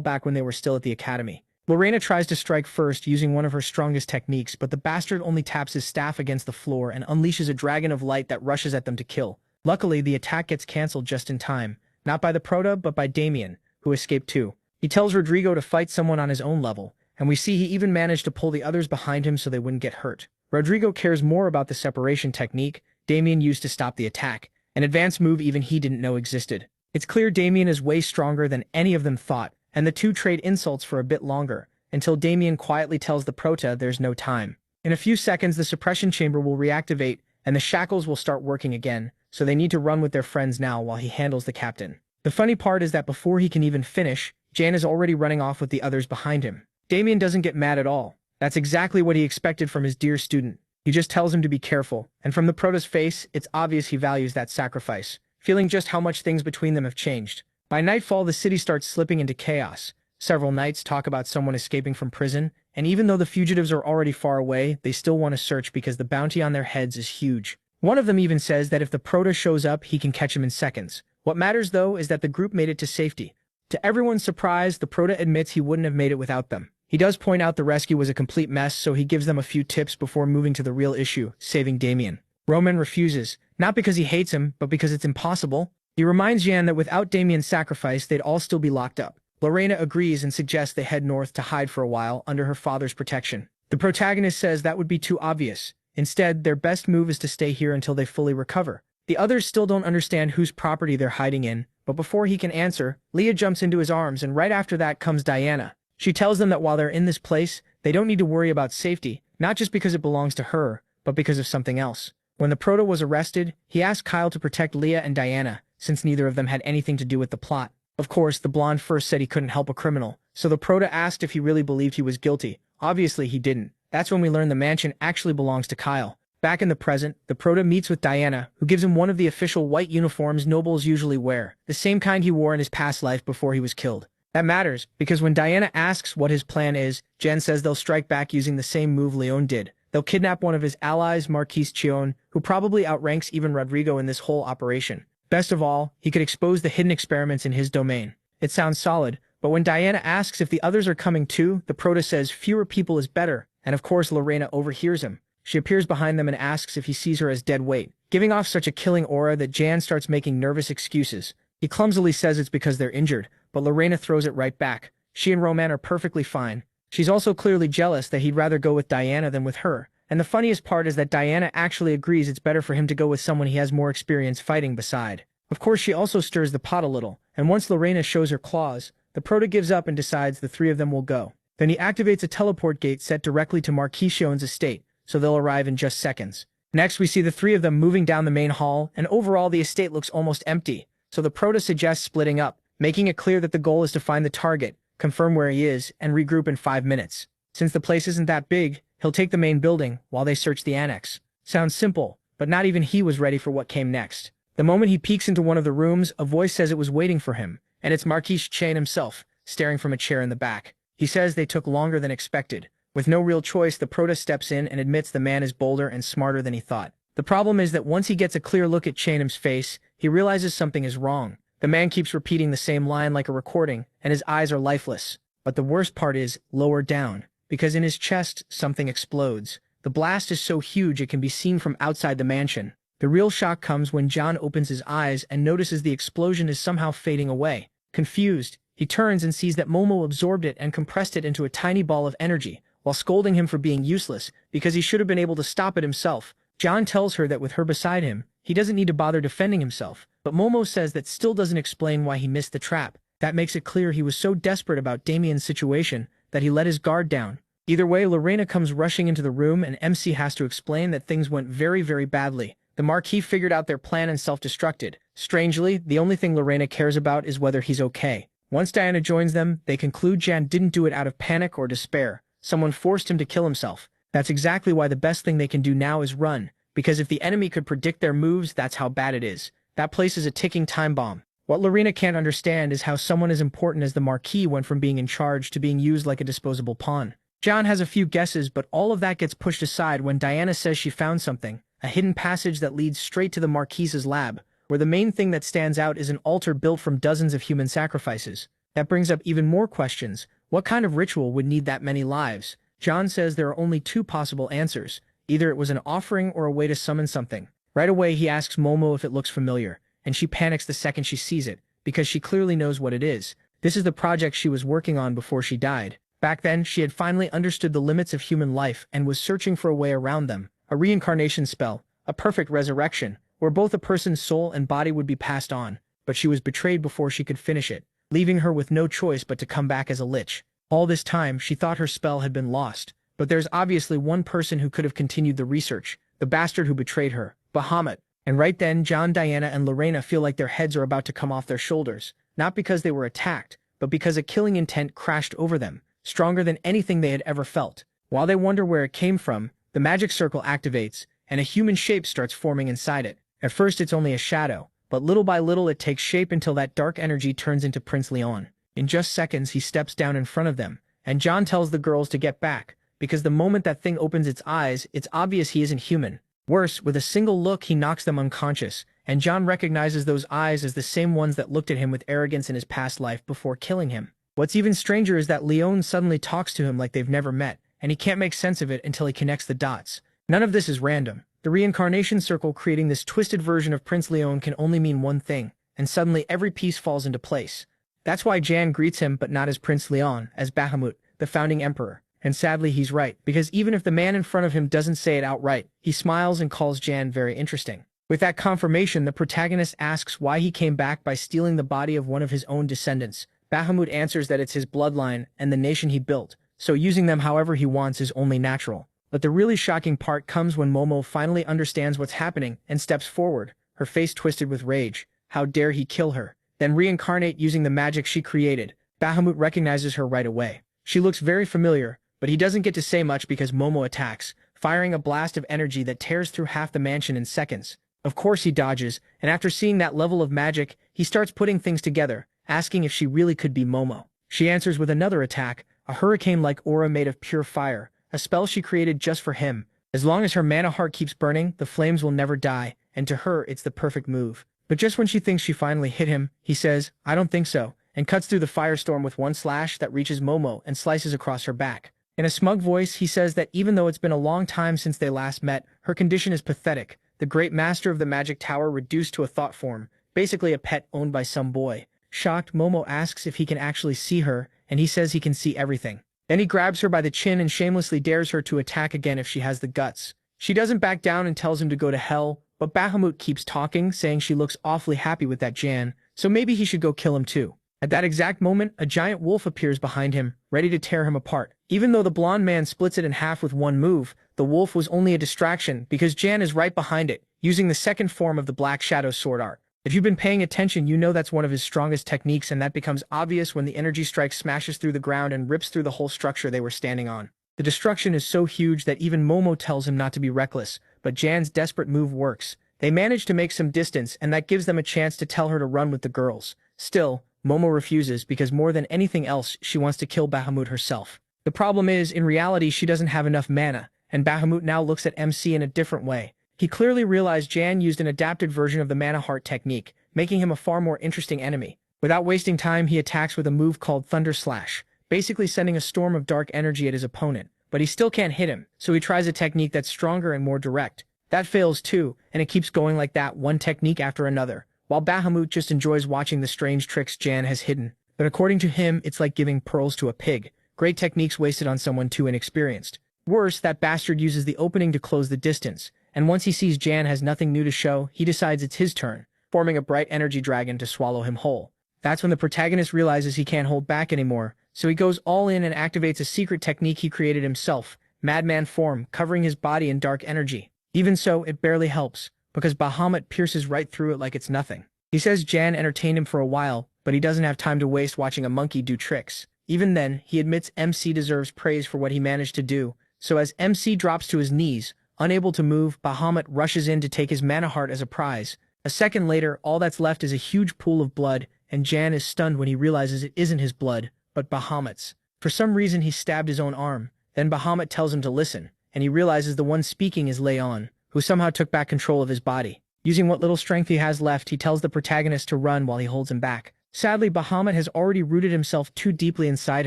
back when they were still at the academy. Lorena tries to strike first using one of her strongest techniques, but the bastard only taps his staff against the floor and unleashes a dragon of light that rushes at them to kill. Luckily, the attack gets cancelled just in time, not by the Proto, but by Damien, who escaped too. He tells Rodrigo to fight someone on his own level, and we see he even managed to pull the others behind him so they wouldn't get hurt. Rodrigo cares more about the separation technique Damien used to stop the attack, an advanced move even he didn't know existed. It's clear Damien is way stronger than any of them thought, and the two trade insults for a bit longer, until Damien quietly tells the Proto there's no time. In a few seconds, the suppression chamber will reactivate, and the shackles will start working again, so they need to run with their friends now while he handles the captain. The funny part is that before he can even finish, Jan is already running off with the others behind him. Damien doesn't get mad at all. That's exactly what he expected from his dear student. He just tells him to be careful, and from the Proto's face, it's obvious he values that sacrifice, feeling just how much things between them have changed. By nightfall, the city starts slipping into chaos. Several knights talk about someone escaping from prison, and even though the fugitives are already far away, they still want to search because the bounty on their heads is huge. One of them even says that if the Proto shows up, he can catch him in seconds. What matters, though, is that the group made it to safety. To everyone's surprise, the Proto admits he wouldn't have made it without them. He does point out the rescue was a complete mess, so he gives them a few tips before moving to the real issue, saving Damien. Roman refuses, not because he hates him, but because it's impossible. He reminds Jan that without Damien's sacrifice, they'd all still be locked up. Lorena agrees and suggests they head north to hide for a while under her father's protection. The protagonist says that would be too obvious. Instead, their best move is to stay here until they fully recover. The others still don't understand whose property they're hiding in, but before he can answer, Leah jumps into his arms, and right after that comes Diana. She tells them that while they're in this place, they don't need to worry about safety, not just because it belongs to her, but because of something else. When the Proto was arrested, he asked Kyle to protect Leah and Diana, since neither of them had anything to do with the plot. Of course, the blonde first said he couldn't help a criminal, so the Proto asked if he really believed he was guilty. Obviously, he didn't. That's when we learn the mansion actually belongs to Kyle. Back in the present, the Proto meets with Diana, who gives him one of the official white uniforms nobles usually wear, the same kind he wore in his past life before he was killed. That matters, because when Diana asks what his plan is, Jen says they'll strike back using the same move Leon did. They'll kidnap one of his allies, Marquise Chion, who probably outranks even Rodrigo in this whole operation. Best of all, he could expose the hidden experiments in his domain. It sounds solid, but when Diana asks if the others are coming too, the Proto says fewer people is better, and of course Lorena overhears him. She appears behind them and asks if he sees her as dead weight, giving off such a killing aura that Jan starts making nervous excuses. He clumsily says it's because they're injured, but Lorena throws it right back. She and Roman are perfectly fine. She's also clearly jealous that he'd rather go with Diana than with her. And the funniest part is that Diana actually agrees it's better for him to go with someone he has more experience fighting beside. Of course, she also stirs the pot a little, and once Lorena shows her claws, the Proto gives up and decides the three of them will go. Then he activates a teleport gate set directly to Marquishion's estate, so they'll arrive in just seconds. Next, we see the three of them moving down the main hall, and overall the estate looks almost empty, so the Proto suggests splitting up, making it clear that the goal is to find the target, confirm where he is, and regroup in 5 minutes. Since the place isn't that big, he'll take the main building while they search the annex. Sounds simple, but not even he was ready for what came next. The moment he peeks into one of the rooms, a voice says it was waiting for him, and it's Marquise Chion himself, staring from a chair in the back. He says they took longer than expected. With no real choice, the Proto steps in and admits the man is bolder and smarter than he thought. The problem is that once he gets a clear look at Chien's face, he realizes something is wrong. The man keeps repeating the same line like a recording, and his eyes are lifeless. But the worst part is, lower down, because in his chest, something explodes. The blast is so huge it can be seen from outside the mansion. The real shock comes when John opens his eyes and notices the explosion is somehow fading away. Confused, he turns and sees that Momo absorbed it and compressed it into a tiny ball of energy, while scolding him for being useless, because he should have been able to stop it himself. John tells her that with her beside him, he doesn't need to bother defending himself, but Momo says that still doesn't explain why he missed the trap. That makes it clear he was so desperate about Damien's situation that he let his guard down. Either way, Lorena comes rushing into the room and MC has to explain that things went very, very badly. The Marquis figured out their plan and self-destructed. Strangely, the only thing Lorena cares about is whether he's okay. Once Diana joins them, they conclude Jan didn't do it out of panic or despair. Someone forced him to kill himself. That's exactly why the best thing they can do now is run, because if the enemy could predict their moves, that's how bad it is. That place is a ticking time bomb. What Lorena can't understand is how someone as important as the Marquis went from being in charge to being used like a disposable pawn. John has a few guesses, but all of that gets pushed aside when Diana says she found something, a hidden passage that leads straight to the Marquis's lab, where the main thing that stands out is an altar built from dozens of human sacrifices. That brings up even more questions. What kind of ritual would need that many lives? John says there are only two possible answers. Either it was an offering or a way to summon something. Right away, he asks Momo if it looks familiar, and she panics the second she sees it, because she clearly knows what it is. This is the project she was working on before she died. Back then, she had finally understood the limits of human life and was searching for a way around them. A reincarnation spell, a perfect resurrection, where both a person's soul and body would be passed on, but she was betrayed before she could finish it, leaving her with no choice but to come back as a lich. All this time, she thought her spell had been lost, but there's obviously one person who could have continued the research, the bastard who betrayed her, Bahamut. And right then, John, Diana, and Lorena feel like their heads are about to come off their shoulders, not because they were attacked, but because a killing intent crashed over them, stronger than anything they had ever felt. While they wonder where it came from, the magic circle activates, and a human shape starts forming inside it. At first it's only a shadow, but little by little it takes shape until that dark energy turns into Prince Leon. In just seconds he steps down in front of them, and John tells the girls to get back, because the moment that thing opens its eyes, it's obvious he isn't human. Worse, with a single look he knocks them unconscious, and John recognizes those eyes as the same ones that looked at him with arrogance in his past life before killing him. What's even stranger is that Leon suddenly talks to him like they've never met, and he can't make sense of it until he connects the dots. None of this is random. The reincarnation circle creating this twisted version of Prince Leon can only mean one thing, and suddenly every piece falls into place. That's why Jan greets him, but not as Prince Leon, as Bahamut, the founding emperor. And sadly he's right, because even if the man in front of him doesn't say it outright, he smiles and calls Jan very interesting. With that confirmation, the protagonist asks why he came back by stealing the body of one of his own descendants. Bahamut answers that it's his bloodline and the nation he built, so using them however he wants is only natural. But the really shocking part comes when Momo finally understands what's happening and steps forward, her face twisted with rage. How dare he kill her? Then reincarnate using the magic she created. Bahamut recognizes her right away. She looks very familiar, but he doesn't get to say much because Momo attacks, firing a blast of energy that tears through half the mansion in seconds. Of course he dodges, and after seeing that level of magic, he starts putting things together, asking if she really could be Momo. She answers with another attack, a hurricane-like aura made of pure fire, a spell she created just for him. As long as her mana heart keeps burning, the flames will never die, and to her, it's the perfect move. But just when she thinks she finally hit him, he says, "I don't think so," and cuts through the firestorm with one slash that reaches Momo and slices across her back. In a smug voice, he says that even though it's been a long time since they last met, her condition is pathetic. The great master of the magic tower reduced to a thought form, basically a pet owned by some boy. Shocked, Momo asks if he can actually see her, and he says he can see everything. Then he grabs her by the chin and shamelessly dares her to attack again if she has the guts. She doesn't back down and tells him to go to hell, but Bahamut keeps talking, saying she looks awfully happy with that Jan, so maybe he should go kill him too. At that exact moment, a giant wolf appears behind him, ready to tear him apart. Even though the blonde man splits it in half with one move, the wolf was only a distraction because Jan is right behind it, using the second form of the Black Shadow sword art. If you've been paying attention, you know that's one of his strongest techniques, and that becomes obvious when the energy strike smashes through the ground and rips through the whole structure they were standing on. The destruction is so huge that even Momo tells him not to be reckless, but Jan's desperate move works. They manage to make some distance, and that gives them a chance to tell her to run with the girls. Still, Momo refuses because more than anything else, she wants to kill Bahamut herself. The problem is, in reality, she doesn't have enough mana, and Bahamut now looks at MC in a different way. He clearly realized Jan used an adapted version of the Mana Heart technique, making him a far more interesting enemy. Without wasting time, he attacks with a move called Thunder Slash, basically sending a storm of dark energy at his opponent, but he still can't hit him, so he tries a technique that's stronger and more direct. That fails too, and it keeps going like that, one technique after another, while Bahamut just enjoys watching the strange tricks Jan has hidden. But according to him, it's like giving pearls to a pig. Great techniques wasted on someone too inexperienced. Worse, that bastard uses the opening to close the distance, and once he sees Jan has nothing new to show, he decides it's his turn, forming a bright energy dragon to swallow him whole. That's when the protagonist realizes he can't hold back anymore, so he goes all in and activates a secret technique he created himself, Madman form, covering his body in dark energy. Even so, it barely helps, because Bahamut pierces right through it like it's nothing. He says Jan entertained him for a while, but he doesn't have time to waste watching a monkey do tricks. Even then, he admits MC deserves praise for what he managed to do, so as MC drops to his knees, unable to move, Bahamut rushes in to take his mana heart as a prize. A second later, all that's left is a huge pool of blood, and Jan is stunned when he realizes it isn't his blood, but Bahamut's. For some reason, he stabbed his own arm. Then Bahamut tells him to listen, and he realizes the one speaking is Leon, who somehow took back control of his body. Using what little strength he has left, he tells the protagonist to run while he holds him back. Sadly, Bahamut has already rooted himself too deeply inside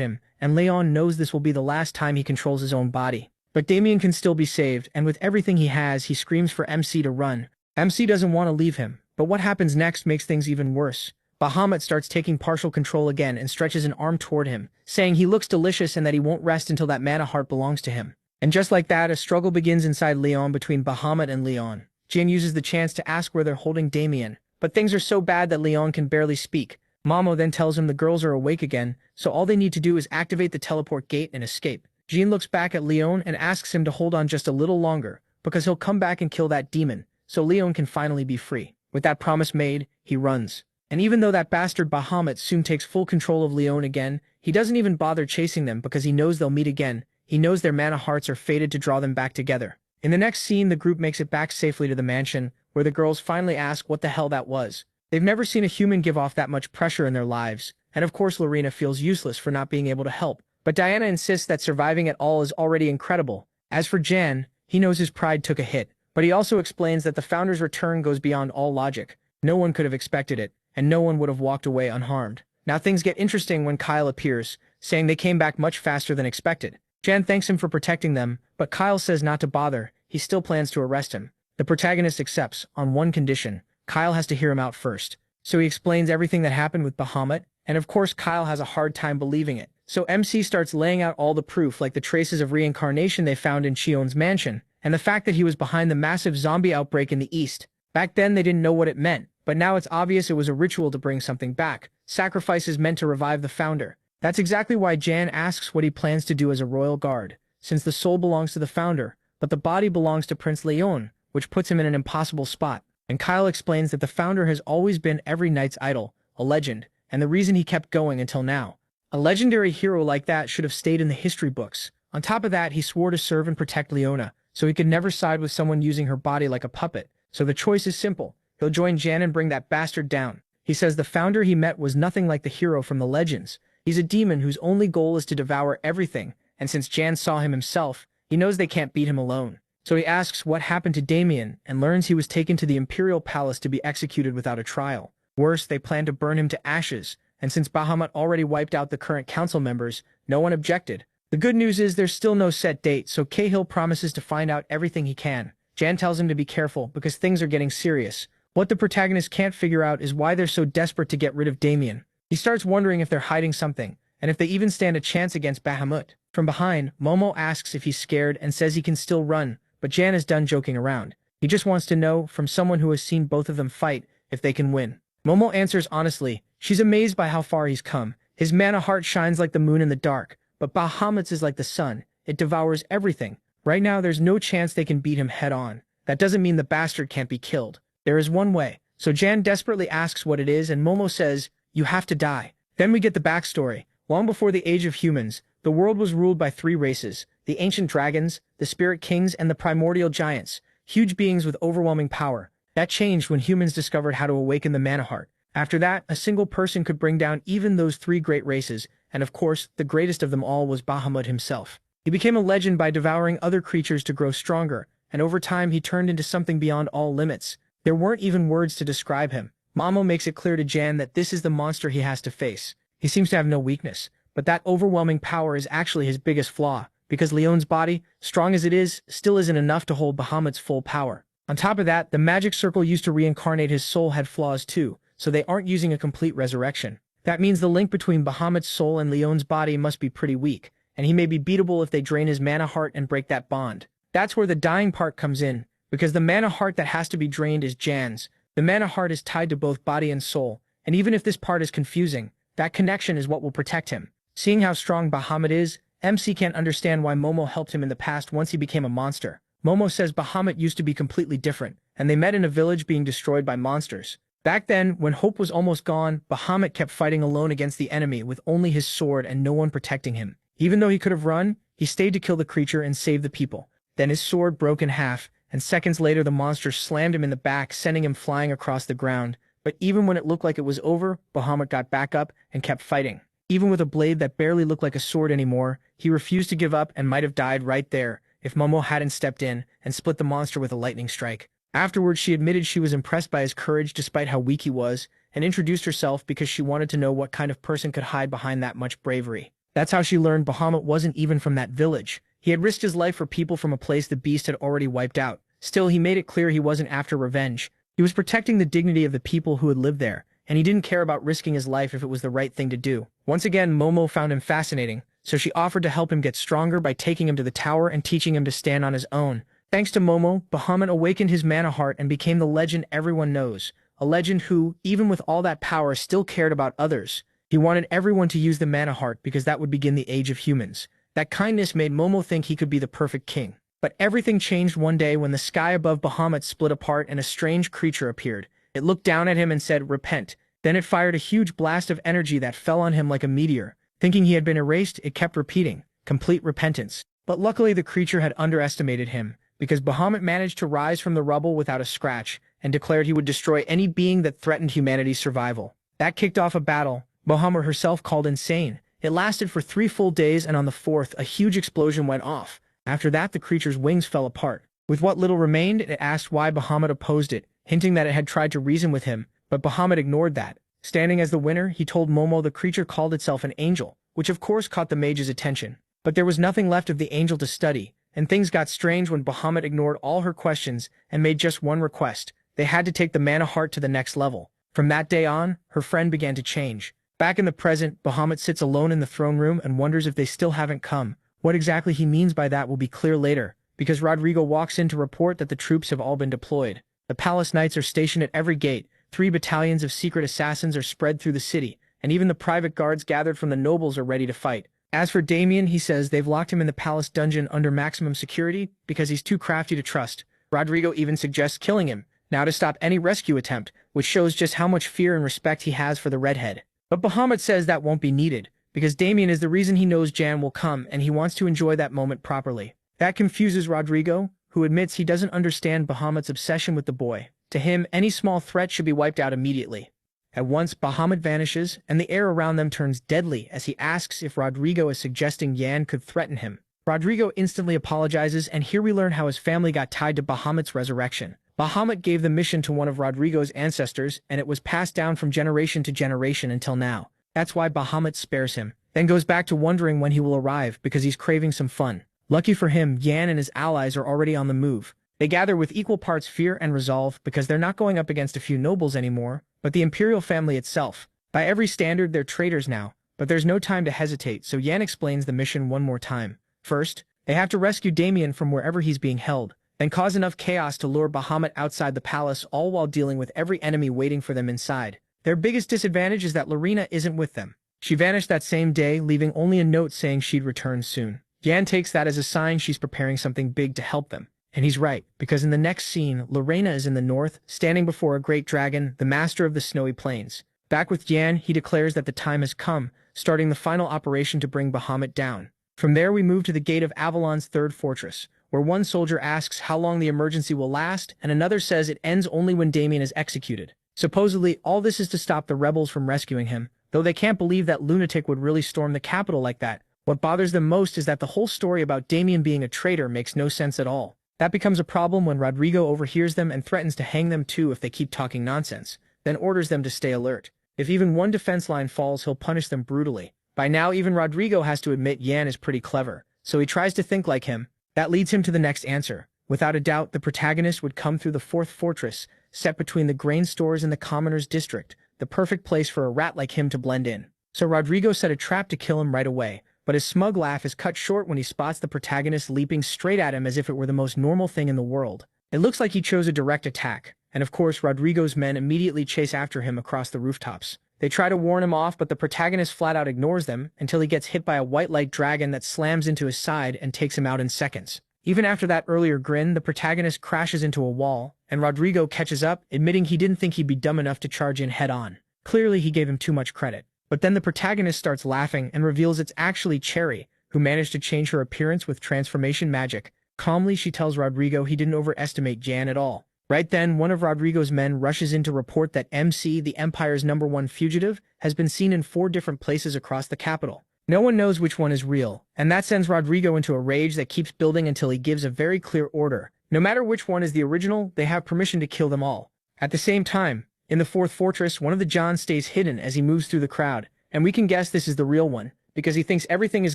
him, and Leon knows this will be the last time he controls his own body. But Damien can still be saved, and with everything he has, he screams for MC to run. MC doesn't want to leave him, but what happens next makes things even worse. Bahamut starts taking partial control again and stretches an arm toward him, saying he looks delicious and that he won't rest until that mana heart belongs to him. And just like that, a struggle begins inside Leon between Bahamut and Leon. Jin uses the chance to ask where they're holding Damien, but things are so bad that Leon can barely speak. Mamo then tells him the girls are awake again, so all they need to do is activate the teleport gate and escape. Jean looks back at Leon and asks him to hold on just a little longer, because he'll come back and kill that demon, so Leon can finally be free. With that promise made, he runs. And even though that bastard Bahamut soon takes full control of Leon again, he doesn't even bother chasing them because he knows they'll meet again. He knows their mana hearts are fated to draw them back together. In the next scene, the group makes it back safely to the mansion, where the girls finally ask what the hell that was. They've never seen a human give off that much pressure in their lives, and of course Lorena feels useless for not being able to help. But Diana insists that surviving at all is already incredible. As for Jan, he knows his pride took a hit, but he also explains that the Founder's return goes beyond all logic. No one could have expected it, and no one would have walked away unharmed. Now things get interesting when Kyle appears, saying they came back much faster than expected. Jan thanks him for protecting them, but Kyle says not to bother. He still plans to arrest him. The protagonist accepts, on one condition. Kyle has to hear him out first. So he explains everything that happened with Bahamut, and of course Kyle has a hard time believing it. So MC starts laying out all the proof, like the traces of reincarnation they found in Chion's mansion, and the fact that he was behind the massive zombie outbreak in the East. Back then they didn't know what it meant, but now it's obvious it was a ritual to bring something back. Sacrifices meant to revive the Founder. That's exactly why Jan asks what he plans to do as a royal guard, since the soul belongs to the Founder, but the body belongs to Prince Leon, which puts him in an impossible spot. And Kyle explains that the Founder has always been every knight's idol, a legend, and the reason he kept going until now. A legendary hero like that should have stayed in the history books. On top of that, he swore to serve and protect Leona, so he could never side with someone using her body like a puppet. So the choice is simple. He'll join Jan and bring that bastard down. He says the Founder he met was nothing like the hero from the legends. He's a demon whose only goal is to devour everything, and since Jan saw him himself, he knows they can't beat him alone. So he asks what happened to Damien and learns he was taken to the Imperial Palace to be executed without a trial. Worse, they plan to burn him to ashes, and since Bahamut already wiped out the current council members, no one objected. The good news is there's still no set date, so Cahill promises to find out everything he can. Jan tells him to be careful because things are getting serious. What the protagonist can't figure out is why they're so desperate to get rid of Damien. He starts wondering if they're hiding something, and if they even stand a chance against Bahamut. From behind, Momo asks if he's scared and says he can still run, but Jan is done joking around. He just wants to know, from someone who has seen both of them fight, if they can win. Momo answers honestly. She's amazed by how far he's come. His mana heart shines like the moon in the dark, but Bahamut's is like the sun. It devours everything. Right now, there's no chance they can beat him head-on. That doesn't mean the bastard can't be killed. There is one way. So Jan desperately asks what it is, and Momo says, "You have to die." Then we get the backstory. Long before the age of humans, the world was ruled by three races: the ancient dragons, the spirit kings, and the primordial giants, huge beings with overwhelming power. That changed when humans discovered how to awaken the mana heart. After that, a single person could bring down even those three great races, and of course, the greatest of them all was Bahamut himself. He became a legend by devouring other creatures to grow stronger, and over time he turned into something beyond all limits. There weren't even words to describe him. Momo makes it clear to Jan that this is the monster he has to face. He seems to have no weakness, but that overwhelming power is actually his biggest flaw, because Leon's body, strong as it is, still isn't enough to hold Bahamut's full power. On top of that, the magic circle used to reincarnate his soul had flaws too, so they aren't using a complete resurrection. That means the link between Bahamut's soul and Leon's body must be pretty weak, and he may be beatable if they drain his mana heart and break that bond. That's where the dying part comes in, because the mana heart that has to be drained is Jan's. The mana heart is tied to both body and soul, and even if this part is confusing, that connection is what will protect him. Seeing how strong Bahamut is, MC can't understand why Momo helped him in the past once he became a monster. Momo says Bahamut used to be completely different, and they met in a village being destroyed by monsters. Back then, when hope was almost gone, Bahamut kept fighting alone against the enemy with only his sword and no one protecting him. Even though he could have run, he stayed to kill the creature and save the people. Then his sword broke in half, and seconds later the monster slammed him in the back, sending him flying across the ground. But even when it looked like it was over, Bahamut got back up and kept fighting. Even with a blade that barely looked like a sword anymore, he refused to give up and might have died right there if Momo hadn't stepped in and split the monster with a lightning strike. Afterwards, she admitted she was impressed by his courage despite how weak he was, and introduced herself because she wanted to know what kind of person could hide behind that much bravery. That's how she learned Bahamut wasn't even from that village. He had risked his life for people from a place the beast had already wiped out. Still, he made it clear he wasn't after revenge. He was protecting the dignity of the people who had lived there, and he didn't care about risking his life if it was the right thing to do. Once again, Momo found him fascinating, so she offered to help him get stronger by taking him to the tower and teaching him to stand on his own. Thanks to Momo, Bahamut awakened his mana heart and became the legend everyone knows. A legend who, even with all that power, still cared about others. He wanted everyone to use the mana heart because that would begin the age of humans. That kindness made Momo think he could be the perfect king. But everything changed one day when the sky above Bahamut split apart and a strange creature appeared. It looked down at him and said, "Repent." Then it fired a huge blast of energy that fell on him like a meteor. Thinking he had been erased, it kept repeating, "Complete repentance." But luckily the creature had underestimated him, because Bahamut managed to rise from the rubble without a scratch, and declared he would destroy any being that threatened humanity's survival. That kicked off a battle Bahamut herself called insane. It lasted for 3 full days, and on the 4th, a huge explosion went off. After that, the creature's wings fell apart. With what little remained, it asked why Bahamut opposed it, hinting that it had tried to reason with him, but Bahamut ignored that. Standing as the winner, he told Momo the creature called itself an angel, which of course caught the mage's attention. But there was nothing left of the angel to study, and things got strange when Bahamut ignored all her questions and made just one request. They had to take the mana heart to the next level. From that day on, her friend began to change. Back in the present, Bahamut sits alone in the throne room and wonders if they still haven't come. What exactly he means by that will be clear later, because Rodrigo walks in to report that the troops have all been deployed. The palace knights are stationed at every gate, 3 battalions of secret assassins are spread through the city, and even the private guards gathered from the nobles are ready to fight. As for Damien, he says they've locked him in the palace dungeon under maximum security because he's too crafty to trust. Rodrigo even suggests killing him, now to stop any rescue attempt, which shows just how much fear and respect he has for the redhead. But Bahamut says that won't be needed, because Damien is the reason he knows Jan will come and he wants to enjoy that moment properly. That confuses Rodrigo, who admits he doesn't understand Bahamut's obsession with the boy. To him, any small threat should be wiped out immediately. At once, Bahamut vanishes, and the air around them turns deadly as he asks if Rodrigo is suggesting Jan could threaten him. Rodrigo instantly apologizes, and here we learn how his family got tied to Bahamut's resurrection. Bahamut gave the mission to one of Rodrigo's ancestors, and it was passed down from generation to generation until now. That's why Bahamut spares him, then goes back to wondering when he will arrive because he's craving some fun. Lucky for him, Yan and his allies are already on the move. They gather with equal parts fear and resolve because they're not going up against a few nobles anymore, but the imperial family itself. By every standard, they're traitors now, but there's no time to hesitate, so Yan explains the mission one more time. First, they have to rescue Damien from wherever he's being held, then cause enough chaos to lure Bahamut outside the palace, all while dealing with every enemy waiting for them inside. Their biggest disadvantage is that Lorena isn't with them. She vanished that same day, leaving only a note saying she'd return soon. Yan takes that as a sign she's preparing something big to help them. And he's right, because in the next scene, Lorena is in the north, standing before a great dragon, the master of the snowy plains. Back with Yan, he declares that the time has come, starting the final operation to bring Bahamut down. From there, we move to the gate of Avalon's third fortress, where one soldier asks how long the emergency will last, and another says it ends only when Damien is executed. Supposedly, all this is to stop the rebels from rescuing him, though they can't believe that lunatic would really storm the capital like that. What bothers them most is that the whole story about Damien being a traitor makes no sense at all. That becomes a problem when Rodrigo overhears them and threatens to hang them too if they keep talking nonsense, then orders them to stay alert. If even one defense line falls, he'll punish them brutally. By now, even Rodrigo has to admit Yan is pretty clever, so he tries to think like him. That leads him to the next answer. Without a doubt, the protagonist would come through the fourth fortress, set between the grain stores and the commoners' district, the perfect place for a rat like him to blend in. So Rodrigo set a trap to kill him right away, but his smug laugh is cut short when he spots the protagonist leaping straight at him as if it were the most normal thing in the world. It looks like he chose a direct attack, and of course Rodrigo's men immediately chase after him across the rooftops. They try to warn him off, but the protagonist flat out ignores them until he gets hit by a white light dragon that slams into his side and takes him out in seconds. Even after that earlier grin, the protagonist crashes into a wall, and Rodrigo catches up, admitting he didn't think he'd be dumb enough to charge in head-on. Clearly, he gave him too much credit. But then the protagonist starts laughing and reveals it's actually Cherry, who managed to change her appearance with transformation magic. Calmly, she tells Rodrigo he didn't overestimate Jan at all. Right then, one of Rodrigo's men rushes in to report that MC, the Empire's #1 fugitive, has been seen in 4 different places across the capital. No one knows which one is real, and that sends Rodrigo into a rage that keeps building until he gives a very clear order. No matter which one is the original, they have permission to kill them all. At the same time, in the fourth fortress, one of the Johns stays hidden as he moves through the crowd, and we can guess this is the real one, because he thinks everything is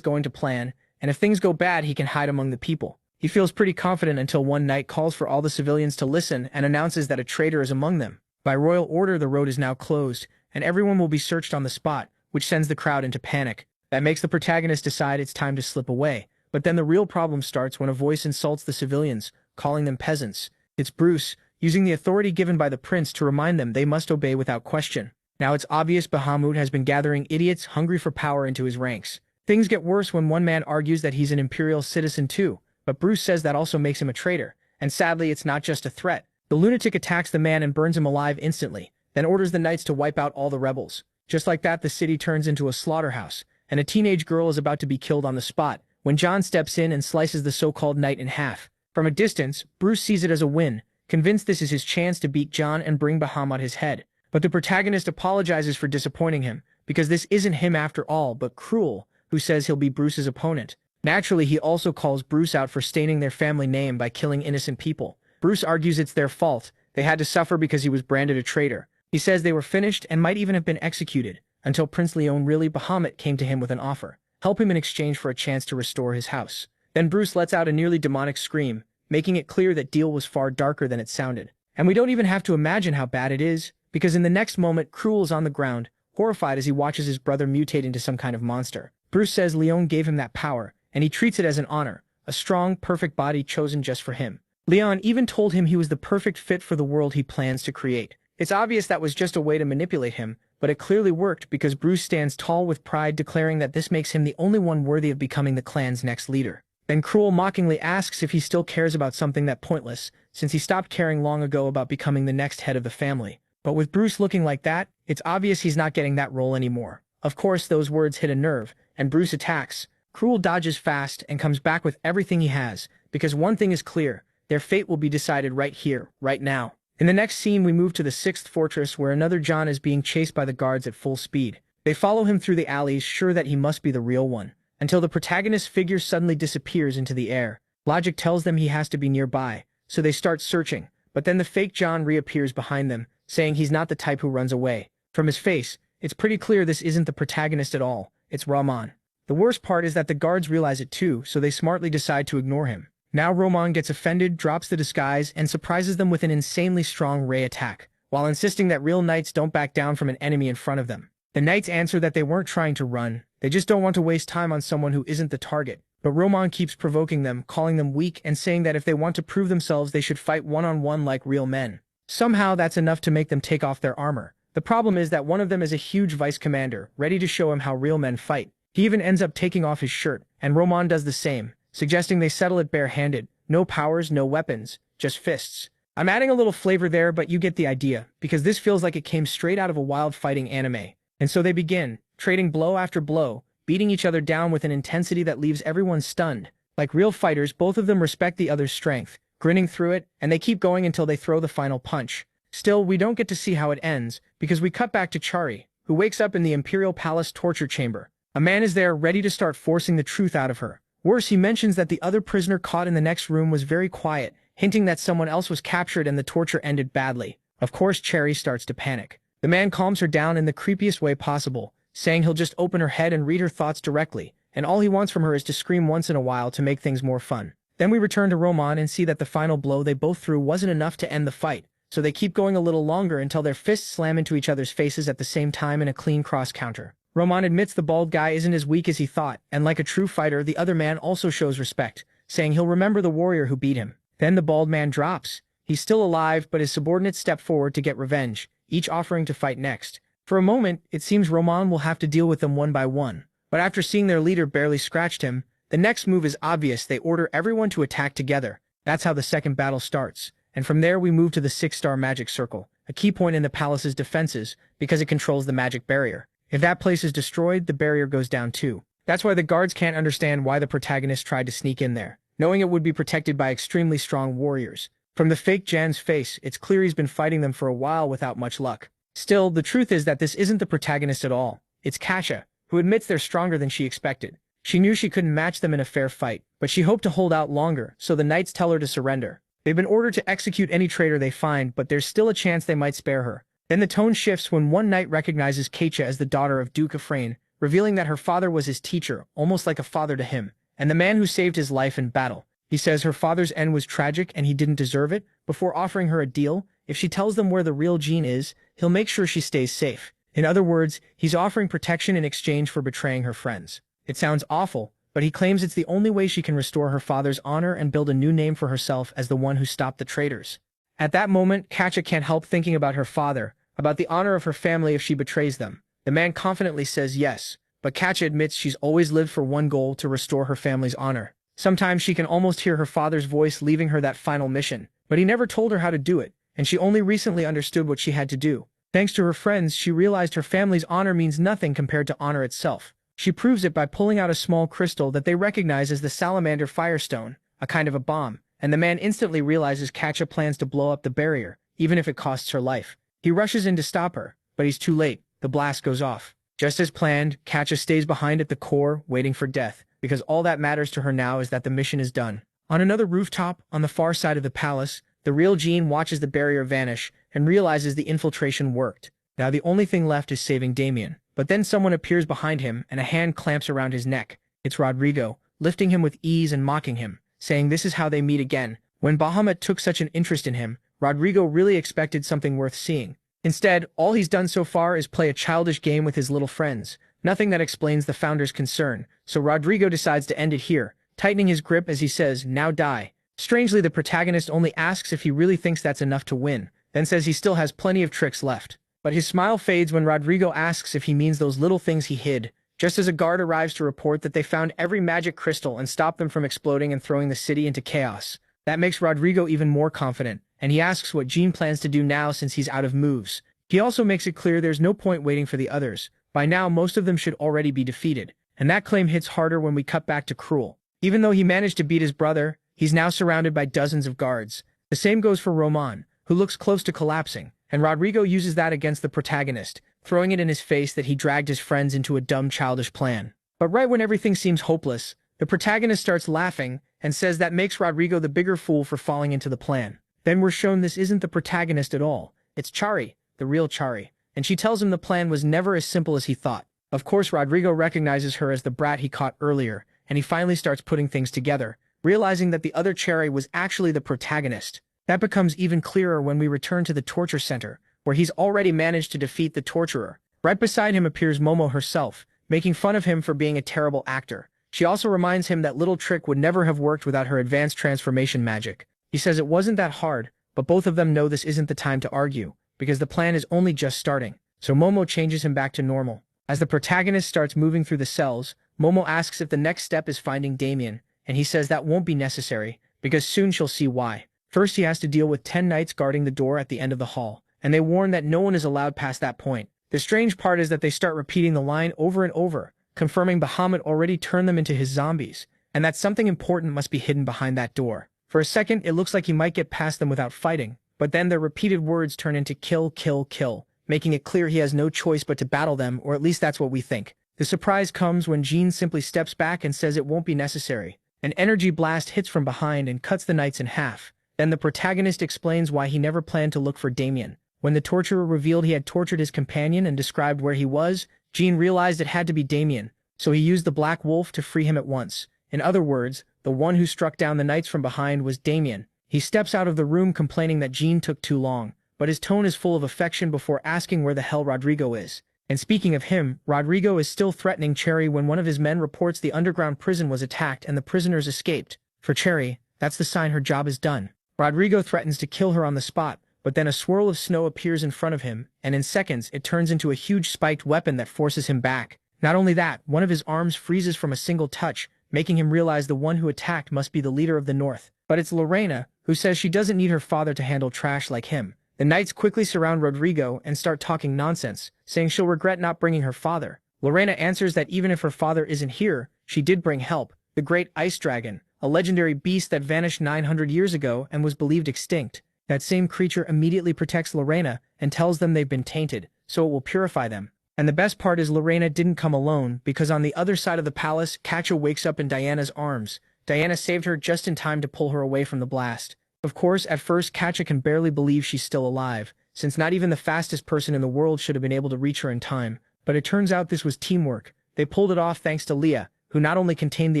going to plan, and if things go bad, he can hide among the people. He feels pretty confident until one night calls for all the civilians to listen and announces that a traitor is among them. By royal order, the road is now closed, and everyone will be searched on the spot, which sends the crowd into panic. That makes the protagonist decide it's time to slip away. But then the real problem starts when a voice insults the civilians, calling them peasants. It's Bruce, using the authority given by the prince to remind them they must obey without question. Now it's obvious Bahamut has been gathering idiots hungry for power into his ranks. Things get worse when one man argues that he's an imperial citizen too, but Bruce says that also makes him a traitor. And sadly, it's not just a threat. The lunatic attacks the man and burns him alive instantly, then orders the knights to wipe out all the rebels. Just like that, the city turns into a slaughterhouse, and a teenage girl is about to be killed on the spot, when John steps in and slices the so-called knight in half. From a distance, Bruce sees it as a win, convinced this is his chance to beat John and bring Bahamut his head. But the protagonist apologizes for disappointing him, because this isn't him after all, but Cruel, who says he'll be Bruce's opponent. Naturally, he also calls Bruce out for staining their family name by killing innocent people. Bruce argues it's their fault. They had to suffer because he was branded a traitor. He says they were finished and might even have been executed, until Prince Leon really Bahamut came to him with an offer. Help him in exchange for a chance to restore his house. Then Bruce lets out a nearly demonic scream, making it clear that deal was far darker than it sounded. And we don't even have to imagine how bad it is, because in the next moment, Cruel is on the ground, horrified as he watches his brother mutate into some kind of monster. Bruce says Leon gave him that power, and he treats it as an honor, a strong, perfect body chosen just for him. Leon even told him he was the perfect fit for the world he plans to create. It's obvious that was just a way to manipulate him, but it clearly worked because Bruce stands tall with pride, declaring that this makes him the only one worthy of becoming the clan's next leader. Then Cruel mockingly asks if he still cares about something that pointless, since he stopped caring long ago about becoming the next head of the family. But with Bruce looking like that, it's obvious he's not getting that role anymore. Of course, those words hit a nerve, and Bruce attacks. Cruel dodges fast and comes back with everything he has, because one thing is clear, their fate will be decided right here, right now. In the next scene, we move to the 6th fortress where another John is being chased by the guards at full speed. They follow him through the alleys, sure that he must be the real one, until the protagonist's figure suddenly disappears into the air. Logic tells them he has to be nearby, so they start searching, but then the fake John reappears behind them, saying he's not the type who runs away. From his face, it's pretty clear this isn't the protagonist at all, it's Rahman. The worst part is that the guards realize it too, so they smartly decide to ignore him. Now Rahman gets offended, drops the disguise, and surprises them with an insanely strong ray attack, while insisting that real knights don't back down from an enemy in front of them. The knights answer that they weren't trying to run, they just don't want to waste time on someone who isn't the target. But Rahman keeps provoking them, calling them weak and saying that if they want to prove themselves they should fight one-on-one like real men. Somehow that's enough to make them take off their armor. The problem is that one of them is a huge vice commander, ready to show him how real men fight. He even ends up taking off his shirt, and Rahman does the same, suggesting they settle it bare-handed. No powers, no weapons, just fists. I'm adding a little flavor there, but you get the idea, because this feels like it came straight out of a wild fighting anime. And so they begin, trading blow after blow, beating each other down with an intensity that leaves everyone stunned. Like real fighters, both of them respect the other's strength, grinning through it, and they keep going until they throw the final punch. Still, we don't get to see how it ends, because we cut back to Chari, who wakes up in the Imperial Palace torture chamber. A man is there ready to start forcing the truth out of her. Worse, he mentions that the other prisoner caught in the next room was very quiet, hinting that someone else was captured and the torture ended badly. Of course, Cherry starts to panic. The man calms her down in the creepiest way possible, saying he'll just open her head and read her thoughts directly, and all he wants from her is to scream once in a while to make things more fun. Then we return to Roman and see that the final blow they both threw wasn't enough to end the fight, so they keep going a little longer until their fists slam into each other's faces at the same time in a clean cross counter. Roman admits the bald guy isn't as weak as he thought, and like a true fighter, the other man also shows respect, saying he'll remember the warrior who beat him. Then the bald man drops. He's still alive, but his subordinates step forward to get revenge, each offering to fight next. For a moment, it seems Roman will have to deal with them one by one, but after seeing their leader barely scratched him, the next move is obvious. They order everyone to attack together. That's how the second battle starts, and from there we move to the 6-star magic circle, a key point in the palace's defenses because it controls the magic barrier. If that place is destroyed, the barrier goes down too. That's why the guards can't understand why the protagonist tried to sneak in there, knowing it would be protected by extremely strong warriors. From the fake Jan's face, it's clear he's been fighting them for a while without much luck. Still, the truth is that this isn't the protagonist at all. It's Kasha, who admits they're stronger than she expected. She knew she couldn't match them in a fair fight, but she hoped to hold out longer, so the knights tell her to surrender. They've been ordered to execute any traitor they find, but there's still a chance they might spare her. Then the tone shifts when one knight recognizes Kacha as the daughter of Duke Ephraim, revealing that her father was his teacher, almost like a father to him, and the man who saved his life in battle. He says her father's end was tragic and he didn't deserve it, before offering her a deal. If she tells them where the real Jean is, he'll make sure she stays safe. In other words, he's offering protection in exchange for betraying her friends. It sounds awful, but he claims it's the only way she can restore her father's honor and build a new name for herself as the one who stopped the traitors. At that moment, Kacha can't help thinking about her father, about the honor of her family if she betrays them. The man confidently says yes, but Kacha admits she's always lived for one goal: to restore her family's honor. Sometimes she can almost hear her father's voice leaving her that final mission, but he never told her how to do it, and she only recently understood what she had to do. Thanks to her friends, she realized her family's honor means nothing compared to honor itself. She proves it by pulling out a small crystal that they recognize as the Salamander Firestone, a kind of a bomb, and the man instantly realizes Kacha plans to blow up the barrier, even if it costs her life. He rushes in to stop her, but he's too late. The blast goes off. Just as planned, Kacha stays behind at the core, waiting for death, because all that matters to her now is that the mission is done. On another rooftop, on the far side of the palace, the real Jean watches the barrier vanish and realizes the infiltration worked. Now the only thing left is saving Damien. But then someone appears behind him and a hand clamps around his neck. It's Rodrigo, lifting him with ease and mocking him, saying this is how they meet again. When Bahamut took such an interest in him, Rodrigo really expected something worth seeing. Instead, all he's done so far is play a childish game with his little friends, nothing that explains the founder's concern, so Rodrigo decides to end it here, tightening his grip as he says, "Now die." Strangely, the protagonist only asks if he really thinks that's enough to win, then says he still has plenty of tricks left. But his smile fades when Rodrigo asks if he means those little things he hid, just as a guard arrives to report that they found every magic crystal and stopped them from exploding and throwing the city into chaos. That makes Rodrigo even more confident, and he asks what Jean plans to do now since he's out of moves. He also makes it clear there's no point waiting for the others. By now, most of them should already be defeated, and that claim hits harder when we cut back to Cruel. Even though he managed to beat his brother, he's now surrounded by dozens of guards. The same goes for Roman, who looks close to collapsing, and Rodrigo uses that against the protagonist, throwing it in his face that he dragged his friends into a dumb childish plan. But right when everything seems hopeless, the protagonist starts laughing and says that makes Rodrigo the bigger fool for falling into the plan. Then we're shown this isn't the protagonist at all. It's Chari, the real Chari, and she tells him the plan was never as simple as he thought. Of course, Rodrigo recognizes her as the brat he caught earlier, and he finally starts putting things together, realizing that the other Chari was actually the protagonist. That becomes even clearer when we return to the torture center, where he's already managed to defeat the torturer. Right beside him appears Momo herself, making fun of him for being a terrible actor. She also reminds him that little trick would never have worked without her advanced transformation magic. He says it wasn't that hard, but both of them know this isn't the time to argue, because the plan is only just starting. So Momo changes him back to normal. As the protagonist starts moving through the cells, Momo asks if the next step is finding Damien, and he says that won't be necessary, because soon she'll see why. First he has to deal with 10 knights guarding the door at the end of the hall, and they warn that no one is allowed past that point. The strange part is that they start repeating the line over and over, confirming Bahamut already turned them into his zombies, and that something important must be hidden behind that door. For a second, it looks like he might get past them without fighting, but then their repeated words turn into kill, kill, kill, making it clear he has no choice but to battle them, or at least that's what we think. The surprise comes when Jean simply steps back and says it won't be necessary. An energy blast hits from behind and cuts the knights in half. Then the protagonist explains why he never planned to look for Damien. When the torturer revealed he had tortured his companion and described where he was, Jean realized it had to be Damien, so he used the Black Wolf to free him at once. In other words, the one who struck down the knights from behind was Damien. He steps out of the room complaining that Jean took too long, but his tone is full of affection before asking where the hell Rodrigo is. And speaking of him, Rodrigo is still threatening Cherry when one of his men reports the underground prison was attacked and the prisoners escaped. For Cherry, that's the sign her job is done. Rodrigo threatens to kill her on the spot, but then a swirl of snow appears in front of him, and in seconds it turns into a huge spiked weapon that forces him back. Not only that, one of his arms freezes from a single touch, making him realize the one who attacked must be the leader of the North. But it's Lorena, who says she doesn't need her father to handle trash like him. The knights quickly surround Rodrigo and start talking nonsense, saying she'll regret not bringing her father. Lorena answers that even if her father isn't here, she did bring help, the great ice dragon, a legendary beast that vanished 900 years ago and was believed extinct. That same creature immediately protects Lorena and tells them they've been tainted, so it will purify them. And the best part is Lorena didn't come alone, because on the other side of the palace, Katja wakes up in Diana's arms. Diana saved her just in time to pull her away from the blast. Of course, at first Katja can barely believe she's still alive, since not even the fastest person in the world should have been able to reach her in time. But it turns out this was teamwork. They pulled it off thanks to Leah, who not only contained the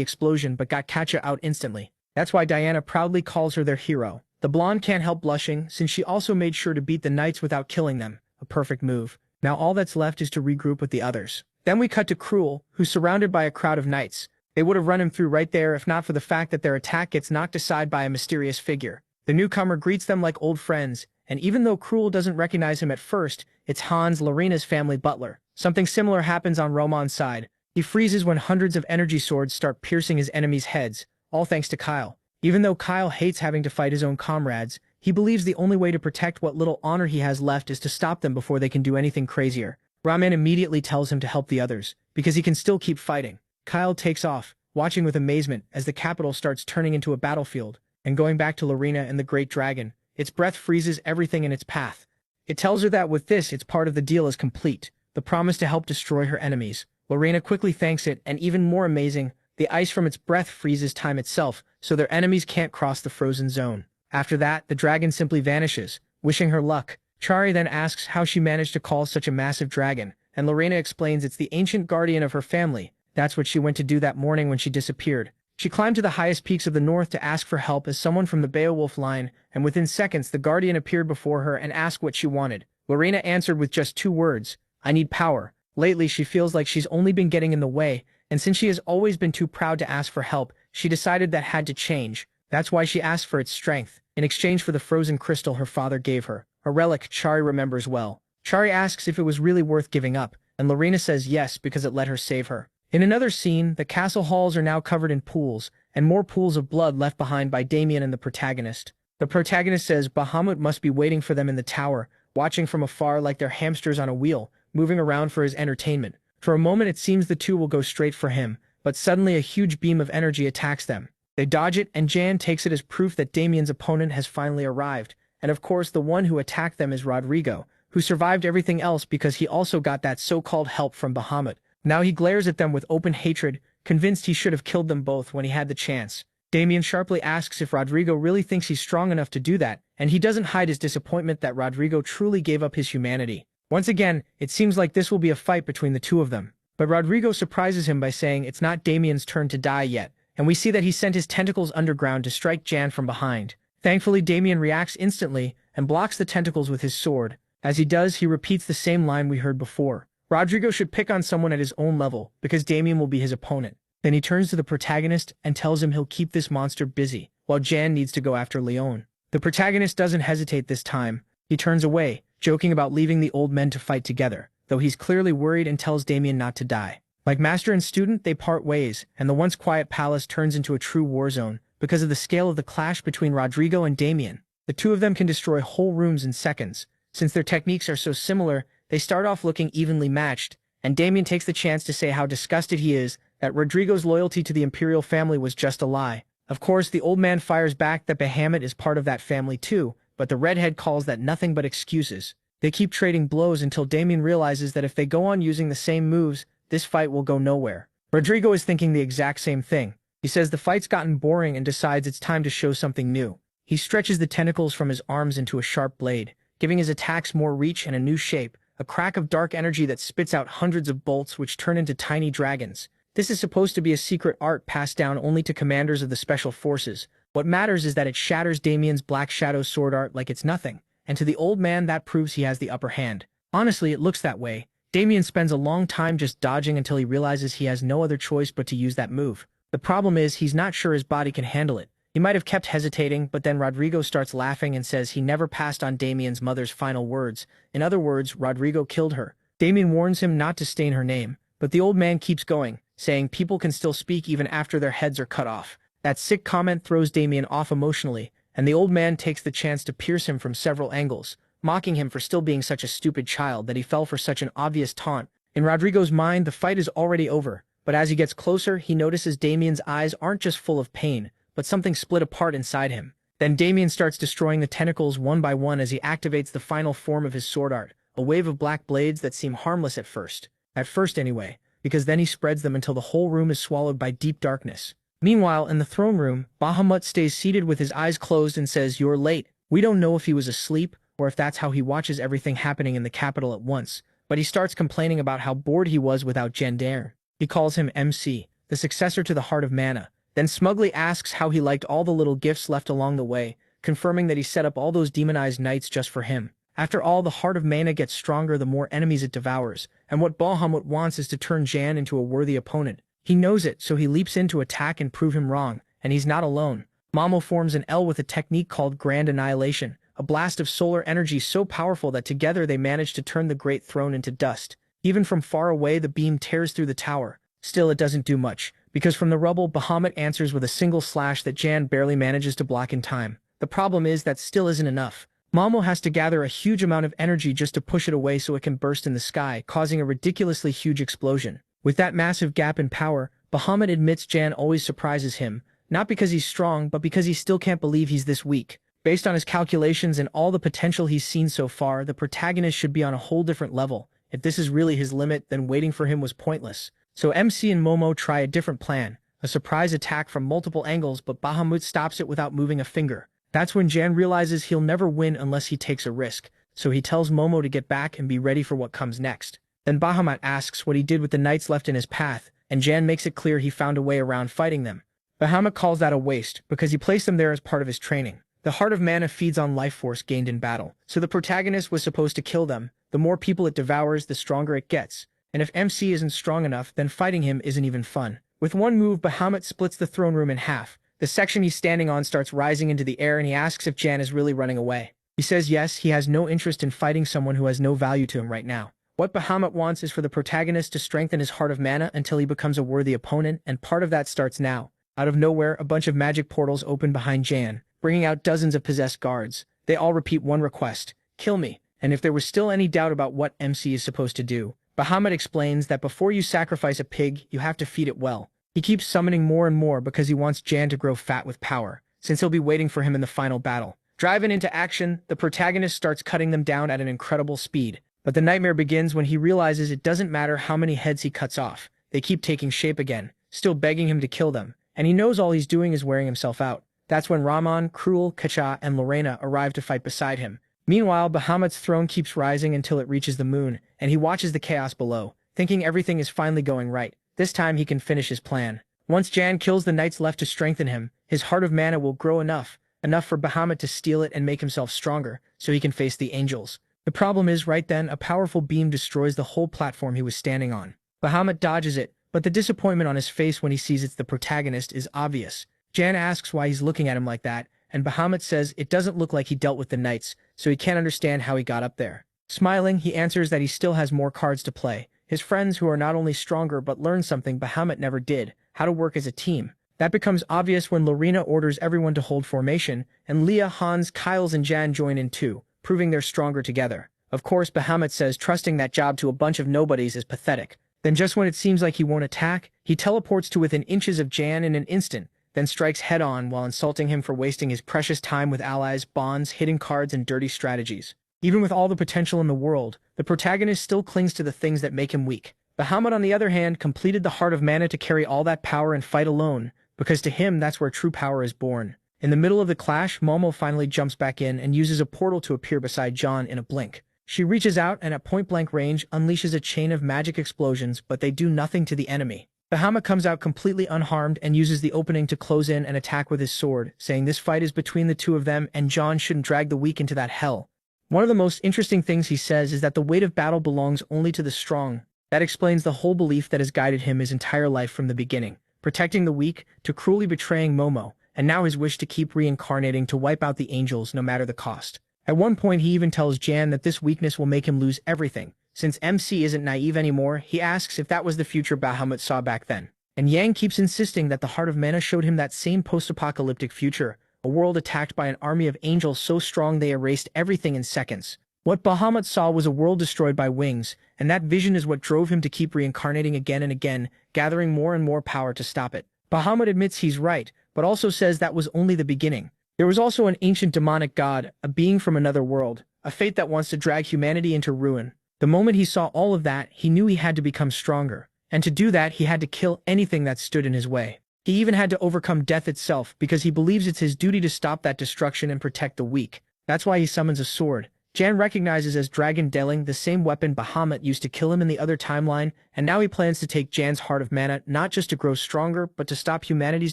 explosion but got Katja out instantly. That's why Diana proudly calls her their hero. The blonde can't help blushing, since she also made sure to beat the knights without killing them. A perfect move. Now all that's left is to regroup with the others. Then we cut to Cruel, who's surrounded by a crowd of knights. They would have run him through right there if not for the fact that their attack gets knocked aside by a mysterious figure. The newcomer greets them like old friends, and even though Cruel doesn't recognize him at first, it's Hans, Lorena's family butler. Something similar happens on Roman's side. He freezes when hundreds of energy swords start piercing his enemies' heads, all thanks to Kyle. Even though Kyle hates having to fight his own comrades, he believes the only way to protect what little honor he has left is to stop them before they can do anything crazier. Raman immediately tells him to help the others, because he can still keep fighting. Kyle takes off, watching with amazement as the capital starts turning into a battlefield. And going back to Lorena and the Great Dragon, its breath freezes everything in its path. It tells her that with this, its part of the deal is complete, the promise to help destroy her enemies. Lorena quickly thanks it, and even more amazing, the ice from its breath freezes time itself, so their enemies can't cross the frozen zone. After that, the dragon simply vanishes, wishing her luck. Chari then asks how she managed to call such a massive dragon, and Lorena explains it's the ancient guardian of her family. That's what she went to do that morning when she disappeared. She climbed to the highest peaks of the north to ask for help as someone from the Beowulf line, and within seconds the guardian appeared before her and asked what she wanted. Lorena answered with just 2 words, "I need power." Lately she feels like she's only been getting in the way, and since she has always been too proud to ask for help, she decided that had to change. That's why she asked for its strength, in exchange for the frozen crystal her father gave her, a relic Chari remembers well. Chari asks if it was really worth giving up, and Lorena says yes because it let her save her. In another scene, the castle halls are now covered in pools, and more pools of blood left behind by Damien and the protagonist. The protagonist says Bahamut must be waiting for them in the tower, watching from afar like they're hamsters on a wheel, moving around for his entertainment. For a moment it seems the two will go straight for him, but suddenly a huge beam of energy attacks them. They dodge it, and Jan takes it as proof that Damien's opponent has finally arrived, and of course the one who attacked them is Rodrigo, who survived everything else because he also got that so-called help from Bahamut. Now he glares at them with open hatred, convinced he should have killed them both when he had the chance. Damien sharply asks if Rodrigo really thinks he's strong enough to do that, and he doesn't hide his disappointment that Rodrigo truly gave up his humanity. Once again, it seems like this will be a fight between the two of them. But Rodrigo surprises him by saying it's not Damien's turn to die yet, and we see that he sent his tentacles underground to strike Jan from behind. Thankfully, Damien reacts instantly and blocks the tentacles with his sword. As he does, he repeats the same line we heard before. Rodrigo should pick on someone at his own level, because Damien will be his opponent. Then he turns to the protagonist and tells him he'll keep this monster busy, while Jan needs to go after Leon. The protagonist doesn't hesitate this time. He turns away, joking about leaving the old men to fight together, though he's clearly worried and tells Damien not to die. Like master and student, they part ways, and the once quiet palace turns into a true war zone because of the scale of the clash between Rodrigo and Damien. The two of them can destroy whole rooms in seconds. Since their techniques are so similar, they start off looking evenly matched, and Damien takes the chance to say how disgusted he is that Rodrigo's loyalty to the imperial family was just a lie. Of course, the old man fires back that Bahamut is part of that family too, but the redhead calls that nothing but excuses. They keep trading blows until Damien realizes that if they go on using the same moves, this fight will go nowhere. Rodrigo is thinking the exact same thing. He says the fight's gotten boring and decides it's time to show something new. He stretches the tentacles from his arms into a sharp blade, giving his attacks more reach and a new shape, a crack of dark energy that spits out hundreds of bolts which turn into tiny dragons. This is supposed to be a secret art passed down only to commanders of the special forces. What matters is that it shatters Damien's Black Shadow sword art like it's nothing, and to the old man that proves he has the upper hand. Honestly, it looks that way. Damien spends a long time just dodging until he realizes he has no other choice but to use that move. The problem is he's not sure his body can handle it. He might have kept hesitating, but then Rodrigo starts laughing and says he never passed on Damien's mother's final words. In other words, Rodrigo killed her. Damien warns him not to stain her name, but the old man keeps going, saying people can still speak even after their heads are cut off. That sick comment throws Damien off emotionally, and the old man takes the chance to pierce him from several angles, mocking him for still being such a stupid child that he fell for such an obvious taunt. In Rodrigo's mind, the fight is already over, but as he gets closer, he notices Damien's eyes aren't just full of pain, but something split apart inside him. Then Damien starts destroying the tentacles one by one as he activates the final form of his sword art, a wave of black blades that seem harmless at first. At first anyway, because then he spreads them until the whole room is swallowed by deep darkness. Meanwhile, in the throne room, Bahamut stays seated with his eyes closed and says, "You're late." We don't know if he was asleep, or if that's how he watches everything happening in the capital at once, but he starts complaining about how bored he was without Gendaire. He calls him MC, the successor to the Heart of Mana, then smugly asks how he liked all the little gifts left along the way, confirming that he set up all those demonized knights just for him. After all, the Heart of Mana gets stronger the more enemies it devours, and what Bahamut wants is to turn Jan into a worthy opponent. He knows it, so he leaps in to attack and prove him wrong, and he's not alone. Mamo forms an L with a technique called Grand Annihilation, a blast of solar energy so powerful that together they manage to turn the Great Throne into dust. Even from far away, the beam tears through the tower. Still, it doesn't do much, because from the rubble, Bahamut answers with a single slash that Jan barely manages to block in time. The problem is that still isn't enough. Mamo has to gather a huge amount of energy just to push it away so it can burst in the sky, causing a ridiculously huge explosion. With that massive gap in power, Bahamut admits Jan always surprises him, not because he's strong, but because he still can't believe he's this weak. Based on his calculations and all the potential he's seen so far, the protagonist should be on a whole different level. If this is really his limit, then waiting for him was pointless. So MC and Momo try a different plan, a surprise attack from multiple angles, but Bahamut stops it without moving a finger. That's when Jan realizes he'll never win unless he takes a risk, so he tells Momo to get back and be ready for what comes next. Then Bahamut asks what he did with the knights left in his path, and Jan makes it clear he found a way around fighting them. Bahamut calls that a waste, because he placed them there as part of his training. The Heart of Mana feeds on life force gained in battle, so the protagonist was supposed to kill them. The more people it devours, the stronger it gets. And if MC isn't strong enough, then fighting him isn't even fun. With one move, Bahamut splits the throne room in half. The section he's standing on starts rising into the air, and he asks if Jan is really running away. He says yes, he has no interest in fighting someone who has no value to him right now. What Bahamut wants is for the protagonist to strengthen his Heart of Mana until he becomes a worthy opponent, and part of that starts now. Out of nowhere, a bunch of magic portals open behind Jan, bringing out dozens of possessed guards. They all repeat one request: kill me. And if there was still any doubt about what MC is supposed to do, Bahamut explains that before you sacrifice a pig, you have to feed it well. He keeps summoning more and more because he wants Jan to grow fat with power, since he'll be waiting for him in the final battle. Driving into action, the protagonist starts cutting them down at an incredible speed. But the nightmare begins when he realizes it doesn't matter how many heads he cuts off. They keep taking shape again, still begging him to kill them, and he knows all he's doing is wearing himself out. That's when Rahman, Cruel, Kacha, and Lorena arrive to fight beside him. Meanwhile, Bahamut's throne keeps rising until it reaches the moon, and he watches the chaos below, thinking everything is finally going right. This time he can finish his plan. Once Jan kills the knights left to strengthen him, his heart of mana will grow enough for Bahamut to steal it and make himself stronger, so he can face the angels. The problem is, right then, a powerful beam destroys the whole platform he was standing on. Bahamut dodges it, but the disappointment on his face when he sees it's the protagonist is obvious. Jan asks why he's looking at him like that, and Bahamut says it doesn't look like he dealt with the knights, so he can't understand how he got up there. Smiling, he answers that he still has more cards to play. His friends who are not only stronger but learn something Bahamut never did, how to work as a team. That becomes obvious when Lorena orders everyone to hold formation, and Leah, Hans, Kyles, and Jan join in too, proving they're stronger together. Of course, Bahamut says trusting that job to a bunch of nobodies is pathetic. Then just when it seems like he won't attack, he teleports to within inches of Jan in an instant, then strikes head-on while insulting him for wasting his precious time with allies, bonds, hidden cards, and dirty strategies. Even with all the potential in the world, the protagonist still clings to the things that make him weak. Bahamut, on the other hand, completed the Heart of Mana to carry all that power and fight alone, because to him that's where true power is born. In the middle of the clash, Momo finally jumps back in and uses a portal to appear beside John in a blink. She reaches out and at point-blank range unleashes a chain of magic explosions, but they do nothing to the enemy. Bahamut comes out completely unharmed and uses the opening to close in and attack with his sword, saying this fight is between the two of them and John shouldn't drag the weak into that hell. One of the most interesting things he says is that the weight of battle belongs only to the strong. That explains the whole belief that has guided him his entire life from the beginning, protecting the weak, to cruelly betraying Momo, and now his wish to keep reincarnating to wipe out the angels no matter the cost. At one point he even tells Jan that this weakness will make him lose everything. Since MC isn't naive anymore, he asks if that was the future Bahamut saw back then. And Yang keeps insisting that the Heart of Mana showed him that same post-apocalyptic future, a world attacked by an army of angels so strong they erased everything in seconds. What Bahamut saw was a world destroyed by wings, and that vision is what drove him to keep reincarnating again and again, gathering more and more power to stop it. Bahamut admits he's right, but also says that was only the beginning. There was also an ancient demonic god, a being from another world, a fate that wants to drag humanity into ruin. The moment he saw all of that, he knew he had to become stronger, and to do that he had to kill anything that stood in his way. He even had to overcome death itself because he believes it's his duty to stop that destruction and protect the weak. That's why he summons a sword. Jan recognizes as Dragon Delling the same weapon Bahamut used to kill him in the other timeline, and now he plans to take Jan's Heart of Mana not just to grow stronger, but to stop humanity's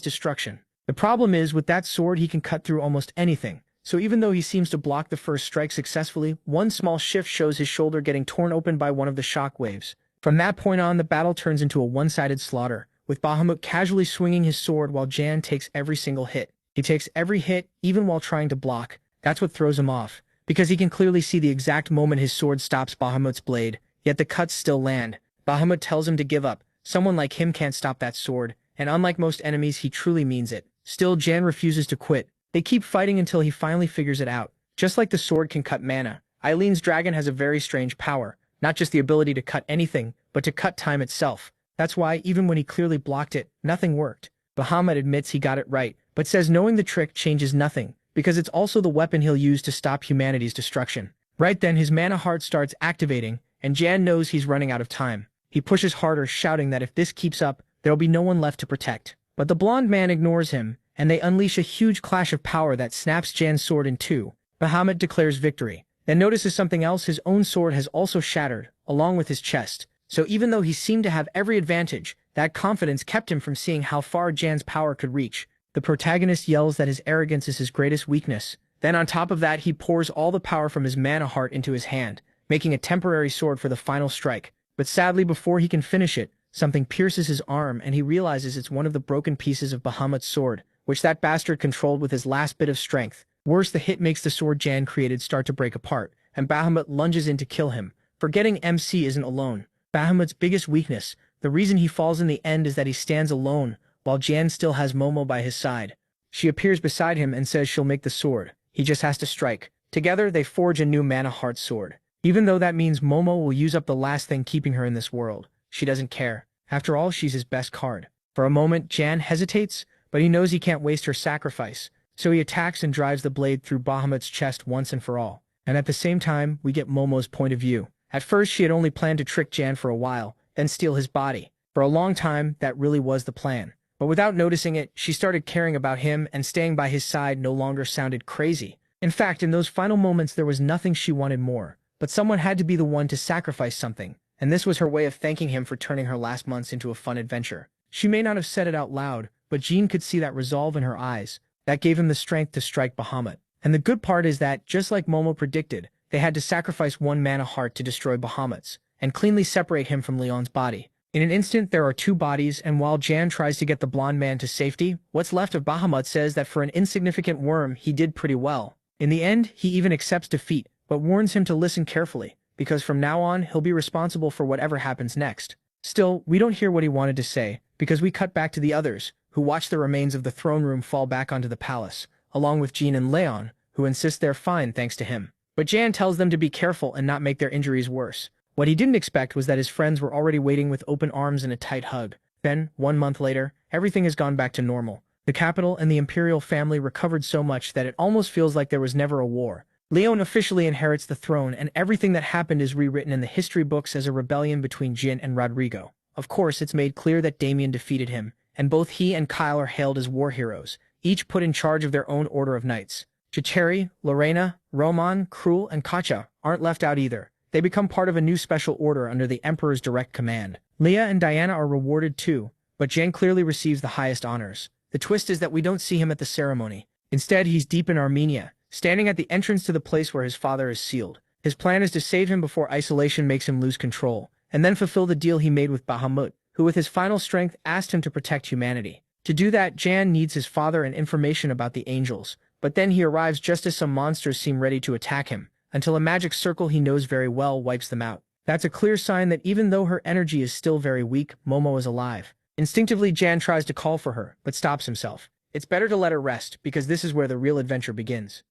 destruction. The problem is, with that sword he can cut through almost anything, so even though he seems to block the first strike successfully, one small shift shows his shoulder getting torn open by one of the shock waves. From that point on, the battle turns into a one-sided slaughter, with Bahamut casually swinging his sword while Jan takes every single hit. He takes every hit, even while trying to block. That's what throws him off, because he can clearly see the exact moment his sword stops Bahamut's blade, yet the cuts still land. Bahamut tells him to give up. Someone like him can't stop that sword, and unlike most enemies, he truly means it. Still, Jan refuses to quit. They keep fighting until he finally figures it out. Just like the sword can cut mana, Eileen's dragon has a very strange power, not just the ability to cut anything, but to cut time itself. That's why, even when he clearly blocked it, nothing worked. Bahamut admits he got it right, but says knowing the trick changes nothing, because it's also the weapon he'll use to stop humanity's destruction. Right then, his mana heart starts activating, and Jan knows he's running out of time. He pushes harder, shouting that if this keeps up, there'll be no one left to protect. But the blonde man ignores him, and they unleash a huge clash of power that snaps Jan's sword in two. Bahamut declares victory, then notices something else: his own sword has also shattered, along with his chest. So even though he seemed to have every advantage, that confidence kept him from seeing how far Jan's power could reach. The protagonist yells that his arrogance is his greatest weakness. Then on top of that, he pours all the power from his mana heart into his hand, making a temporary sword for the final strike. But sadly, before he can finish it, something pierces his arm and he realizes it's one of the broken pieces of Bahamut's sword, which that bastard controlled with his last bit of strength. Worse, the hit makes the sword Jan created start to break apart, and Bahamut lunges in to kill him, forgetting MC isn't alone. Bahamut's biggest weakness, the reason he falls in the end, is that he stands alone, while Jan still has Momo by his side. She appears beside him and says she'll make the sword. He just has to strike. Together, they forge a new mana heart sword. Even though that means Momo will use up the last thing keeping her in this world, she doesn't care. After all, she's his best card. For a moment, Jan hesitates, but he knows he can't waste her sacrifice, so he attacks and drives the blade through Bahamut's chest once and for all. And at the same time, we get Momo's point of view. At first, she had only planned to trick Jan for a while, then steal his body. For a long time, that really was the plan. But without noticing it, she started caring about him, and staying by his side no longer sounded crazy. In fact, in those final moments, there was nothing she wanted more. But someone had to be the one to sacrifice something, and this was her way of thanking him for turning her last months into a fun adventure. She may not have said it out loud, but Jean could see that resolve in her eyes. That gave him the strength to strike Bahamut. And the good part is that, just like Momo predicted, they had to sacrifice one mana heart to destroy Bahamut's, and cleanly separate him from Leon's body. In an instant, there are two bodies, and while Jan tries to get the blonde man to safety, what's left of Bahamut says that for an insignificant worm, he did pretty well. In the end, he even accepts defeat, but warns him to listen carefully, because from now on, he'll be responsible for whatever happens next. Still, we don't hear what he wanted to say, because we cut back to the others, who watch the remains of the throne room fall back onto the palace, along with Jean and Leon, who insist they're fine thanks to him. But Jan tells them to be careful and not make their injuries worse. What he didn't expect was that his friends were already waiting with open arms and a tight hug. Then, 1 month later, everything has gone back to normal. The capital and the imperial family recovered so much that it almost feels like there was never a war. Leon officially inherits the throne, and everything that happened is rewritten in the history books as a rebellion between Jin and Rodrigo. Of course, it's made clear that Damien defeated him, and both he and Kyle are hailed as war heroes, each put in charge of their own order of knights. Chicheri, Lorena, Roman, Krul, and Katja aren't left out either. They become part of a new special order under the Emperor's direct command. Leah and Diana are rewarded too, but Jan clearly receives the highest honors. The twist is that we don't see him at the ceremony. Instead, he's deep in Armenia, standing at the entrance to the place where his father is sealed. His plan is to save him before isolation makes him lose control, and then fulfill the deal he made with Bahamut, who with his final strength asked him to protect humanity. To do that, Jan needs his father and information about the angels, but then he arrives just as some monsters seem ready to attack him, until a magic circle he knows very well wipes them out. That's a clear sign that even though her energy is still very weak, Momo is alive. Instinctively, Jan tries to call for her, but stops himself. It's better to let her rest, because this is where the real adventure begins.